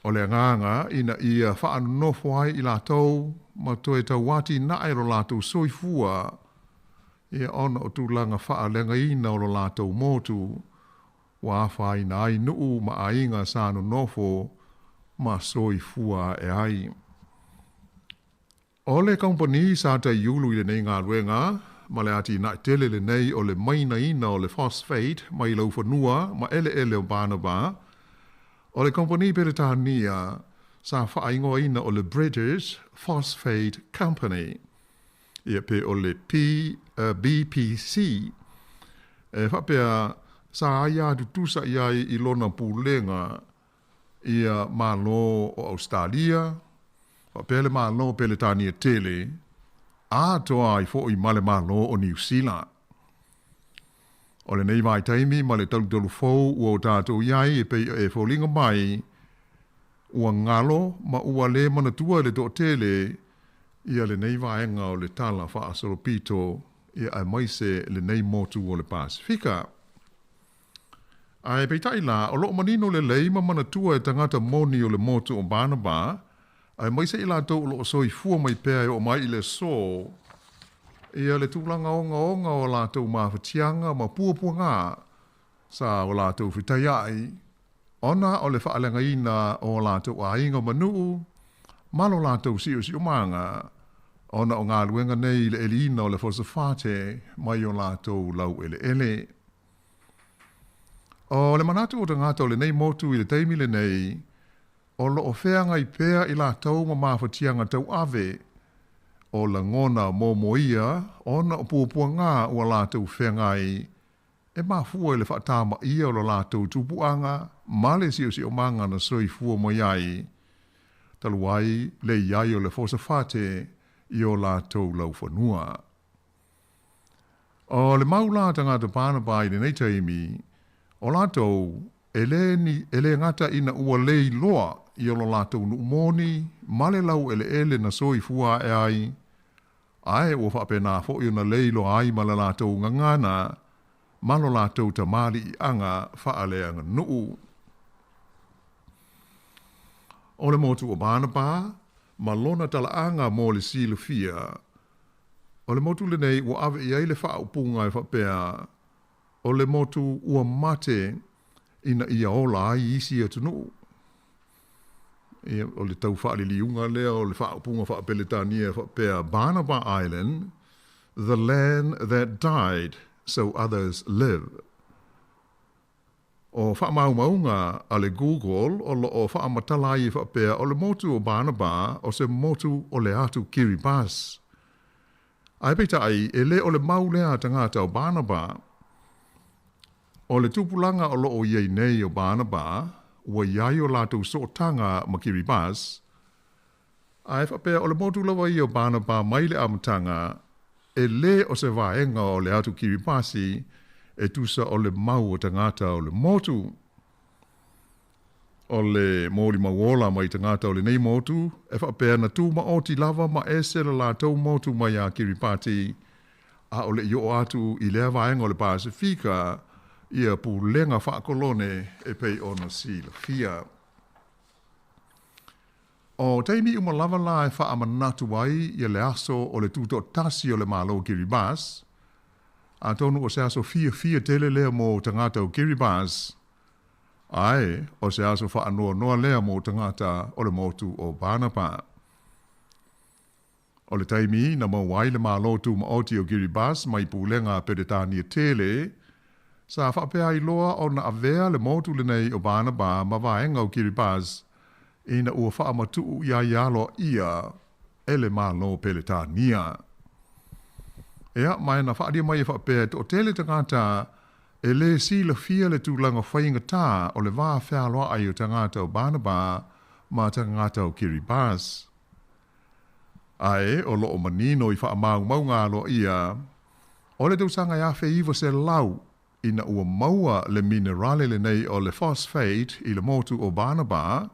O le nganga ina ia whaanu nofo ai i lātou ma toe tau wati na e ro lātou soifua ia ona o tūlanga whaalenga ina o lātou motu wa whaina ai nuu ma ainga sānu nofo ma soifua e ai. O le kompani sa te iulu i le nei ngā ruenga ma le ati na tele le nei o le maina ina o le phosphate mai lau whanua ma ele o Barnaba. O le kompani Peretania sa whaingoa ina o le British Phosphate Company. Ia pe o le BPC. E whapea sa aia tutusa iai i lona pūlenga ia malo o Australia. Whapea le malo Peretania tele. A toa i fo i male malo o New Zealand. O le nei vai taimi ma le talu fou ua o tātou iai e pei e fōlinga mai ua ngalo ma ua le manatua le tō tele ia le nei vaenga o le tala wha asoropito ia ai maise le nei motu o le Pasifika. Ai pei tai la o lo manino le leima manatua e tangata moni o le motu o Barnaba ai maise i lātou o lo soi fua mai pēa o mai i le so ia le tūlanga onga o lātou mawhatianga ma puapua ngā sa o lātou whitai ai. Ona o le whaalenga ina o lātou ainga manu, malo lātou si o manga. Ona o ngā luenga nei le elina o le fosa whate mai o lātou lau ele. O le manatu o tangata o le nei motu i le teimi le nei, o lo o wheanga i pēa i lātou ma mawhatianga tau ave, o la ngona moia, ona o puapua ngā ua lātou whengai, e mafua i le whaatama ia o la lātou tupuanga, male si o manga na soi fua mo iai, taluai le iai o le fosa whate i o lātou lau whanua. O le maulata ngā te Barnaba i nei taimi, o lātou ele ngata ina ua lei loa i o lātou nuumoni, male lau ele na soi fua e ai, ai ua whapena fo i na leilo ai ma la lātou ngangana, malo lātou tamari i anga whaaleanga nuu. O le motu o Barnaba, ma lona talaanga mo le silufia. O le motu le nei ua ave i eile whaupunga e whapea, o le motu ua mate ina ia ola ai isi atu nuu. O le tau whaaliliunga lea o le whaupunga whapeletania whapea Barnaba Island, the land that died so others live. O whaamaumaunga a le Google o lo o whaamatalai whapea o le motu o Barnaba o se motu o le atu Kiribati. Ai peita ai e le o le maulea tangata o Barnaba. O le tupulanga o lo o iei nei o Barnaba, ua iai o lātou sootanga ma Kiribati, ai whapea o le motu lawa i o Barnaba mai le amatanga, e le o se vaenga o le atu Kiribati, e tusa o le mau o tangata o le motu. o le mōri mawola mai te ngāta o le nei motu, e whapea na tū ma o ti lava ma e se la tau motu mai a Kiribati, a o le i o atu i lea vaenga o le Pasifika, ia pu lenga whaakolone e pei ono si la fia. O teimi uma lava la e whaamanatu wai ia le aso o le tūto tasi o le malo Kiribati, a tonu o se aso fia tele lea mo tangata o Kiribati, ai, o se aso wha anoa noa lea mo tangata o le motu o Banapa. O le taimi na mawai le malotu ma oti o Kiribati mai pulenga pedetania tele, sa whapea i loa o na avea le motu le nei o Banapa ma vaenga o Kiribati ina ua wha amatu ia ialo ia e le malo pedetania. Ea, mai na whaadia mai e whapea o tele tangata e le si la fia le tūlanga whainga tā o le wā whialoa ai o tangata o Banapa ma tangata o Kiribati. Ae, o loo manino i whaamau maunga lo ia, o le tausanga ia iwa se lau ina ua maua le minerale le nei o le phosphate i le motu o Banapa,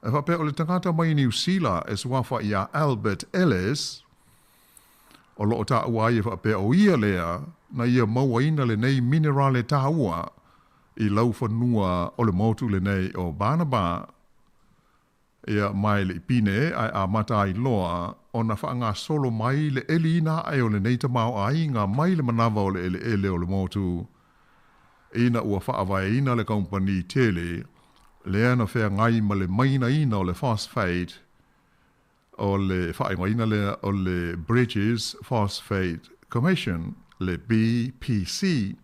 e whapea o le tangata mai New Zealand e suafa ia Albert Ellis, o loo tā ua i whapea o ia lea, na ia maua ina le nei minerale tā ua i lau whanua o le motu le nei o Banapa. Ia mai le ipine ai a mata ai loa o na whaanga solo mai le elina ai o le nei tamau ai ngā mai le manawa o le ele o le motu. Ina ua whaawai ina le company tele, lea na whea ngai ma le maina ina o le phosphate, o le whainga ina le o le British Phosphate Commission, le BPC.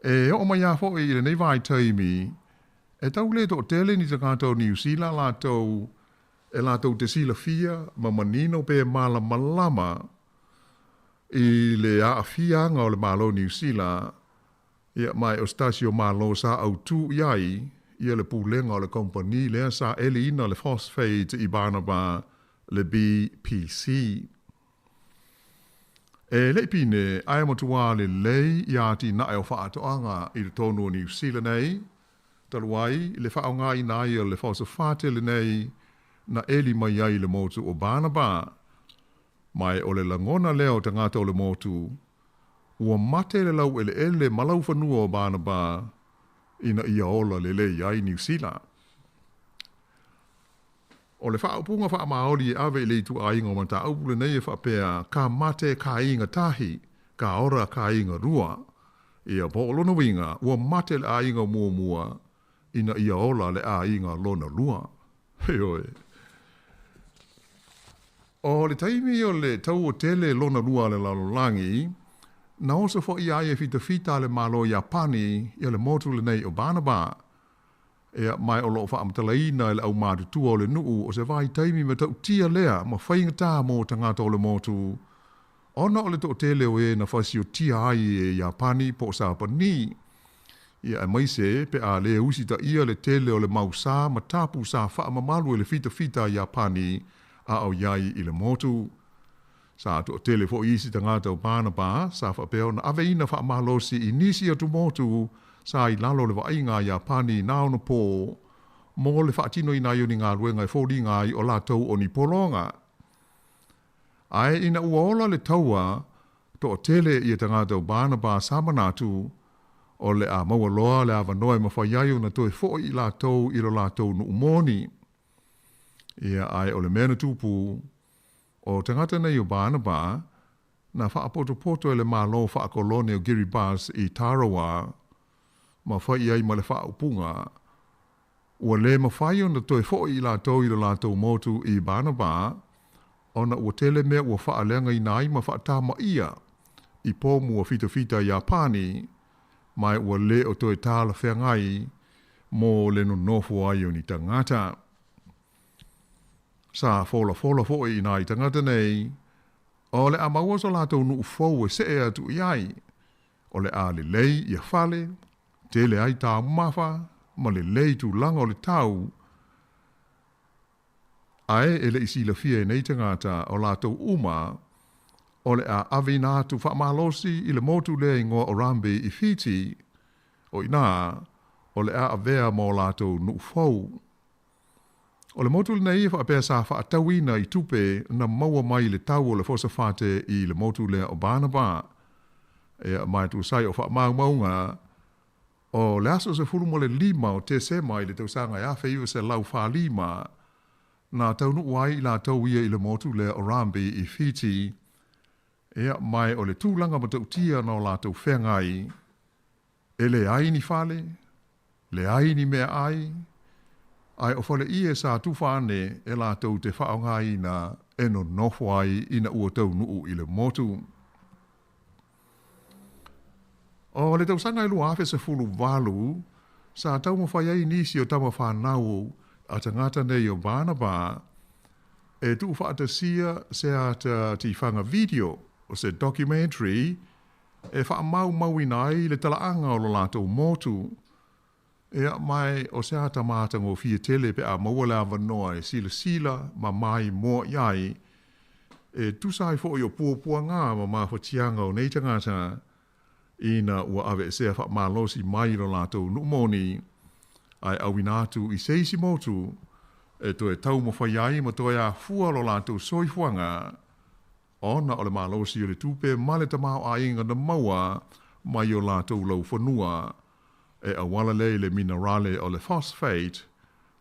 E o mai a fo i le nei vai taimi, e tau le to tele ni te kātou New Zealand lātou, e lātou te sila fia, ma manino pe mala malama, i le a fianga o le malo New Zealand, ia mai o stasio malo sa au tu iai, ia le pūlenga o le company, lea sa ele ina le phosphate i Banapa, le BPC. E le pine, ai motua le lei i ati na e o whaatoanga i le tonu o New Zealand nei, taluai, le whaonga i nai o le phosphate le nei, na eli mai ai le motu o Banapa. Mai o le langona leo tangata o le motu, ua mate le lau ele malau whanua o Banapa, ina ia ola le lei ai New Zealand. O le whaapunga whaamaoli e awe le tu ainga o manta aupu le nei e whapea ka mate ka inga tahi, ka ora ka inga rua. Ia po lona winga, ua mate le ainga mua, ina ia ola le ainga lona lua. Heoi. O le taimi o le tau o tele lona lua le lalolangi, na oso fo ia e fita le malo Japani ia le motu le nei o Banapa. Ea mai o loo whaamtalaina e le au mātutua o le nuu o se vai taimi me tau tia lea ma whaingatā mō tangata o le motu. Ona o le tō tele o e na whasi o tia ai e Japani po sa pani. Ia e maise pe a le usita ia le tele o le mausa ma tapu sa whaamamalu e le fita Japani a au iai i le motu. Sa tō tele fo isi tangata o Banapa sa whapeo na aveina whaamalosi i nisi atu motu sa i lalo le wainga Japani nao no po, mo le whaatino i nai o ni ngā ruenga e fōri ngai o la tau o ni polonga. Ai ina uola le taua, to tele i tangata o Banapa sa manatu, o le a maua loa le a vanoe ma whaiaio na toi fo i la tau i la tau no umoni. Ia ai o le mena tupu, o tangata nei o Banapa, na whaapoto e le malo whaakolone o Kiribati i Tarawa, ma whai ai ma le whaupunga. Ua le ma whai o na toi fo i la tau lātou motu i Banapa, ona ua tele mea ua whaalenga i nai ma whaatama ia, i pō mua fita Japani, mai ua le o toi tāla whengai, mō le no nofu ai o ni tangata. Sa fola fo i nai tangata nei, o le amaua so lātou nu ufou e se e atu iai, o le a le lei ia whale, tele ai tā mafa, ma le lei tu langa o le tau. Ae ele isi la fia e nei tangata o lātou uma, o le a awina tu whaamalosi i le motu le ingoa o Rambe i Fiti, o ina, o le a vea mo lātou nu fau. O le motu le nei wha apea sa wha atawina I tupe na maua mai le tau o le fosa whate I le motu le o Barnaba. E mai tu sai o wha maunga o le aso se furu mo le lima o te se mai le tausanga ia whaiwa se lau wha lima na taunu wai la tau ia I le motu le Orambe I Fiti. Ea mai o le tūlanga ma tau tia no la tau whengai. E le aini whale, le aini mea ai o whale ie sa tūwhane e la tau te whaongai na eno nofwai ina ua tau nuu I le motu. O le tau sanga ilu afe se fulu walu, sa tau mo whai ai nisi o tama whanau a tangata nei o Barnaba, e tu whaata sia se a ti whanga video o se documentary, e wha mau inai le talaanga o lo lātou motu. E mai o se a tamatanga o fia tele pe a mawala avanoa e sila ma mai mua iai, e tu sai fo i o pua ngā ma mawhatianga o nei tangata, ina ua ave se a wha malosi mai lo lātou numoni, ai awinatu I seisi motu, e to e tau mo whaiai ma to e a fua lo lātou soifuanga, ona o le malosi o le tupe male tamau a inga na maua mai o lātou lau whanua, e awala le minerale o le phosphate,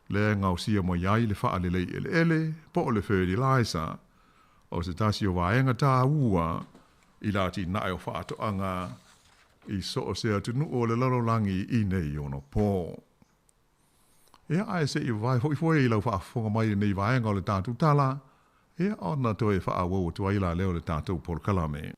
le ngau sia mo iai le wha alelei ele, po o le fertilizer, o se tasi o vaenga tā ua, I lāti nae o whaatoanga, I so o se atunu o le lalolangi I nei ono pō. Ea ai se I vai hoi I lau whaafonga mai nei vaenga o le tātou tala, ea ona to e whaawau o tuaila leo le tātou polkalame.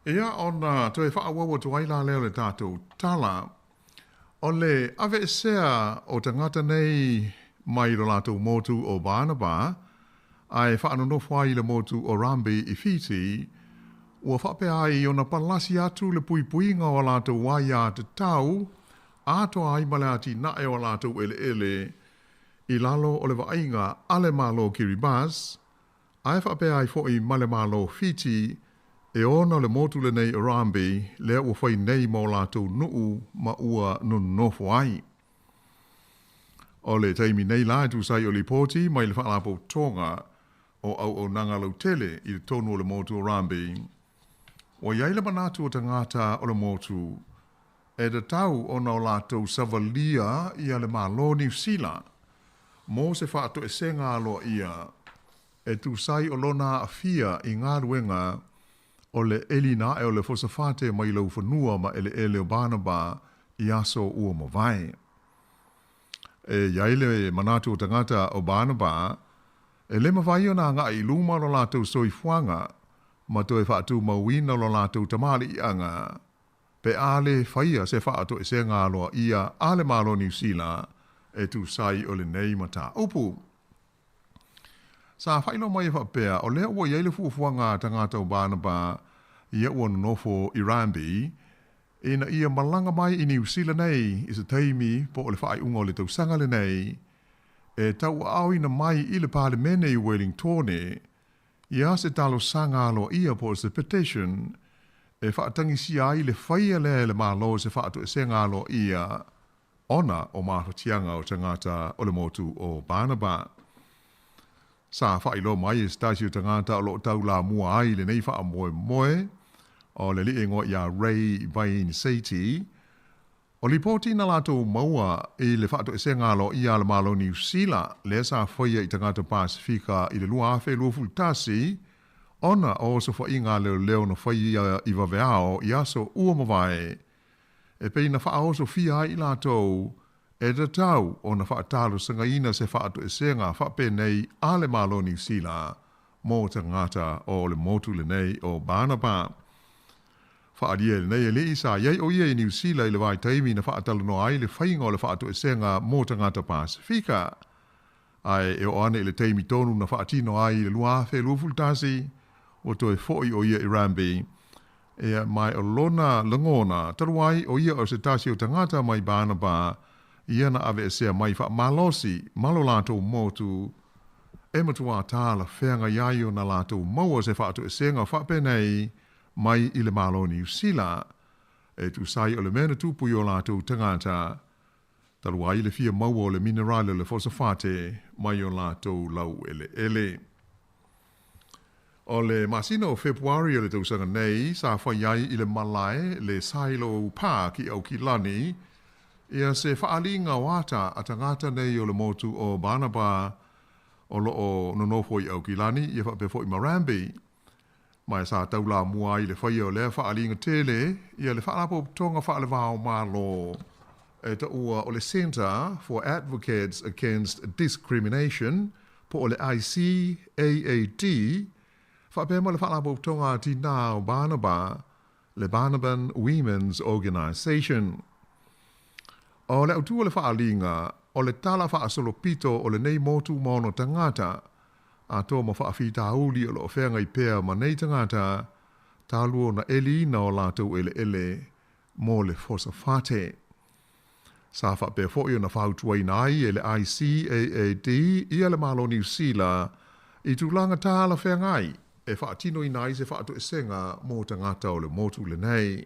Ia ona to e whaawawa tuaila leo le tātou tala, o le ave sea o tangata nei mai lo lātou motu o Barnaba, ai whaanonofwai le motu o Rambi I Fiti, ua whapea ai ona palasi atu le puipuinga o lātou waia te tau, ato ai maleati nae o lātou ele, I lalo o le vainga ale malo Kiribati, ai whapea ai fo I male malo Fiti, e ona le motu le nei Orambe, lea ua whai nei mo lātou nuu ma ua nonofo ai. O le taimi nei la tu sai o li poti mai le whaalapo tonga o au nanga lau tele I le tonu o le motu Orambe. O iai le manatu o tangata o le motu, e da tau ona o lātou savalia ia le malo New Zealand, mo se whaato e senga alo ia, e tu sai o lona afia I ngā ruenga, o le elina e o le fosafate mai lau whanua ma ele o Barnaba I aso ua mawai. E iai le manatu o tangata o Barnaba, e le mawai o nā ngā I luma lo lātou soifuanga, ma to e whaatu mawina lo lātou tamali I anga, pe ale whaia se whaato e se ngā loa ia ale malo New Zealand, e tu sai o le nei mata upu. Sa whaino mai whapea, o lea ua iei le fuafuanga tangata o Barnaba, ia ua nofo I Rambi, ina ia malanga mai I New Zealand nei, I se teimi po o le whaai unga o le tausanga le nei, e tau awina mai I le parlemene I Wellingtone, ia se talo sanga alo ia po se petition, e whaatangi si ai le whaia le malo se whaato e senga alo ia, ona o mawhatianga o tangata o le motu o Barnaba. Sa whailo mai e stasi o tangata o lo tau la mua ai le nei wha moe, o le li ingo ia Ray Vain Seiti, o li poti na lato maua I le whaato e senga alo ia le malo New Zealand, le sa whaia I tangata Pasifika I le lua awhe lua fultasi, ona o so fa inga leo no fa I vaveao I aso ua mawai. E pei na fa o so fia I lātou e te tau o na fa talo sanga ina se fa atu e senga fa pe nei ale malo New Zealand mo te ngata o le motu le nei o Banaba. Fa adia le nei le isa yei o ye New Zealand le vai taimi na fa atalo no ai le fainga o le fa atu e senga mo te ngata Pasifika. Ai e o ane le taimi tonu na fa atino ai le lua fe lufultasi o toi foi o ye Irambi. E mai o lona langona taruai o ia o se tasi o tangata mai Banaba ia na ave e sea mai fa malosi malo lato motu e matua tāla whenga iaio na lato maua se fa atu e senga fa penei mai I le malo New Zealand e tu sai o le mena tupu I o lato tangata taruai le fia maua o le minerale le fosfate mai o lato lau ele. O le masino o Februari o le tausanga nei, sa whaiai I le malae le sailo pā ki au ki lani, ia se whaalinga wata a tangata nei o le motu o Banaba o lo o nonofo I au ki lani, ia whapefo I Marambi. Mai sa taula mua I le whaia o lea whaalinga tele, ia le whaalapo tonga whaalewao malo e ta ua o le Centre for Advocates Against Discrimination, po o le ICAAD, whapema le whaalapo tonga ti nā o Banaba, le Banaban Women's Organisation. O le autua le whaalinga, o le tala whaasolo pito o le nei motu mono tangata, a tō ma whaafita uli o le ofenga I pēr ma nei tangata, tāluo na elina o lātou ele mō le fosa whate. Sa whape fōi o na whautuai nai e le ICAAD ia le malo New Zealand I tūlanga tāla whengai e whaatino I nai se whaatu e senga mō tangata o le motu le nei.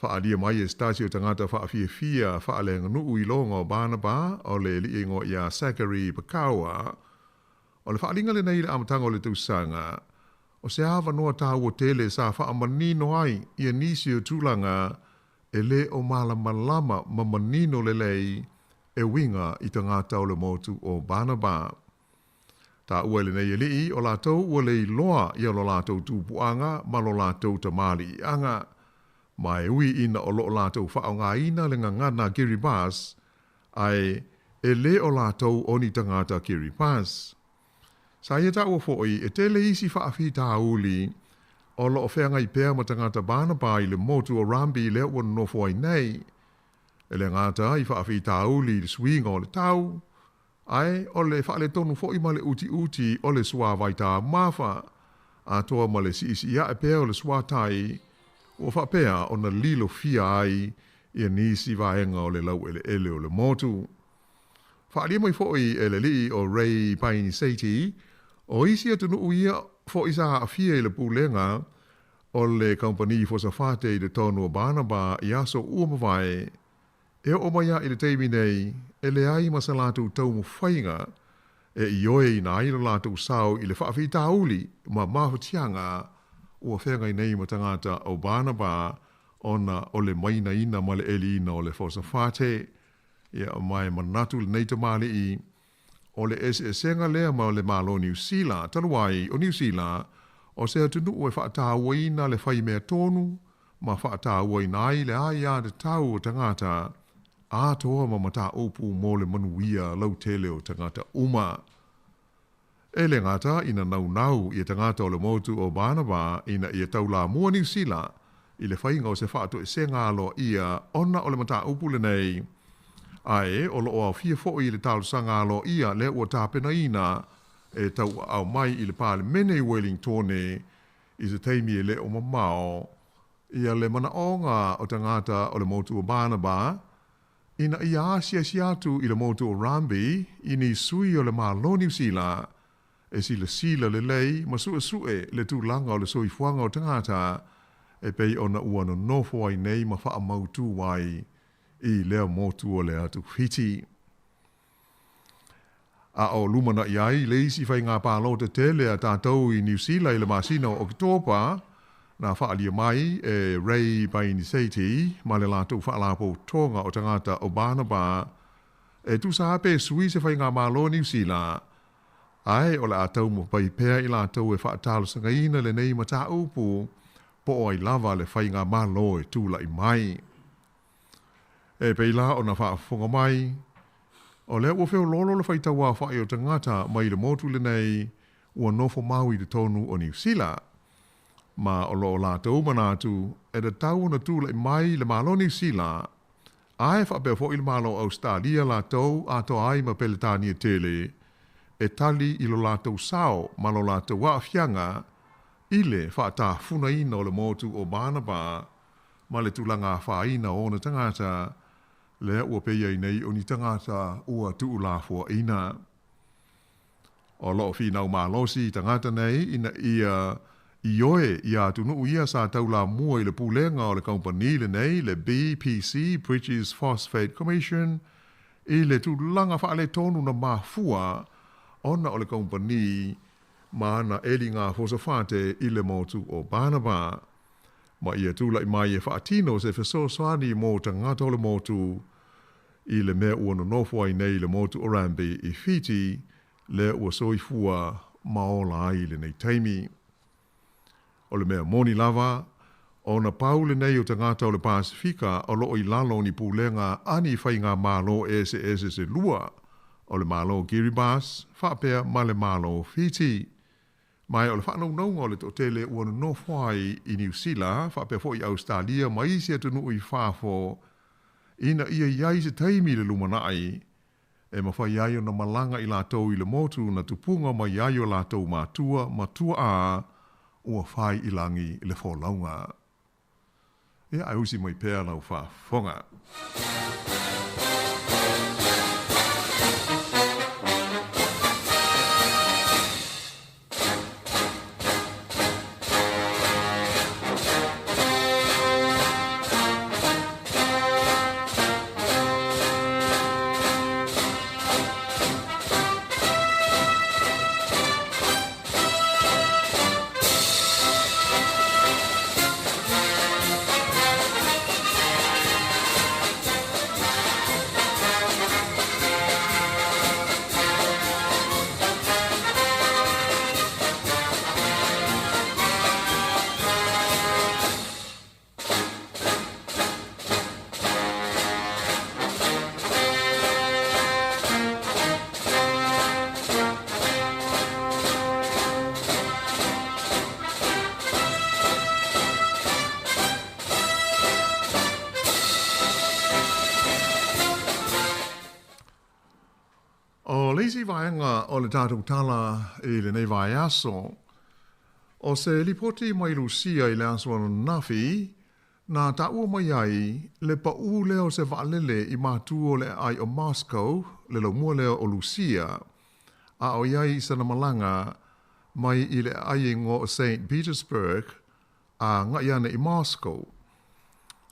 Whaalia mai e stasi o tangata whaafia whaalenga nuu I longa o Banaba o le liingo ia Zachary Pakawa o le whaalinga le nei le amatanga o le tausanga o se hawa noa tāua tele sa whaamanino ai ia nisi o tūlanga e le o malama mamanino le lei e winga I tangata o le motu o Banaba. Ta ua le nei lii o lātou ua le loa ia lo lātou tūpuanga ma lo lātou tamali anga. Mai ui ina o lo lātou whaonga ina le ngangana Kiribati ai e le o lātou oni tangata Kiribati. Sa ia ta ua fo'i e tele isi whaafita uli o lo o whenga I pēr ma tangata Banaba I le motu o Rambi le ua nofo ai nei. E le ngata I whaafita uli le swinga o le tau. Ai, o le whaale tonu fo'i ma le uti o le sua vaita mafa. A toa ma le si ia e pēr o le sua tai o whapea o na lilo fia ai ia nisi vaenga o le lau ele o le motu. Whaalia mai fo'i e le li o Ray Paini Seiti o isi atunu uia fo'i sa a fia I le pūlenga o le company fosafate I le tonu o Banaba I aso uamawai e o maya I le teimi nei e le ai masalatu tau mo whainga e ioe I na aira lātou sao I le whaafita uli ma mahutianga ua whengai nei ma tangata o Banaba ona o le maina ina ma le eli ina o le fosafate ia o mai manatu le nei tamali I o le senga lea ma le malo New Zealand taruai o New Zealand o se atunu ue whaatawa ina le whai mea tonu ma whaatawa ina ai le aia de tau o tangata a toa ma mata opu mo le manuia lau tele o tangata uma. E le ngata ina nau I tangata o le motu o Banaba ina I taula mua New Zealand I le whainga o se whaato e senga alo ia ona o le mata opu le nei. Ai o lo o fia fo I le tau sanga alo ia le ua tāpena ina e tau au mai I le pāle mene Wellingtone I se teimi e le o mamao ia le mana onga o tangata o le motu o Banaba ina ia asiatu I le motu o Rambi ini sui o le malo New Zealand e sila le lei ma sue le tūlanga o le soifuanga o tangata e pei ona ua no nofo ai nei ma wha mautu wai I lea motu o le atu hiti. A o lumana iai le isi whai ngā pālo te tele a tātou I New Zealand I le masina o Oktopa na whaalia mai e Ray Paini Seiti ma le lātou whaalapo tonga o tangata o Banaba e tu sa hape sui se whai ngā malo New Zealand Ai o le atau mo pai pea i la atau e whaatalo sanga ina le nei mata upu po o ai lava le whai ngā malo e tūla i mai. E pei la o na whaafonga mai, o lea ua wheo lolo le whai taua whai o tangata mai le motu le nei ua nofo maui le tonu o New Zealand. Ma o lo la tau manatu e da tau na tūla i mai le malo New Zealand. Ai whaapea fo i le malo Australia la tau ato ai ma peletani e tele e tali i lo la tau sao ma lo la tau waafianga ile whaata funa ina o le motu o Banaba ma le tūlanga whaina o na tangata lea ua peia i nei o ni tangata ua tuu la fua ina. O loo whinau malosi tangata nei ina ia ioe ia tunu ia sa tau la mua i le pulenga o le company le nei le BPC, British Phosphate Commission, i le tūlanga whaale tonu na mafua ona o le company maana eli ngā fosofate i le motu o Banaba. Ma ia tūla i mai e whaatino se wheso swani mō tangata o le motu i le mea ua nonofo ai nei le motu o Rambi i Fiti le ua soifua maola ai le nei taimi. O le mea moni lava, o na pau le nei o tangata o le Pasifika o loo i lalo ni pulenga ani whai ngā malo ese se lua o le malo Kiribati, whapea ma le malo Fiti. Mai o le whanau o le totele ua nonofo ai i New Zealand, whapea fo i Australia, ma isi atunu i whafo ina ia iai se taimi le lumanai, e mawhai iai o na malanga i lātou i le motu na tupunga ma iai o lātou matua a ua whai i langi i le wholaunga. Ia ai usi mai pēr nau whafonga. O leisi vaenga o le tātou tala i le nei vai aso, o se lipoti mai Lucia i le aso anu nafi, na ta ua mai ai le pa u leo se vaalele i mātuo le ai o Moscow, le lo mua leo o Lucia, a o iai sana malanga mai i le ai ngo o St. Petersburg, a ngaiane i Moscow.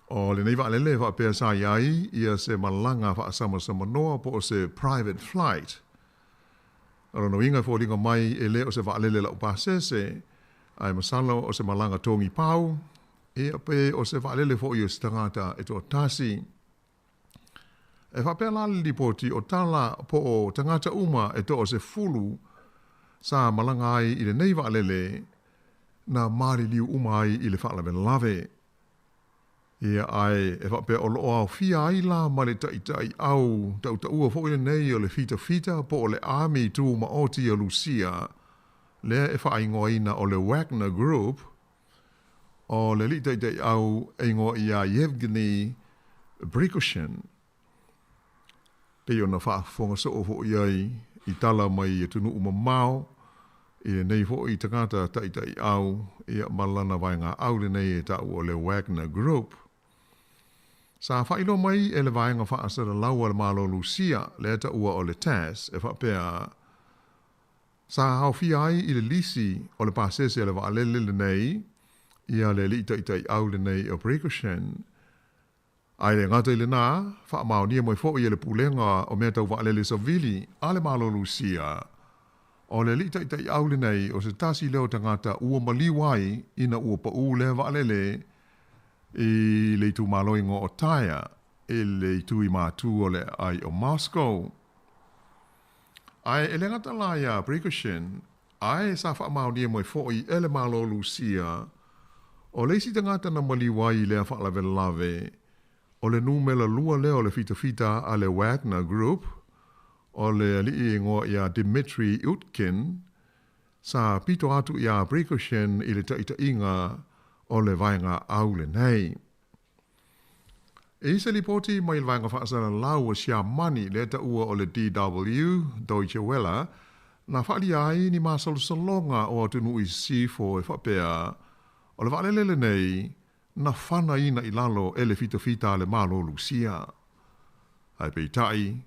O le nei vaalele va pea sa iai, ia se malanga va sama noa po o se private flight. Aro no inga fōringa mai e le o se vaalele la upasese, ai masalo o se malanga tongi pau, e ape o se vaalele fo i o se tangata e to tasi. E va pea lali lipoti o tala po o tangata uma e to o se fulu sa malanga ai i le nei vaalele na mari liu uma ai i le whaalawe lave. Ia ai e whapea o loo au fia ai la ma le tai au tau ua fo ile nei o le fita po o le army tu ma oti o Lucia lea e wha ingoa ina o le Wagner Group o le li tai au e ingoa ia Yevgeny Prigozhin. Te o na wha fonga so o fo iai i tala mai e tunu uma mau i nei fo i tangata tai au ia malana vai ngā au le nei e tau o le Wagner Group. Sa whailo mai e le vaenga whaasara laua le malo Lucia le ata ua o le TAS e whapea. Sa hau fia ai i le lisi o le pasese le vaalele le nei ia le li tai au le nei o Prigozhin. Ai le ngata i le nā, wha mao nia moi fo i le pulenga o mea tau vaalele savili a le malo Lucia. O le li tai au le nei o se tasi leo tangata ua maliwai ina ua pa u le vaalele i le tu maloi ngo o taia e le tu i mātu o le ai o Moscow. Ai ele ngata la ia precaution, ai sa wha mau nia moi fōi ele malo lucia, o leisi tangata na maliwai lea wha lave lave, o le numela lua leo le fita a le Wagner Group, o le alii ngoa ia Dimitri Utkin, sa pito atu ia precaution i le taita inga o le vainga au le nei. E se li poti mai le vainga whaasana lau o sia mani le ta ua o le DW, Deutsche Welle, na whaali ai ni masal salonga o atunu i C4 e whapea, o le waalelele nei, na whana ina i lalo e le fita le malo lucia. Ai pei tai,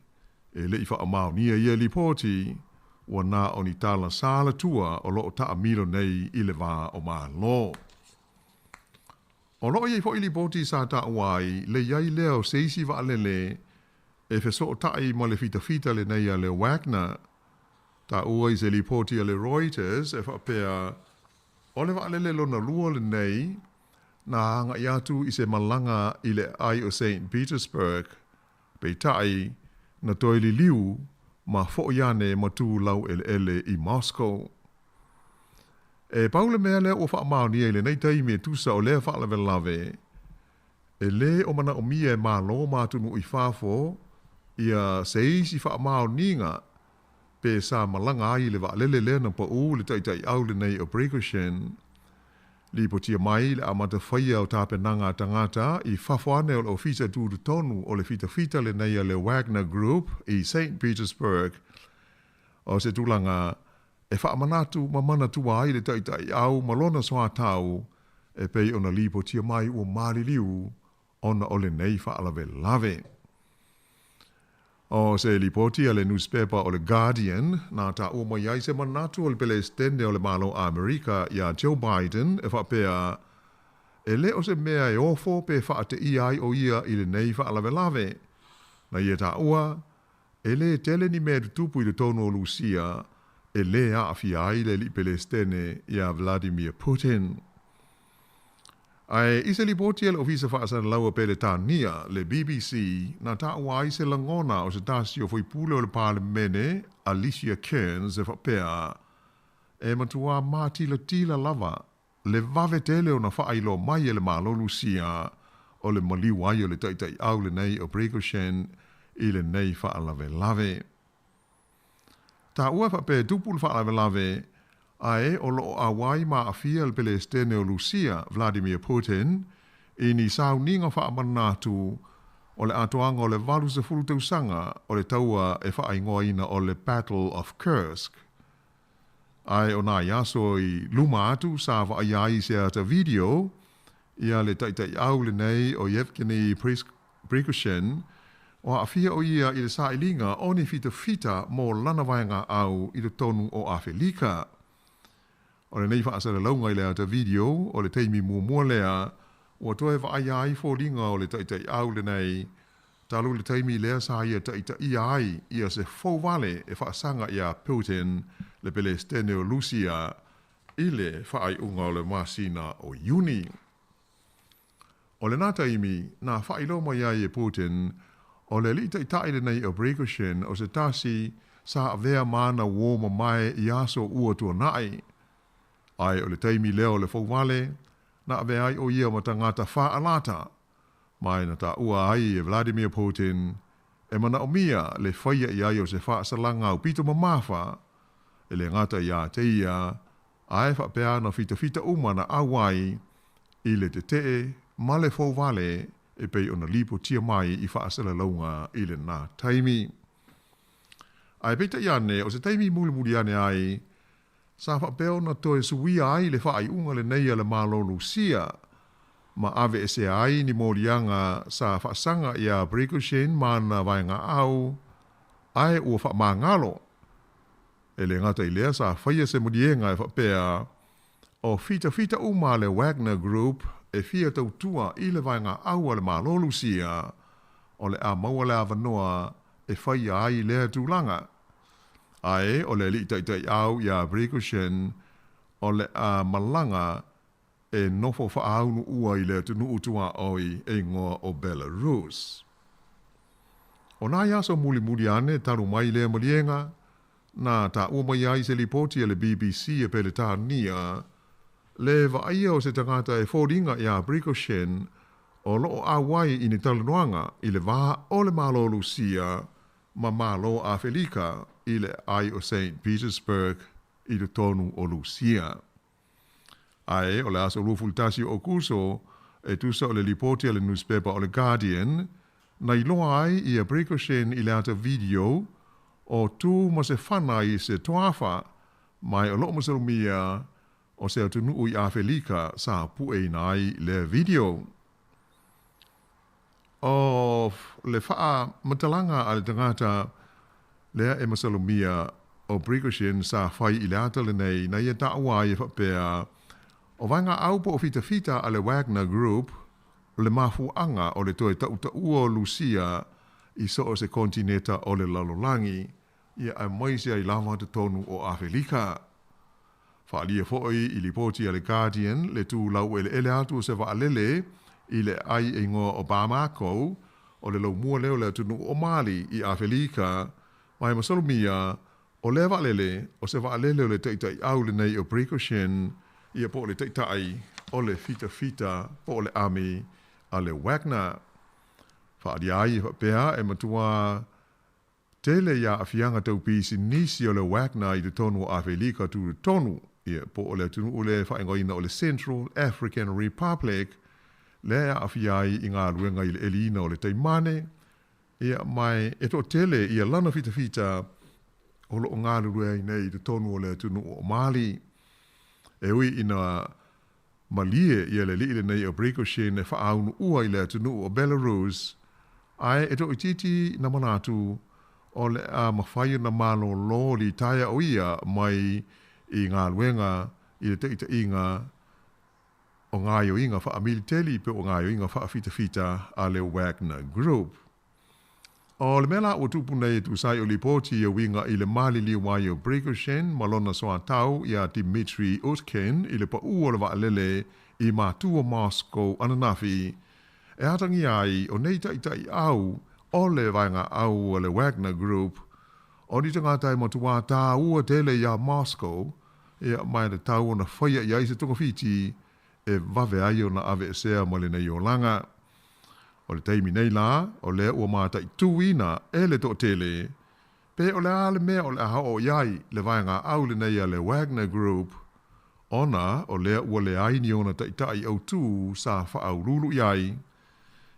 e le i wha amau nia ia li poti, wa na o ni tala sala tua o loo taa milo nei i le wā o maa lo. O loo iei fo ili poti sa ta wai, le iai leo seisi wa alele, e feso o tai ma le fita le nei a le Wagner, ta ua i se li poti a le Reuters, e whapea, o le wa alele lona lua le nei, na hanga i atu i se malanga i le ai o St. Petersburg, pei tai, na toili liu, ma fo'oiane ma tū lau ele i Moscow. E paule mea lea o wha maoni e le nei taimi e tusa o lea wha lave lave, e le o mana o mia e maa lo mātunu i whafo, ia se isi wha maoni nga, pe sa malanga ai le wa lele lea na pa u le taitai au le nei o precaution, li potia mai le amata whaia o tāpenanga tangata i whafuane o le ofisa tūru tonu o le fita le nei a le Wagner Group i St. Petersburg. O se tūlanga, e whaamanatu mamana tua ai le taitai au malona soa tau, e pei ona li potia mai o maari liu, ona o le nei whaalave lave. O se li potia le newspaper o le Guardian, na ta o mai ai se manatu o le pele stende o le malo Amerika ia Joe Biden, e whapea, e le o se mea e ofo pe whaate i ai o ia i le nei whaalave lave. Na ia ta ua, e le tele ni mea tupu i le tono o Lucia, e le a afi ai le li pele stene ia Vladimir Putin. Ai isa li poti el ofisa whaasana laua pele tānia le BBC na tā ua ai se langona o se tāsi o fwoi pule o le parlemene Alicia Kearns e whapea e matua mā tila lava le vave tele o na whailo mai e le malo Lucia o le maliu ai o le taitai au le nei o precaution i le nei whaalave lave. Tā ua whapea tupu le whaalave lave ae o loo awai ma afia le pele stene o Lucia, Vladimir Putin, i ni sau ninga whaamanatu o le atoanga o le valu se fulu tausanga o le taua e whaaingoa ina o le Battle of Kursk. Ai o nā yaso i luma atu sa whaaiai se ata video, ia le taitai au le nei o Yevgeny Prigozhin, o afia o ia i le sailinga o ni fita mo lana vaenga au i le tonu o Awhelika. O le nei whaasara launga i lea ta video, o le teimi mua lea, o toe whaai fo ringa o le taitai au le nei, talu le teimi lea sa ia taitai ai, ia se fau vale e whaasanga ia Putin, le pele stene o Lucia, i le whaai unga o le masina o Juni. O le nā taimi, nā whailo mai ai e Putin, o le li taitai le nei o Prigozhin, o se tasi sa avea mana woma mai i aso ua tua nai, ai o le taimi leo le fauwale, na ave ai o ia ma tangata wha alata. Mai na ta ua ai e Vladimir Putin, e mana o mia le whaia i ai o se wha salanga o pito mamafa, e le ngata ia te ia, ai wha pea na fita umana awai, i le te ma le fauwale, e pei ona lipo tia mai i wha asala launga i le nā taimi. Ai peita iane, o se taimi muli ane ai, sa whapeo na toe suia ai le whaai unga le neia le malo Lucia, ma ave ese ai ni morianga sa whaasanga ia Prigozhin mana vaenga au, ai ua whaamangalo. E le ngata i lea sa whaia se murienga e whapea, o fita uma le Wagner Group e fia tautua i le vaenga au le malo Lucia, o le a maua le avanoa e whaia ai lea tūlanga. Ai o le li taitai au ia Prigozhin o le a malanga e nofo whaaunu ua i le tunu utua oi e ngoa o Belarus. O nā iaso muli ane taru mai le malienga, na ta ua mai ai se lipoti le BBC e pele tā nia, le vaia o se tangata e fōringa i a Bricoshen o loo awai i ni talanoanga i le vā o le malo Lucia ma malo a Felika i le ai o St. Petersburg i le tonu o Lucia. Ai o le aso lufultasi o kuso e tusa o le lipoti le newspaper o le Guardian na iloa ai i a Bricoshen i le ata video o tu mo se whana i se toafa mai o loo mo se lumia o se atunu i a Felika sa pue nai le video. O le wha matalanga a le tangata lea e masalumia o Bricoshen sa whai i le ata lenei na ia taua i whapea o vanga aupo o fita a le Wagner Group le mafuanga o le toe tauta ua Lucia i so o se kontineta o le lalolangi ia a maisia i lava te tonu o Afelika. Whaalia fo'i i lipoti a le Guardian le tū lau ele atu se waalele i le ai e ngoa Obama kou o le lau mua leo le atunu o Mali i Afelika mai masalumia o le waalele o se waalele o le teitai au le nei o Bricoshen ia po le teitai o le fita po le ami a le Wagner. Whaalia ai pea e matua tele ia afianga tau pisi nisi o le Wagner i te tonu o Afelika tu le tonu ia po o le atunu o le whaingoina o le Central African Republic le afiai i ngā ruenga i le elina o le taimane ia mai e to tele ia lana fita o lo ngā ruenga i nei i te tonu o le atunu o Mali e ui ina malie ia le li nei o Bricoshen e whaaunu ua i le atunu o Belarus ai e to ititi na manatu o le a mawhai na malo lo li taia o ia mai i ngā luenga i le teita inga o ngā yo inga wha militeli pe o ngā yo inga wha fita a le Wagner Group. O le mela o tupu nei tu sai o lipoti o winga i le mali li wai o Bricoshen malona soa tau i a Dimitri Utkin i le pa ua le waalele i mātua Moscow ananafi e atangi ai o nei taitai au o le vainga au o le Wagner Group o ni tangata e matua tā ua tele i a Moscow ia mai le tau na whaia i aise tonga fiti e vave ai o na ave esea ma le nei o langa. O le teimi nei la, o le ua mātai tuina e le to tele, pe o le ale mea o le aha o iai le vainga au le nei a le Wagner Group, ona o le ua le aini ona taitai au tū sa wha au lulu iai,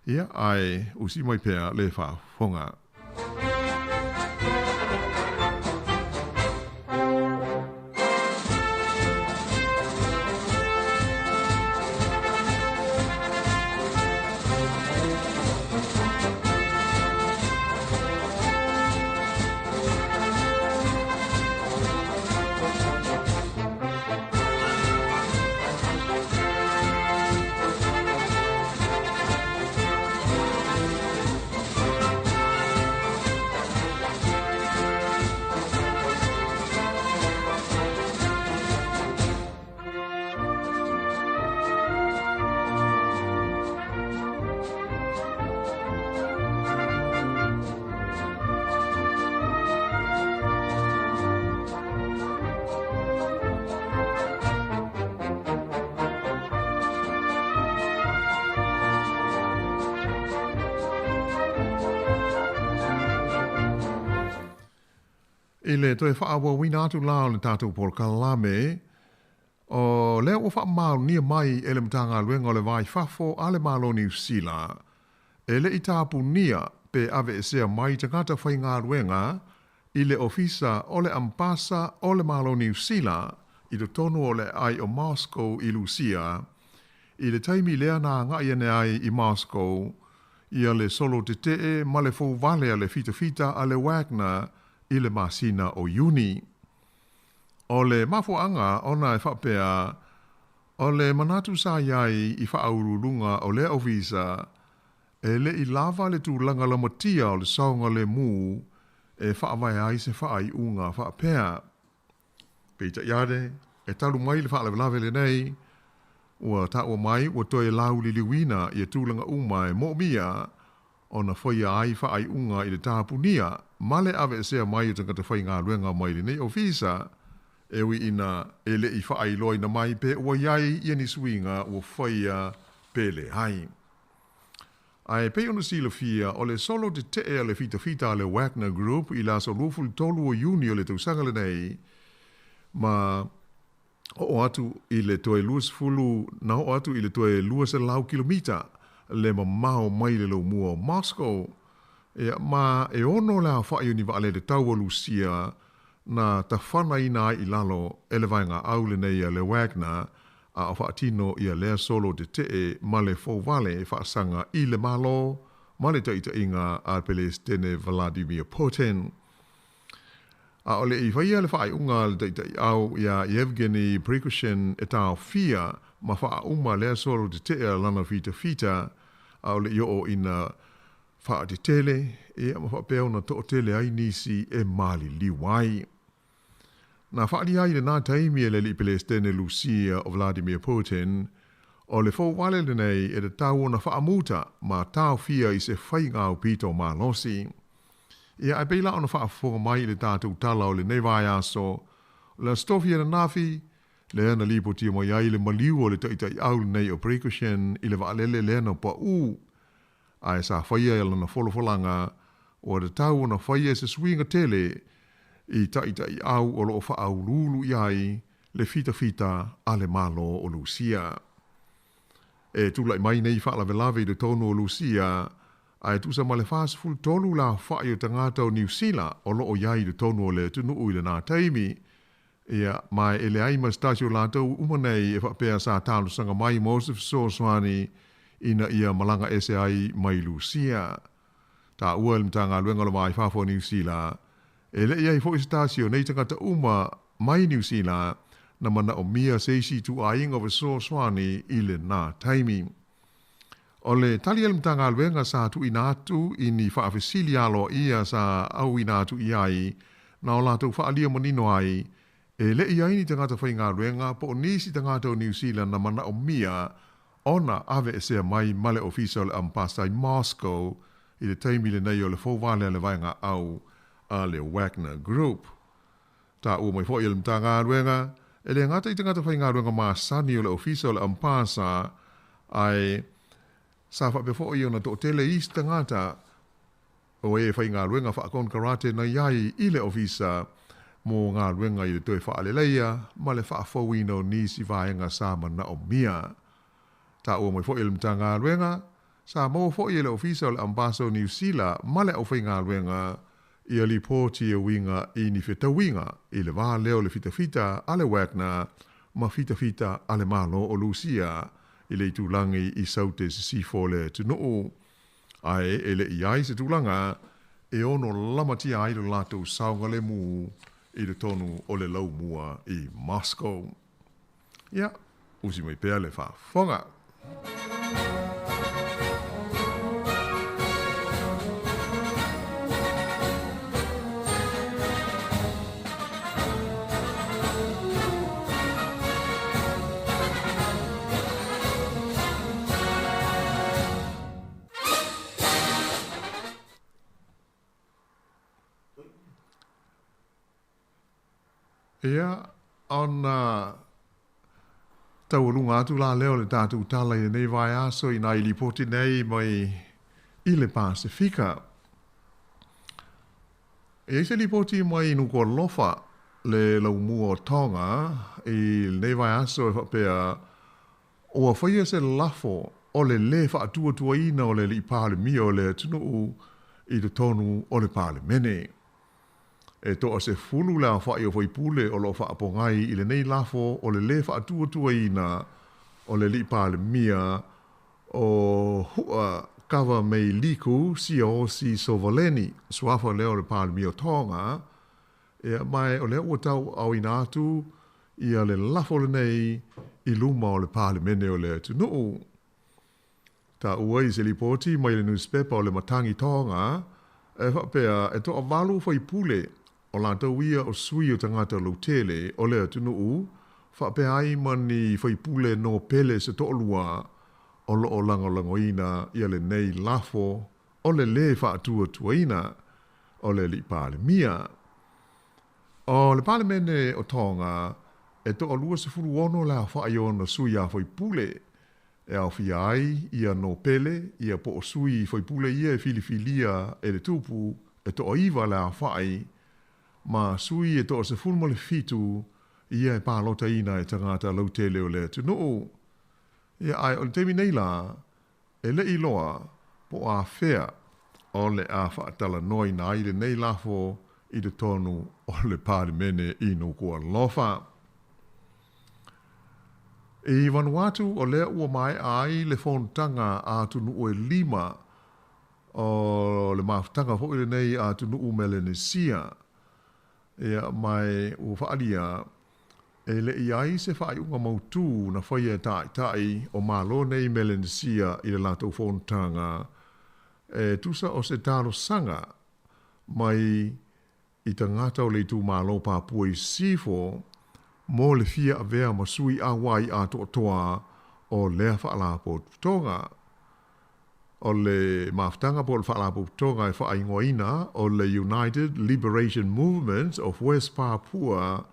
ia ai usi mai pea le wha fonga. I le toe whaawa wina atu lao le tātou por kalame, o lea o wha mau nia mai e le mtanga luenga o le vai fafo a le malo New Zealand. E le i tāpu nia pe ave e sea mai tangata whai ngā luenga i le ofisa o le ampasa o le malo New Zealand i le tonu o le ai o Moscow i Lucia. I le taimi lea nā ngai ane ai i Moscow i a le solo te tee ma le fau vale a le fita a le Wagner i le masina o Juni. O le mafuanga ona e whapea, o le manatu sa iai i whaaurulunga o le ofisa, e le i lava le tūlanga la matia o le saunga le mū, e whaawai ai se whaai unga whapea. Peita iare, e talu mai le whaalawe le nei, ua taua mai ua toe lau li liwina i e tūlanga uma e mo mia, o na whaia ai whaai unga i le tāpunia male ave sea mai o tangata whai ngā ruenga mai le nei ofisa, ewi ina ele I whaai loa ina mai pe ua iai ia ni suinga ua whaia pele hai. Ai pe ona sila fia o le solo te te le fita le Wagner Group I la so luful tolu o Juni o le tausanga le nei, ma o atu I le toe luas fulu, na o atu I le toe luas lau kilomita le mamao mai le lo mua o Moscow, ma e ono la whaio ni waale le tau o Lucia na ta whana ina I lalo ele vainga au le nei le Wagner, a o whaatino ia lea solo te te ma le fōwale e whaasanga I le malo, ma le taita inga a Palestine Vladimir Putin. A ole I whaia le whaai unga le taita I au ia Yevgeny Prigozhin e tau fia ma wha uma lea solo te te lana fita, a ole I o ina wha te tele, e ma wha peo na to tele ai nisi e mali liwai. Na whaari ai le nā taimi le li Palestine Lucia o Vladimir Putin, o le fōwale le nei e le tau na whaamuta ma tau fia I se whai ngāu pito mā losi. Ia ai peila ona whaafonga mai le tātou tala o le nei vai aso, le stofia na nafi, le ana lipo tia mo iai le maliu o le taita I au le nei o Prigozhin I le waalele le ana pa u. Ai sa whaia e lana wholofolanga, o le tau na whaia se swinga tele, I taita I au o loo whaau lulu iai le fita a le malo o Lucia. E tula I mai nei whaala velave le tono o Lucia, ai tusa ma le fast full tolu la whaio tangata o New Zealand o loo iai le tono o le tunu ui le nā taimi. Ia mai ele ai ma stasio la tau umanei e whapea sa tālu sanga mai Mosef Soswani ina ia malanga SAI mai Lucia. Tā ua le mtanga luenga lo mai whafo New Zealand, ele ia I fo istasio nei tangata uma mai New Zealand na mana o mia seisi tu ainga o Soswani I le nā taimi. O le tali el mtanga luenga sa tu inatu ini whaafesili alo ia sa au inatu iai na o lātou whaalia manino ai e le ia ini tangata whainga luenga po nisi tangata o New Zealand na mana o mia ona ave esea mai male official ambassador I Moscow I le taimi le nei o le fōwale le vainga au a le Wagner Group. Ta ua mai fo I le mtanga luenga e le ngata I tangata whainga luenga maa sani o le official ambassador ai sa whape fo I ona to tele is tangata o e whainga luenga whaakon karate na iai I le ofisa mo ngā luenga I le toe whaaleleia ma le whaafowina o nisi vaenga sa mana o mia. Ta ua mai fo I le mtanga luenga sa mo fo I le ofisa o le ambassador New Zealand ma le o whainga luenga I li pōti e winga I ni whetawinga I le wā leo le fita ale Wagner ma fita ale malo o Lucia I le tūlangi I saute se sifo le tunuu. Ai e le iai se tūlanga e ono lamatia ai lo lātou saunga le mū I le tonu o le lau mua I Moscow. Ia, usi mai pēr le whaafonga. Ia, ona taurunga atu la leo le tātou tala I nei vai aso I nai li poti nei mai I le Pasifika. E se li poti mai nuko lofa le laumua o Tonga I nei vai aso e whapea o a whaia se lafo o le whaatua ina o le li pāle mia o le tunu I le tonu o le pāle mene. E toa se fulu la whai o whaipule o lo whaapongai I le nei lafo o le whaatua ina o le li pāle mia o hua kawa mei liku si sovaleni suafa leo le pāle mia o Tonga e mai o le ua tau au ina atu ia le lafo le nei I luma o le pāle mene o le tunuu. Ta ua I se li poti mai le newspaper o le matangi Tonga e whapea e toa walu whaipule o lātou ia o sui o tangata lautele o lea tunuu, whapea ai mani whaipule no pele se to'olua o lo o langolangoina ia le nei lafo o le whaatua tuaina o le li pale mia. O le pale mene o tonga, e to o lua se furu ono la whaai ono sui a foi pule, e au fia ai, ia no pele, ia po o sui foi pule ia e filifilia e le tupu, e to o iwa la whaai, ma sui e to o se furu mo le fitu, ia e pālota ina e tangata lau tele o le tunu. Ia ai o le temi nei la, e le iloa, po a fea, o le a whaatala noi na i le nei lafo, i le tonu o le pāre mene i no kua lofa. I Vanuatu o lea ua mai ai le whontanga a tunu o e 5 o le maftanga ho i le nei a tunu o Melanesia. Ia mai ua whaalia e le iai se whaai unga mautu na whaia tai o malo nei Melanesia i le lato whontanga e tusa o se taro sanga mai i tangata o le tu malo Papua i sifo mo le fia a vea masui a wai a toa o lea whaalapo tonga. O le maftanga po le whaalapo tonga e whaingoina o le United Liberation Movement of West Papua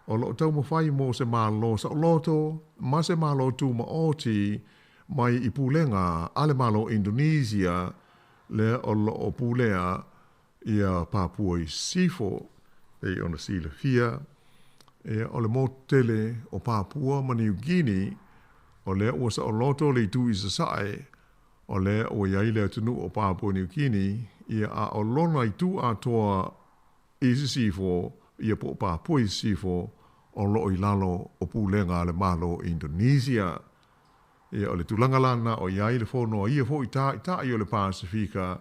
o lo tau mawhai mo se malo sa loto, ma se malo tu ma oti mai i pulenga ale malo Indonesia le o lo o pulea ia Papua i sifo e ona sila fia e o le motele o Papua ma New Guinea o le ua sa o loto le tu i sasae o le o iai le tunu o Papua New Guinea ia a o lona i tu a toa i sifo ia po Papua i sifo o lo i lalo o pulenga le malo Indonesia ia o le tulanga lana o iai le fono ia fo i ta i o le Pasifika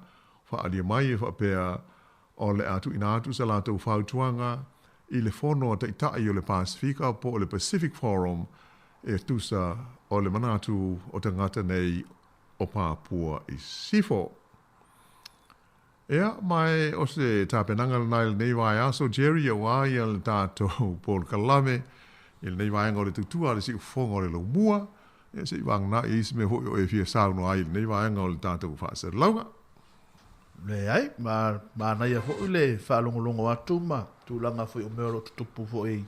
whaalia mai e whapea o le atu ina atu sa lātou whautuanga i le fono ta i o le Pasifika po o le Pacific Forum e tusa o le manatu o tangata nei o Papua i sifo. Ea, mai o se tāpenanga nai le nei vai aso Jerry a wai al tātou Paul Kalame i le nei vai ngore tutua le si ufonga le lo mua e se i wangna i isi me hoi o e fia sauno ai le nei vai ngore tātou whaase launga. Le ai, ma nai a fo le whaalongolongo atu ma tūlanga fo o mero tutupu fo e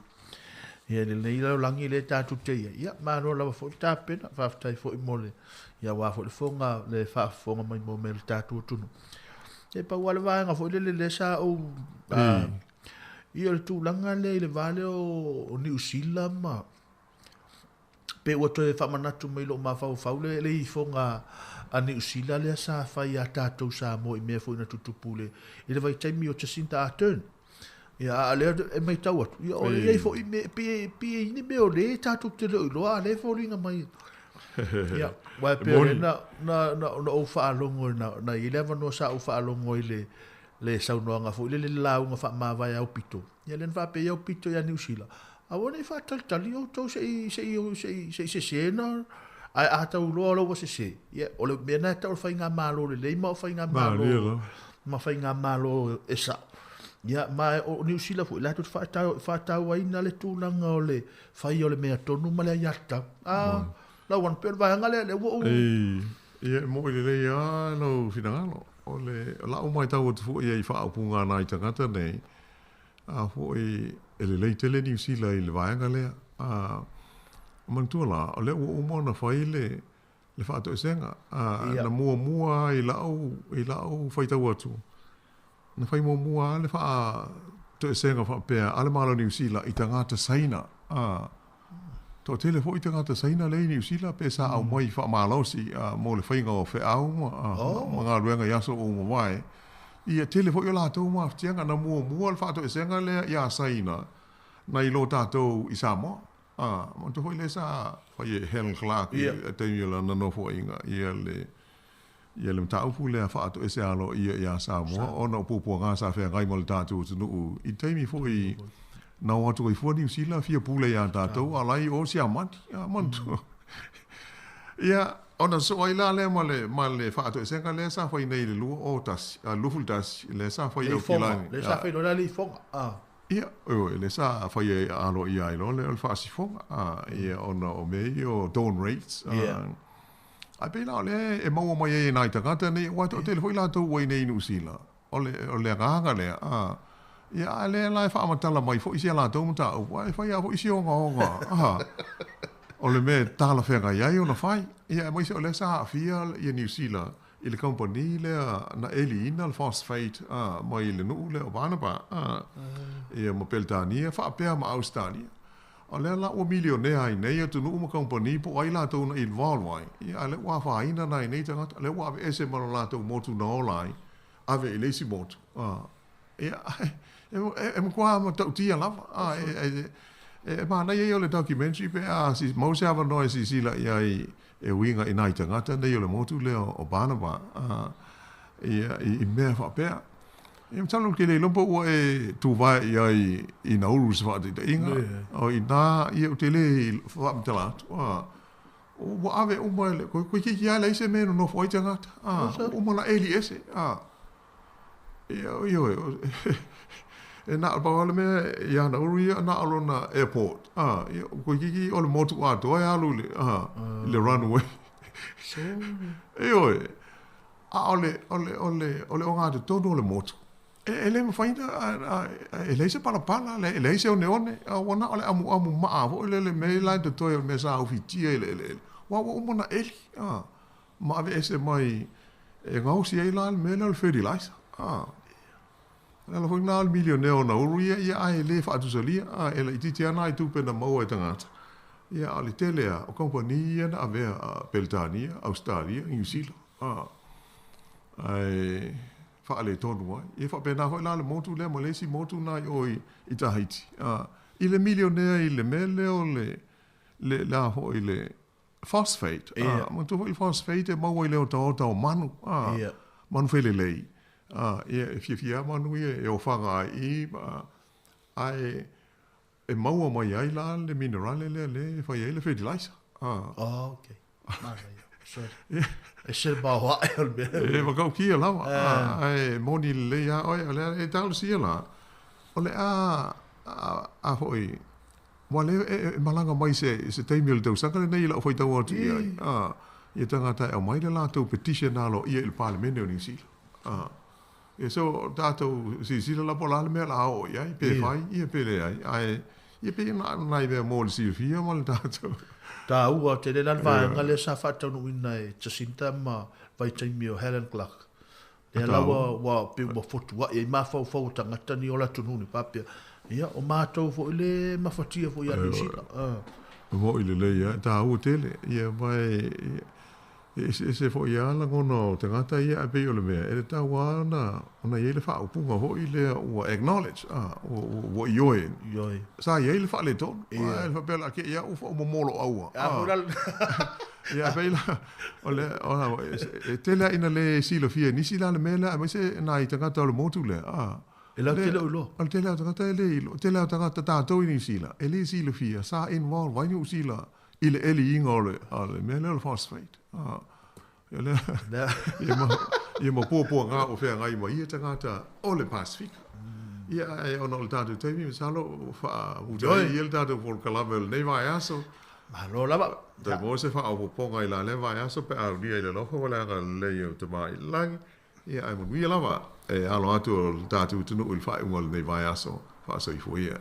ia le nei lau langi le tātu te ia ma no lawa fo i tāpena whaftai fo i mole ia wā fo le fonga le whaafonga mai mo me le tātu tunu e pa wale vāenga fo i le sa o ia le tūlanga le vale o New Zealand ma pe ua toe whamanatu mai lo ma fau le i fonga a New Zealand le sa whai a tātou sa mo i mea fo ina tutupu le i le vai taimi o Jacinta Ardern ia a lea e mai tau atu ia o le iei fo i me pie ini me o le tātou te leo i loa a le fo ringa mai ia wai pere na o whaalongo na i lewa no sa o whaalongo i le saunoanga fo i le launga wha mawai au pito ia len whape au pito ia New Zealand a wane i whaatalitali o tau se na ai a tau loa loa se ia o le mena tau whainga malo le leima o whainga malo ma whainga malo e sa ia ma o New Zealand fu la tu fatau aina le tūlanga o le whai o le mea tonu ma le aiata la wan per vai ngale le wo ia mo i le ia no finangalo o le la o mai tau fu ia i wha upunga nai tangata nei a fu i ele le tele New Zealand i le vai ngale mantua o le o mo na whai le whaato esenga na mua i lau whai tau atu na whai mua le wha to esenga wha pēr ale malo New Zealand i tangata saina to tele fo i tangata saina le New Zealand pe sa au mai wha malosi mo le whainga o whe au ma ngā ruenga yaso o mawai ia tele fo i la tau ma ftianga na mua le wha to esenga le ia saina na i lo tātou i Samoa ma to foi le sa foi Helen Clark te ia na no foi inga ia le tau fu le fa to ese alo ia Samoa ona pupu nga sa fe ngai mo tatu no i te mi foi na o to i fo New Zealand fia pule ia tatu alai o sia mat mantu ia ona so ai la le ma le fa to ese nga le sa foi nei le lu o tas lu tas le sa foi o kilani le sa foi no la li fo ia le sa foi alo ia lo le fa si fo ia ona o me o don rates a pe la le e mau mai e nai tangata nei wa to tele foi la to wai nei New Zealand o le nganga le ia le la fa amatala mai fo isia la tau mata o fa ia fo isia nga o le me tala whenga iai o na whai ia mai se o le sa fia i New Zealand i le company le na eli ina le phosphate mai le nuu le o Banaba ia ma Peltania fa apea ma Australia o le la o milionea ai nei tu nuu ma company po ai la tau na involve wai ia le wa fa ina na nei tanga le wa ese ma la tau motu na olai ave elesi motu ia e kwa ma tau tia lava ma na ye le documentary pe si mo se ava no si la ia e winga i nai tangata nei le motu le o Banaba i mea fa pe e mtalo ke le lompo o e tu vai i na uru se fa de inga o i na i o tele fa mtala o ave o mo le ko ki ya le se me no foi tangata o mo na eli ese yo e na ba le me ya na uru ya na alona airport ko ki o le motu a to ya lu le runway so yo ole o nga de todo le motu ele me faina ele se pala ele se o neone ona ole amu ma vo le me la de to me sa ofiti ele wa mo na eli ma ave ese mai e ngau si ele me le fertilizer la foi na milioneo na uru ia ai le fa tu solia ele iti ana i tu pe na mo e tangata ia ali telea o compagnia na ave Peltania Australia New Zealand ai fa ale tonu wai e fa pe na ho la le motu le malesi motu na i Tahiti i le milionea i le mele o le la ho i le phosphate mo tu il phosphate mo i le o tau manu manu fele lei e fia Manuia e o whanga i ai e maua mai ai la le minerale le whai e le fertilizer okay e se ba wa e wakau kia lawa ai moni le ia oi le e tau sia la o le a hoi wale e malanga mai se teimil tau saka le nei la foi tau atu ia tangata e mai le la tau petition alo ia il parlamento ni sila e so dato si la pola le me la o ia pe fai ia pe le ai ia pe na ve mo si fia mo dato ta ua te le lan vai ngale sa fa tonu ina e Jacinta ma vai taimi o Helen Clark le la wa pe mo fotu wa e ma fa tanga tani ola tunu ni papia ia o ma to fo le ma fatia fo ia ni sila mo ile le ia ta u tele ia vai se fo ia la ngono tangata ia pe o le me e ta wa na ia le fa u punga ho ile o acknowledge o yoe sa ia le fa le ton ia fa bela ke ia u fo mo molo au ia pe la o tele ina le silo fia ni sila le mela ma se na i tangata le motu le e la tele ulo al tele tangata le tele tangata ta to ni sila e le silo fia sa involve wa ni sila ile eli ingole ale mele phosphate ele ia mo po nga o fe nga i mo ia tangata ole Pacific ia e ona o tatu temi salo fa u dai il tatu por kalavel nei vai aso ma lo lava de mo se fa o po nga ila le vai aso pe a dia ile lo fo la ga le yo te mai lang ia ai mo wi lava e alo atu tatu tunu il fa ngol nei vai aso fa so i fo ia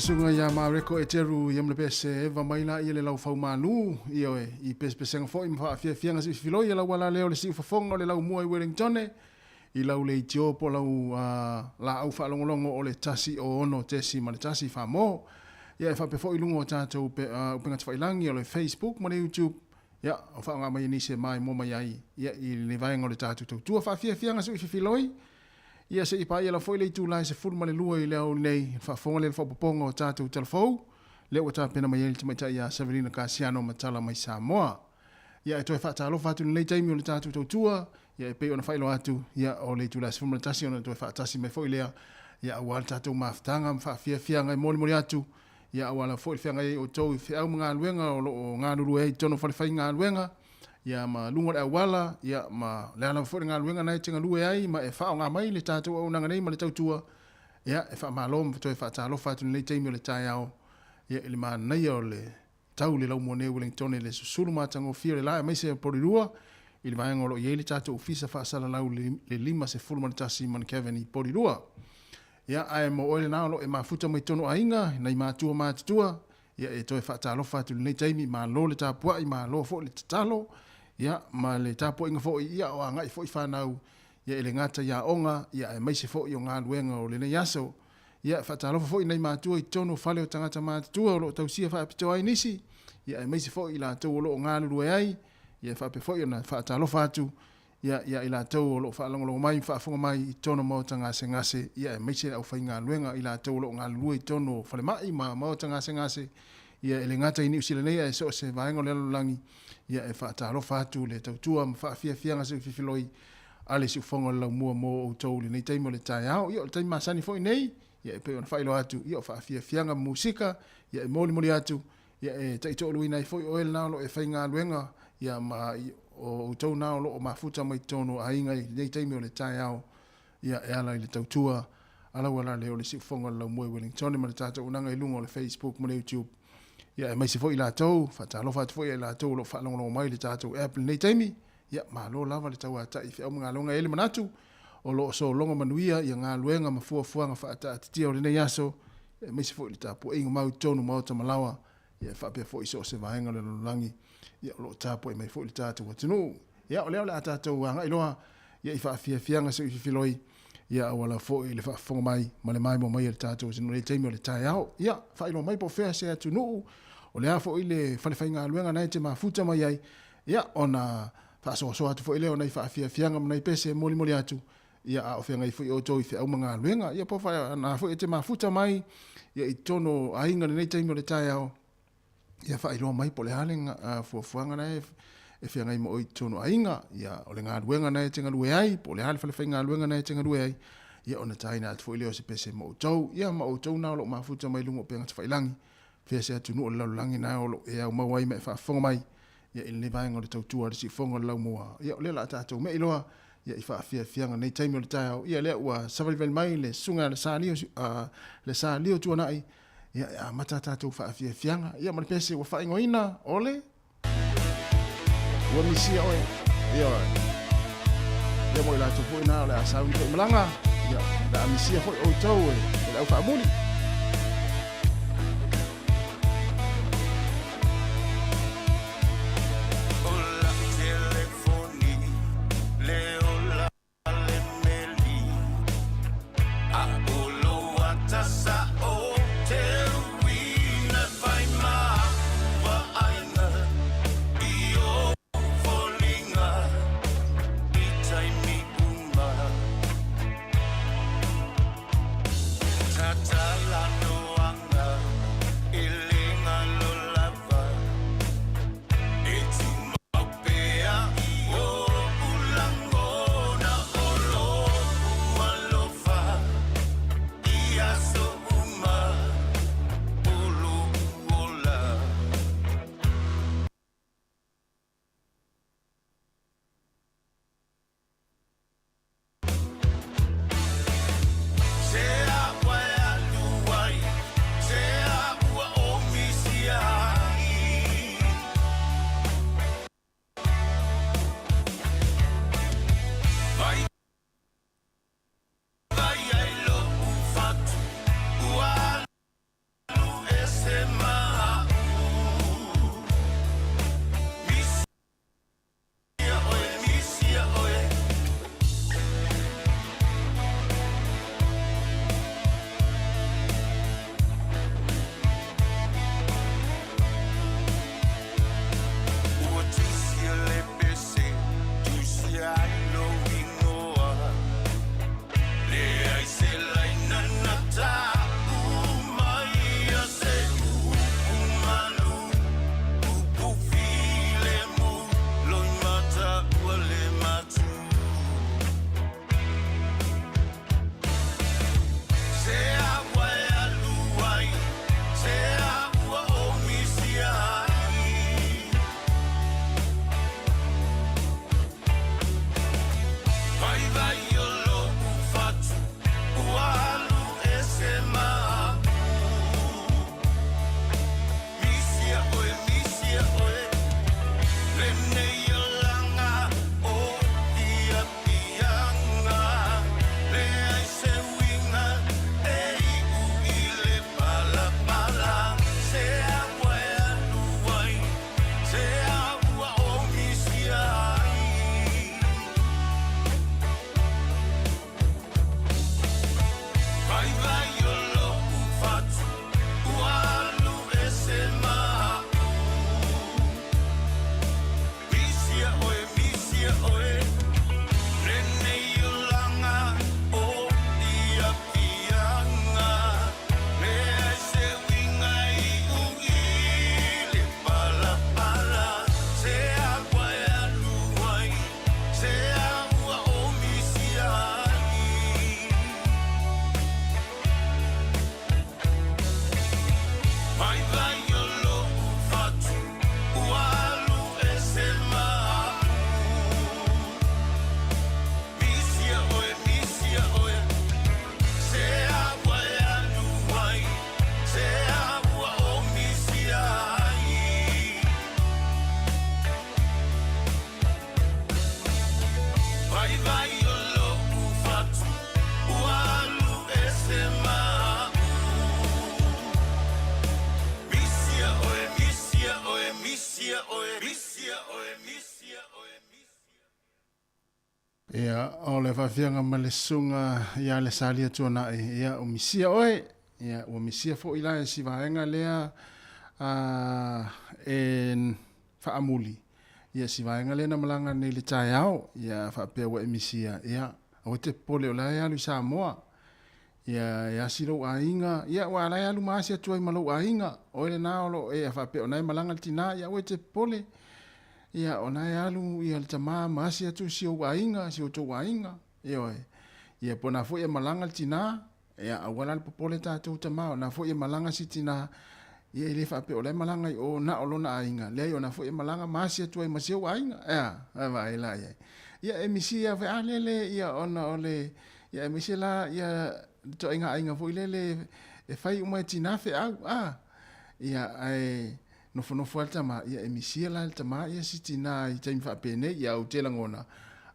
Sunga ya mareko e teru yam le pese eva maila i le lau fau manu i oe i pese fo i mfa fia fianga si filo i la wala leo le si fafonga le lau mua i Wellington i lau le tio po lau la au fa longolongo o le tasi o ono tesi ma le tasi fa mo ia e fa pe fo i lungo tatou pe upenga tfailangi o le Facebook ma le YouTube Ia, o whaonga mai ni se mai mo mai ai. Ia, i le vaenga o le tātou tau. Tua whawhia whianga su i whiwhiloi. Ia se i pa ia la foi le i tūlai se furu male lua i leo nei. Whafonga le whapoponga o tātou telefou. Leo o tā pena mai ele tamaitai ia Severina Kasiano matala mai Samoa. Ia e toi whaatalo whatu nei taimi o le tātou tau tua. Ia e pei o na whailo atu. Ia o le tūlai se furu male tasi o na toi whaatasi mai foi lea. Ia awal tātou maafutanga mwhawhia whianga i moli atu. Ia awala foi le whianga i o tau i whiau mga aluenga o ngā nuru e tono whalewhai ngā aluenga. Ia ma lunga le awala. Ia ma leana foi ngā aluenga nei tinga lue ai. Ma e whao ngā mai le tātou au nanga nei ma le tau tua. Ia e wha malom toi whaatalo whatu nei taimi o le tai au. Ia ili maa nei o le tau le lau mone Wellington le susulu mātango fia le lae maise porirua. Ili vaenga o lo ieli tātou ofisa whaasala lau le lima se fulumanitasi man Kevin i porirua. Ia ai mo oile nao lo e mafuta mai tono ainga, nei mātua mātutua. Ia e toi whaatalo whatu nei taimi, ma lo le tāpua i ma lo fo le tatalo. Ia ma le tāpua inga fo i ia o angai fo i whanau. Ia ele ngata ia onga, ia e maise fo i o ngā luenga o le nei aso. Ia whaatalofa fo i nei mātua i tono whale o tangata mātua o lo tausia whaapito ai nisi. Ia e maise fo i la tau o lo o ngā lurue ai. Ia whaape fo i ona whaatalofa atu. Ia i la tau o lo whaalongolongo mai, whaafonga mai i tono maota ngase. Ia e maise au whai ngā luenga i la tau o lo ngā lurue i tono whale mai ma maota ngase. Ia ele ngata i ni usile nei e so se vaengo le langi. Ia e whaatalofa atu le tautua ma whaafia ngase whiwhiloi. Ale si ufonga lau mua mo o tau le nei taimo le tai au. Ia o le taimo masani fo i nei. Ia e pe ona whailo atu, ia o whaafia fianga musika, ia e moli atu, ia e taito o luina i foi o ele nao lo e whai ngā luenga, ia ma o tau nao lo o mafuta mai tono a inga i nei taimi o le tai au, ia e ala i le tautua, ala wala leo le si ufonga lau mua Wellington, ma le tata unanga i lunga o le Facebook, ma le YouTube, ia e maisi foi la tau, whaatalofa atu foi la tau lo whaalongolongo mai le tata o Apple nei taimi, ia ma lo lava le tau ata i whiau mga longa ele manatu, o lo so longa Manuia ia ngā luenga ma fuafuanga whaata atitia o rinei aso e meisi fo i le tāpua inga mau tonu mauta malawa ia whaapea fo i so se vahenga le lulangi ia o lo tāpua i mai fo i le tātua tinu ia o leo le atātou anga iloa ia i whaafia fianga se i whiwhiloi ia awala fo i le whaafonga mai ma le mai mo mai le tātua tinu le teimi o le tai au ia whailo mai po whea se atu nuu o le a fo i le whalewhai ngā luenga nei te mafuta mai ai ia ona whaasoa atu fo i leo nei whaafia fianga ma nei pese moli atu ia a ofenga i fui o toi fe au mga luenga ia po fa na fui te mafuta mai ia i tono ainga nei taimi o le tai au ia fa ilo mai po le halenga fuanga na e fenga i mo i tono ainga ia o le ngā luenga na tenga lue ai po le hale fa ngā luenga na tenga lue ai ia ona taina at fui leo se pese mo tau ia ma o tau na lo mafuta mai lungo penga te failangi fe se atu no o langi na o lo e au mawai me fa fonga mai ia i le vaenga o le tau tua si fonga lau moa ia o le la tātou me iloa ia i whaafia fianga nei taimi o le tai au. Ia lea ua savalivel mai le sunga le sa lio tuanai. Ia mata tātou whaafia fianga. Ia mani pese ua whaingoina ole. Ua misia oe. Ia oe. Ia mo i la tupu ina ole a sauni ko i malanga. Ia la misia foi o tau e. Ia au whaamuli. Ta Ia, o le whawhianga ma le sunga ia le salia tuana ia o misia oe, ia o misia fo ila e si vaenga lea e whaamuli. Ia si vaenga lea na malanga nei le tae au, ia whapea wa e misia, ia o te pole o lai alu Samoa. Ia siro a inga, ia wa lai alu maasi atua i malo a inga, o le naolo e whapea o nai malanga le tina, ia o te pole. Ia o nai alu ia le tama maasi atu si o wainga, si o to wainga. Ia po na fo ia malanga le tina, ia awala le popole tātou tama, o na fo ia malanga si tina, ia ile whape o le malanga i o na o lona ainga. Lea o na fo ia malanga maasi atu ai masi o wainga. Ia, vai la ia. Ia emisi ia ve alele, ia ona ole, ia emisi la, ia to inga ainga fo ilele, e fai umai tina fe au, ia ai, nofo altama ia emisia la altama ia sitina i taimi whapene ia au te langona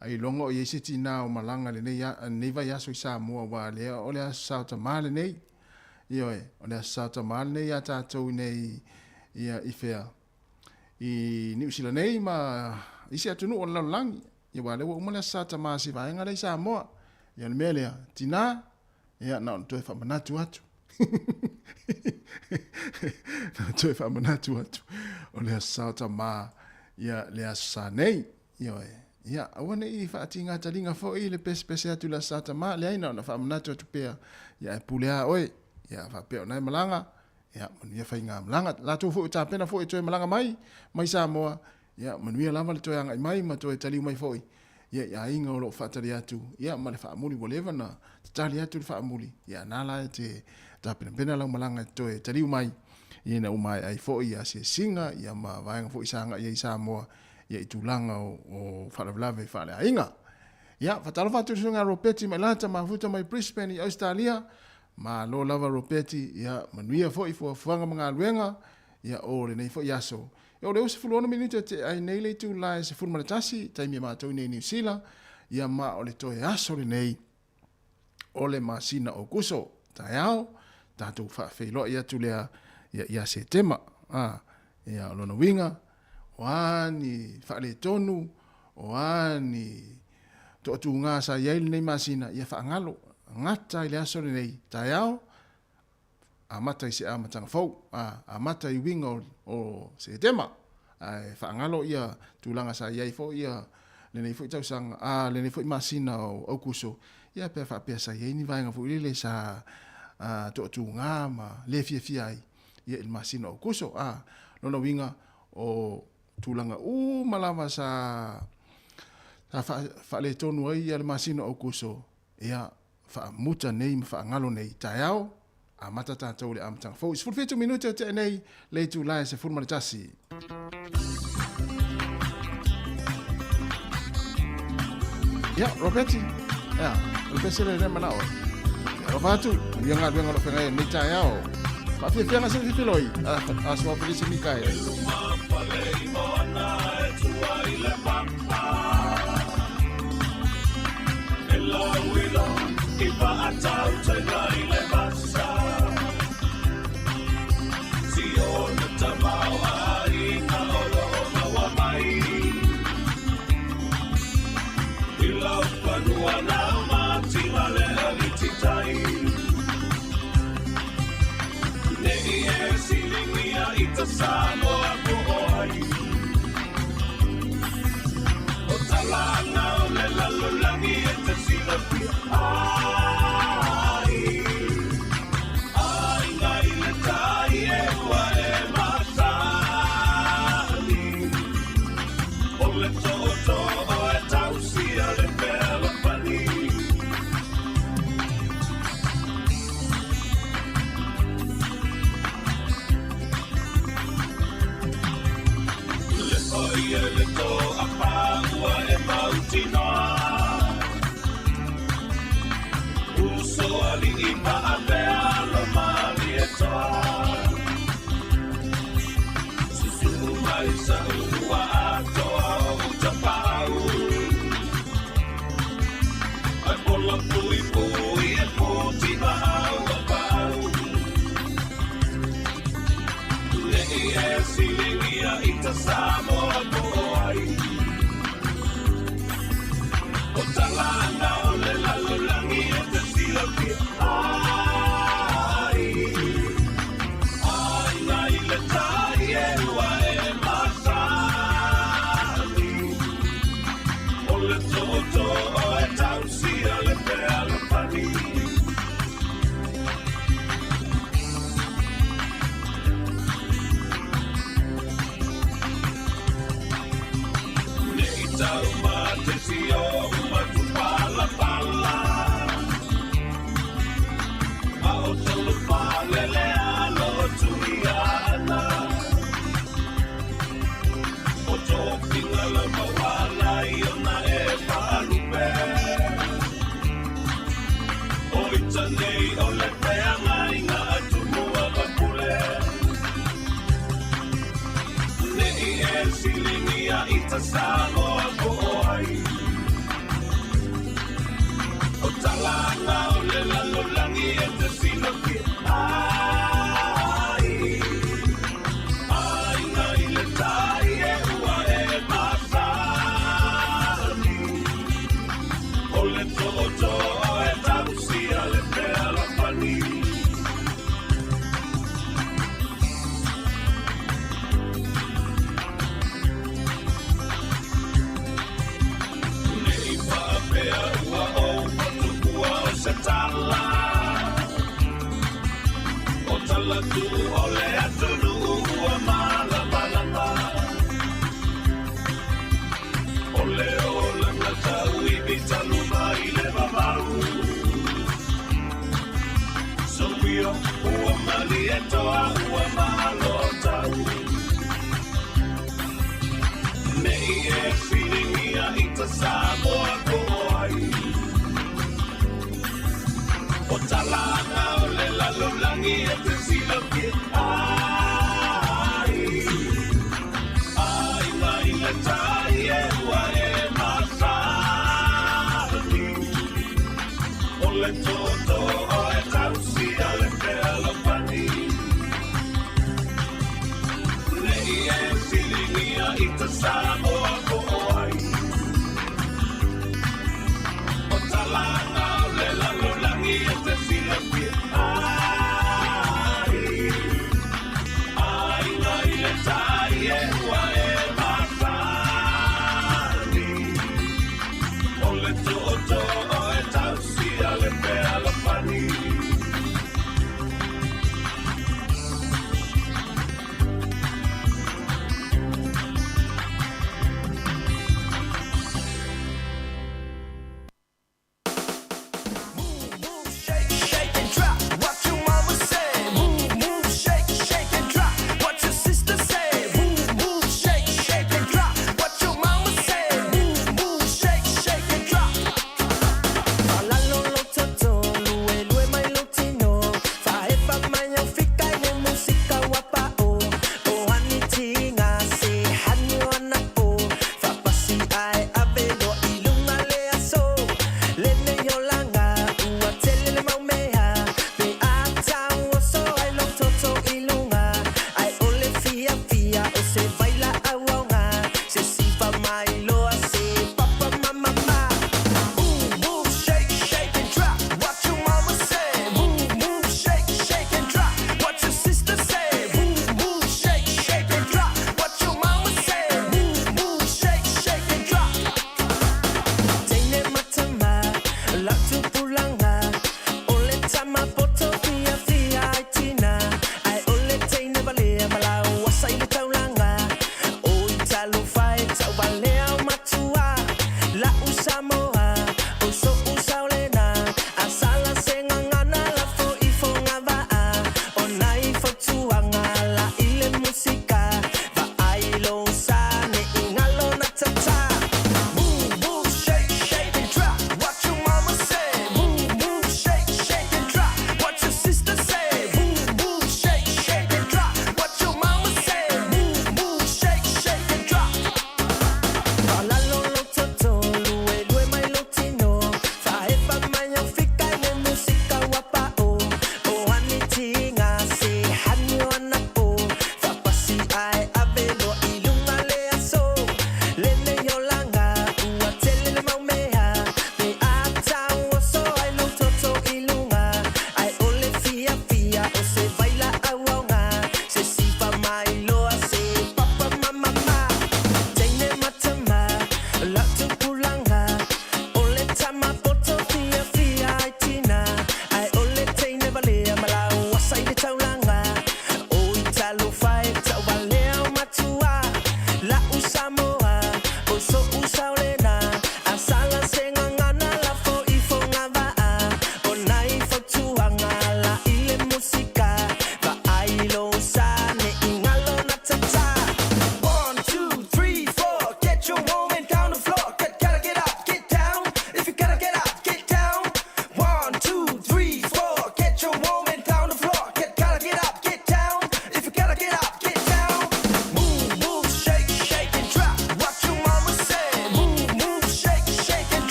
ai longo ia sitina o malanga le nei vai aso i Samoa wa lea o lea sauta male nei ia o lea sauta male nei ia tātou nei ia i fea i New Zealand nei ma isi atunu o laulangi ia wa lewa umale sauta maa si vaenga lei Samoa ia le mea lea tina ia na on toe whamanatu atu toe whamanatu atu o lea sauta maa ia lea sanei ia awane i whaati ngā taringa fo i le pese atu la sauta maa lea ina ona whamanatu atu pea ia e pulea oe ia whapea o nai malanga ia manuia whai ngā malanga la tō fo i tāpena fo i toe malanga mai Samoa ia manuia lava le toe anga i mai ma toe taliu mai fo i ia inga o lo whaatari atu ia ma le whaamuli whatever na tali atu le whaamuli ia nala e te tāpena lau malanga toe taliu mai ina umai ai fo ia se singa ia ma vaenga fo isanga ia i Samoa ia i tūlanga o whalavlave whale ainga ia whatalo whatu sunga ropeti mai lata ma futa mai Brisbane i Australia ma lo lava ropeti ia manuia fo i fuanga mga luenga ia o le nei fo i aso ia o le usi fuluona minuta te ai nei le tu lai se fulma le tasi taimi ma tau nei New Zealand ia ma o le toe aso le nei o le masina o kuso tai au tātou whaafeilo ia tu lea ia se tema ia o lona winga o ani whaale tonu o ani to tu ngā sa iaile nei masina ia whaangalo ngata i le aso le nei tai au amata i se amatanga fau amata i winga o se tema ai whaangalo ia tūlanga sa iai fo ia le nei fo i tausanga le nei fo i masina o kuso ia pe whaapea sa iai ni vaenga fo ile sa to tu ngā ma le fia ai ia il masina o kuso lona winga o tūlanga malama sa whaale tonu ai ia le masina o kuso ia whaamuta nei ma whaangalo nei tai au amata tātou le amatanga fau. Is 42 minuta te nei le tu lai se fulma le tasi. Ia, Roberti. Ia, Roberti le mana o. Robatu, ia ngā duenga lo whengai nei tai au. Pafia whianga se whiwhiloi. Asua polisi mikai. Ipa atau tengai le basa si ona tamau ai na olo na wa mai ilau panua na mati male alititai nei e silingia ita Samoa ko ai o talana o le lalulangi e te silapia Samoa boy le toto o e tausia le pea le pani. Nei tau ma te tio umatu pala pala. Ao tolu pale le alo tuiana. O tōpinga la mawala i ona e whaalupe. O ita nei o le peanga i ngā atu mua kapule. Nei e silingia i ta Samoa ko ai. O talanga o le lalolangi e te sinoki ai. Ai ngā i le tai e ua e masani. O le toto o e tausia le pea la pani. Nei whaapea ua o patukua o se tala. O talatu o le atunu ua malama. O le o langa tau i bitanu mai le vavau. So wio ua mali e toa ua malo tau. Nei e whiringia i ta Samoa ko ai. O talanga o le lalolangi e te siloki ai. Ai mai le tai e ua e masani. O le toto o e tausia le pea la pani. Nei e silingia i ta Samoa ko ai.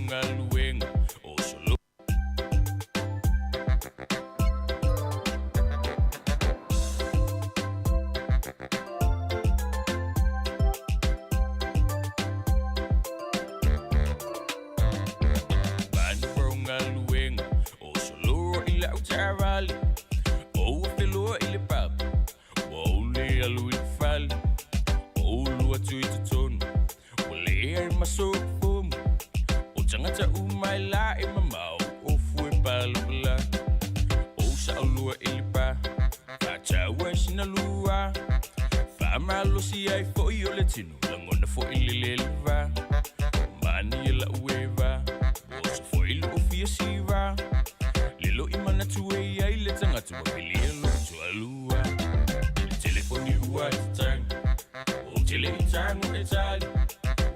runga luenga o solo Ban runga luenga o solo ila utarali o felo ile pap o le alu il fal o lu atu itutonu o le maso fum o tangata umai la e mamau o fue palula o sa lua ile pa fa chawa sina lua fa malo si ai fo io le tinu langona fo ile leva mani la ueva o so fo ile o fia siva lelo imana tu e ai le tangata wa bilelo tu alua le telefoni ua tang o tele tang o etali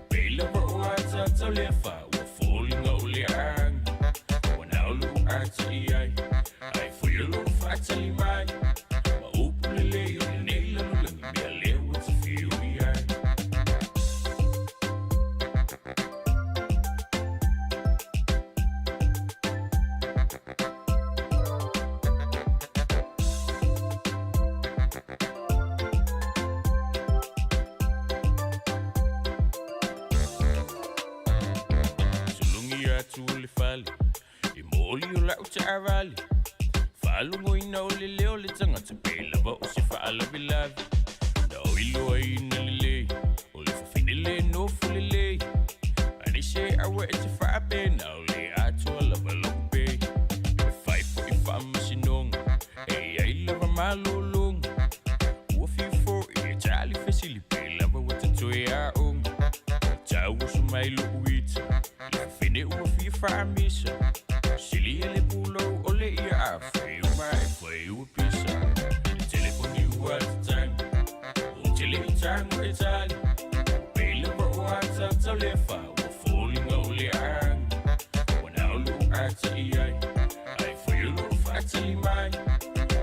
bela ro ata telefa o falling o le ang o now lu ata ai fo lo fatali mai ma upule yo nei la lu mi ale o te fiu ai le fale e moli o la utarali falu ngoina o le leo le tangata pela ba o se faala bilavi na o ilo ai na le o le fafine le no fule le ani se awe e te faape na o le ato la balompe e fai po i fama sinong e ai lava malolong ua fifo e tali fesili pela ba wata toe a ong tawo sumai lo uita fine ua fia faamisa sili ele pulo o le ia foi uma pisa le telefoni ua tang o tele tang o etali pela ba ua tata lefa ua falling o le ang o na lu ata iai foi lo fatali mai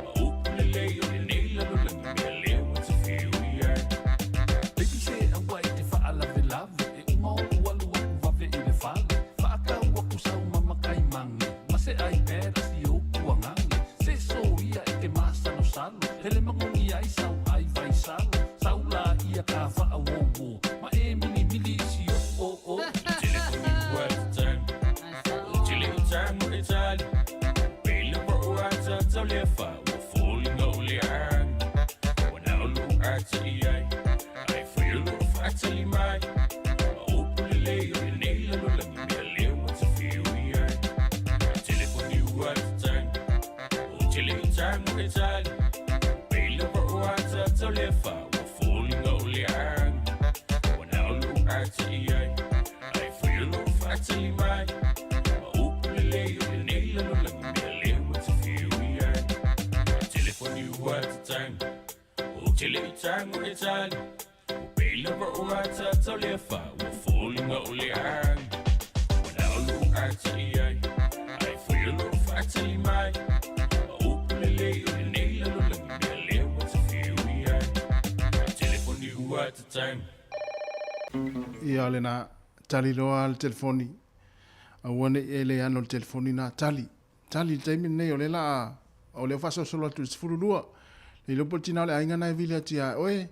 ma upule le o le nei la lo langi mea leo o te fiu iai Baby say awai te faala velave e uma o walu vave i le fale se ai pera si o kuangangi se so ia e ke masa no salo hele mangongi ai sau ai vai salo sau la ia ka fa a wo ma e mini mili si o telefoni ua tang o tele tang o etali pela ba ua tata lefa ua falling o le ang o na lu ata iai foi lo fatali mai ma upule le o le nei la lo langi mea leo o te fiu iai tele tang o etali pela ba ua tata lefa ua falling o le ang o na lu ata iai foi lo fatali mai ma upule le o le nei la lo langi mea leo o te fiu iai telefoni ua tang o tele tang o etali pela ba ua tata lefa ua falling o le ang o na lu ata iai foi lo fatali mai ia le na tali loa le telefoni auane e le ano le telefoni na tali le taimi nei o le la o le fasosolo atu le sefululua le lopo tina o le aiga na e vili atia oe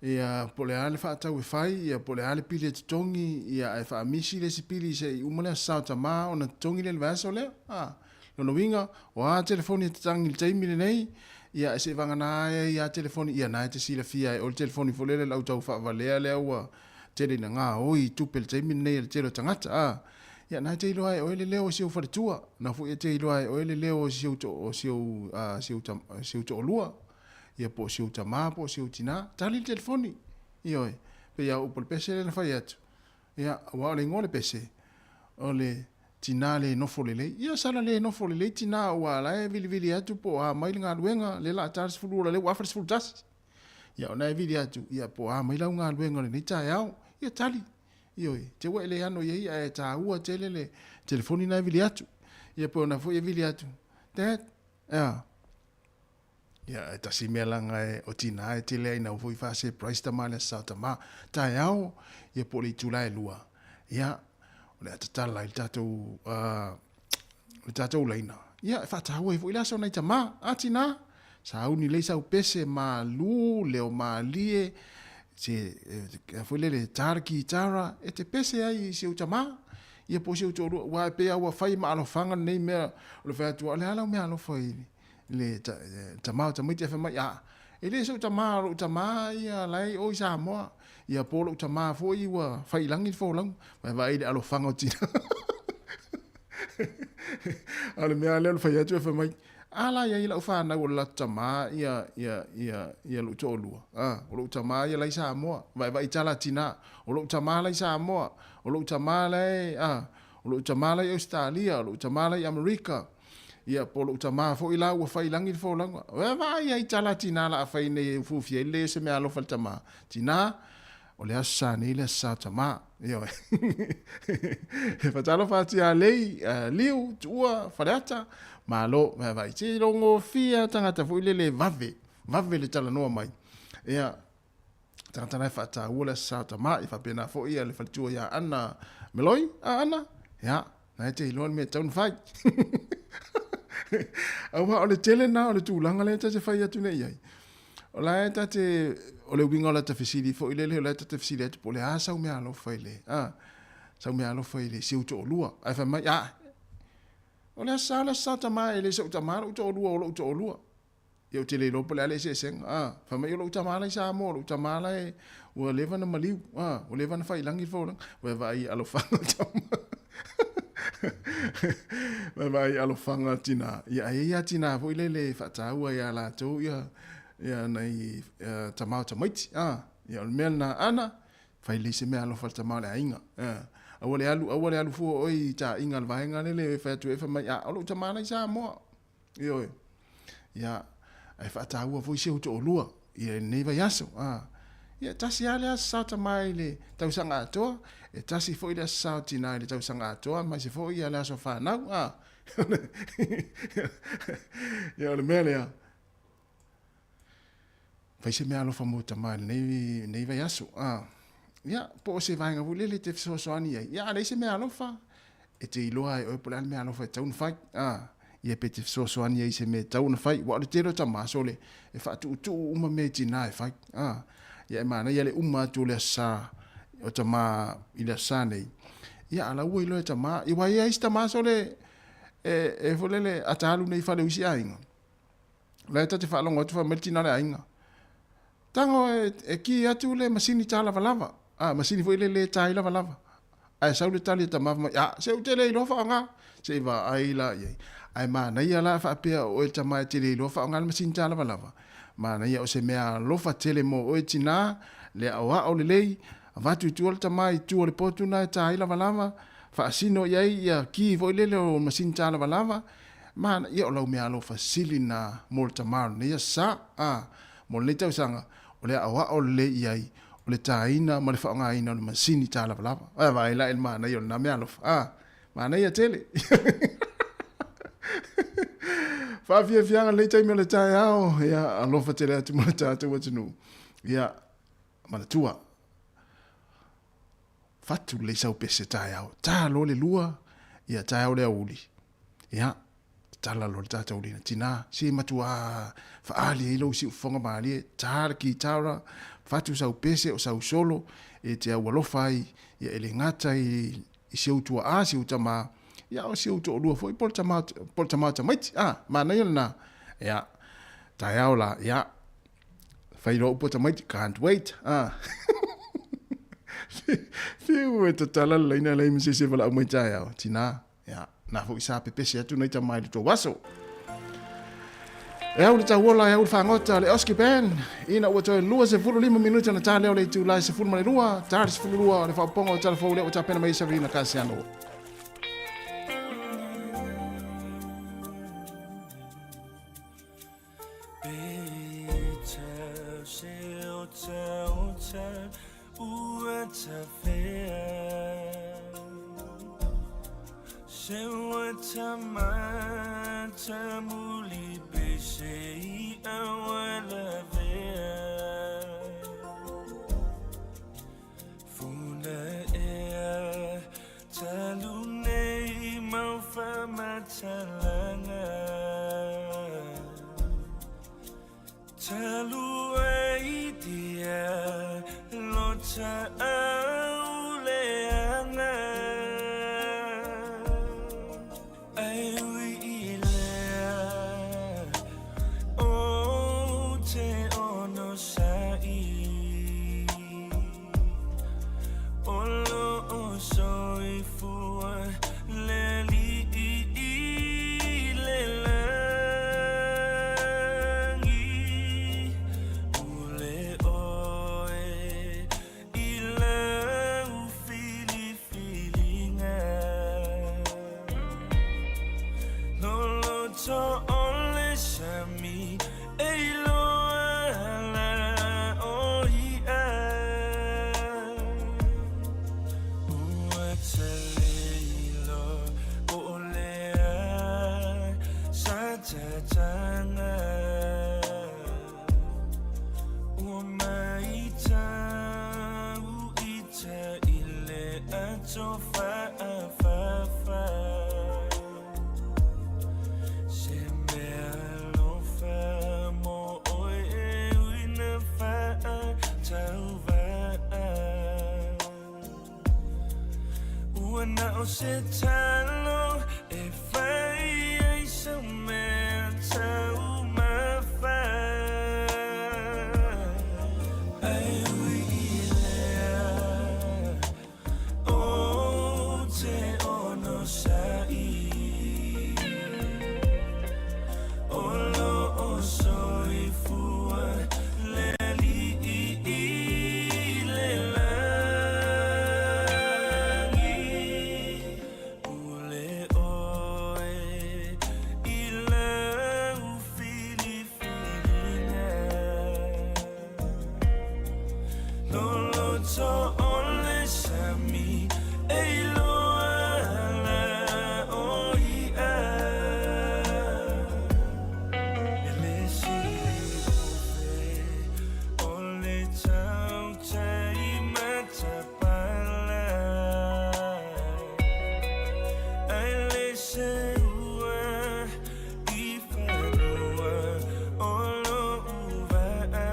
ia po le a le faatau e fai ia po le a le pili e totogi ia e faamisi le sipili seʻi uma le asao tamā ona totogi le vaesa o lea lona winga o a telefoni e tatagi le taimi lenei ia e se vangana ia telefoni ia na te silafia o le telefoni folele lau tau faavalea lea ua tele na ngā oi tupe le taimi nei le telo tangata ia na te iloa e o ele leo siu faletua na fu e te iloa e o ele leo siu to olua ia po siu tama po siu tina tali le telefoni ia pe ia upo le pese le na fai atu ia wa le ngole pese o le tina le nofo le ia sala le nofo le tina wa la e vili atu po a mai ngā luenga le la tars fulu le wa fres fulu tas ia ona e vili atu ia po a mai la ngā luenga le ni tai au ia tali ia te wa le ano ia e ta ua tele le telefoni na vili atu ia po na fo e vili atu that ia ta simela nga o tina e tele ina fo fa se price ta mala sa ta ma tai au ia po le tula e lua ia le atatala i tātou leina. Ia, e whātahu e fo i laso nei tamā, atina, sa uni leisa upese ma lu, leo ma lie, se fo le taraki tara, e te pese ai se utama, ia po se utoru, wa pe au fai ma alofanga nei mea, le whātua, le alau mea alofa i le tamā, tamiti e whamai, e le se utama, ia lai o i Samoa, ia polo utama fo i wa fai langi fo lang, vai le alofanga o tina. Ale mea leo fai atu e whamai, ala ia ila ufana o la tama ia lu tolua. O lu tama ia lai Samoa, vai tala tina, o lu tama lai Samoa, o lu tama lai, o lu tama lai Australia, o lu tama lai Amerika. Ia po lu tama fo ila ua fai langi fo langa. Vai ia tala tina la fai ne fufi ele se mea lo fal tama. Tina, o le asa nei le asa tama. Ia he fatalo fati a lei, liu, tua, fareata, malo, vai te rongo fia tangata fo ile le vave le tala noa mai. Ia, tangata nai fata ua le asa tama, i fa pena fo ia le faltua ia ana meloi, ana, ia, nai te iloan me taun fai. Au ha o le tele na, o le tūlanga le ta te fai atu nei ai. O la ta te o le winga o la ta fesiri fo ile le o la ta te fesiri atu po le sau mea alo fai le. Sau mea alo fai le se uto o lua. Ai fa mai, o le sa ta mai le se uta mai uto o lua o lo uto o lua. Ia o te le lopo le ale se seng. Fa mai o lo uta mai le sa mo, lo uta mai le o leva na maliu. O leva na fai langi fo lang. Vai alo fanga tama. Vai alo fanga tina. Ia tina fo ile le fataua ia la tau ia nei tamau tamaiti. Ia o mea na ana, fai le se mea alo fal tamau le ainga. Awale alu fu oi ta inga le vahenga le fai tu e fa mai. Alo tamau le sa moa. Ia, ai fataua fo i se uto o lua. Ia nei vai aso. Ia tasi ale asa tamai le tausanga atoa. E tasi fo i le asa tina le tausanga atoa. Mai se fo i ale aso whanau. Ia ole mea lea. Fai se mea alofa mo tamai nei vai aso. Ia, po o se vahenga vulele te fisosoani ai. Ia, le se mea alofa. E te iloa e oe polani mea alofa e taun fai. Ia pe te fisosoani ai se me taun fai. Wa le tero tamaso le. E fatu utu uma me tina e fai. Ia e mana, ia le uma atu le asa. O tama i le asa nei. Ia ala ua ilo e tama. Iwa ia isi tamaso le. E folele atalu nei fale usi ainga. La e tate whaalongo atu wha meltina le ainga. Tango e ki atu le masini tā lava lava. Masini fo ile le tā lava lava. Ai sau le tali ta mafma. Se u te le ilo whaanga. Se iwa ai la iei. Ai mana ia la whaapea o e tama e te le ilo whaanga le masini tā lava lava. Mana ia o se mea lofa tele mo o e tina. Le awa o le lei. Vatu i tuol tama i tuol le potuna e tā lava lava. Whaasino iei ia ki fo ile le o masini tā lava lava. Mana ia o lau mea lofa sili na mo le tamaru. Ne ia sa. Mo le tau sanga. O le awa o le iai, o le taina, ma le whaonga ina o le masini tā lava lava. Vai la el mana i o na mea alofa. Mana ia tele. Whawhia whianga le taimi o le tai ao, ia alofa tele atu mo le tātou atunu. Ia, mana tua. Fatu le sau pese tai ao. Tā lo le lua, ia tai ao le auli. Ia, tala lo le tātou lina. Tina, si matua whaali e ilo si ufonga maali e tāra ki tāra, fatu sau pese o sau solo, e te au alofa i, ia ele ngata i si utua a, si utama, ia o si utua lua fo, i pol tamata maiti, mana ia na, ia, tai au la, ia, whairo upo tamaiti, can't wait, Fiu e tatala leina leima se se wala umai tai au, tina, ia, na fo isa pepese atu nei tamai le tō waso. E au le tauola e au le whangota le Oski Band. Ina ua toi lua se 15 minuta na tā leo le tū lai se 12, tāre se 12 le whaoponga o telefou leo o tā pena mai Sabrina Kasiano. Funa ea Talu nei mau whamatalanga Talu ai dia lota auleanga Ai ui ilea o te ono sai Olo o soi fua le li le langi ule oe I la u fili filinga Lolo to ole sami e loa la o ia Ua talilo o lea sa tatanga Ua maita u ita ile ato fa'afafa Se mea lofa mo oe e uina fa'a tauva'a Ua na o se talo e whai ai sa mea tau mawha Ai ui I lea o te ono sai Olo o soi fua le li le langi Ule oe I la u fili filinga Lolo to ole sami e loa la o ia Ele sili ofe ole tau tai matapala Ai le se ua I whanua olo uva'a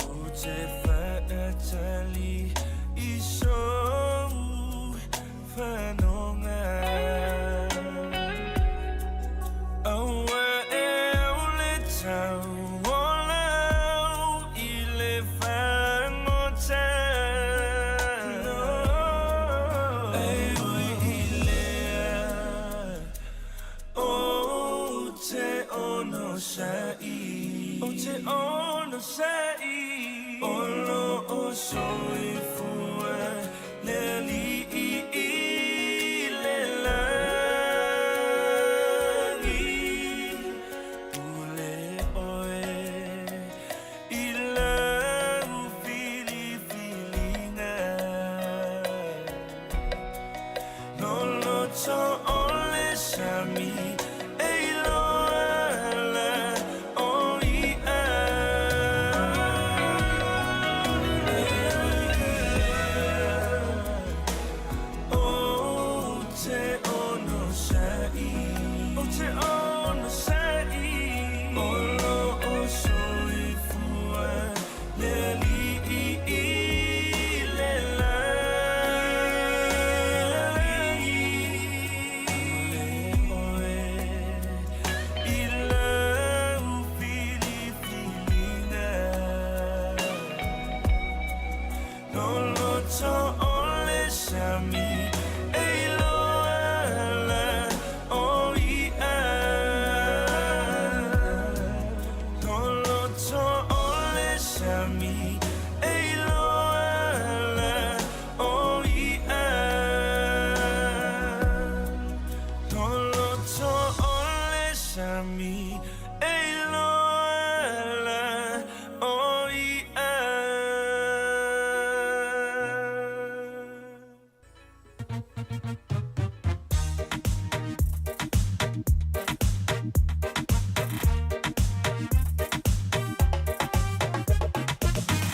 O te whaatali I sou whanonga Aua e ole tau olau I le whangota Ai ui I lea o te ono sai O te ono sai Olo o soi fua le li le langi Ule oe I la u fili filinga Lolo to ole sami e loa la o ia O te ono sai O te ono sai Olo o soi fua le li le langi Ule oe I la u fili filinga Lolo to ole sami e loa la o ia Lolo to ole sami e loa la o ia Lolo to ole sami e loa la o ia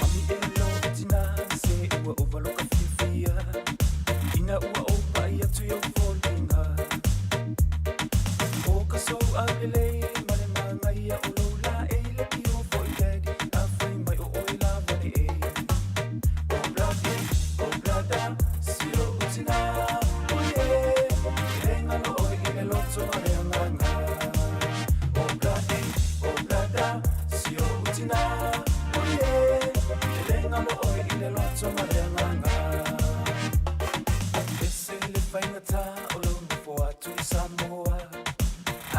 Mami elo itina se ua overlook a fia ina ua o pai atu yo folinga o ka so a lei male mangai a o lola e le ki o foi lady a fai mai o oila vani e o blada si o utina oye renga no oi ile loto mare nganga o blada si o utina oye renga no oi ile loto mare nganga ese le fai ngata o lo fo atu i Samoa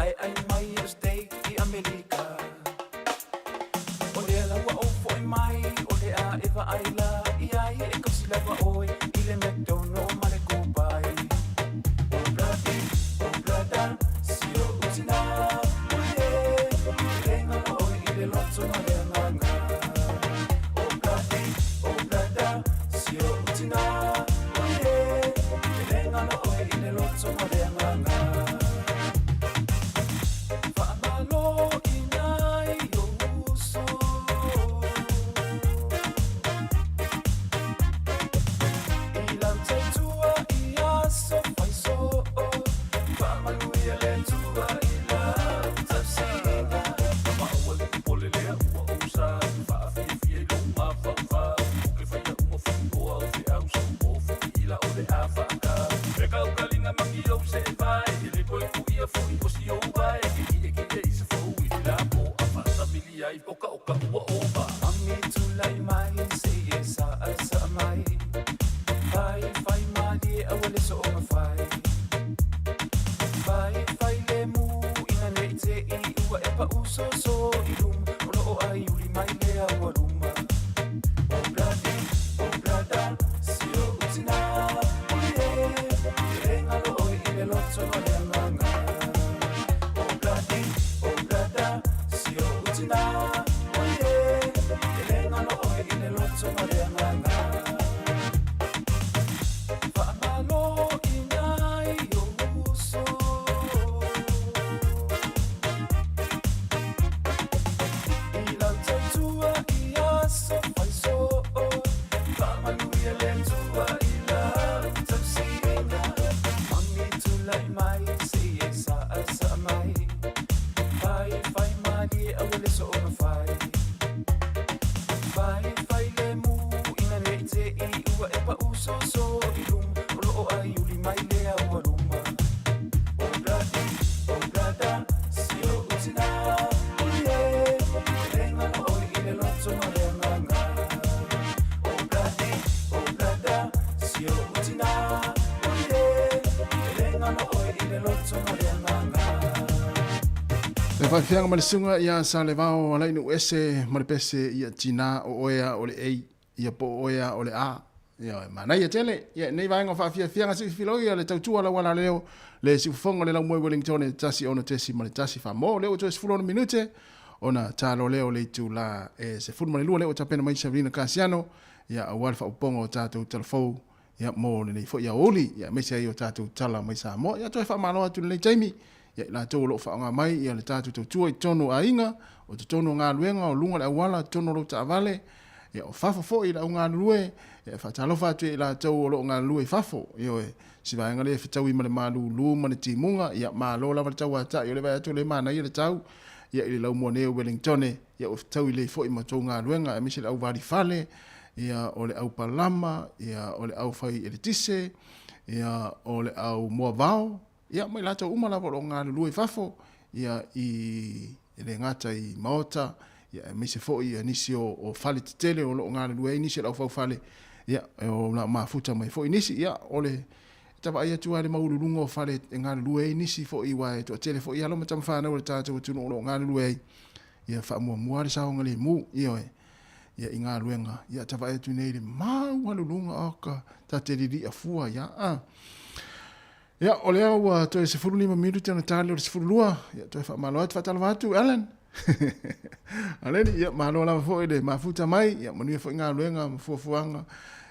ai mai o steak i Amerika o le la wa o foi mai o le a eva ai la i ai e kasi lava oi i le McDonald's male kupai o blada si o utina oye renga no oi i le loto mare nganga o blada si o utina oye renga no oi i le loto mare nganga Whaamalo i nai o uso I lau taitua i aso fai so Manuia le tua i lau tausinga Maua le pole lea ua usa Whaafia i lunga whawha Uke whaia uma whungoa o te au so Ofu i la o le a whaka Peka ukalinga mangi au se vai I le koe ku ia fui o si o vai Ki e se fau i te lapo A whasa mili ai poka oka ua oba Mami tu lai mai se e sa mai Fai mali e awale so o fai Fai le mu ina nei te I ua e pa uso so I lum Ono o ai uri mai le awa luma O blada si o utina Oye renga lo oi I le loto no le nganga O blada si o utina Oye renga lo oi I le loto no le nganga Whaamalo i nai o uso I lau taitua I aso fai so Manuia le tua I lau tausinga Mami tu lai mai se e sa mai Fai mali e awale so o fai Fai le mu ina nei te I ua e pa uso so I lum Olo o ai uli mai le awa luma O blada si o utina Oye renga no oi I le loto ma le nganga O blada si o utina Oye renga no oi I le loto ma le nganga Le whaiwhianga malisunga ia sa le vao alai nu ese maripese ia tina o oea o le ei ia po oea o le a. Ia Manuia tele, ia nei vaenga whaiwhianga si filoi ia le tautua la wala leo le si ufonga le lau mwe Wellington e tasi ono tesi ma le tasi whamo leo to e sifulona minute ona talo leo le tu la e se fulma le lua leo tapena mai Sabrina Casiano ia awal whauponga o tātou telefou ia mo le nei fo ia oli ia mesia i o tātou tala mai Samoa ia toi whamaloa tu le Jamie ia la tō lo whaonga mai ia le tātou tautua i tono a inga o te tono ngā luenga o lunga le awala tono lo ta avale ia o fafo fo i la ngā lue ia whatalofa atu i la tau o lo ngā lue fafo ia e si vaenga le whetau i male malu lu mane timunga ia malo la tau ata ia le vai atu le mana ia le tau ia i le lau mone Wellington ia o whetau i le fo i matou ngā luenga e misi le au vari fale ia o le au palama ia o le au fai e le tise ia o le au mua vao ia mai la tau umala o ngā lue fafo ia i le ngata i maota ia me se foi nisi o fale tele o lo ngā lue nisi lau fau fale ia o la mafuta mai foi nisi ia o le tava ia tu ale maululunga o fale ngā lue nisi foi wa to tele foi alo matam fa na o tata o tunu o ngā lue ia fa mo mo ale sa o ngale mu ia ia ngā luenga ia tava ia tu nei le mau walulunga aka tateriri a fua ia ia o le au to se fulu 5 minuti na talo se fulu lua ia to fa malo at fatalo watu Alan Alan ia malo la fo ile mafuta mai ia Manuia fo ngā luenga fuafuanga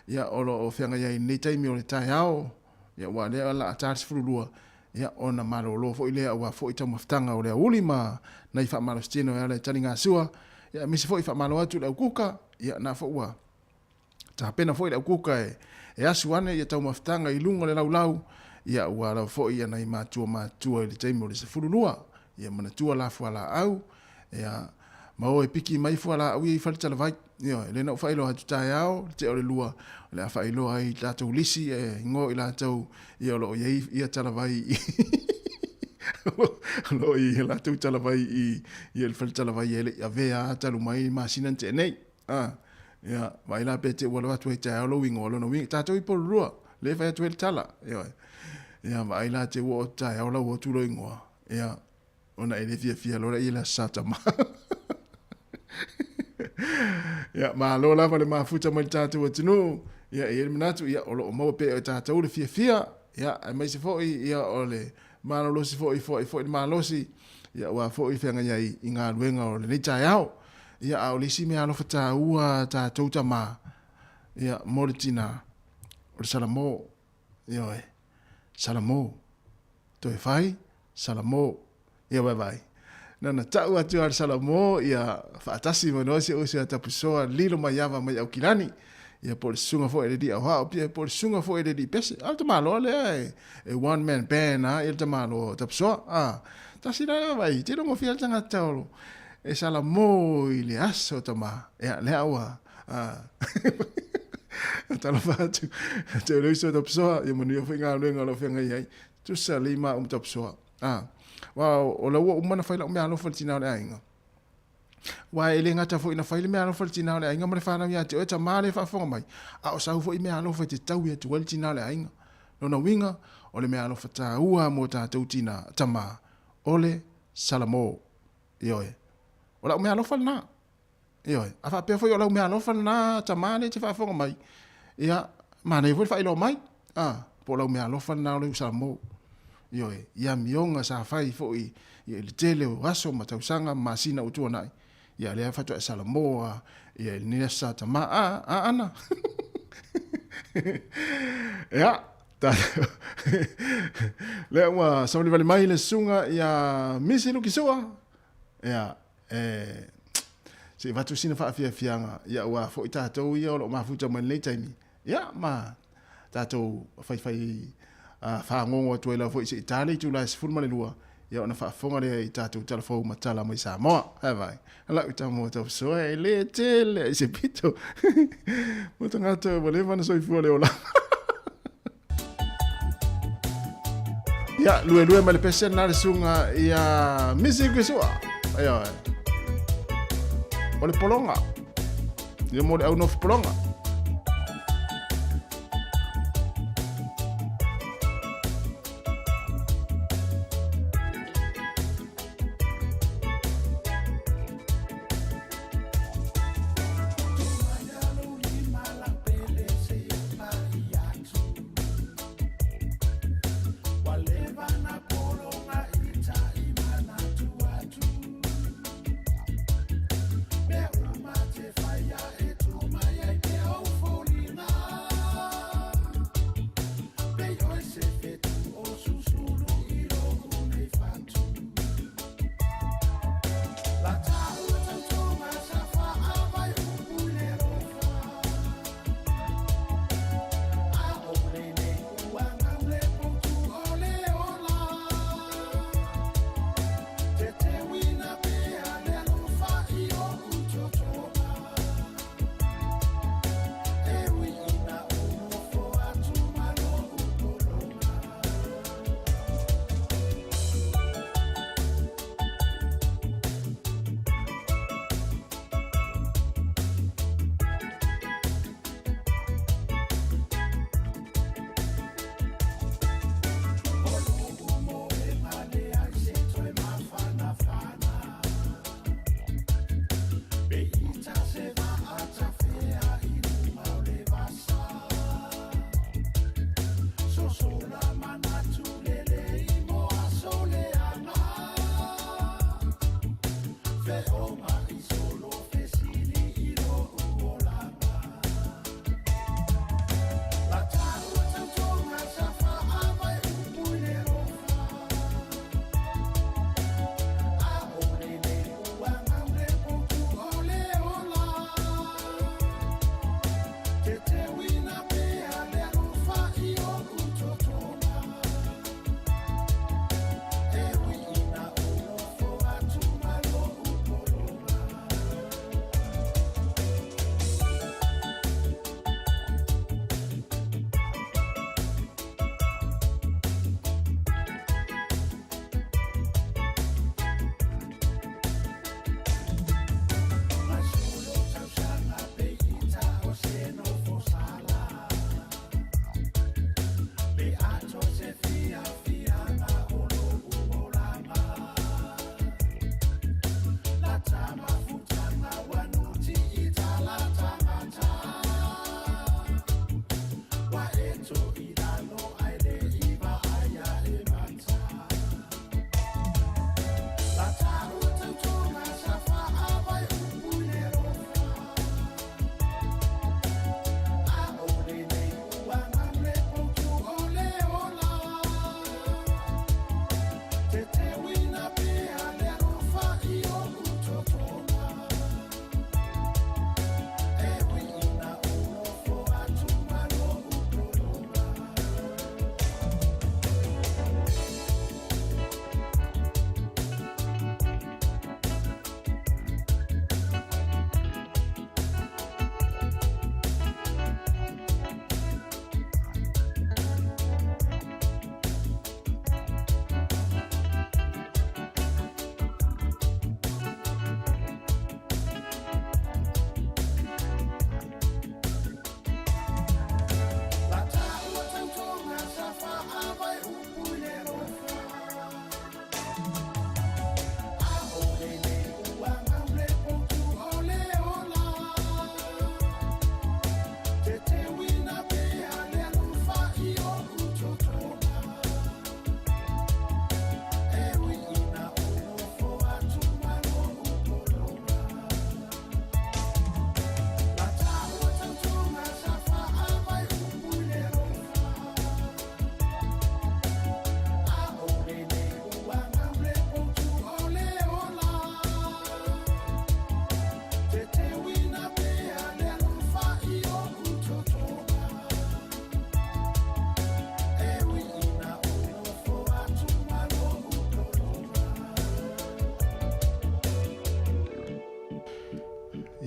ia o fianga ia nei taimi o le tai ao ia wa le la atar se fulu lua ia ona malo lo fo ile au fo ita maftanga o le ulima na fa malo stino ia le talinga sua ia misi fo fa malo atu le kuka ia na fo wa ta pena foi le kuka e asu ane ia tau mafutanga I lunga le laulau ia ua lau foi ia nei matua le taimo le se fululua ia manatua la fuala au ia mau e piki mai fuala au I falta vai ia le na failo hatu tai au te o le lua le failo ai tatou lisi e ngo ila tau ia lo ia tala vai lo I la tu tala vai I le falta vai ele ia vea talu mai masina te nei ia mai la pete wala tu tai lo wingo lo no wing tatou I por lua le fa tu tala ia mai la te wo tai au la wo tu lo ingo ia ona ele fia lo ila sata ma ya ma lo la vale ma futa mai tatu tunu ya ele manatu ya o mo pe tatu le fia ya mai se foi ya ole ma lo se foi ma lo si ya wa foi fenga ya inga luenga o le tai au ya au lisi me alo fata ua tatu tama ya mortina o salamo ya salamo to fai salamo ya bye na tau atu ar salamo ia fatasi mo se o se tapusoa lilo maiava mai au kilani ia por sunga fo ele au ha pia por sunga fo ele pese alto malo le e one man band na ele malo tapusoa tasi la vai te no fiel tanga tau e salamo ile aso tama ia le awa tala fatu te lo iso tapusoa ia Manuia finga lo finga ia tu salima tapusoa wow o la o mana faila me alo faltina le ainga wa ele ngata fo ina faile me alo faltina le ainga me fa na ya te o ta male fa fo mai a o sa fo me alo fa te tau ya te waltina le ainga no na winga o le me alo fa ta ua mo ta tautina tama ole salamo yoe o la me alo falna yoe a fa pe fo o la me alo falna tama le te fa fo mai ya ma ne fo fa ilo mai po la me alo falna le salamo Yoe, ia mionga sa fai foi ia le tele o aso matausanga masina utua nai. Ia lea fatu e Samoa, ia ni sa tama ana. Ia, ta. Lea ua samali vale mai le sunga ia misi luki soa. Ia, se vatu sina fa fianga, ia ua foi tatou ia o lo mafuta man le taimi. Ia, ma tatou fai fa ngongo tu ela foi se Italia tu la sful male lua ya ona fa fonga le tatu telefon matala mai Samoa vai la uta mo to so ele tele se pito mo tanga to voleva na so fu le ola ya lue male pesen na sunga ya music so ya ole polonga ya mo au no polonga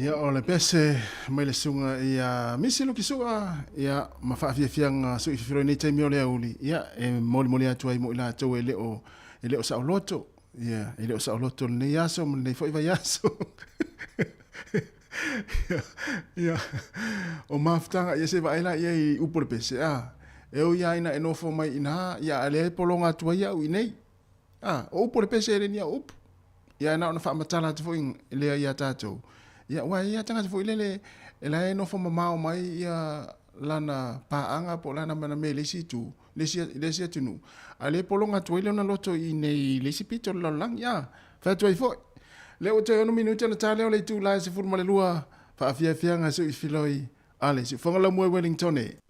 Ia o le pese mai le sunga ia misi luki sua ia mawhaafiafianga sui whiwhiro nei taimi o le auli ia e moli atu ai mo ila tau e leo sao loto ia e leo sao loto le nei aso mo nei whaiwai aso ia o mawhtanga ia se waela ia i upo le pese e o ia ina e nofo mai ina ia ale polonga atu ai au i nei o upo le pese e le nia upo ia na ona whaamatala atu fo lea ia tātou ia wa ia tanga fo ilele ela no fo mamao mai ia lana paanga po lana mana me lesi tu lesi tunu ale polonga tu ile na loto i nei lesi pito la lang ya fa tu fo le o te no minuto na tale o le tu la se furma le lua fa afia nga so i filoi ale se fonga la mo Wellington e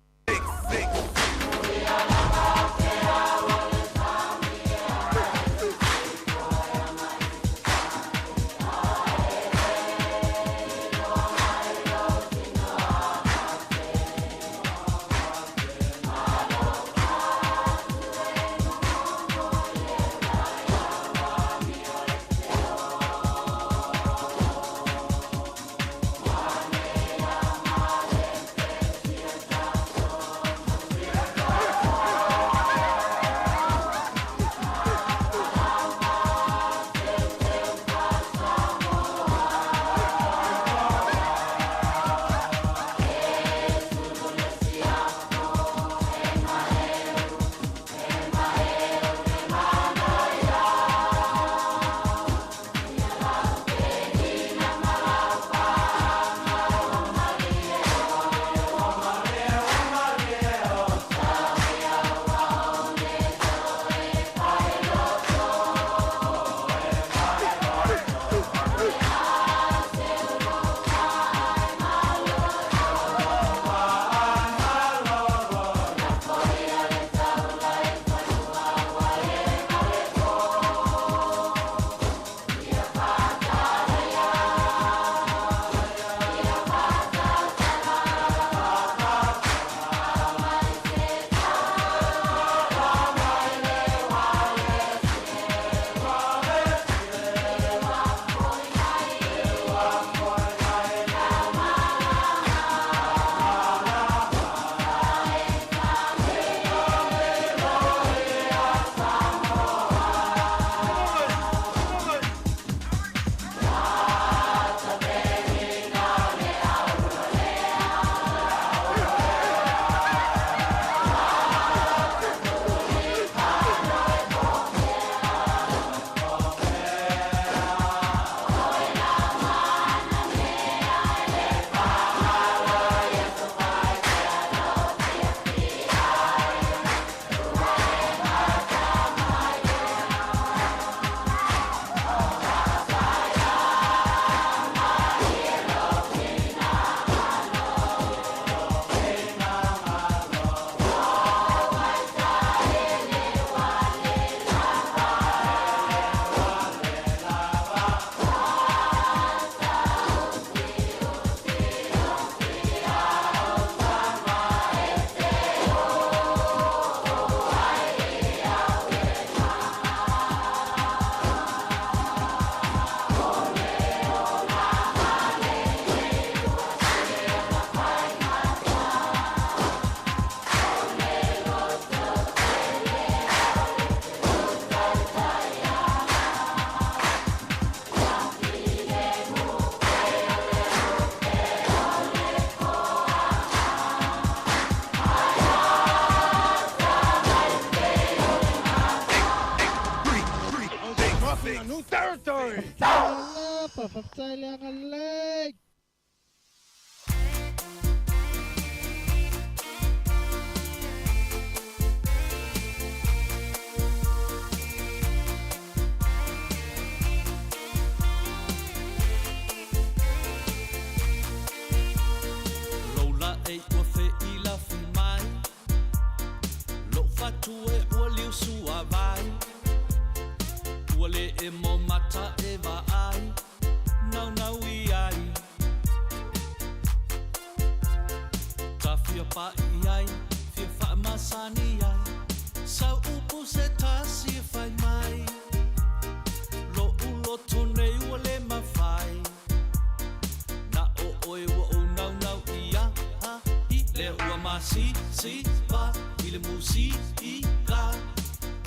siva i le musika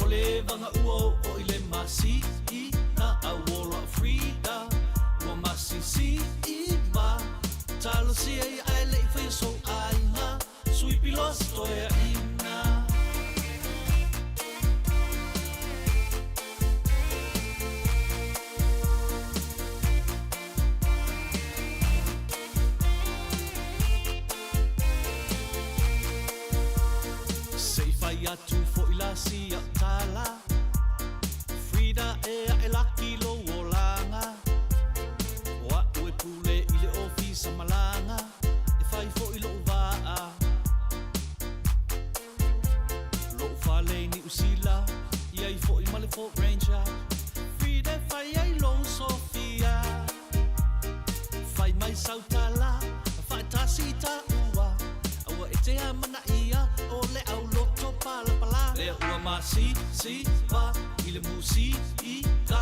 o le vanga ua o i le masi i na awola frida ua masisi iva talo sia i ai le i so aina sui pilos toea ina Ia tu fo ila si tala Frida e laki lo olanga Wa ue pule i le ofisa malanga E fai fo ilo uvaa Lo fale ni usila Ia i fo i male fo ranger Frida fai ai lo Sofia Fai mai sautala Fai tasi ta ua Awa e te amana ia o le au loto pala pala Le ua masi si va i le musi i ka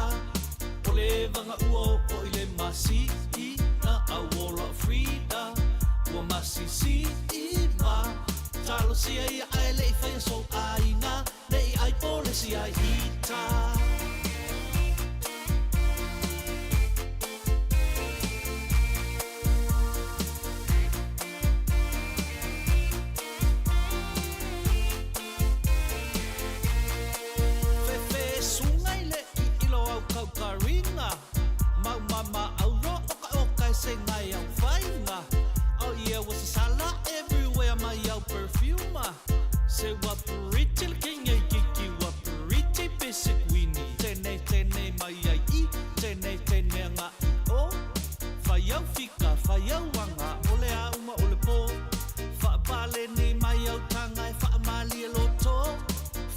O le vanga ua o i le masi i na awola frida Ua masi si i va Talo si ai ai le i fai so aina Le i ai pole si ai ita Karinga mau mama au ro oka se ngai au fainga oh yeah was a sala everywhere my au perfume se wa pretty king e kiki wa pretty basic winnie tene mai ai tene nga oh fai au fika fai au wanga ole a uma ole po fa pale ni mai au tanga e fa mali loto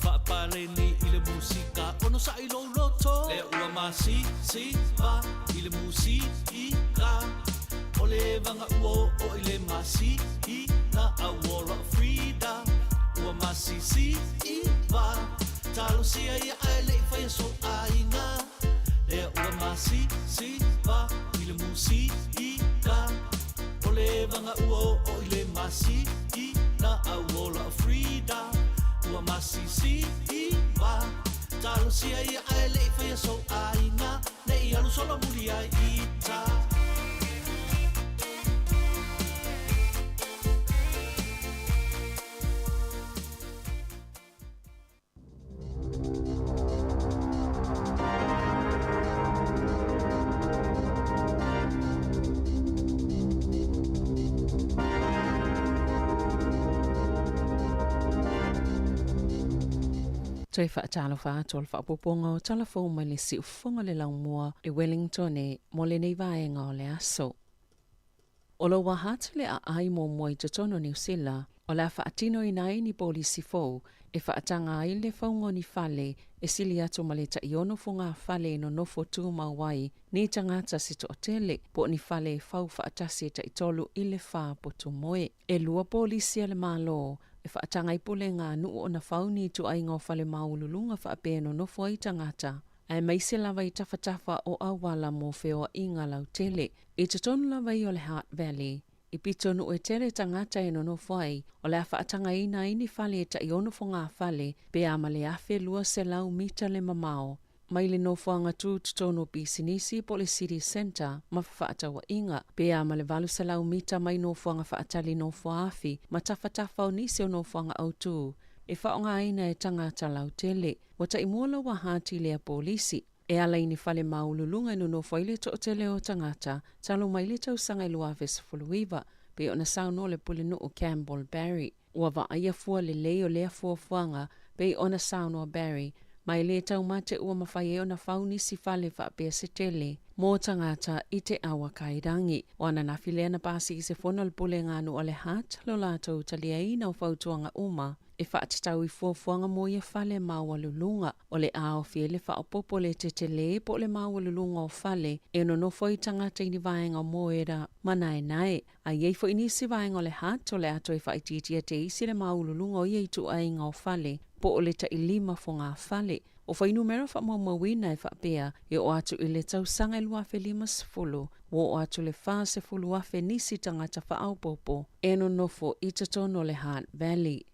fa pale ni ile musica ono sa ilo loto le ua masi si va ile musika o le vanga ua o ile masi i na awola frida ua masi si i va talo si ai ai le fai so aina le ua masi si va ile musika o le vanga ua o ile masi i na awola frida ua masi si i va talo si ai ai le fai so aina le i alu solo muri ai ita Toi whaatalo whaatol whaapoponga o talafo mai le si ufonga le laumua e Wellington e mo le nei vaenga o le aso. O lo wahatu le a ai mo moi totono New Zealand o la whaatino i nai ni polisi fau e whaatanga ai le whaungo ni fale e sili atu ma le ta iono funga fale no nofo tu mawai ni tangata si to otele po ni fale e fau whaatasi ta itolu i le wha po tu moe. E lua polisi ale malo e whaatanga i pule ngā nuu o na whauni tu ai ngā whale maululunga whaapeno nofo ai tangata. Ai maise lava i tawhatafa o awala mo wheo i ngā lau tele. I te tonu lava i o le Heart Valley. I pitonu e tere tangata e nono whai o le whaatanga i na ini whale e ta i ono fo ngā whale pe ama le awhe lua se lau mita le mamao. Mai le nofoanga tu tutono pisinisi po le City Centre ma whaatawa inga. Pe ama le valu se lau mita mai nofoanga whaatali nofo afi ma tawhatafa o nisi o nofoanga au tu. E whaonga aina e tangata lau tele. Wata i muala wa hati lea polisi. E ala ini whale maululunga ino no whaile to o tele o tangata, talo mai le tau sanga i lua vesa fuluiva, pe o na sauno le pule no o Campbell Barry. Ua wa aia fua le leo lea fua fuanga, pe o na sauno Barry, mai le tau mate ua mawhai o na fauni si whale wha pia se tele. Mō tangata i te awa kairangi, o ana na filea na pasi i se whona le pule ngānu o le hat, lo lātou talia ina o whautuanga uma, e whaatatau I fuafuanga mo ia whale mawalulunga o le aofi le whaopopo le te le po le mawalulunga o whale e no nofo I tangata I ni vaenga mo era manae a iei fo inisi vaenga o le hat o le ato e whaititia te isi le mawalulunga o iei tu ainga o whale po o le ta I lima fo ngā whale. O whai numero wha mawina e whapea e o atu I le tausanga lua fe lima sifulu o atu le wha se fulu afe nisi tangata wha aupopo e no nofo I tatono le Heart Valley.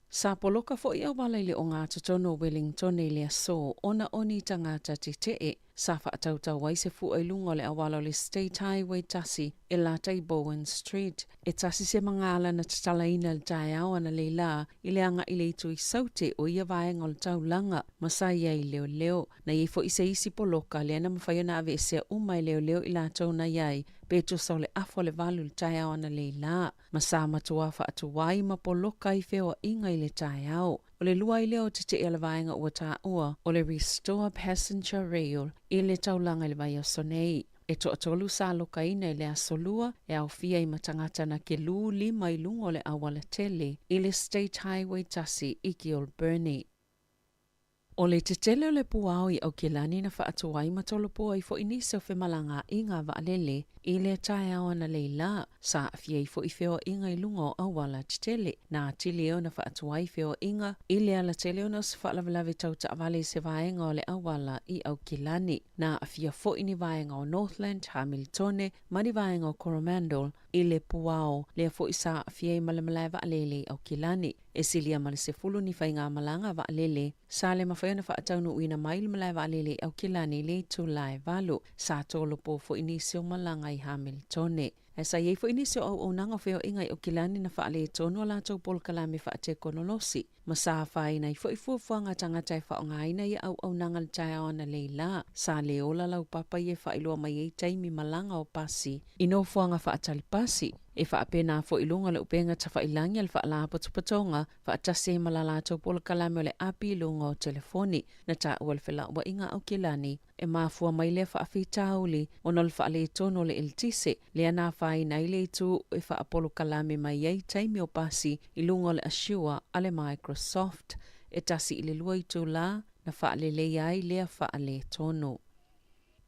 Sa poloka fo I awala le o ngā tatono Wellington I le aso ona oni tangata te tee sa whaatautau wai se fu lunga le awala le State Highway tasi e lata I Bowen Street. E tasi se mangala na tatalaina le tae awa na le la I le anga I le itu I saute o ia vaenga le tau langa masaya I leo leo. Na ifo I se isi poloka le ana mawhaiona ave se umai leo leo I la tau na iai peto sa le afo le valu le tae awa na le la. Masa matua whaatuwai ma poloka I feo inga I le tae au. O le lua I leo te te ala vaenga ua ta ua o le Restore Passenger Rail I le taulanga le vai o sonei. E to atolu sa loka ina I le asolua e au fia I matangata na ke lu lima I lungo le awala tele I le State Highway tasi I Gilburney. O le te tele o le puao I au kilani na whaatuwai matolopo I fo iniso fe malanga I ngā vaalele I le tae awa na leila sa afia I fo I feo inga I lungo awala te tele na atili o na whaatuwai feo inga I le ala tele o na se whaalawalawe tau ta avale se vaenga o le awala I au kilani na afia fo ini vaenga o Northland, Hamiltone, mani vaenga o Coromandel I le puao le fo I sa afia I malamalai vaalele au kilani e silia male se fulu ni whainga malanga vaalele sa le mawhaiona whaataunu uina mail malai vaalele au kilani le tu lai valu sa tolo po fo inisio malanga I Hamiltone. E sa iei fo inisio au nanga feo inga I o kilani na whaale tonu ala tau pol kalame whaate konolosi. Ma sa whaina I fo I fuafuanga tangata I whaongaina I au nanga le tae awana leila. Sa le ola lau papa I e whailua mai ei taimi malanga o pasi. Ino fuanga whaatali pasi. E whaapena fo ilunga le upenga ta whailangi al whaala patupatonga whaatase malala tau pola kalame o le api ilunga o telefoni na ta ual whila ua inga au kilani e mafua mai le whaafita uli o nol whaale tono le iltise le ana whaina I le tu e whaapolo kalame mai ei taimi o pasi ilunga le Azure ale Microsoft e tasi I le lua I tu la na whaale le ai lea whaale tono.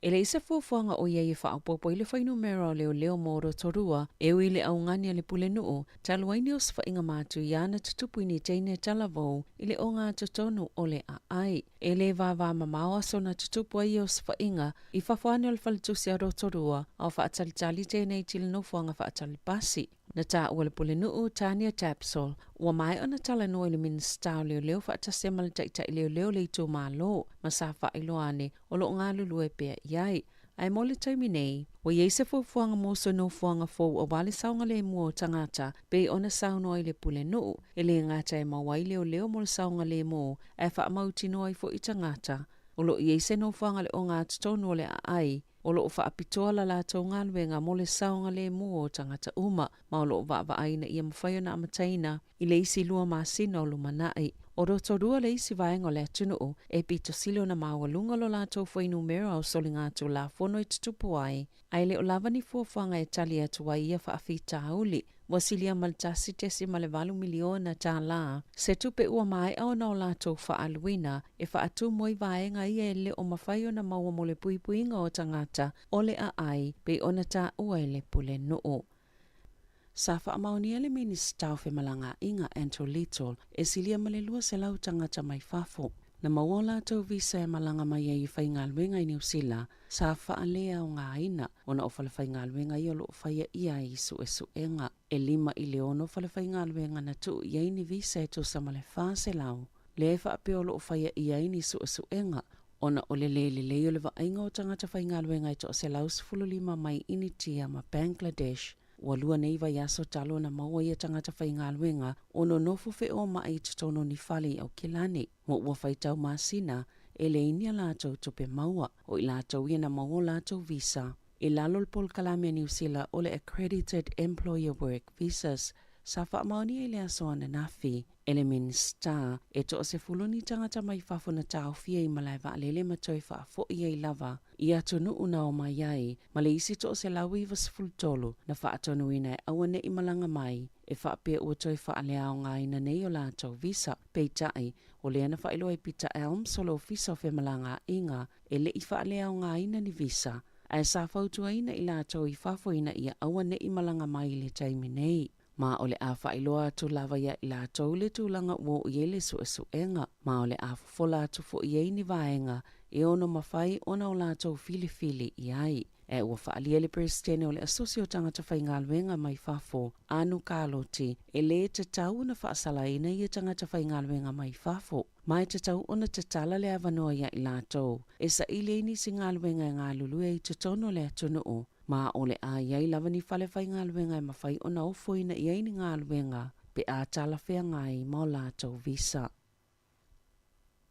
E le isa fuafuanga o iei whaapopo I le whainumera o leo moro torua e ui le au ngania le pule nuu taluaini o swainga mātu iana tutupu ni teine talavou I le o ngā tutonu o le ai. E le vava mamawa so na tutupu ai o swainga I whawhane o le whalitusi a rotorua au whaatalitali tēnei tili no fuanga whaatali pasi. Na tā ua le pule nuu Tania Tapsol ua mai o na tala no le minsta o leo whaatasema le taita I leo le itu mālo ma sa whailoane o lo ngā lulu e pia iai. Ai mo le taimi nei, wa iei se fuafuanga moso no fuanga fau o wale saunga le mua o tangata pe o na sauno ai le pule nuu e le ngata e mawai leo mo le saunga le mua e wha mauti no ai fo I tangata. O lo iei se no fuanga le o ngā tutono le ai o lo wha apitoa la la tau ngāluenga mo le saunga le mua o tangata uma ma o lo wa aina I mawhaiona amataina I le isi lua masina o lumanai. O rotorua le isi vaenga o le atunuu e pito silo na mawalunga lo la tau whainu mera o soli ngātu la fono I tutupu ai. Ai le o lava ni fuafuanga e tali atua ia whaafita hauli. Wasilia maltasi tesi male valu miliona tā la. Se tupe ua mai au na o la tau whaaluina e whaatu moi vaenga ia e le o mawhaio na maua mo le puipuinga o tangata o le a ai pe ona tā ua e le pule nuu. Sa whaamaunia le minista o malanga inga Anto Little e silia male lua se lau tangata mai fafo. Na mawala tau visa e malanga mai e I whaingaluenga I New Zealand sa whaalea o ngā ina o na o whale whaingaluenga I o lo whaia ia I suenga. E lima I leono whale whaingaluenga na tu iei ni visa e tu sa male whaase lau. Le e whaape o lo whaia iei ni suenga. Ona o le le o le vainga o tangata whaingaluenga I to se lau sifulu lima mai initia ma Bangladesh. Ua lua nei vai aso talo na maua ia tangata whaingaluenga o no nofu fe o mai tutono ni whali au kilani. Mo ua whaitau masina e le inia lātou tupe maua o I lātou ia na maua lātou visa. E lalo pol kalame New Zealand o le Accredited Employer Work Visas sa whaamaoni e lea soana nafi. Element Star e to se fuloni tangata mai whafuna tau fia I malai wa alele matoi wha fo I lava I atonu una o mai ai ma le isi to se lawi vas fultolo na wha atonu ina e awane I malanga mai e wha pia ua toi wha alea o ngai na nei o la tau visa pei tai o lea na wha ilo e pita elm solo ofisa o fe malanga inga e le I wha alea o ngai na ni visa a sa fautua ina I la tau I whafo ina ia awane I malanga mai le taimi nei. Ma ole a whailoa tu lava ia I la tau le tūlanga ua o iele su enga. Ma ole a fola tu fo iei ni vaenga e ono mawhai ona o la tau fili I ai. E ua whaalia le presidente o le asosio tangata whaingaluenga mai whafo anu Kaloti e le te tau na whaasala ina I tangata whaingaluenga mai whafo. Mai te tau ona te tala le avanoa ia I la tau. E sa ile ni si ngaluenga e ngā lulue I te tono le atunu o. Ma ole a iai lava ni whale whaingaluenga e mawhai ona ofoina iai ni ngaluenga pe a tala whea ngai ma o la tau visa.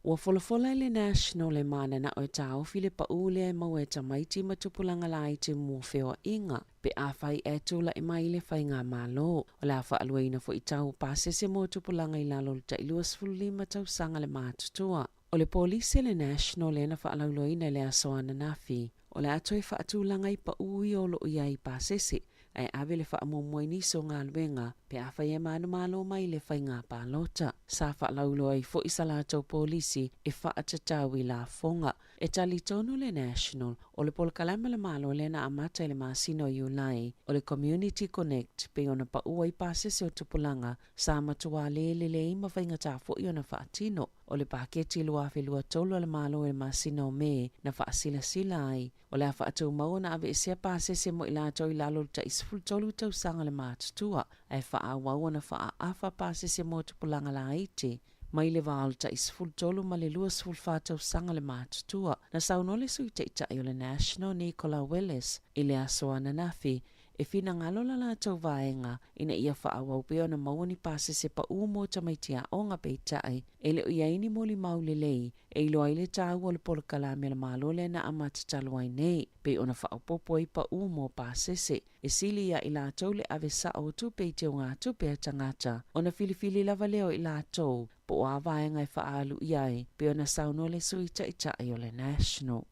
Ua folafola le national le mana na o e tau file pa ule e mau e tamaiti matupulanga la I te mua whewa inga pe a whai e tula e mai le whai ngā malo. O la wha alueina fo I tau pasese mo tupulanga I lalo ta iluas fulima tau sanga le mātutua. O le polise le national le na wha alauloina le asoana nafi. O le atoi wha atulanga I pa ui o lo iai pasese. Ai ave le wha amomoi niso ngā luenga pe a whai e manu malo mai le whai ngā pālota. Sa wha laulo ai fo isa la tau polisi e wha atatau I la fonga. E tali tonu le national o le polkalama le malo le na amata le masino Iulai o le community connect pe ona pa ua I pasese o tupulanga sa matua le ima whainga tā fo I ona wha atino. O le paketi lua whelua tolo le malo e masino me na wha sila ai. O le a wha atau mau na ave sia pasese mo I la tau I lalo ta isful tolu tau sanga le mātutua. Ai wha a wau na wha a awha pasese mo tupulanga la ite. Mai le wāl ta isful tolu ma le lua sful whātau sanga le mātutua. Na saunole sui te itai o le National Nicola Willis I le asoana nafi e fina ngalola la tau vaenga ina ia whaawau peo na mauani pasese pa umo tamaitia o ngā peitai e le uiaini moli maule lei e ilo aile tau o le polokalame le malole na amata taluai nei pe ona whaopopo I pa umo pasese e sili ia I la tau le ave sa o tupe I te o ngā tupe a tangata ona filifili lava leo I la tau po o a vaenga I whaalu iai pe ona saunole sui taitai o le national.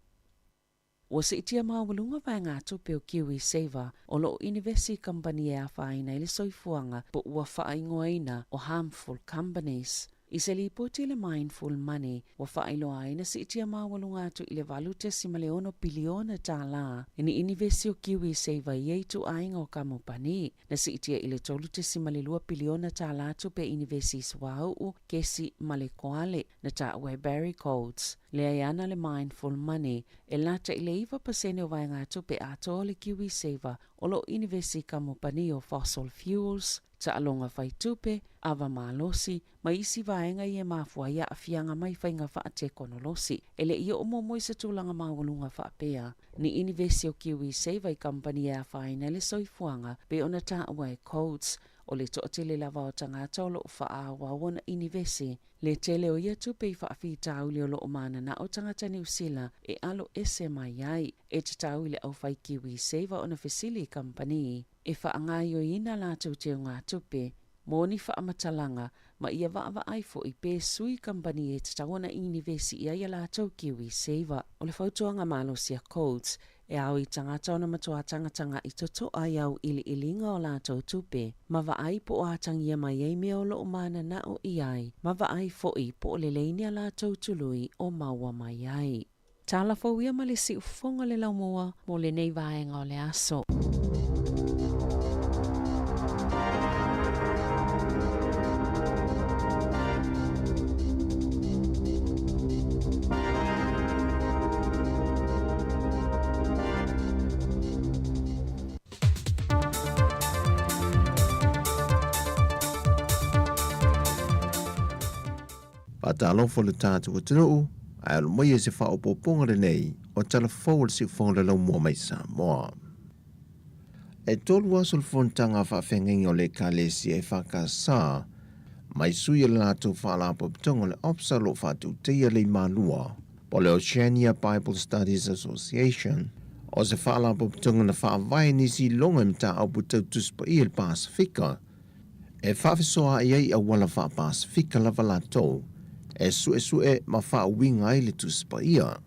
Ua se itia mawalunga vai ngā tupe o Kiwi Saver o lo University Company e a whaina I le soifuanga po ua whaingoaina o harmful companies. I se li poti le mindful money wa whaailoa aina se itia mawalunga atu I le valute simaleono biliona tā la ini University o Kiwi Saver iei tu ainga o kamupani na se itia I le tolute simalelua biliona tā la atu pe University Swau u kesi malekoale na tā ue Barry Codes. Le aiana le mindful money e lata I le iwa pasene o vai ngā tupe ato le Kiwi Saver o lo University kamupani o fossil fuels ta alonga fai tupe, ava malosi, ma isi vaenga I e mafua ia a fianga mai whainga wha te konolosi. Ele ia o momoi sa tūlanga mawalunga wha pea. Ni University o Kiwi Saver I company e a whaina le soifuanga pe ona ta awai codes o le tootele lava o tangata o lo wha a wawona University. Le tele o ia tupe I wha tau le o lo o mana na o tangata New Zealand e alo ese mai ai. E te tau le au whai Kiwi Saver o na Facility Company. E whaangai o ina la tau te o ngā tupe, mōni whaamatalanga, ma ia wa ai fo I pē sui company e te tawana University ia la tau Kiwi Saver. O le whautuanga malo sia codes, e au I tangata o na matua tangatanga I toto ai au ilinga o la tau tupe, ma wa ai po o atangia mai ei mea o lo o mana na o iai, ma wa ai fo I po o le leinia la tau tului o maua mai ai. Tala fauia ma le si ufonga le laumoa mo le nei vaenga o le aso. Patalofo le tātou atunuu, ai alo mai e se whaopoponga lenei, o tala fawal si ufonga le lau mua mai Samoa. E tolu aso le fontanga whawhengengi o le kalesi e whakasā, mai sui le lātou whaalapo pitonga le opsa lo whātou teia le Manua, po le Oceania Bible Studies Association, o se whaalapo pitonga na whaavai nisi longa mta au putau tuspa I le Pasifika, E whawhisoa iei a wala wha Pasifika lava lātou, e sue ma wha winga ai le tuspa ia.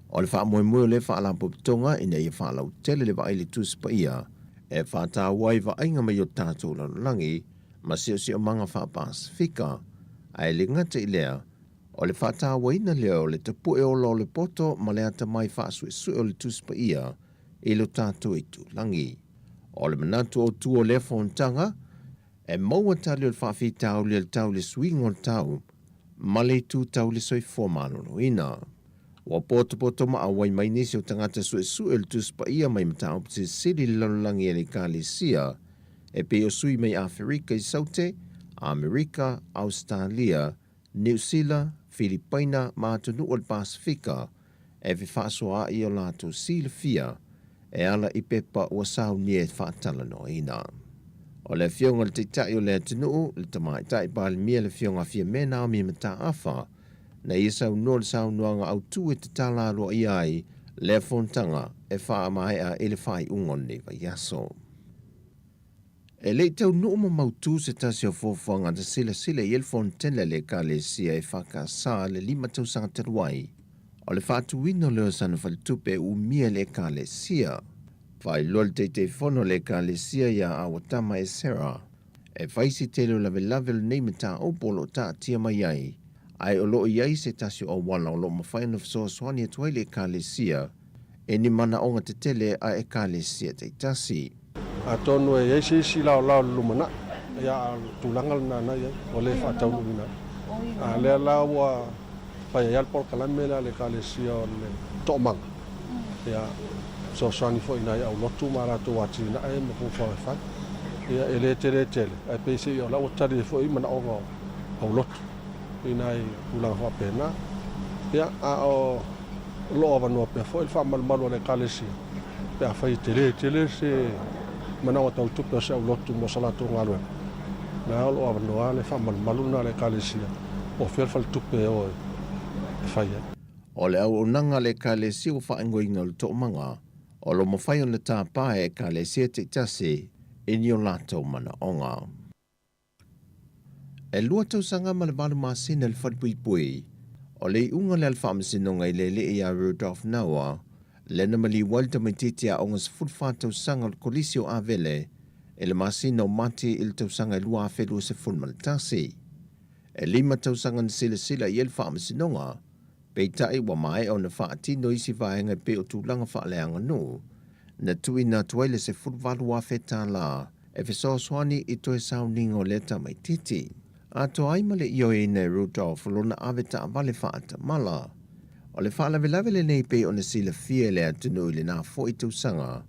O le wha moe le wha ala popitonga ina ia wha lau tele le wa ai le tuspa ia, e wha tā wai wa ainga mai o tātou lalangi, ma sio manga wha Pasifika, ai le ngata i lea, o le wha tā waina leo le tapu e ola o le poto ma le ata mai wha sue o le tuspa ia, i lo tātou i tu langi. O le manatu o tu o le fontanga, e maua tali o le whawhi tau le tau le swing o le tau, ma le tu tau le soi fōmano no ina. Wa poto ma awai mai nisi o tangata sue le tuspa ia mai mata o piti siri le lalangi e le kālesia, e pe o sui mai Afrika i saute, Amerika, Australia, New Zealand, Filipina, ma atunu o le Pasifika, e vi whaasoa i o lato sila fia, e ala i pepa ua sau nie whaatala no ina. O le fionga le teitai o le atunuu, le tamaitai pāle mia le fionga fia mena o mi mata afa, na ia sau no le sau nuanga au tu e te tala roa i ai, le fontanga e wha mai a ele whai ungon ne vai aso. E le tau nuu ma mautu se tasi o fōwhanga te sila i el fontele le ka le sia e whaka sa le 5 tau sanga teruai, o le whātu wino leo sana whalitupe u mia le ka le sia. Whai lol te whono le ka le sia ia a watama e Sarah, e whaisi te leo lave nei mata o polo ta tia mai ai, ai o loo iai se tasi o wala o loo mawhaina fisoa swani atuai le ka le sia, e ni mana onga te tele a e ka le sia te tasi. A tonu e isi lao lumana, ia tulangal na ia, o le whaatau lumina. A lea lao a pai ial por kalamela le ka le sia o le to'omanga. Ia so swani fo ina ia o lotu mara to wati na e mo fo fa. Ia ele tele, e pe se ia lao tari fo i mana onga o lotu. Ina i tulang ho pena. Ia a o lo ava no pe fo il fa mal le ka le sia. Pe a fai tele se mana o tau tupe se au lotu mo salatu ngalo. Na lo ava no ale fa mal na le ka le sia. O fel fal tupe o fai. O le au nanga le ka le sia o whaingo inga le to'omanga, o lo mawhai o le tāpā e ka le sia te tase, e ni o lātou mana onga. E lua tau sanga ma le walu māsina le whadipui, o le unga le alwhaamasinonga i le i a Rudolph Naua, le na mali walta mai titi a onga sifurwha tau sanga o kolisi o avele, e le māsina o mati il tau sanga i lua a whelua se funmal tasi. E 5 tau sanga na sila i el whaamasinonga, peitai wa mai o na whaatino isi vaenga pe o tūlanga whaaleanga no, na tui na tuaile se furwalu a whetā la, e whesoa swani i toe sau ningo leta mai titi. A to aimale i o e nei Rudolph lona aweta a vale whaata mala. O le whaalavelave le nei pe o na sila fie le atunu i le nā fo i tausanga,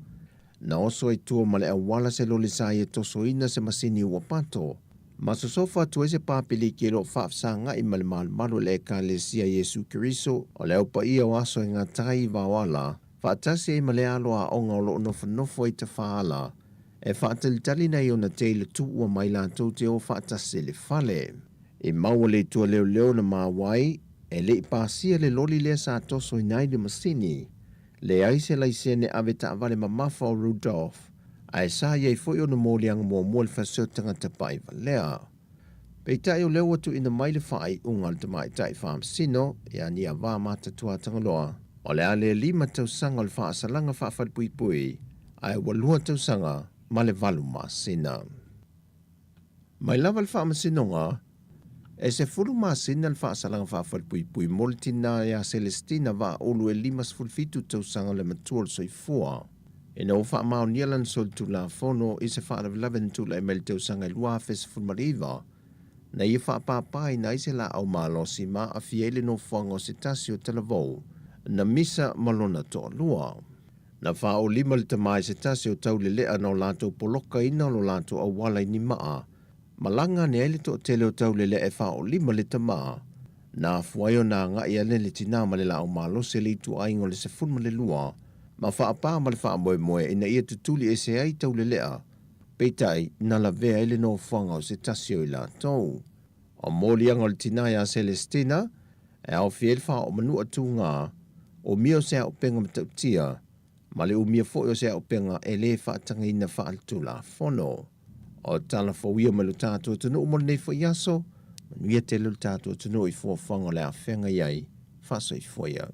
na oso e tua male a wala se lole sa i e tosoina se masini ua pato, ma so sofa tu ese papili ki lo whaafsanga i male malu le ka le sia Yesu Kiriso, o le upa ia o aso e ngā tai wawala, whaatasi e male alo a onga o lo nofo i te whaala, e whaatalitali nei o na teile tu ua mai lātou te o whaatasi le whale. I maua le tua leo na mawai, e le i pāsia le loli lea sa toso i nai le masini, le aise laisene aveta avale mamafa o Rudolph, ai sa iei foi o na mōlianga mua le whaseo tangata pai valea. Pei tai o leo atu ina mai le whai unga le tamai tai whaamsino, ia ni a wā mata tua tangaloa, o le ale 5 tau sanga le whaasalanga whaafadpui, ai walua tau sanga, ma le valu masina. Mai lava le whaamasinonga, e se furu masina le whaasalanga whaafadpui moltina ia Celestina wa olu e 5 tau sanga le matua le soifua. E na ufa mao nialan sol tu la fono i se wha alaven tu la emel tau sanga lua fes fulmariva. Na i wha papai na i se la au malosi ma a fiele no whango se tasio telavou, na misa malona toa lua. Na wha o 5 le tamai se tasio tau le lea no lato poloka ina lo lato au wala ni maa. Malanga ne ele to tele o tau le lea e wha o 5 le tamaa. Na fuayo na nga i ane le tina ma le la au malosi le tu aingo le se fulma le lua. Ma whaapā ma le whaamoe ina ia tutuli e se ai tau le lea, peitai na la vea ele no whanga o se tasio i la tau. O mōlianga o le tinai a Celestina, e au fiel wha o manua tū ngā, o mio se au penga matautia, ma le umia fo o se au penga e le whaatanga ina whaaltu la whono. O tala fawia ma lu tātou tunu mo nei fo yaso, manuia te lu tātou tunu I fuafanga le a whenga iai, whasa I fuaya.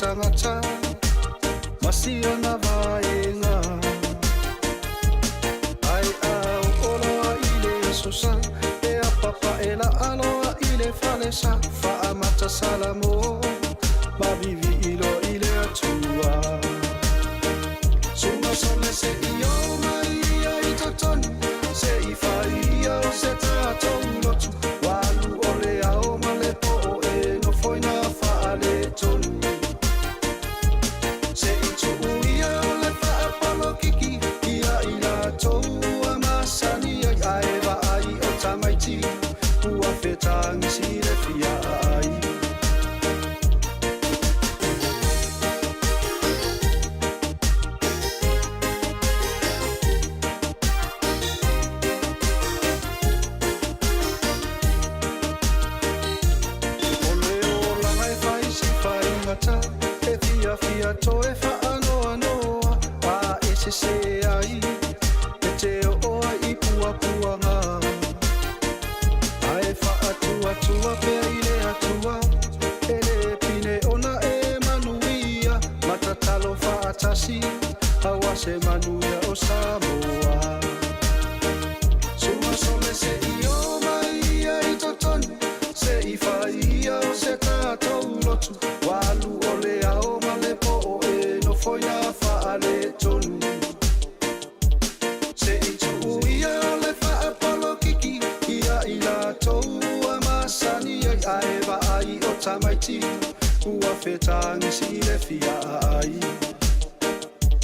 tangata Masia na vaenga Ai au oloa ile sosa E a papa e la aloa ile falesa Fa amata salamo Babivi ilo ile atua Suma sole se iyo maria itoton Se ifaia o se tato ulotu Walu ole ao malepo e no foina faale tonu Se itu uia ole faa palo kiki Ia ila tou amasani ai aeva ai o tamaiti Ua fetangi si le fia ai Fia toe whaanoa noa A ese se ai E te oa I pua puanga Ae whaatua tua pea I le atua E le pine ona e Manuia Matatalo whaatasi Awa se Manuia o Samoa Suma sole se I o mai ai totonu Se I whaia o se tātou lotu Walu o le ao malepo e no foina faale tonu Se I tuuia le whaapalo kiki Ia I la tou amasani ai aeva ai o tamaiti Ua fetangi si le fia ai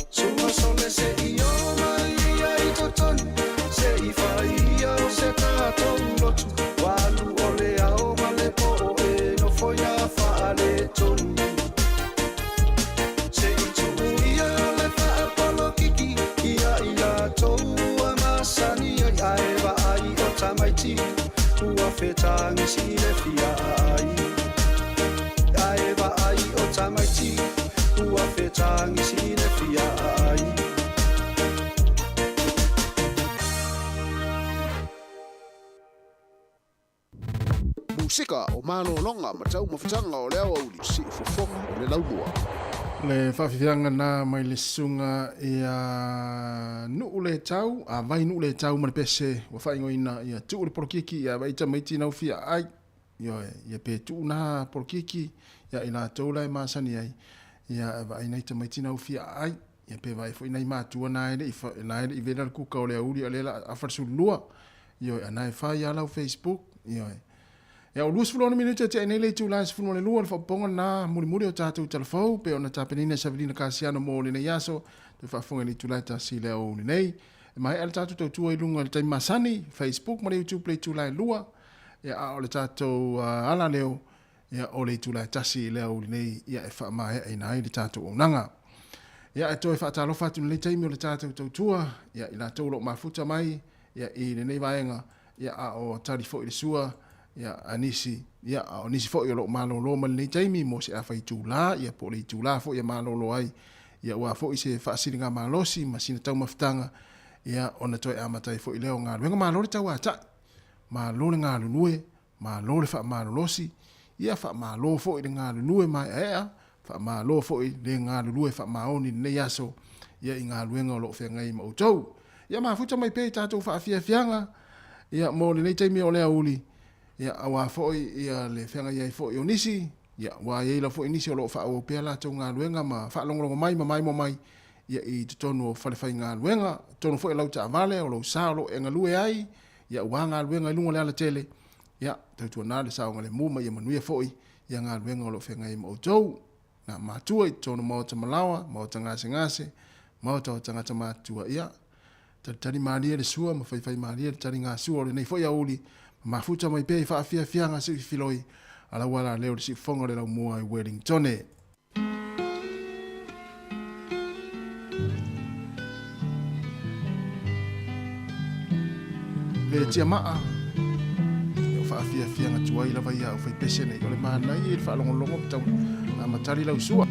Suma sole se I o mai ai totonu Se I whaia o se tātou lotu Walu o le ao malepo e no foina faale tonu Se I tuuia le whaapalo kiki Ia I la tou amasani ai aeva ai o tamaiti Ua fetangi si le fia ai Aeva ai o tamaiti Ua fetangi si le fia ai Musika o mano longa ma tau mawhitanga o leo au li si ufofonga o le laumua. Le whawhianga na mai le sunga i a nuu le tau, a vai nuu le tau mani pese wa whaingoina i a tuu le porokiki i a waita maiti nau fia ai. Ia pe tuu na porokiki ia i la taula e maasani ai. Ia vai naita maiti nau fia ai. Ia pe vai fo inai mātua na ele i vela kuka o le auri a lela afarsu lua. Ia a nai whai alau Facebook. Ia o luas fulona minuta te nei le tūlai se fulona le lua le whaponga na muri o tātou telefau pe ona tāpenina Savelina Kasiano mo le nei aso te whafonga ni tūlai ta si leo ni nei. E mai ala tātou tautua I lunga le taimi masani Facebook ma le YouTube le tūlai lua. Ia a o le tātou ala leo ia o le tūlai tasi leo ni nei ia e whaamae e nai le tātou o nanga. Ia e toi whaatalofa tu le taimi o le tātou tautua ia I la taulo mafuta mai ia I le nei vaenga ia a o tarifo I le sua ia anisi ia o nisi fo yo lo malolo mal nei taimi mo se afai tula ia po le tula fo ia malolo ai ia wa fo se fa silinga malosi masina tau maftanga ia ona toi amatai fo leo nga wenga malolo tau ata malolo nga lue malolo fa malolosi ia fa malo fo I nga lue mai fa malo fo I le nga lue fa maoni nei aso ia inga luenga lo fe ngai mo tau ia mafuta mai pe tatu fa fianga ia mo le nei taimi o le auli ia awa foi ia le fenga ia foi onisi ia wa ia la foi inisi o lo fa o pela to nga luenga ma fa longo mai mai ia I tonu fa le fa nga luenga tonu foi la ta vale o lo sa lo enga lue ai ia wa nga luenga lungo le ala tele ia tu na le sa nga le muma ia Manuia foi ia nga luenga o lo fenga I mo tou na matua I tonu mo te malawa mo te ngase mo te tangata matua ia tani maria le sua ma fai maria tani nga sua le nei foi auli mafuta mai pe fa fianga se filoi ala wala leo si fonga le mo ai Wellington le tiamaa yo fa fianga tuai la vai au fai pese nei le mana I fa longo tau na matari la usua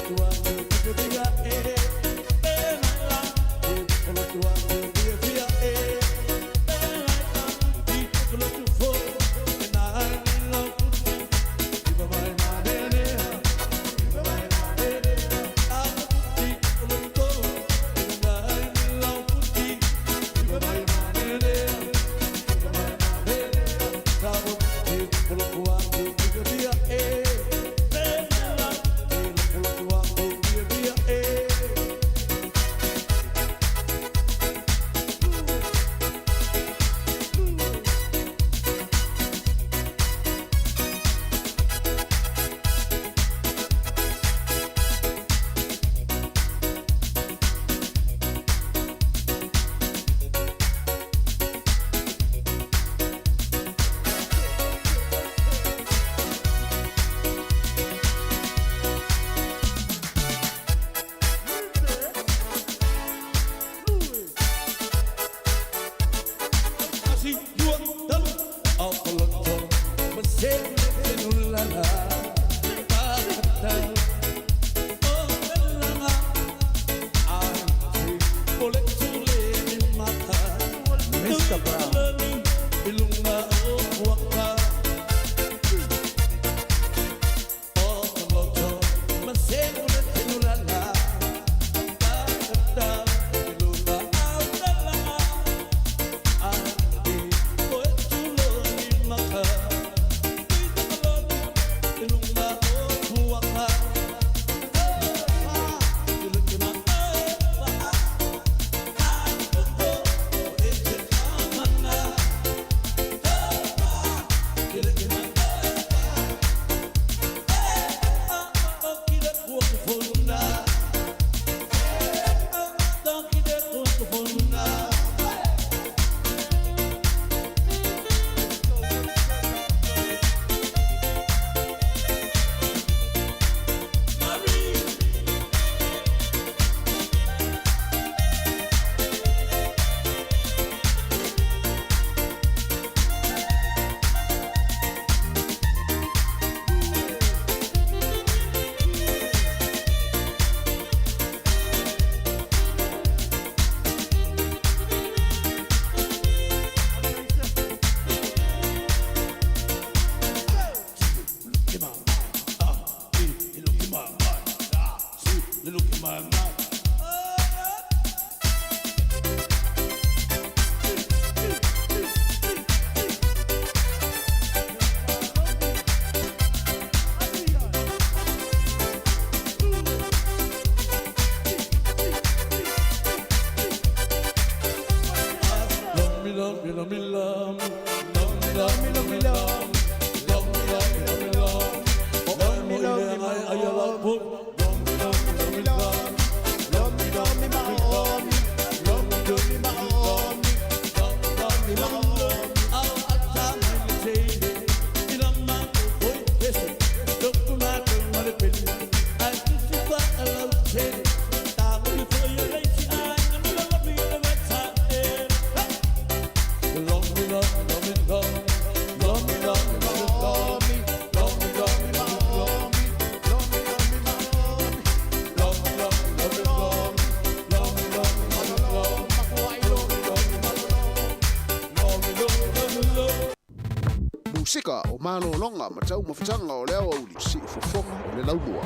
Tua Mr. Brown. Musika o malo longa ma tau mafutanga o leo au si fofonga o le laumua.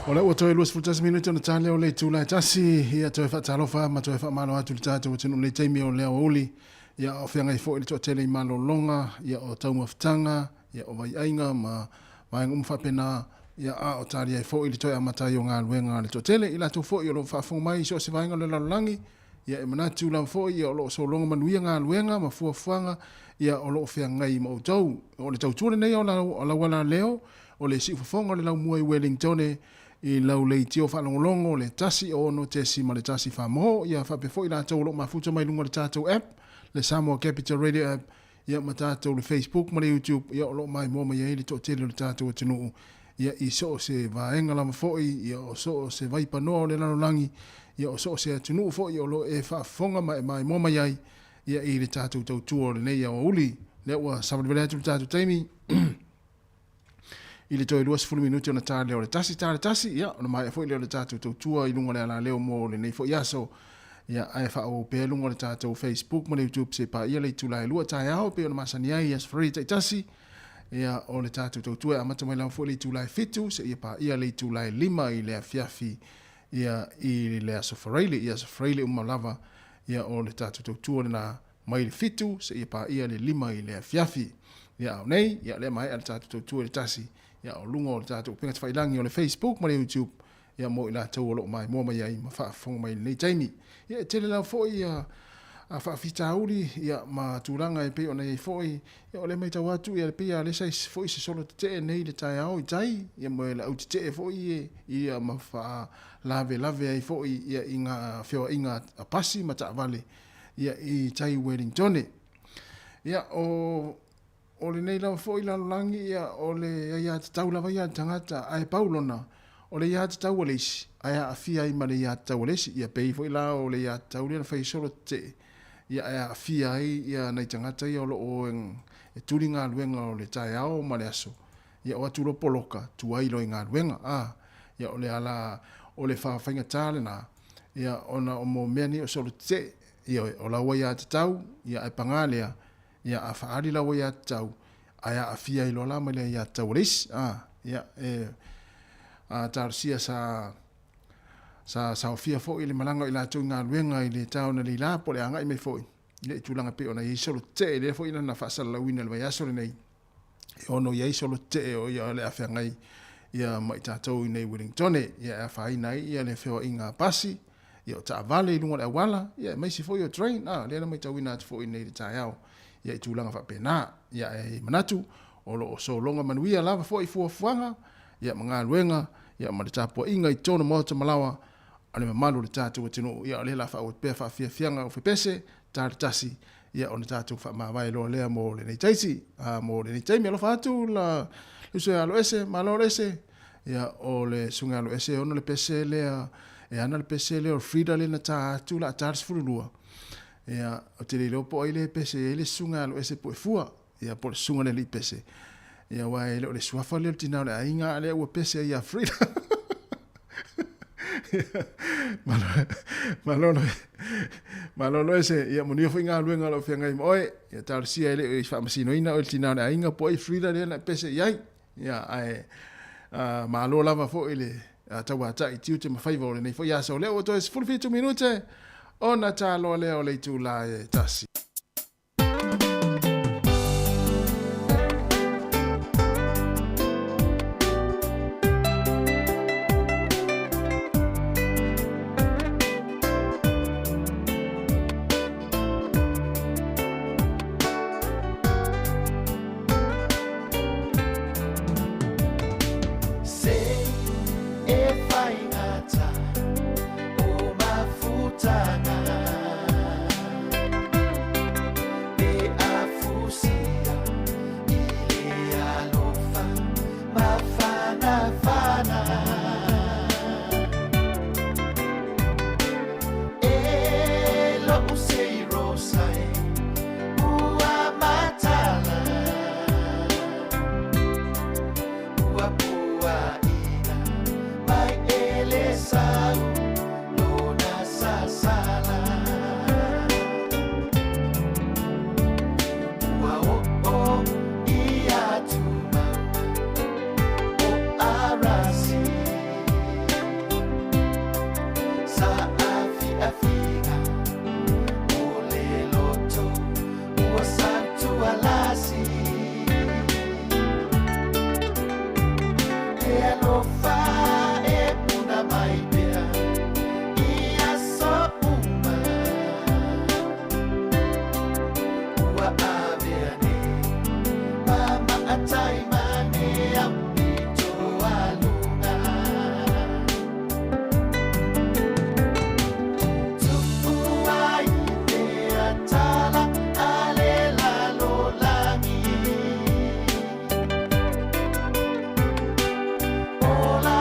O leo toi luas futas minuti o na tale o le tula tasi ia toi fa talofa ma toi fa malo atu le tatu o tinu le taimi o leo uli ia o whianga i fo ili to tele i malo longa ia o tau mafutanga ia o vai ainga ma vaenga umwhapena ia a o tari ai fo ili toi amatai o ngā luenga le to tele ila tu fo i o lo whafonga mai so se vaenga le lalangi ia e manatu lam fo ia o lo so longa manuia ngā luenga ma fuafuanga ia o lo fia ngai mo tau o le tau tūre nei o la wala leo o le si fonga le lau mua i Wellington i lau le tio whalongolongo le tasi o no tesi ma le tasi whamo ia whape fo i la tau lo mafuta mai lunga le tātou app le Samoa Capital Radio app ia ma tātou le Facebook ma le YouTube ia o lo mai moma ia ili to tele le tātou o tinu ia i so se vaenga lama fo ia o so se vaipa no le lalolangi ia o so se tinu fo i o lo e whafonga mai moma iai ia i le tātou tau tua le nei o uli le ua samadivele atu le tātou taimi i le toi 2 minuti o na tāle o le tasi ia o na mai e fo i leo le tātou tau tua i lunga le ala leo mo le nei fo iaso ia ai fa o pe lunga le tātou Facebook mo le YouTube se pa ia le tula e lua tai au pe o na masani ai as free tai tasi ia o le tātou tau tua amata mai lau fo le tula e fitu se ia pa ia le tula e lima i le afiafi ia i le aso freile ia aso freile umalava ia o le tātou tau tua na mai le fitu se ia pa ia le lima i le afiafi ia au nei ia le mai al tātou tau tua le tasi ia o lunga o le tātou pinga tawhailangi o le Facebook ma le YouTube ia mo i la tau o lo mai mo mai ai ma whaafonga mai nei taimi ia e tele lau fo ia a whaafita uri ia ma tūranga e pe o nei fo ia o le mai tau atu ia le pia le sais fo i se solo te nei le tai au i tai ia mo e la au te fo ia ma wha lave ai fo ia i ngā whio inga a pasi ma ta vale ia i tai Wellington ia o le nei lau fo i lalolangi ia o le ia te tau lava ia tangata ai paulona o le ia te tau o leisi ai a fia i ma le ia te tau o leisi ia pei fo i la o le ia te tau lea whai solo te ia a fia ai ia nei tangata ia o lo o e turi ngā luenga o le tai ao ma le aso ia o atu lo poloka tuai lo ngā ruenga ia o le ala o le whawhainga tāle nā ia ona o mo mea ni o solo te ia o la wai te tau ia ai pangalea ia a whaari la wai te tau ai a fia i lo la mai le ia tau reis ia tārusia sa o fia fo i le malanga i la tau ngā ruenga i le tau na li la po le anga i mai fo i le tūlanga pe ona i solo te le fo i na whaasala lawina le vai aso le nei e ono i solo te o ia le awhia ngai ia mai tātou i nei Wellington ia a whai nei ia le whio i ngā pasi ia o ta vale i lunga le awala ia mai si fo i o train le na mai tau ina atu fo i nei le tai au ia i tūlanga whapena ia e manatu o lo o so longa manuia lava fo i fuafuanga ia mga luenga ia ma le tāpua inga i tōna mota malawa ane mamalu le tātou atino ia le la wha o pēr wha fianga o whipese tāre tasi ia o le tātou wha mawai loa lea mo le nei taisi mo le nei taimi alofa atu la luso alo ese malo ese ia o le sunga alo ese ono le pese lea e ana le pese lea o frida le na tātou la tāres furulua ia o te leo po ai le pese e le sunga alo ese po e fua ia po le sunga le li pese ia wai le o le suafa le tina le ainga le ua pese ia frida Malono ese ia monio foi ngā luenga lo fia ngai moe ia tarsia ele i whamasino ina o il tina na inga po i frida le na pese iai ia ai malo lava fo ile tawa ta i tiu te mawhaiva le nei fo ia so leo o to es full 2 minute ona ta lo leo le tu la e tasi Hola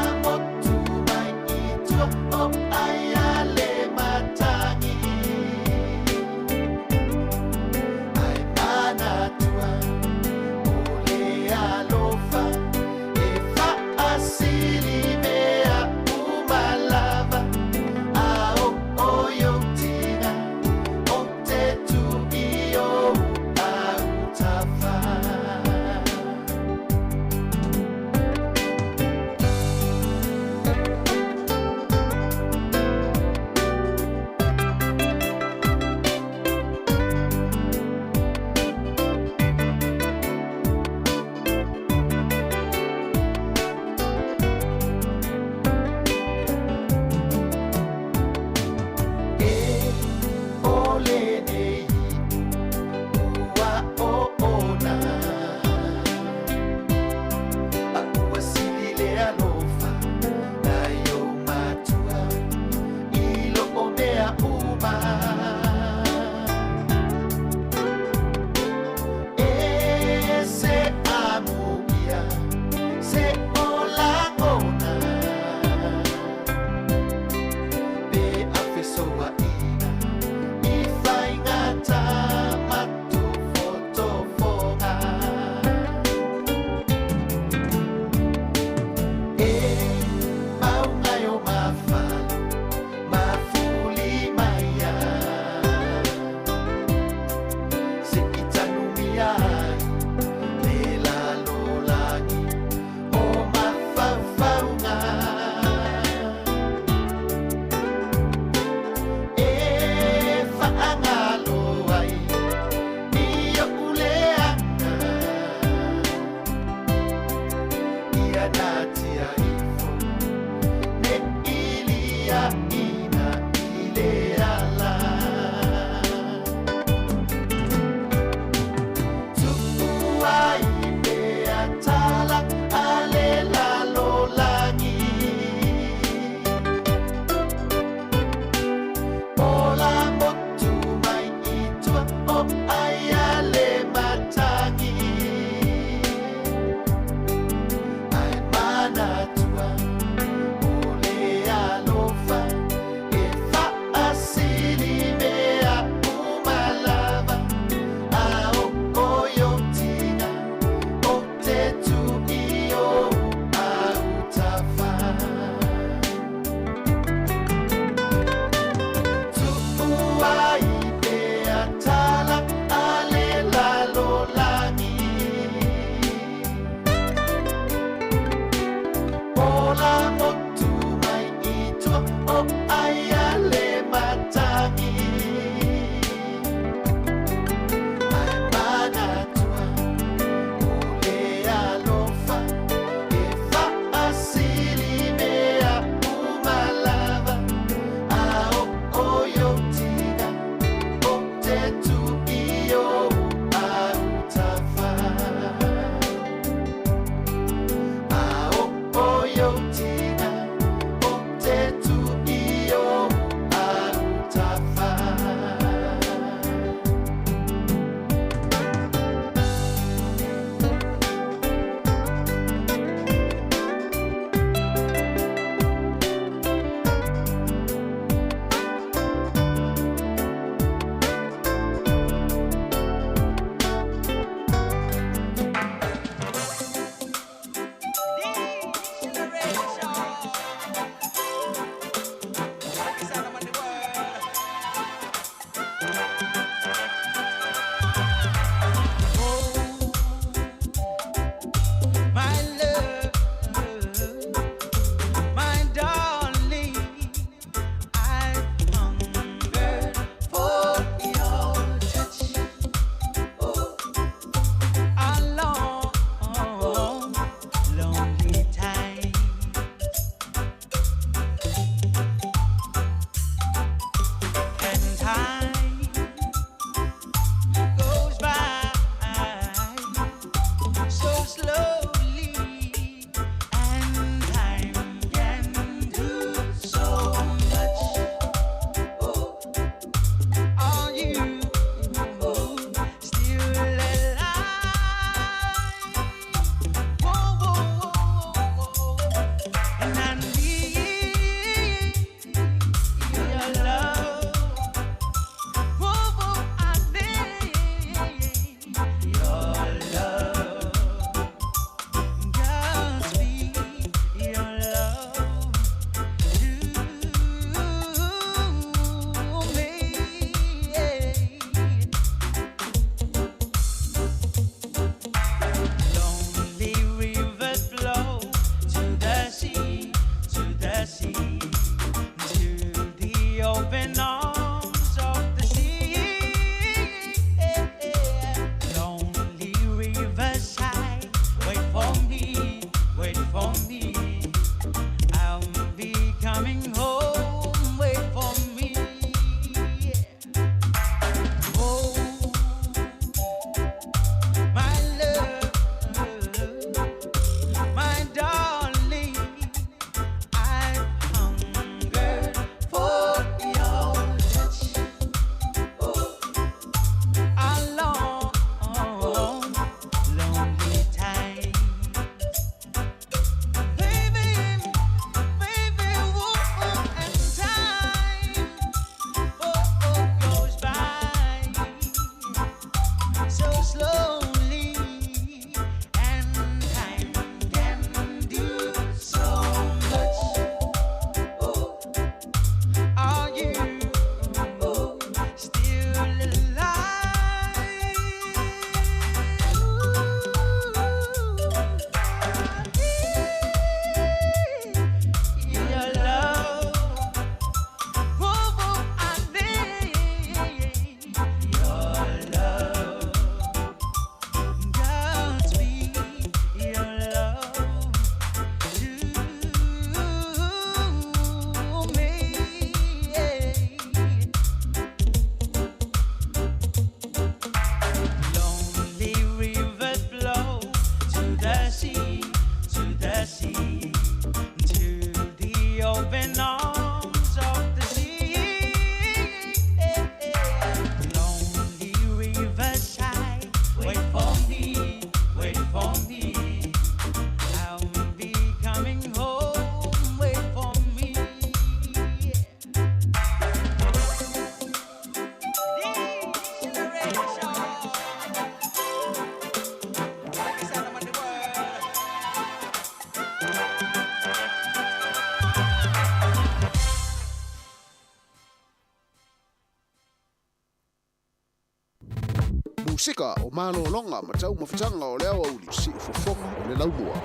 musika o malo longa matau mafutanga o leo au si fofonga o le laumua.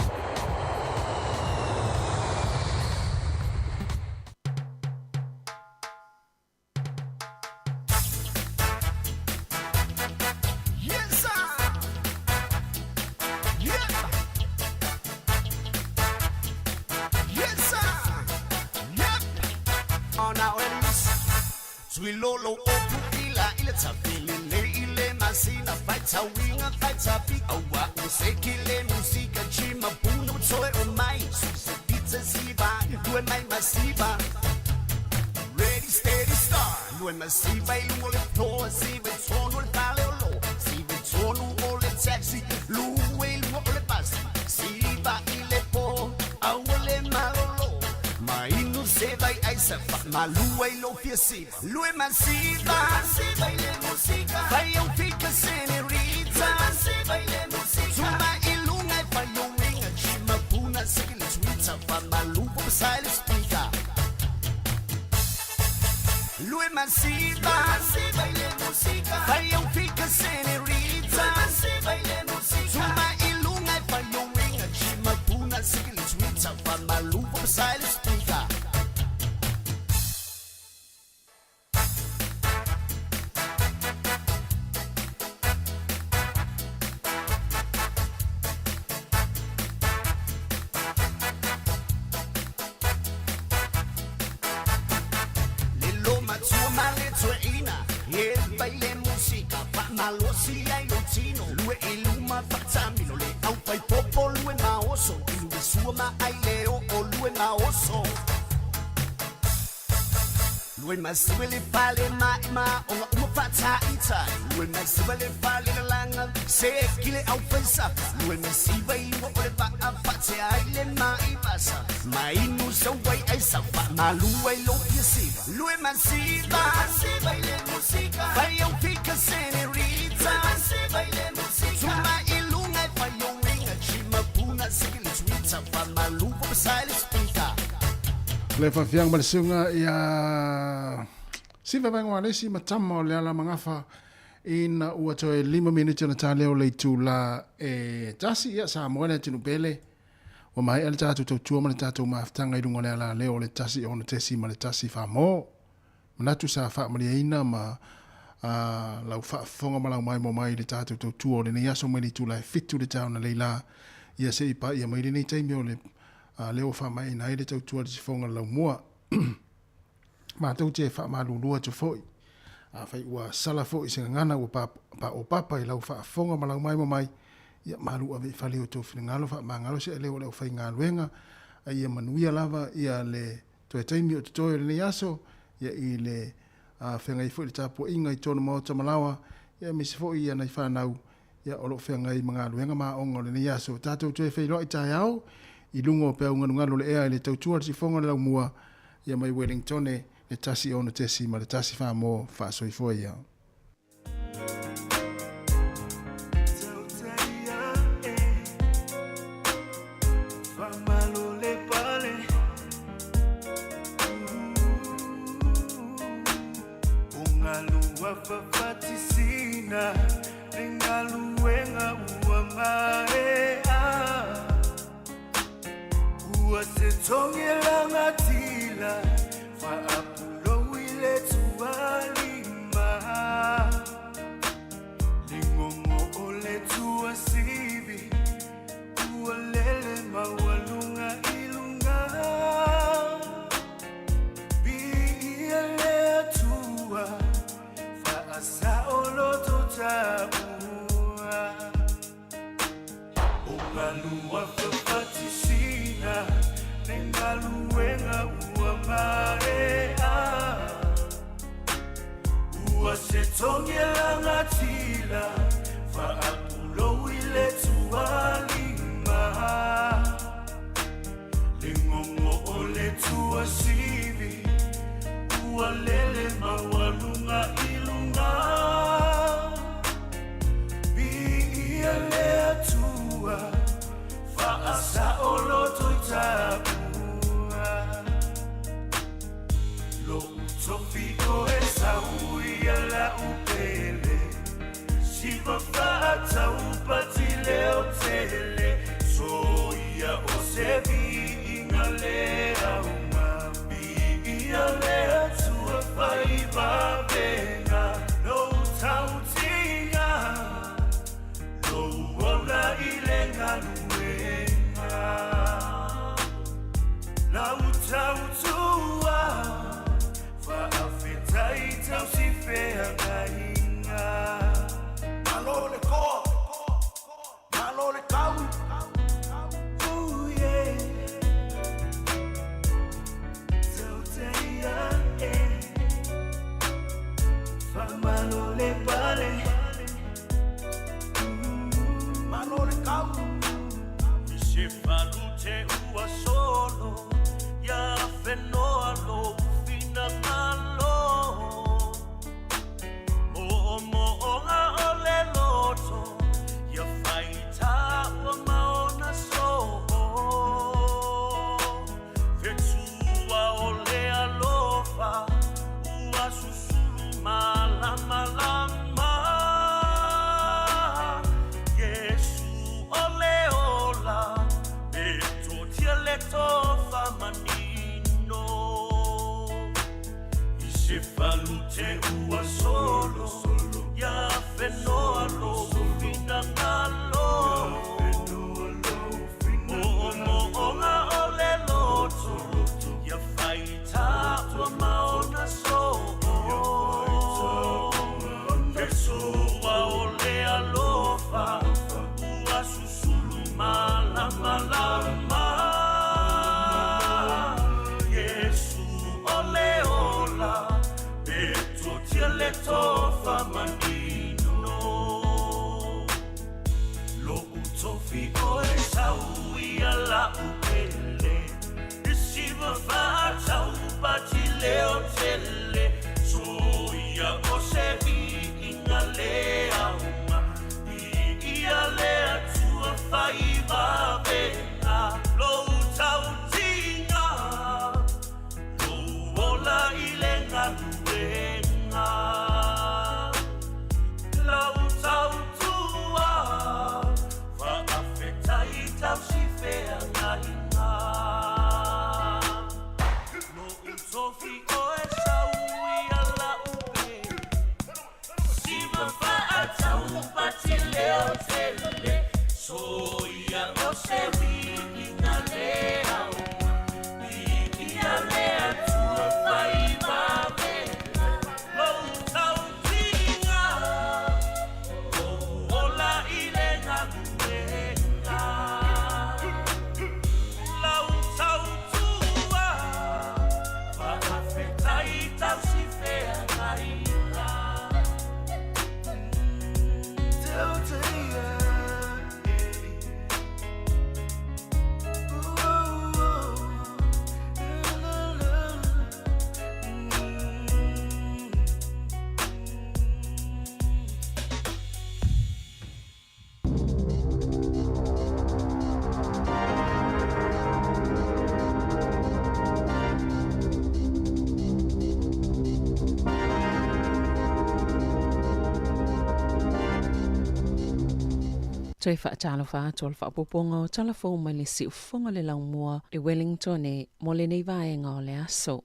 Swilolo opu ila tafili ile masina fighta winga fighta big awa usekile musika chima puno toe o mai suse pizza siba due mai masiba ready steady star due masiba ilungo le floor sibe tono le pale olo sibe tono o le taxi luwe ilungo le basi siba ile po awole malolo Mainu seba y aisafa, malua y lo fiesiva. Lue masiva, ile música. Vaya un pica senerita. Masiva ile música. Zuma y luna y fallo minga. Chima puna sigue la suita. Fa malupo pasa el speaker. Lue masiva, ile música. Vaya un pica senerita. Masiva ile música. Zuma y luna y fallo minga. Chima puna sigue la suita. Fa malupo pasa el speaker. Baile música, pa malosia y lotino. Lue iluma fatamino, le au pai popo lue maoso. Lue suama aileo o lue maoso. Lue masibele pale ma onga uma fata ita. Lue masibele pale na langa se kile au pensa. Lue masiba iwa ole ba afate aile ma ibasa. Mainu sa wai ai safa malua ilo yesiba. Lue masiba ile música. Vaya un pica senerita. Masiba ile música. Zuma ilunga e fallo ringa. Chima puna sigue le Twitter. Pa malupo pasa el speaker. Le fafiang malsunga ia siva vai ngwa lesi matama o le ala mangafa ina ua toe 5 minute na tale o le tula tasi ia Samoa le tinu pele o mai ala tatu tau ma le tatu maftanga i lungo le ala leo le tasi o na tesi ma le tasi fa mo manatu sa fa ma le ina ma lau fa fonga ma lau mai mo mai le tatu tau o le ne yaso mai le tula fitu le tau na leila ia se ipa ia mai le nei taimi o le leo fa mai na ile tau tua si fonga lau mua ma tau te fa ma lulua tu foi fai ua sala foi se ngana o papa i lau fa fonga ma lau mai mo mai ia malu ave fali o tu ngalo fa mangalo se leo fai ngaluenga ia manuia lava ia le to taimi o to le yaso ia i le fenga i foi tapo inga i tono mo tamalawa ia mi se foi ia na fa nau ia o lo fenga i ngaluenga ma ongo le yaso tato tu fai lo i taiao I lungo pe unga ngalo le ea le tautua si fonga le mua ia mai Wellington le tasi ona tesi ma le tasi fa mo fa soi foi ia. Tongela ngatila fa apulo wile tualima lingongo ole tuasibi tualele mawalunga ilunga biile tua fa asa olo totabua ungalua fafatisina Nengaluenga uamarea Ua setongela ngatila Fa apulo ile tualima Lingongo ole tuasivi Ua lele mawalunga ilunga Biia lea tua Fa asa olo toitabu Sofi o esa uia la upele si siva fata upati leo tele so ia o se vi ingalea umabi ia lea tua faiva venga no tautinga no ona ilenga nuenga na utautua fa afetai tau si fea gainga malole ko malole kau ooh yeah tau teia fa malole pale malole kau mi se falute ua solo ya fenoa lo fina malo mo onga ole loto ya faita wa maona so vetua ole alofa ua susulu malama lama Yesu ole ola beto tieleto famanino se falute ua solo ya fenoa lo fina ngalo mo onga ole loto ya faita ua maona so Pessoa ole alofa ua susulu malama lama Yesu ole ola Tieleto famanino lo utofi oe saui ala upele isiva fata upati leo tele soia osevi ingalea uma ialea tua faiva vena lo utautinga lo ola ilenga luenga lau tautua fa afetai tau si fea ngainga lo utofi oe saui ala upe siva fa atau pati leo tele soia o sevi ingalea ialea tua faiva vena lo tautinga lo ola ilenga luenga lau tautua fa afetai tau si fea ngainga tautia Toi whaatalo whātua le whaapoponga o talafou mai le si ufonga le laumua e Wellington e mo le nei vaenga o le aso.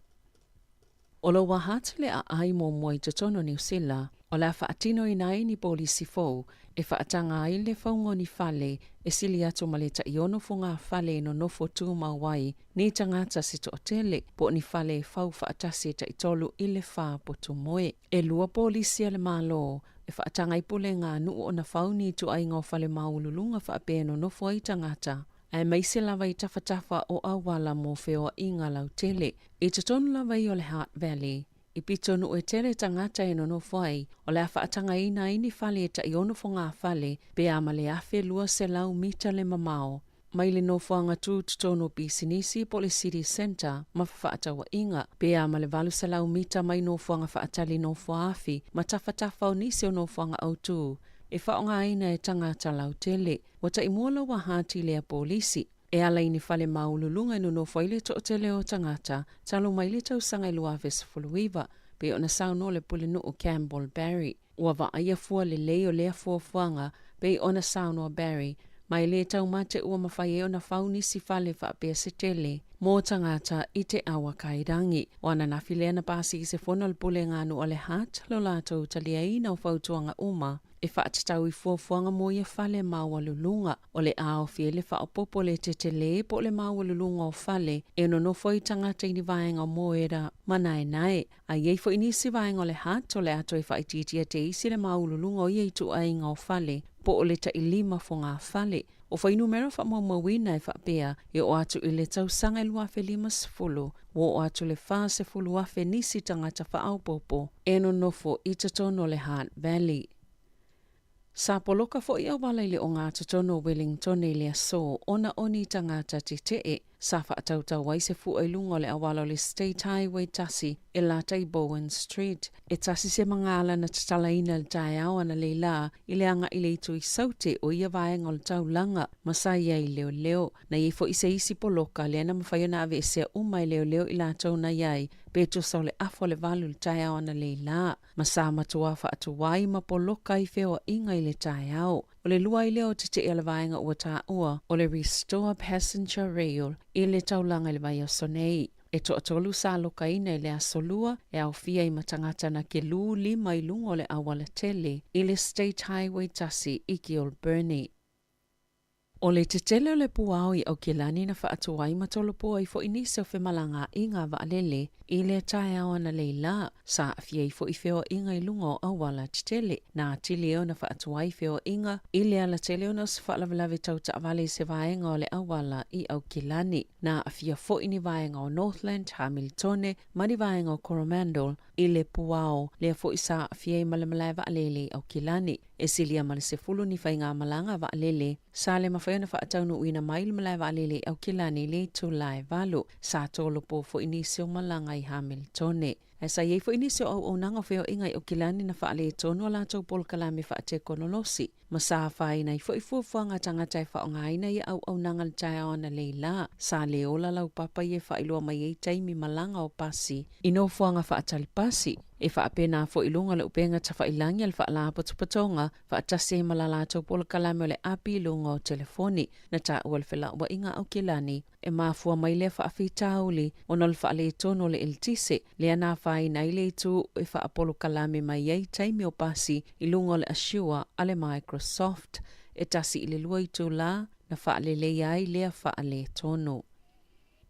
O lo wahatu le a ai mo moi totono New Zealand o le whaatino i nai ni polisi fou e whaatanga ai le whaungo ni fale e sili atu ma le ta iono funga fale no nofo tū mawai ni tangata si to tele po ni fale e whau whaatasi ta itolu i le wha po tu moe. E lua polisi le malo e whaatanga i pule ngā nuu o na whauni tu ai ngā whale maululunga whaapeno nofo ai tangata. Ai maise lava i tawhatafa o awala mo wheo i ngā lau tele. I tatonu lava i o le Heart Valley. I pitonu e tere tangata e nono whai o le whaatanga i na ini whale e ta i ono ngā whale pe ama le awhe lua se lau mita le mamao. Mai le no whanga tū tutono pisinisi po le City Centre ma whaatawa inga pe ama le valu se lau mita mai no whanga whaatali no whaafi ma tawhatafa o nisi o no whanga au tū. E whaonga ina e tangata lau tele, wata i muala wa hati lea polisi. E ala ini whale maululunga inu no whaile to o tele o tangata, talo mai le tau sanga i lua vesa fuluiva, pe o na sauno le pule no o Campbell Barry. Ua vaaia fua le leo lea fuafuanga pei ona saunoa Barry, mai le tau mate ua mawhai e ona faunisi fale whaapea se tele. Mō tangata i te awa kairangi. Wana nafi lea na pasi i se whona le pule ngānu o le hat, lo lātou talia i nau whautuanga uma. E whaatatau i fuafuanga mo ia fale maua lulunga. O le ao fie le whaapopo le te tele po le maua lulunga o fale. E no nofo i tangata i ni vaenga mo era manae nae. A iei fo inisi vaenga o le hat o le ato e whaititia te isi le maua lulunga o iei tu ainga o fale. Po o le ta ilima fo ngā fale. O whainu mera wha mawina e whapea e o atu i le tau sanga luafe lima sefulu. O atu le wha sefulu afe nisi tangata wha au popo. E no nofo i tatono le Heart Valley. Sa poloka fo i awala ile o ngā tatono Wellington i lea so ona oni tangata te tee. Sa whaatautau wai se fu lunga le awala le State Highway tasi e lata i Bowen Street. E tasi se mangala na tatalaina le tae awa na leila i le anga i le itu i saute o ia vaenga o le tau langa masaya i leo leo. Na ifo i se isi poloka le ana mawhaiona ave e sea uma i leo leo i latau na iai peto sau le afo le valu le tae awa na leila. Masa matua whaatuwai ma poloka i feo inga i le tae au. O le lua i leo te te ala vaenga ua tā ua o le Restore Passenger Rail i le taulanga le vai o sonei. E to atolu sa loka ina i le asolua e au fia i matangata na ke lu lima i lungo le awala tele i le State Highway tasi i ki Olburnie. O le te tele o le puao i au kilani na whaatuwai matolopua i fo inisa o whemalanga i ngā vaalele i le tae awa na leila. Sa afia i fo i feo inga i lungo au wala te tele. Nā tili o na whaatuwai feo inga i le ala tele o na se whaalawelawe tau ta avale se vaenga o le au wala i au kilani. Nā afia fo ini vaenga o Northland, Hamiltone, mani vaenga o Coromandel i le puao le fo i sa afia i malamalai vaalele au kilani. E silia male se fulu ni whainga malanga vaalele. Sa le mawhaiona whaataunu uina mail malai vaalele au kilani le tu lai valu. Sa tolo po fo inisio malanga i Hamiltone. E sa iei fo inisio au nanga wheo inga i au kilani na whaale tonu ala tau pol kalame whaate konolosi. Ma sa whaina i fo i fuafuanga tangata i whaongaina i au nanga le tae awana leila. Sa le ola lau papa i e whailua mai ei taimi malanga o pasi. Ino fuanga whaatali pasi. E whaapena fo ilunga le upenga ta whailangi al whaala patupatonga whaatase malala tau pola kalame o le api ilunga o telefoni na ta ual whela ua inga au kilani. E mafua mai le whaafitauli o nol whaale tono le iltise le ana whaina i le tu e whaapolo kalame mai ei taimi o pasi ilunga o le Azure ale Microsoft. E tasi i le lua i tu la na whaale le iai lea whaale tono.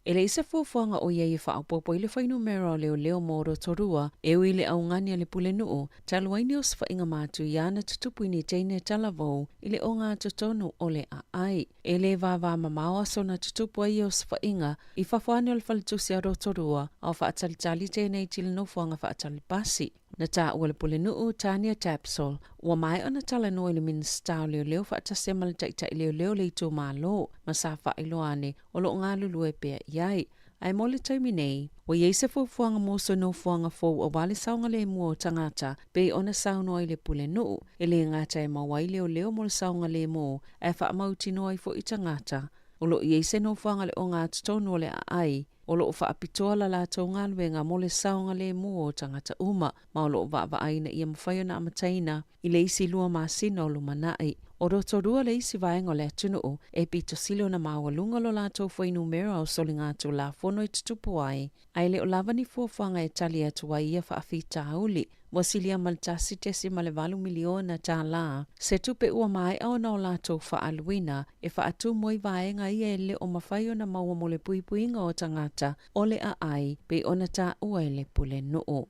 E le isa fuafuanga o iei e whaapopo i le whainu mera o leo moro torua e ui le au ngania le pule nuu taluaini o sfa inga matu i ana tutupu ini teine talavou i le o ngā tutonu o le ai. E le vava mamawa so na tutupu ai o sfa inga i whawhane o le whalitusi a rotorua au whaatalitali tēnei tili no fuanga whaatali pasi. Na tā ua le pule nuu Tania Tapsol ua mai ona tala no i le minsta o leo whaatase malitaita i leo le itu malo ma sa whaailoane o lo ngā lulu e pia iai. Ai mo le taimi nei, o iei se fuafuanga moso no fuanga fau a wale saunga le mua o tangata pe ona sauno i le pule nuu e le ngata e mawai leo mo le saunga le mua e whaamauti no ai fo i tangata. O lo iei se no fuanga le o ngā tutono le ai. O lo whaapitoa la lātou ngāluenga mo le saunga le mua o tangata uma, ma o lo vaaina ia mawhaiona amataina i le isi lua māsina o lumanai. O rotorua le isi vaenga o le atunuu e pito silo na mawalunga lo lātou whainu mera o soli ngātou la fono i tutupu ai. Ai le o lavani fuafanga e tali atua ia whaafita hauli, wasilia maltasi tesi male valu miliona tā la, se tupe ua mai au na o lātou whaaluina e whaatu moi vaenga ia e le o mawhaiona maua mo le puipuinga o tangata o le a ai pe ona tā ua e le pule nuu.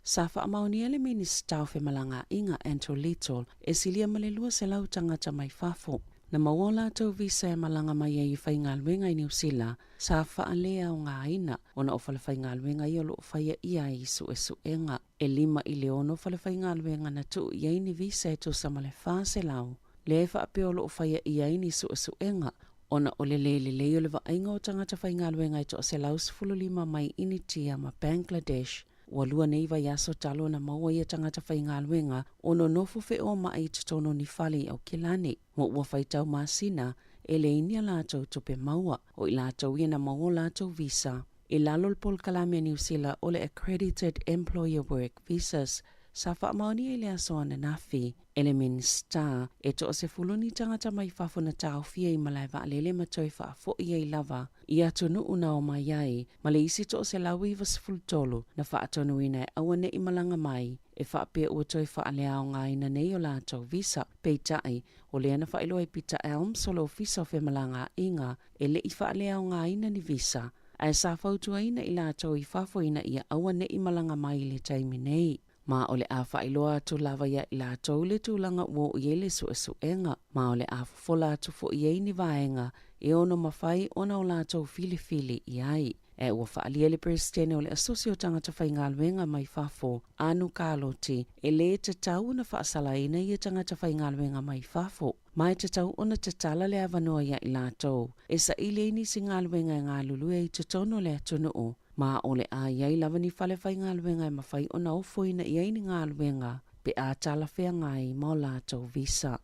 Sa whaamaunia le minista o whemalanga inga Anto Little e silia malelua se lau tangata mai whafo. Na maua lātou visa e malanga mai e i whaingaluenga i New Zealand, sa whaalea o ngā ina, ona o whale whaingaluenga i o loo whaia ia i su e suenga. E lima i leono whale whaingaluenga na tu i aini visa e tu samale whaase lau. Le e whaape o loo whaia i aini su e suenga, ona o le o le vainga o tangata whaingaluenga i to se lau sifulu lima mai initia ma Bangladesh. Ua lua nei vai aso talo na maua ia tangata whaingaluenga ono nofu fe o mai tutono ni whali au kilani. Mo ua whaitau māsina e le inia lātou tupe maua o i lātou ia na maua lātou visa. E lalo pol kalame New Zealand o le Accredited Employer Work Visas Sa whaamaoni e lea soana nafi, Elemen Star, e to o se fuluni tangata mai whafuna tau fia I malai wa alele matoi wha fo I ei lava, I atonu una o mai ai, ma le isi to o se lawi wa se fultolo, na wha atonu ina e awane I malanga mai, e wha pia ua toi wha alea o ngā ina nei o lātou visa, pei tai, o lea na wha ilo e Peter Elm, solo ofisa o whe malanga inga, e le I wha alea o ngā ina ni visa, ai sa fautua ina I lātou I whafoina ia awane I malanga mai le taimi nei. Ma ole a whailoa tu lava ia I lātou le tūlanga wo I ele suenga. Ma ole a fola tu fo I eini vaenga e ono mawhai ona o lātou fili I ai. E ua whaalia le presidente o le asosio tangata whaingaluenga mai whafo, anu kāloti, e le te tau na whaasalaina I tangata whaingaluenga mai whafo. Mai te tau ona te tala le avanoa ia I lātou, e sa ile ini si ngaluenga e ngā lulue I te tono le atunu o. Ma ole a iai lava ni whale whaingaluenga e mawhai ona ofoina I eini ngaluenga, pe a tala whea ngai mo lātou visa.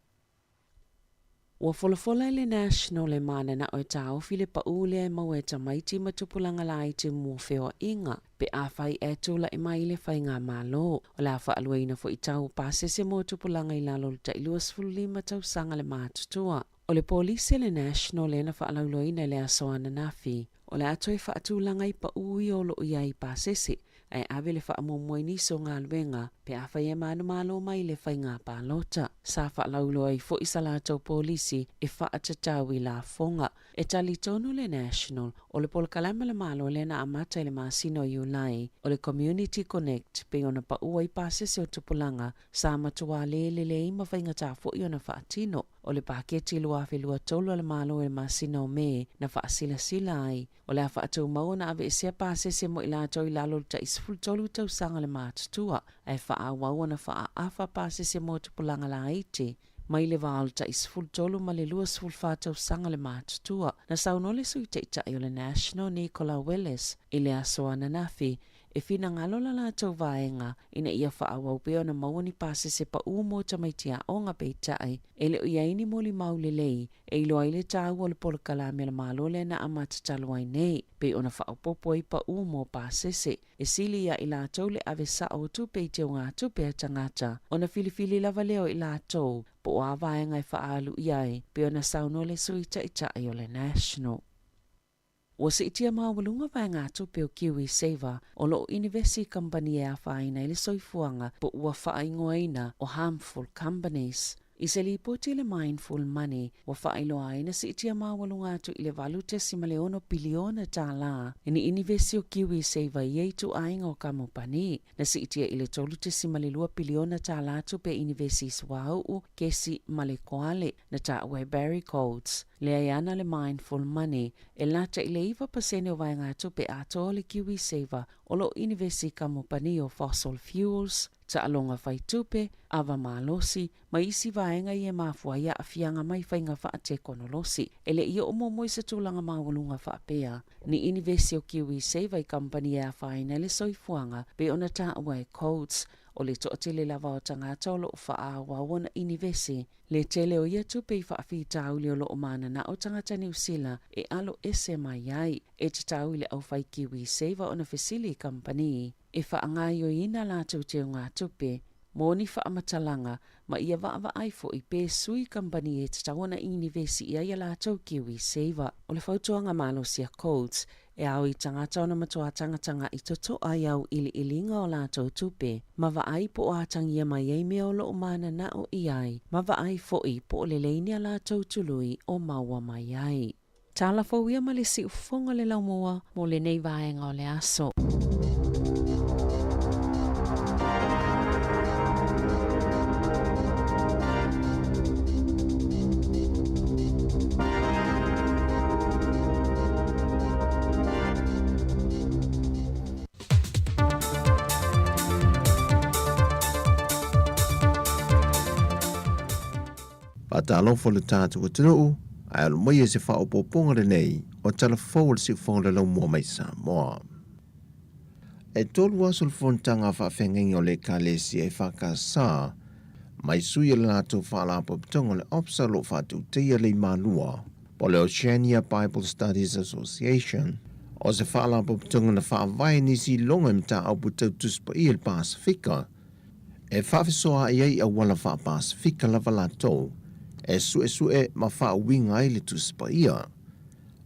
Ua folafola le national le mana na o e tau file pa ule e mau e tamaiti matupulanga la I te mua wheo inga, pe a whai e tula e mai le whai ngā malo. O la wha alueina fo I tau pasese mo tupulanga I lalo ta iluas fulima tau sanga le mātutua. O le polise le national le na wha alauloina le asoana nafi. O le atoi wha atulanga I pa ui o lo ia I pasese, ai ave le wha amomoe niso ngā luenga, pe a whai e manu malo mai le whai ngā pālota. Sa wha laulo ai fo isa lātou polisi e wha atatau I la fonga. E tali tonu le national, o le polkalama le malo le na amata le masino Iulai, o le Community Connect, pe ona pa ua I pasese o tupulanga, sa matua le ima whai ngata fo I ona wha atino. O le paketi lua whelua tolu le malo e masino me na wha sila ai. O le a wha atau mau na ave e sea pasese mo I lātou I lalo ta isful tolu tau sanga le mātutua, ai wha a wawa na wha a awha pasese mo tupulanga la ite. Mai le wālu ta isful tolu ma le lua sful whātau sanga le mātutua, na saunole sui te ita I o le National Nicola Willis, I le asoana nafi, e fina ngalo la lātou vaenga, ina ia wha awau peo na mauani pasese pa umo tamaitia o ngā peitai, e le uiaini moli maule lei, e ilo aile tāu o le polokalame le malo le na amata taluai nei, pe ona wha aupopo I pa umo pasese, e sili ia I lātou le ave sa o tupe I te o ngā tupe tangata, ona filifili lava leo I lātou, po o avaenga I wha alu iai, pe ona sauno le sui taitai o le national. O se itia mawalunga vai ngā tupe o Kiwi Saver o lo University Company e a whaina I le soifuanga po ua whaingoaina o harmful companies. I se li poti le mindful money wa whailoa ina se itia mawalunga atu I le valute si maleono biliona tā la ini University o Kiwi Saver I eitu ainga o kamupani na se itia I le tolute si malelua biliona tā la tu pe University Swau kesi malekoale na tā ue Barry Codes. Le aiana le mindful money e lata I le iwa pasene o vai ngā tupe ato le Kiwi Saver o lo University kamupani o fossil fuels, ta alonga fai tupe, ava malosi, ma isi vaenga I e mafua ia afianga mai whainga wha te konolosi. Ele ia omo moi sa tūlanga mawalunga wha pea. Ni University o Kiwi Saver I company e a whaina le soifuanga, pe ona ta awai codes, o le to'atele lava o tangata o loo wha wawana University. Le tele o ia tupe I wha awhitau le o loo mana na o tangata New Zealand e alo ese mai ai, e te tau le au whai Kiwi Saver o na Facility Company. E whaangaio ina lātou te o ngā tupe, mōni whaamatalanga, ma ia wa ai fo I pē sui company e te tawana University ia lātou Kiwi Saver. O le whautuanga malo sia codes, e au I tangata o na matua tangatanga I toto ai au ilinga o lātou tupe, ma wa ai po o atangia mai ei mea o loo mana na o I ai, ma wa ai fo I po o le leinia lātou tului o maua mai ai. Tāla fauia ma le si ufonga le laumoa, mo le nei vaenga o le aso. Patalofo le tātou atunuu, ai alo mai e se whaopoponga lenei, o talafou le si ufonga le lau mua mai Samoa. E tolu aso le fontanga whawhengengi o le kalesi e whakasā, mai sui le nātou whalapopitonga le opsa lo whatuteia le Manua, po le Oceania Bible Studies Association, o se whalapopitonga na whawai nisi longa mta au putau tuspa I le Pasifika, E whawhisoa iei a wala wha Pasifika lava latou, e sue ma wha winga i le tuspa ia.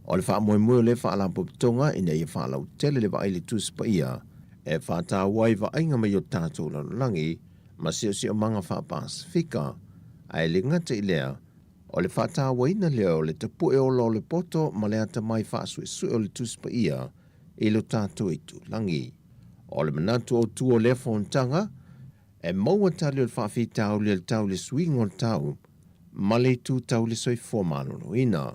O le wha moe le wha ala popitonga ina ia wha lau tele le wa i le tuspa ia, e wha tā wai wa ainga mai o tātou lalulangi, ma sio manga wha Pasifika, ai le ngata i lea, o le wha tā waina lea o le tapu e ola o le poto ma le ata mai wha sue o le tuspa ia, i lo tātou i tu langi. O le manatu o tu o le fontanga, e maua tali o le whawhi tau le tau le swing o le tau, ma le tu tau le soi formano no ina.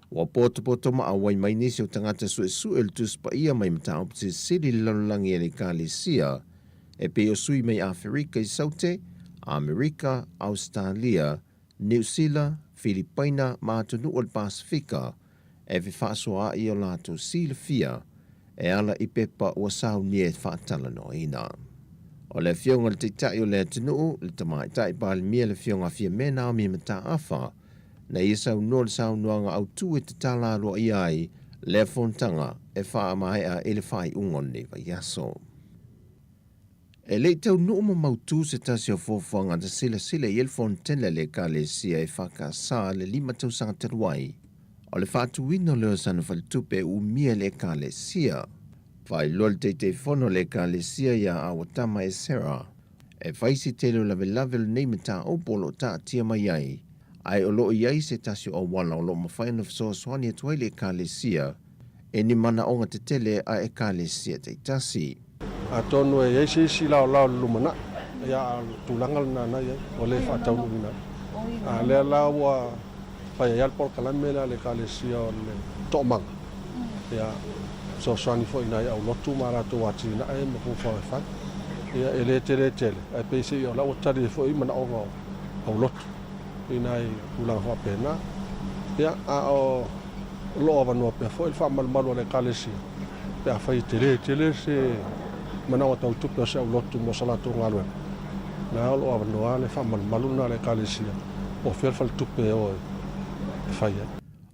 Wa poto ma awai mai nisi o tangata sue le tuspa ia mai mata opti siri le lalulangi e le kālesia, e pe o sui mai Afrika i saute, Amerika, Australia, New Zealand, Filipina, ma atunu o le Pasifika, e vi whaasoa i o lato sila fia, e ala i pepa ua sau nie whaatala no ina. O le fionga le teitai o le atunu, le tamaitai pāle mia le fionga fia mena o mi mata afa, na ia sau no le sau nuanga au tu e te tala roa i ai, le fontanga e wha mai a ele whai ungon ne vai aso. E le tau nuu ma mautu se tasi o fōwhanga ta sila i el fontele le ka le sia e whaka sa le 5 tau sanga taruai, o le whatu wino leo sana whalitupe u mia le ka le sia. Whai lol te whono le ka le sia ia awatama e sera, e whaisi telo lave nei mata o polo ta tia mai ai, ai o loo iai se tasi o wala o loo mawhaina fso swani e tuai le ka le sia, e ni mana onga te tele a e ka le sia te tasi. A tonu e isi lao lumana, ia tulangal na ia, o le whaatau lumina. A lea laua whai ial por kalamela le ka le sia o le to'omanga. Ia so swani fo ina au lotu marato wati na e mo fo fa. Ia ele tele, e pe se o laua tari fo i mana onga au lotu. Ina i tulang ho pena. Ia a o lo ava no pe fo il fa mal le ka le sia. Pe a fai tele se mana o tau tupe o se au lotu mo salato ngalo. Na lo ava no ale fa mal na le ka le sia. O fer fal tupe o fai.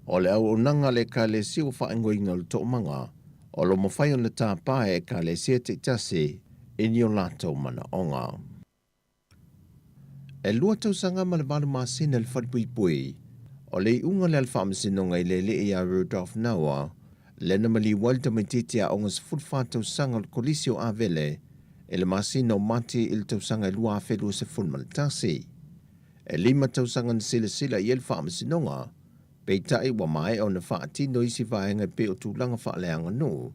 O le au unanga le ka le sia o fa ingoinga le to'omanga, o lo mawhai o le tāpā e ka le sia te tase, e ni o lātou mana onga. E lua tausanga ma le walu māsina le whadipui, o le unga le alfa amasinonga i le i a Rudolph Naua, le na mali walta mai titi a onga sifurwha tausanga le kolisi o avele, e le māsina o mati il tausanga i lua awheru se fulma le tasi. E 5 tausanga na sila i alfa amasinonga, peitai wa mai o na whaatino isi vaenga pe o tūlanga whaaleanga no,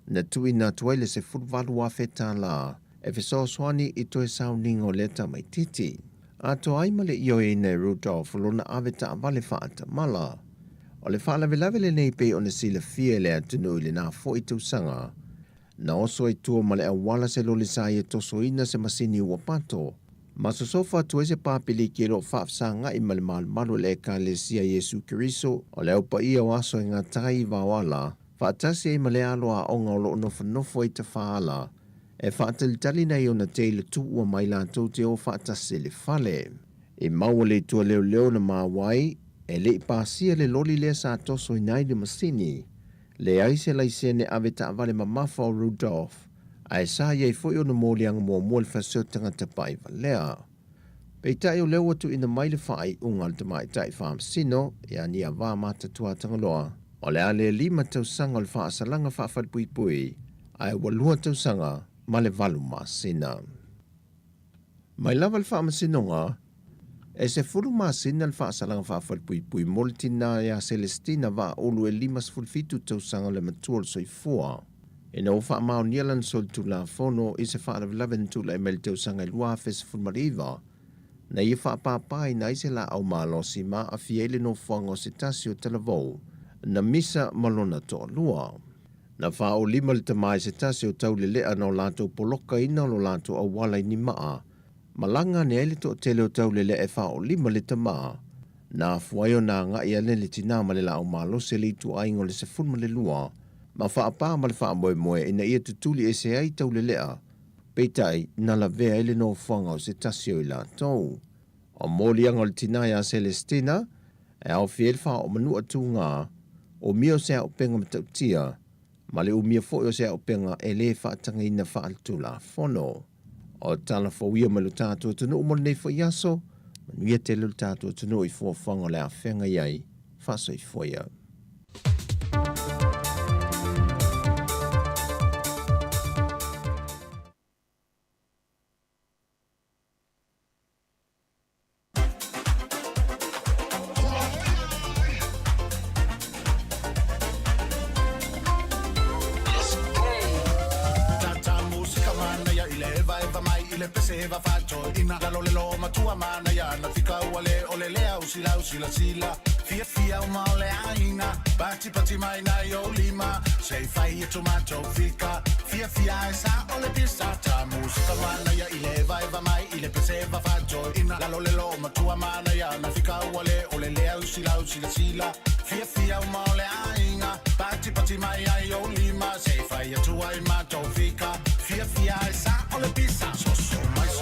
na tui na tuaile se futwalu wa whetā la, e wheso swani i toe sau ningo leta mai titi. A to aimale i o e nei Rudolph lona aweta avale whaata mala. O le whaalavelave le nei pe o na sila fia le atunu i le nā fo i tausanga, na oso i tua male a wala se lole sa i toso ina se masini ua pato, ma so sofa tu ese papili ki lo whaafsanga i male malu le ka le sia Yesu Kiriso o le upa ia o aso i ngā tai wawala, whaatasi i male aloa onga o lo nofo i te whaala, e whaatalitali nei o na teile tu ua mai lātou te o whaatasi le whale. I maua le tua leo na mawai, e le ipasia le loli lea sa toso i nai le masini, le aise laisene aveta avale mamafa o Rudolph, ai sa iei foi o na mōlianga mua le whaseo tangata pai valea. Peitai o leo atu ina mai le whai unga le tamai tai whaamsino, ia ni a wā mata tua tangaloa, o le ale 5 tausanga le whaasalanga whaafadpui, ai walua tausanga ma le valu masina. Mai lava le whaamasinonga, e se furu masina le whaasalanga whaafadpui moltina ia Celestina wa olu e 5 tausanga le matua le soifua. E na uwha mao nialan sol tu la fono i se whaalavilaven tu la emel tausanga lua fes fulmariva, na i whaapapai na i se la au malosi ma a fiele no whango se tasio talavou, na misa malona toa lua. Na wha o 5 le tamai se tasio tau le lea no lato poloka ina lo lato au wala ni maa, malanga ne ele to tele o tau le lea e wha o 5 le tamaa, na fuayo na nga ia le tina ma le la au malose li tu aingo le se fulma le lua, ma whaapā ma le whaamoe ina ia tutuli e se ai tau le lea, peitai na la vea ele no whanga o se tasio i la tau. O mōlianga le tina ia Celestina, e au fiel wha o manua tu ngā, o mio se au penga matautia, ma le umia fo o se au penga e le whaatanga ina whaaltu la fono. O tala fawia ma lo tātua tunu mo nei fo yaso, manuia te lo tātua tunu I fuafonga le a whenga iai, whaso I foia. Peseva faccio ina la lolelo ma tua mana ya na fika wale ole lea usila fia uma ole aina pati mai na yo lima sei fai tomato fika fia esa ole pisata musica mana ya ile vai mai ile peseva faccio ina la lolelo ma tua mana ya na fika wale ole lea usila fia uma ole aina pati mai na yo lima sei fai tomato fika fia esa ole pisata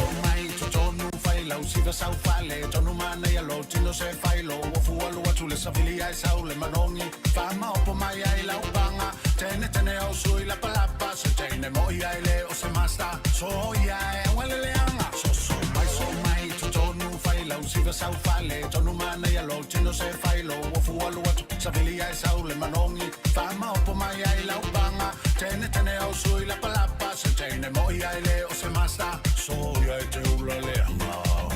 so mai tonu fai la usiva sau fale tonu mana ya lo tino se fai lo fu alu atu le savilia sau le manongi fama opo mai ai la ubanga tene o sui la palapa se tene mo ia le o se masta so ia wele le anga so mai tonu fai la usiva sau fale tonu mana ya lo tino se fai lo fu alu atu savilia sau le manongi fama opo mai ai la ubanga tene o sui la palapa se tene mo ia le o se masta so ia te ula le anga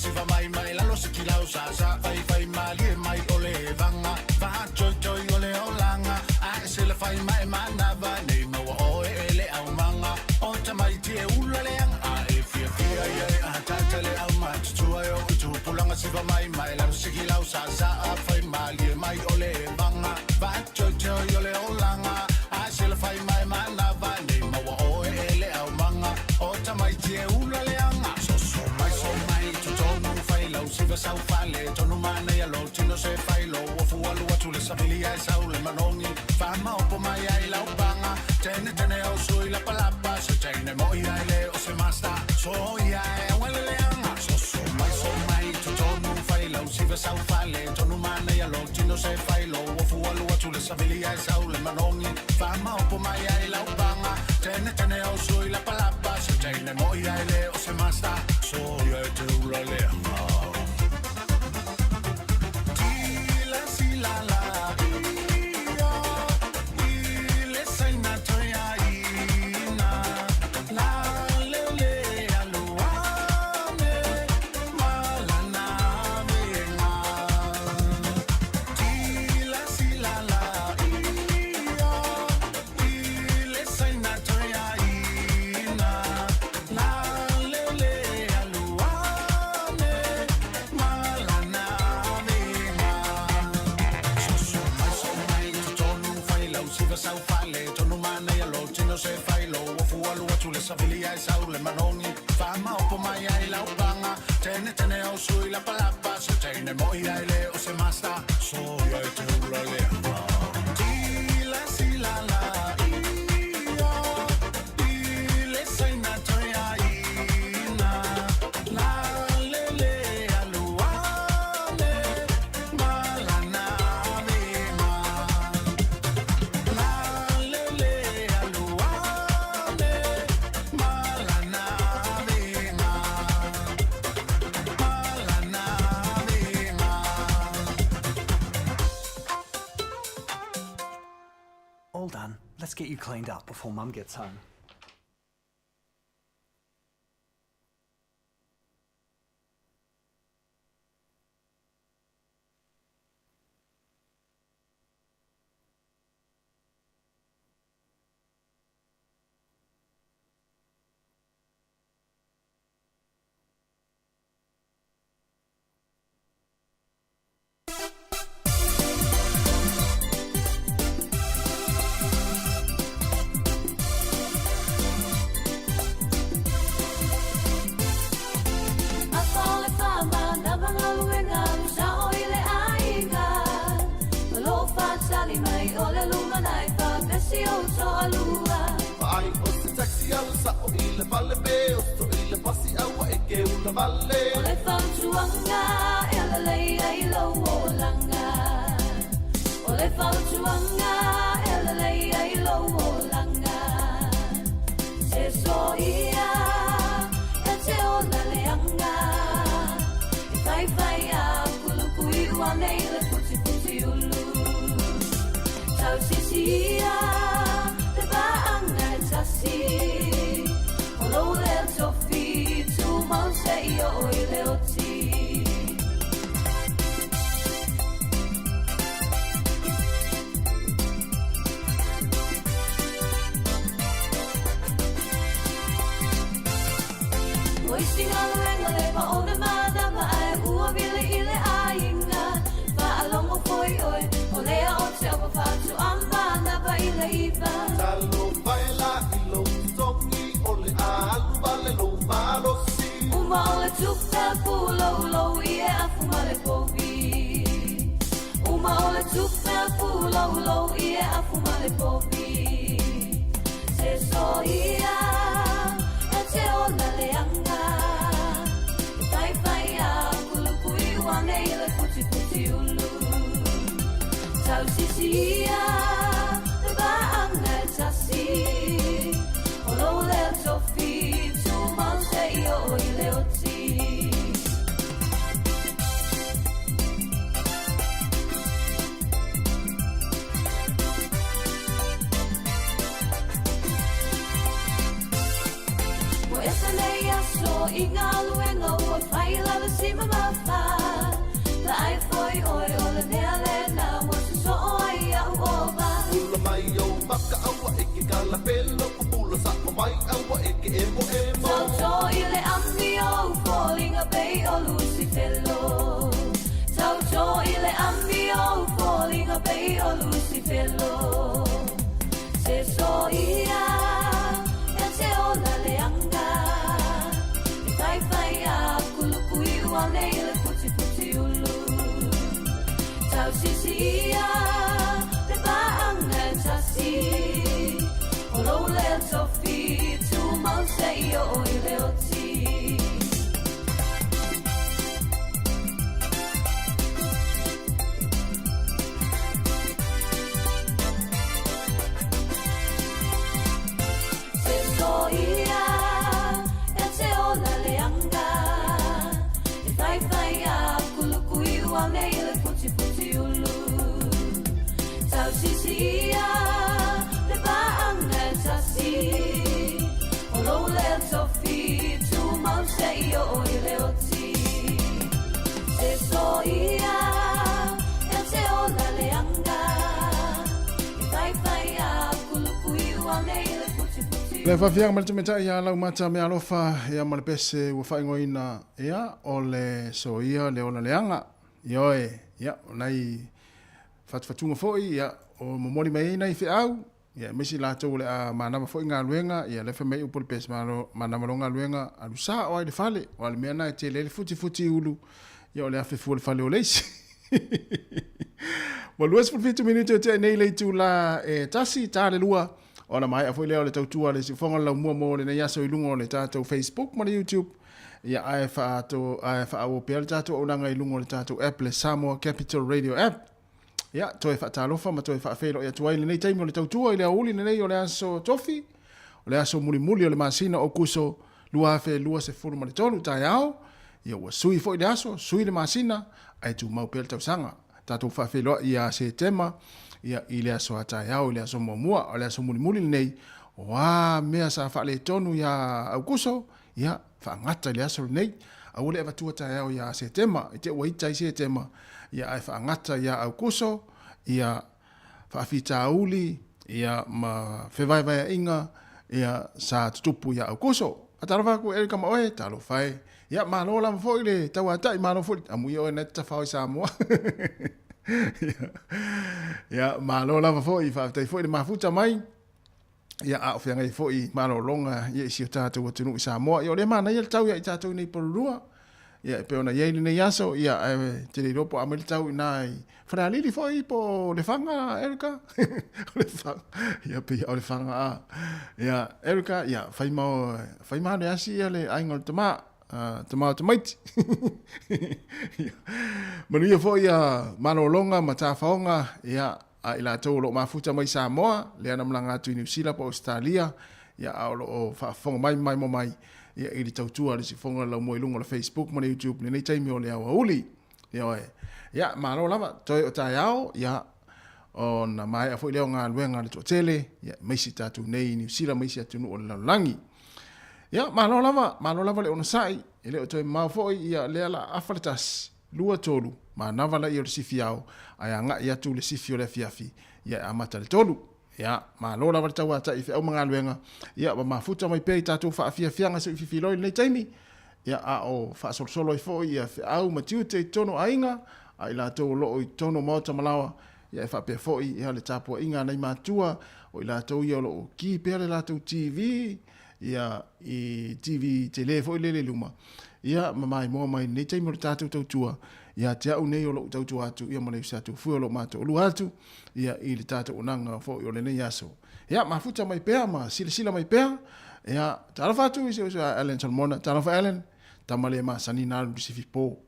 siva mai la lo sikilau sa fai mali mai ole vanga va joy ole olanga a se le fai mai mana va nei mo o ele au manga o ta mai tie ula le a e fia ia a ta le au ma tu pulanga siva mai la lo sikilau sa fai mali mai ole vanga va joy ole olanga a se le fai mai mana va nei mo o ele au manga o ta mai tie ula le siva sau fale tonu mana ya lo tino se fai lo fu alu atu le savilia sau le manongi fama opo mai ai la ubanga tene o sui la palapa se tene mo ia le o se masta so ia wele le anga so mai tonu fai lo siva sau fale tonu mana ya lo tino se fai lo fu alu atu le savilia sau le manongi fama opo mai ai la ubanga tene o sui la palapa se tene mo ia le o se masta so ia te ula le anga savilia sau le manongi fama opo mai ai la ubanga tene o sui la palapa se tene mo ia le o se masta so ia te ula le sila la Let's get you cleaned up before Mum gets home. si o so alua. Ai o se taxi al sa o ile vale be o so ile pasi awa e ke una vale. O le fautuanga e ala lei ai lo o langa. O le fautuanga e ala lei ai lo o langa. Se so ia e te o na leanga. I fai a kulu kui ua nei le puti puti ulu. Tau sisia le baanga e tasi. O lo le tofi tu mau se i o i le oti. Wasting all the rain, le pa o le mana ma ai ua vile i le ainga. Pa alongo foi oi, o lea o te apa fatu ambana pa i le iwa. Talo baila i lo tongi o le alu vale lo malosi. Uma o le tuka pulo lo i e afu ma le povi. Uma o le tuka pulo lo i e afu ma le povi. Se so ia, e te o na leanga. Nei le puti puti ulu. Tau sisia le baanga e tasi. O lo le tofi tu mau se i o i le oti. Mo esa nei aso i ngā luenga ua whai lava si mamafa. La ai foi oi o le mea lena wa se so ai au ova. Ula mai o maka awa e ke kala pelo kupula sa o mai awa e ke emo emo. Tau i le ami o falling a bay o Lucifelo. Tau i le ami o falling a bay o Lucifelo. Se so ia e te o la leanga. I fai a kulukui ua nei le puti puti ulu. Tau sisia le baanga e tasi. O lo le tofi tu mau se i o i le oti. Se so ia e te o la leanga. I fai a kulukui ua nei le puti puti ulu. Tau sisia le baanga e tasi. O lo le tofi tu mau se i o i le oti. Se so ia e te o la leanga. I fai a kulukui ua nei le puti puti ulu. Le whawhianga mara tumeta ia lau mata me alofa ia mara pese ua whaingoina ia o le so ia le ona leanga. Ioe, ia, nei whatwhatunga foi, ia, o momori mai nei whi au, ia, mesi lātou le a manama foi ngā luenga, ia, lefa mei upoli pes manama lo ngā luenga, alu sā o ai le whale, o ale mea nai te le futi futi ulu, ia, o le awhi fua le whale o leisi. Wa luas for 5 minutes te nei le tu la tasi ta le lua ona mai a foi le o le tautua le si fonga la mua mo le nei aso i lungo le tatou Facebook mo le YouTube. Ia ai fa o pel tatou o nanga i lungo le tatou app le Samoa Capital Radio app. Ia toi fa talofa ma toi fa felo ia toi le nei taimi o le tautua i le auli nei o le aso tofi. O le aso muli o le masina o kuso lua fe lua se furu ma le tonu tai ao. Ia wa sui foi le aso, sui le masina ai tu mau pel tau sanga. Tatou fa felo ia se tema ia i le aso atai ao i le aso mua o le aso muli nei. Wa mea sa fa le tonu ia au kuso ia fa ngata le aso nei au le vatua tai au ia se tema i te waita i se tema ia ai fa ngata ia au kuso ia fa fita uli ia ma fe vai inga ia sa tupu ia au kuso atara ku e kama oe talo fai ia ma lo la fo ile tawa tai ma lo fo amu yo net ta fa Samoa ia ma lo la fo i fa tai fo ile ma futa mai ia a ofia ngai fo i ma lo longa ia si tata o tunu Samoa ia le mana ia tau ia tatu nei porua Ia pe ona ye ni yaso ia te le ropo a mele tau nai. Fra lili foi po le fanga Erika. Le fanga. Ia pe o le fanga. Ia Erika ia fai mau le asi ia le aingo tama tamaiti. Manuia foi ia manolonga matafaonga ia a ila tau lo mafuta mai Samoa le ana mlanga tu New Zealand po Australia ia o fa fonga mai ia ili tautua le si fonga la mo ilunga le Facebook mo le YouTube le nei taimi o le auli ia malo lava toi o taiao ia o na mai a foi le nga luenga le tele ia mai si tatu nei New Zealand mai si atu no la langi ia malo lava le ona sai ele o toi mau foi ia le ala afaltas lua tolu ma navala ia le sifiao ai anga ia tu le sifio le fiafi ia amata le tolu ia malo lava le taua tai fe o mga luenga ia ba mafuta mai pe tatu fa fiafianga se fifiloi nei taimi ia a o fa solo foi ia fe au matiu te tono ainga ai la to lo i tono mota malawa ia fa pe foi ia le tapo inga nei matua o la to ia lo ki pe la to TV ia i TV telefo le luma ia mai mo mai nei te mo tatu tua ia te au nei o lo tatu atu ia mo le satu fu lo mato lu atu ia i le tatu onanga fo o le nei aso ia mafuta mai pe ma sila mai pe ia tala fatu i se Allen Salmona tala fa Allen tamale ma sanina lu sifipo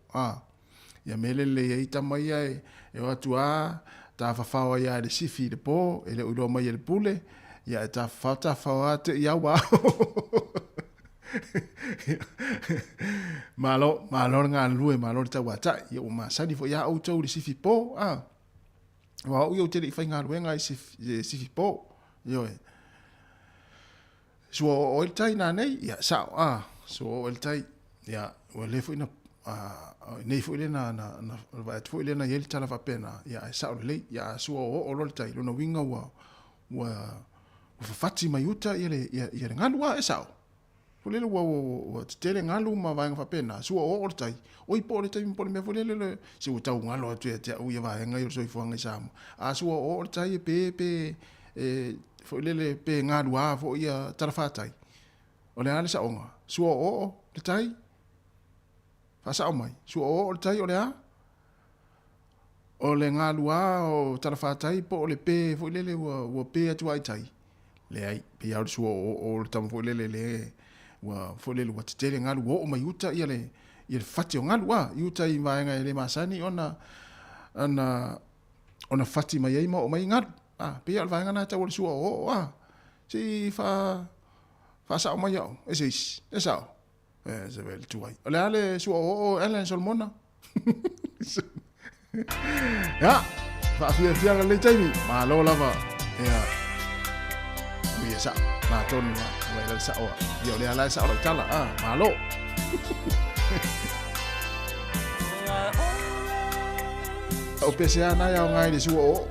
ia mele le ia tamai ai e atu a ta fa fa ia le sifi de po ele o do mai le pule ia ta fa te ia wa malo nga lue malo ta wata ia o ma sani fo ia auto le sifi po wa o yo te le fa nga lue nga sifi po yo so o el tai na nei ia sa so el tai ia o le fo ina nei fo ile na va fo ile na yel tala fa pena ia sa o le ia so o lo tai lo no winga wa fati mai uta ile ia ngalua sa fo le wa tele ngalu ma va fa pena so o tai o po le tai po me fo le si uta ngalo te o ia va nga yo so fo nga sa so o tai pe fo le pe ngalua fo ia tala fa tai o le ala sa onga so o le tai sa mai su o tai o le a o le ngalua o tarafatai po o le pe fo le o pe atu ai tai le ai pe au su o tam fo le wa fo le wa tele ngalu o mai uta ia le fati o ngalua uta i mai nga le masani ona fati mai ai o mai ngalu pe al vai nga na ta o su o si fa sa mai yo e sa ze wel tuai ale su o Allen Salmona ja fa fia le taimi ma lo lava ya wi sa na ton ma le sa o yo le ala sa o tala ma lo o pese ana ya ngai le su o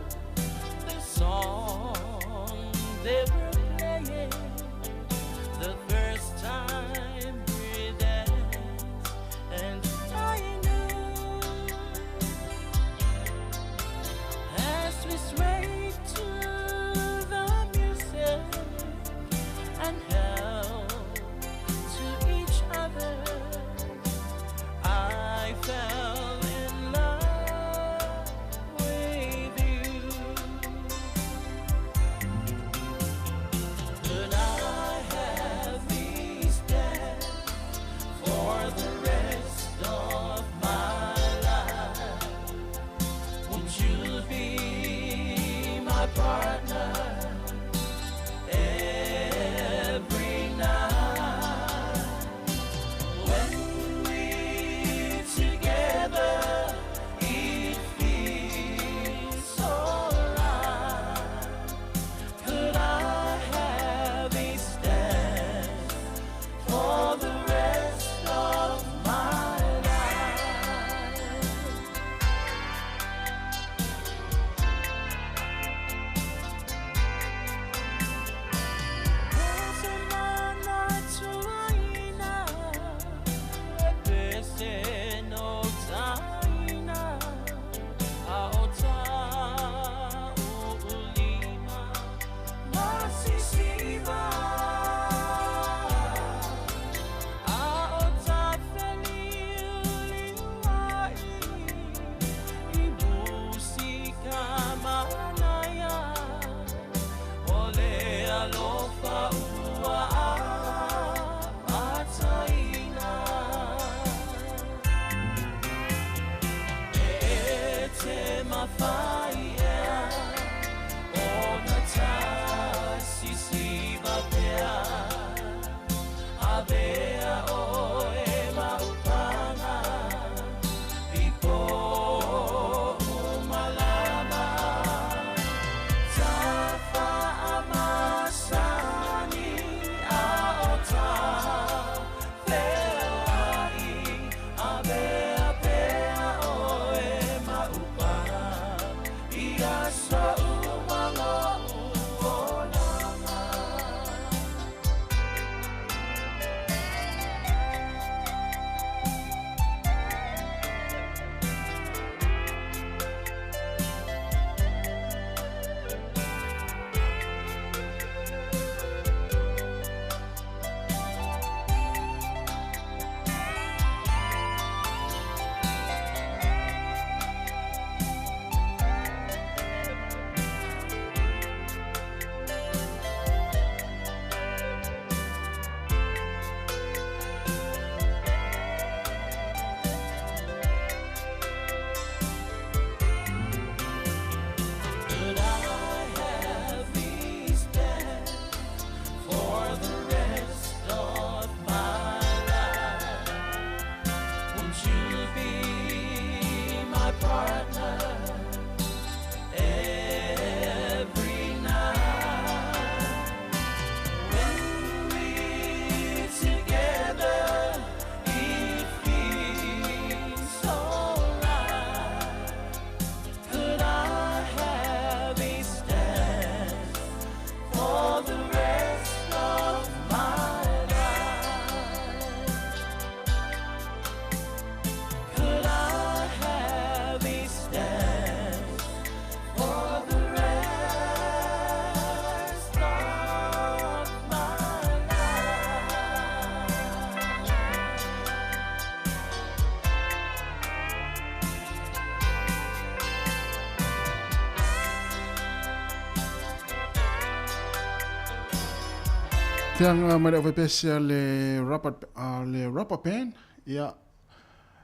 Tianga mai o pese le rubber band ia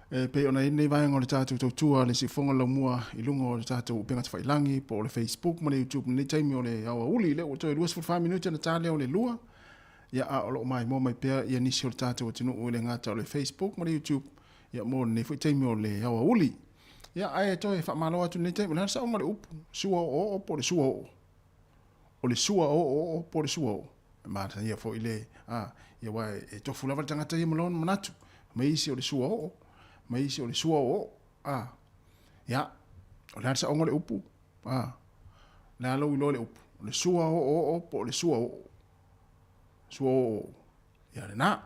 pe ona nei vai ngol tatu tua le sifonga la mua I lunga o tatu penga tfai langi po le Facebook mo le YouTube ni taimi o le awa uli le o toi 2 minute na tale o le lua ia a o mai mo mai pe ia nisi o tatu o tinu o le ngata o le Facebook mo le YouTube ia mo ne foi taimi o le awa uli ia ai toi fa malo atu ni taimi na sa o le upu sua o po le sua o le sua o po le sua o mata ia fo ile ia wai e tofu lava tangata ia malon manatu mai isi o le sua o mai isi o le sua o ia o le sa onga le upu na lo le upu le sua o po le sua o ia le na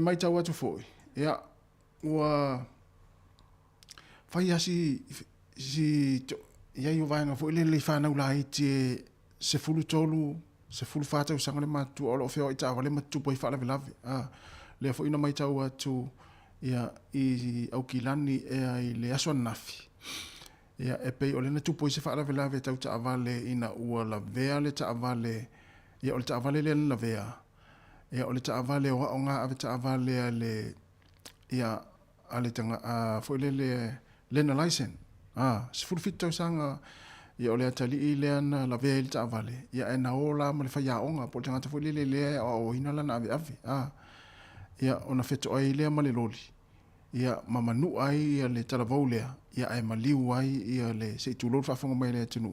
mai tau atu foi ia ua fai asi ia yo vai nga fo le fa na ula ite se fulu tolu se fulu fa ta usanga le matu o lo feo ita vale matu poi fa la velave le fo ina mai tau atu ia I au kilani e le aso nafi ia e pe o le na tu poi se fa la velave tau ta vale ina ua la vea le ta vale ia o le ta vale le la vea ia o le ta vale o nga ave ta vale le ia ale tanga fo le na license se furfito sanga ia ole atali ile ana la vea il tavale ia na ola mo le faia onga po tanga te fo le o ina la na ave ia ona feto ai le ma le loli ia mamanu ai ia le talavole ia ai maliu ai ia le se tu lo fa fonga mai le tunu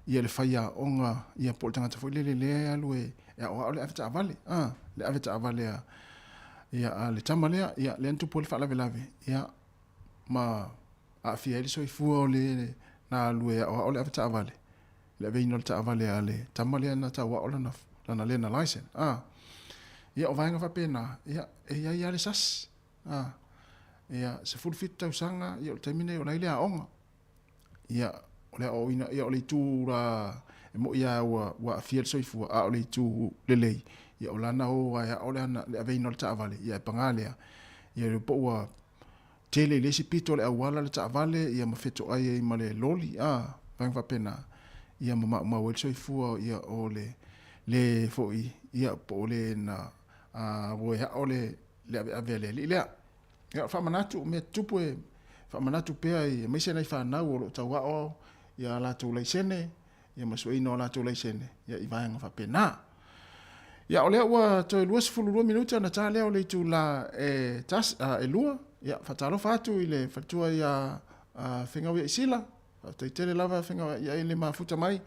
ia le faia onga ia po tanga te fo le alue ia o ole ave tavale le ave tavale ia le tamalea ia le antu po le fa lave ia ma a fieli so fu le na lue o le avta vale le ve no ta vale ale tamale na ta wa ola na le na license ia o vanga fa pena ia le sas ia se full fit ta sanga ia o termine o le onga ia o le o ina ia o le tu ra mo ia wa fiel so fu o le tu le ia o lana o ia o le na le ve no ta vale ia pangale ia le po wa tele le sipito le awala le tavale ia mafeto ai ma le loli vang va pena ia ma wel so fu ia o le foi ia po le na wo ia o le ave le ia fa manatu me tupu fa manatu pe ai me se na fa na o tawa o ia la tu le sene ia masui no la tu leisene ia i vaenga fa pena ia o lea ua toi 22 minuta na tā leo le tu la e lua ia fatalo fatu i le fatua ia whengawi i sila toi tele lava whengawi ia i le mafuta mai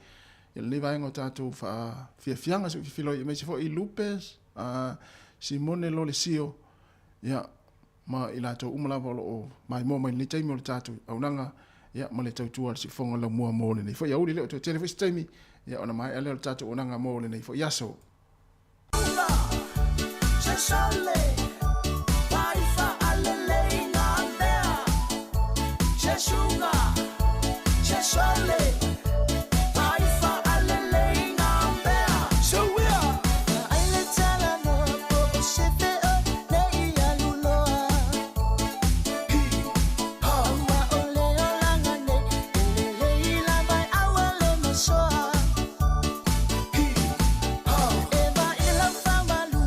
ia le vaenga o tātou fa fiafianga su filo i meisi fo i Lupes Simone lo le sio ia ma i la tau umalawa o mai mo mai le taimi o le tātou au nanga ia ma le tautua si fonga la mua mo le nei fo ia uli leo toi tele fo taimi ia ona mai ale o le tātou o nanga mo le nei fo iaso Chesole, waifa alelei na bea. Cheshunga, chesole, waifa alelei na bea. So we are. Aile tala no po sepe o nei aluloa. Ha wa ole olanga ne lelei la vai awale masoa. Ha eva ila famalu.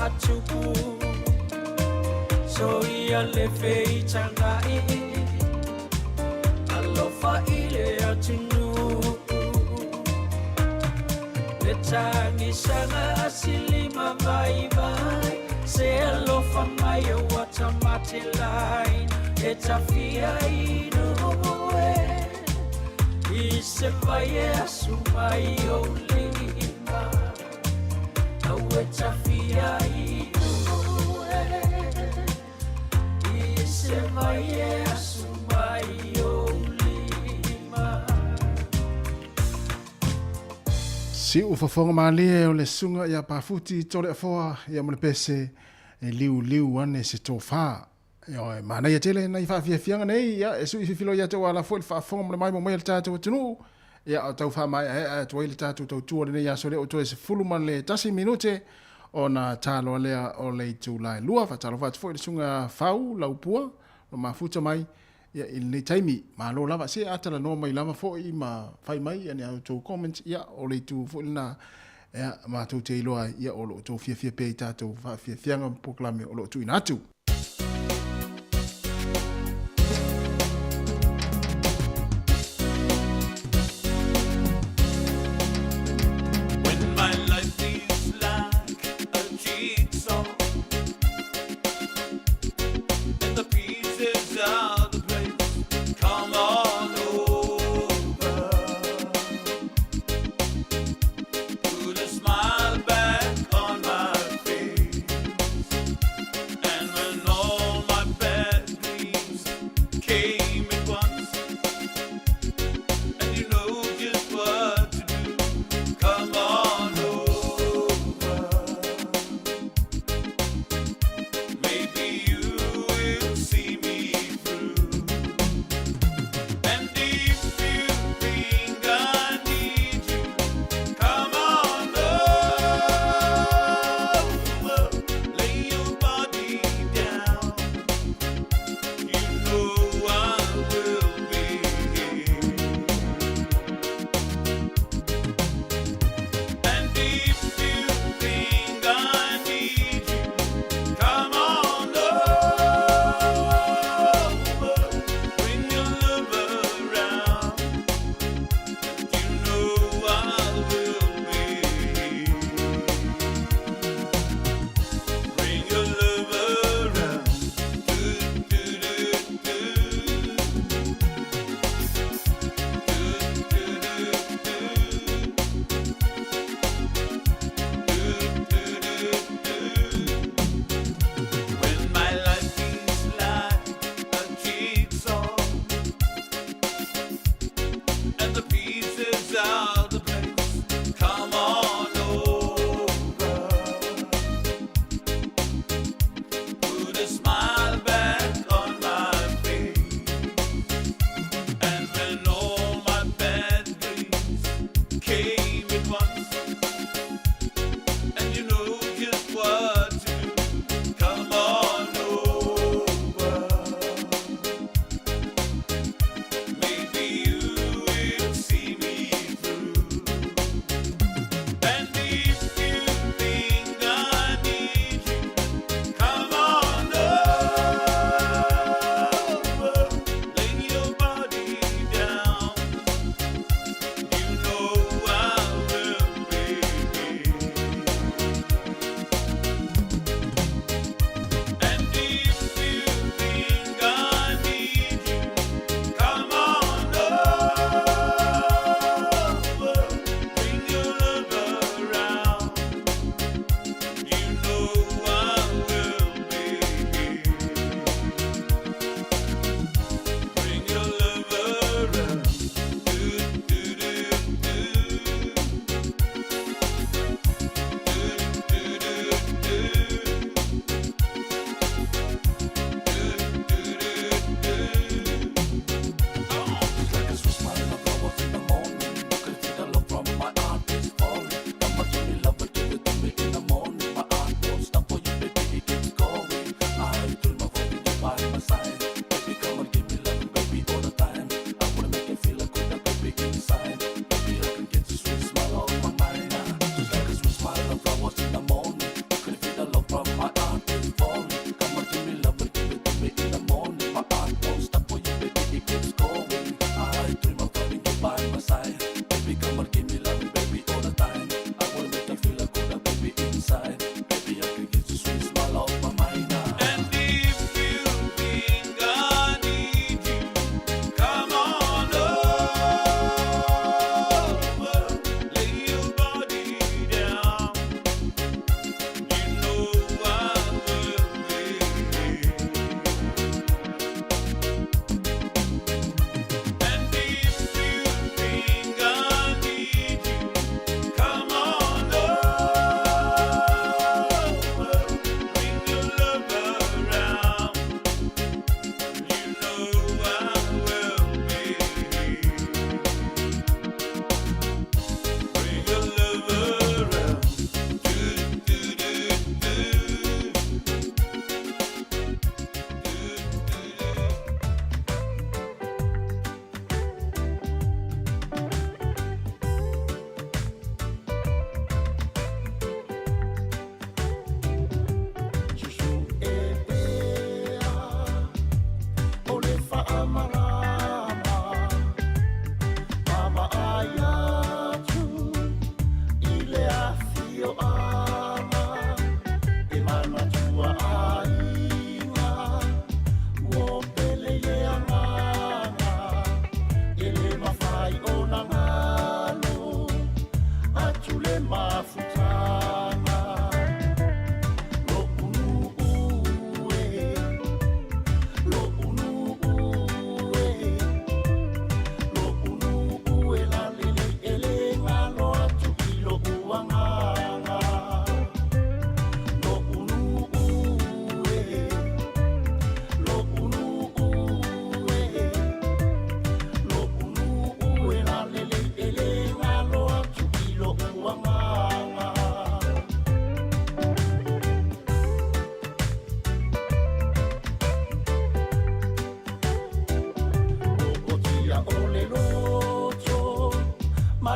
matuku so ia le fei tangai alofa ile atunu le tangi sana asili mavai vai se alofa mai watamati line etafia inoe ise vai asumai olima awetafia inoe ise vai asumai olima Si u fafonga malia o le sunga ia pafuti tole afoa ia mo le pese e liu ane se tofa. Ia mana ia tele na ifa fianga nei ia e sui filo ia te wala foi fafonga mo le mai mo mai le tatu tunu. Ia o tau fa mai e to ile tatu to tu le ia so le o to se fulu man le tasi minute ona talo lea o le tu lai lua fa talo fa foi le sunga fau laupua no mafuta mai ia il nei taimi ma lo lava se atala no mai lava foi ma fai mai ane auto comment ia o le tu foi na ia ma tu te iloa ia o lo to fia pe tato fa fianga poklame o lo tu inatu. When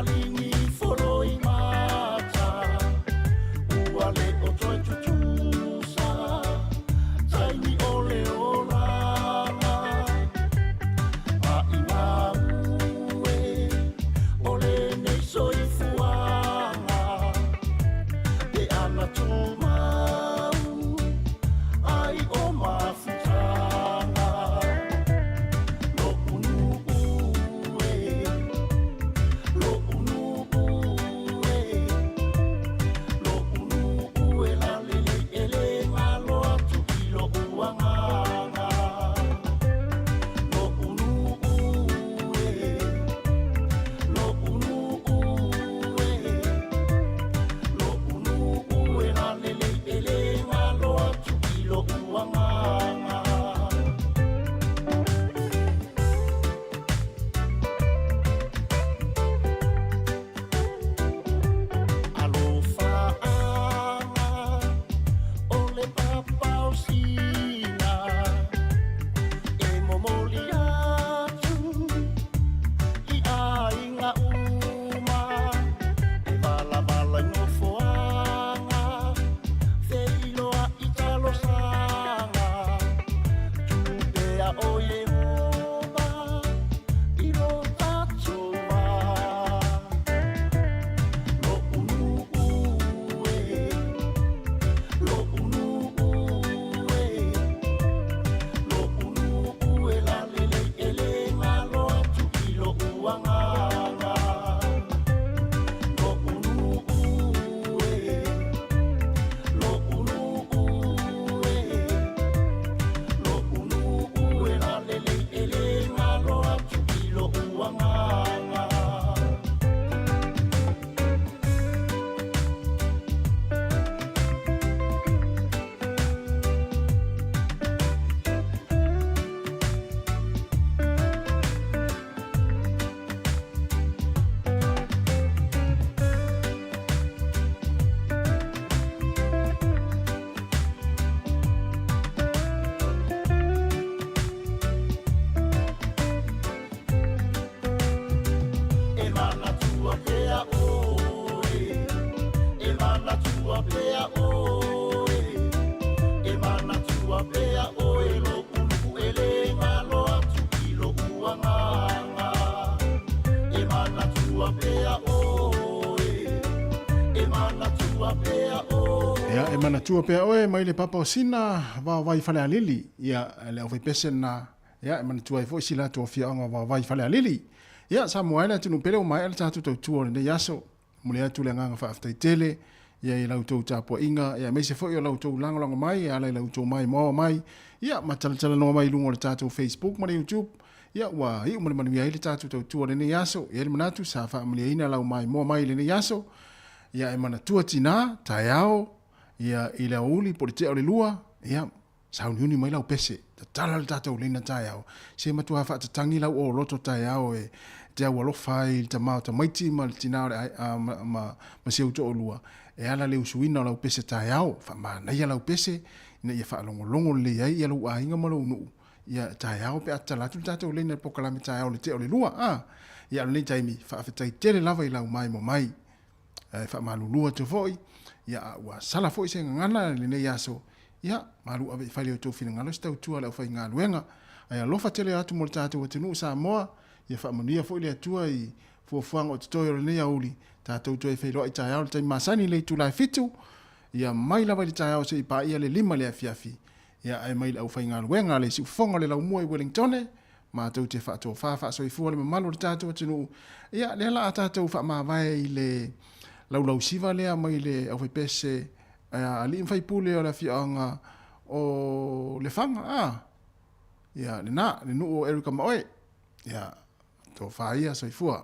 Malingi foro i mata Ua le o toi tutusa Taimi ole o rana A i ngā ue Ole nei soifuanga E ana tō mau Ai o mawhitanga Lo unu ue Lo unu ue Lo unu ue la lele ele ngalo atu I lo uanganga Lo unu ue Lo unu ue Lo unu ue la lele ele ngalo atu I lo uanganga Alofaanga ole papau sina E momoli atu I ainga uma E bala no foanga Feiloa I talosanga Tupea oye oba I lo tatoa Lo unu ue Lo unu ue Lo unu ue la lele ele ngalo atu I lo uanganga Lo unu ue Lo unu ue Lo unu ue la lele ele ngalo atu I lo uanganga E mana tua pea oe E mana tua pea oe E mana tua pea oe Lo unu ele ngalo atu I lo uanganga E mana tua pea oe E mana tua pea oe Ia, e mana tua pea oe, mai le papa o sina, vai fale a lili. Ia, le au pesen na, ia, e mana tua e fo sila tua fia anga vai fale a lili. Ia, Samoa ele tunu pere o mai ele tatu tau tua ne yaso. Mule atu le nganga fa aftai tele. Ia, i lau tau tapo inga. Ia, meise fo i lau tau langalanga mai. Ia, lau tau mai moa mai. Ia, matala no mai lungo le tatu Facebook, mare YouTube. Ia, wa, i umare Manuia ele tatu tau tua ne yaso. Ia, le manatu, sa fa amalia ina lau mai moa mai le ne yaso. Ia, e mana tua tina, tai ao. Ia I le uli po te o le lua, ia sauniuni mai lau pese, ta tala le tātou leina tai au. Se matua wha tatangi lau o loto tai au e te au alofa I ta mao ta maiti ma le tina ma se uto o lua. E ala le usuina lau pese tai au, wha ma naia lau pese, ina ia wha longo le ai, ia lau a inga malo unu. Ia tai au pe atalatu le tātou leina pokalame tai au le te o le lua, ia le taimi, wha awhetai tere lava I lau mai mo mai. Wha malulua te foi, ia ua sala foi se ngana le nei aso ia malu ave fai o tofina ngalo sta utua la fai ngalo wenga ai lofa tele atu mo tatu o tenu Samoa ia fa Manuia foi le atua I fuafuanga o te toi o le nei auli tatu toi fai lo I tai au tai masani le tu lai fitu ia mai lava le tai au se I pa ia le lima le afiafi ia ai mai au fai ngalo wenga le si fonga le lau mua I Wellington ma tau te fa to fa so I fu le malu le tatu o tenu ia le la tatu fa ma vai le lau siva lea mai le au fai pese ali in fai pule o la fianga o le fanga ia le na le nu o Erika Maoe ia to faia so I fua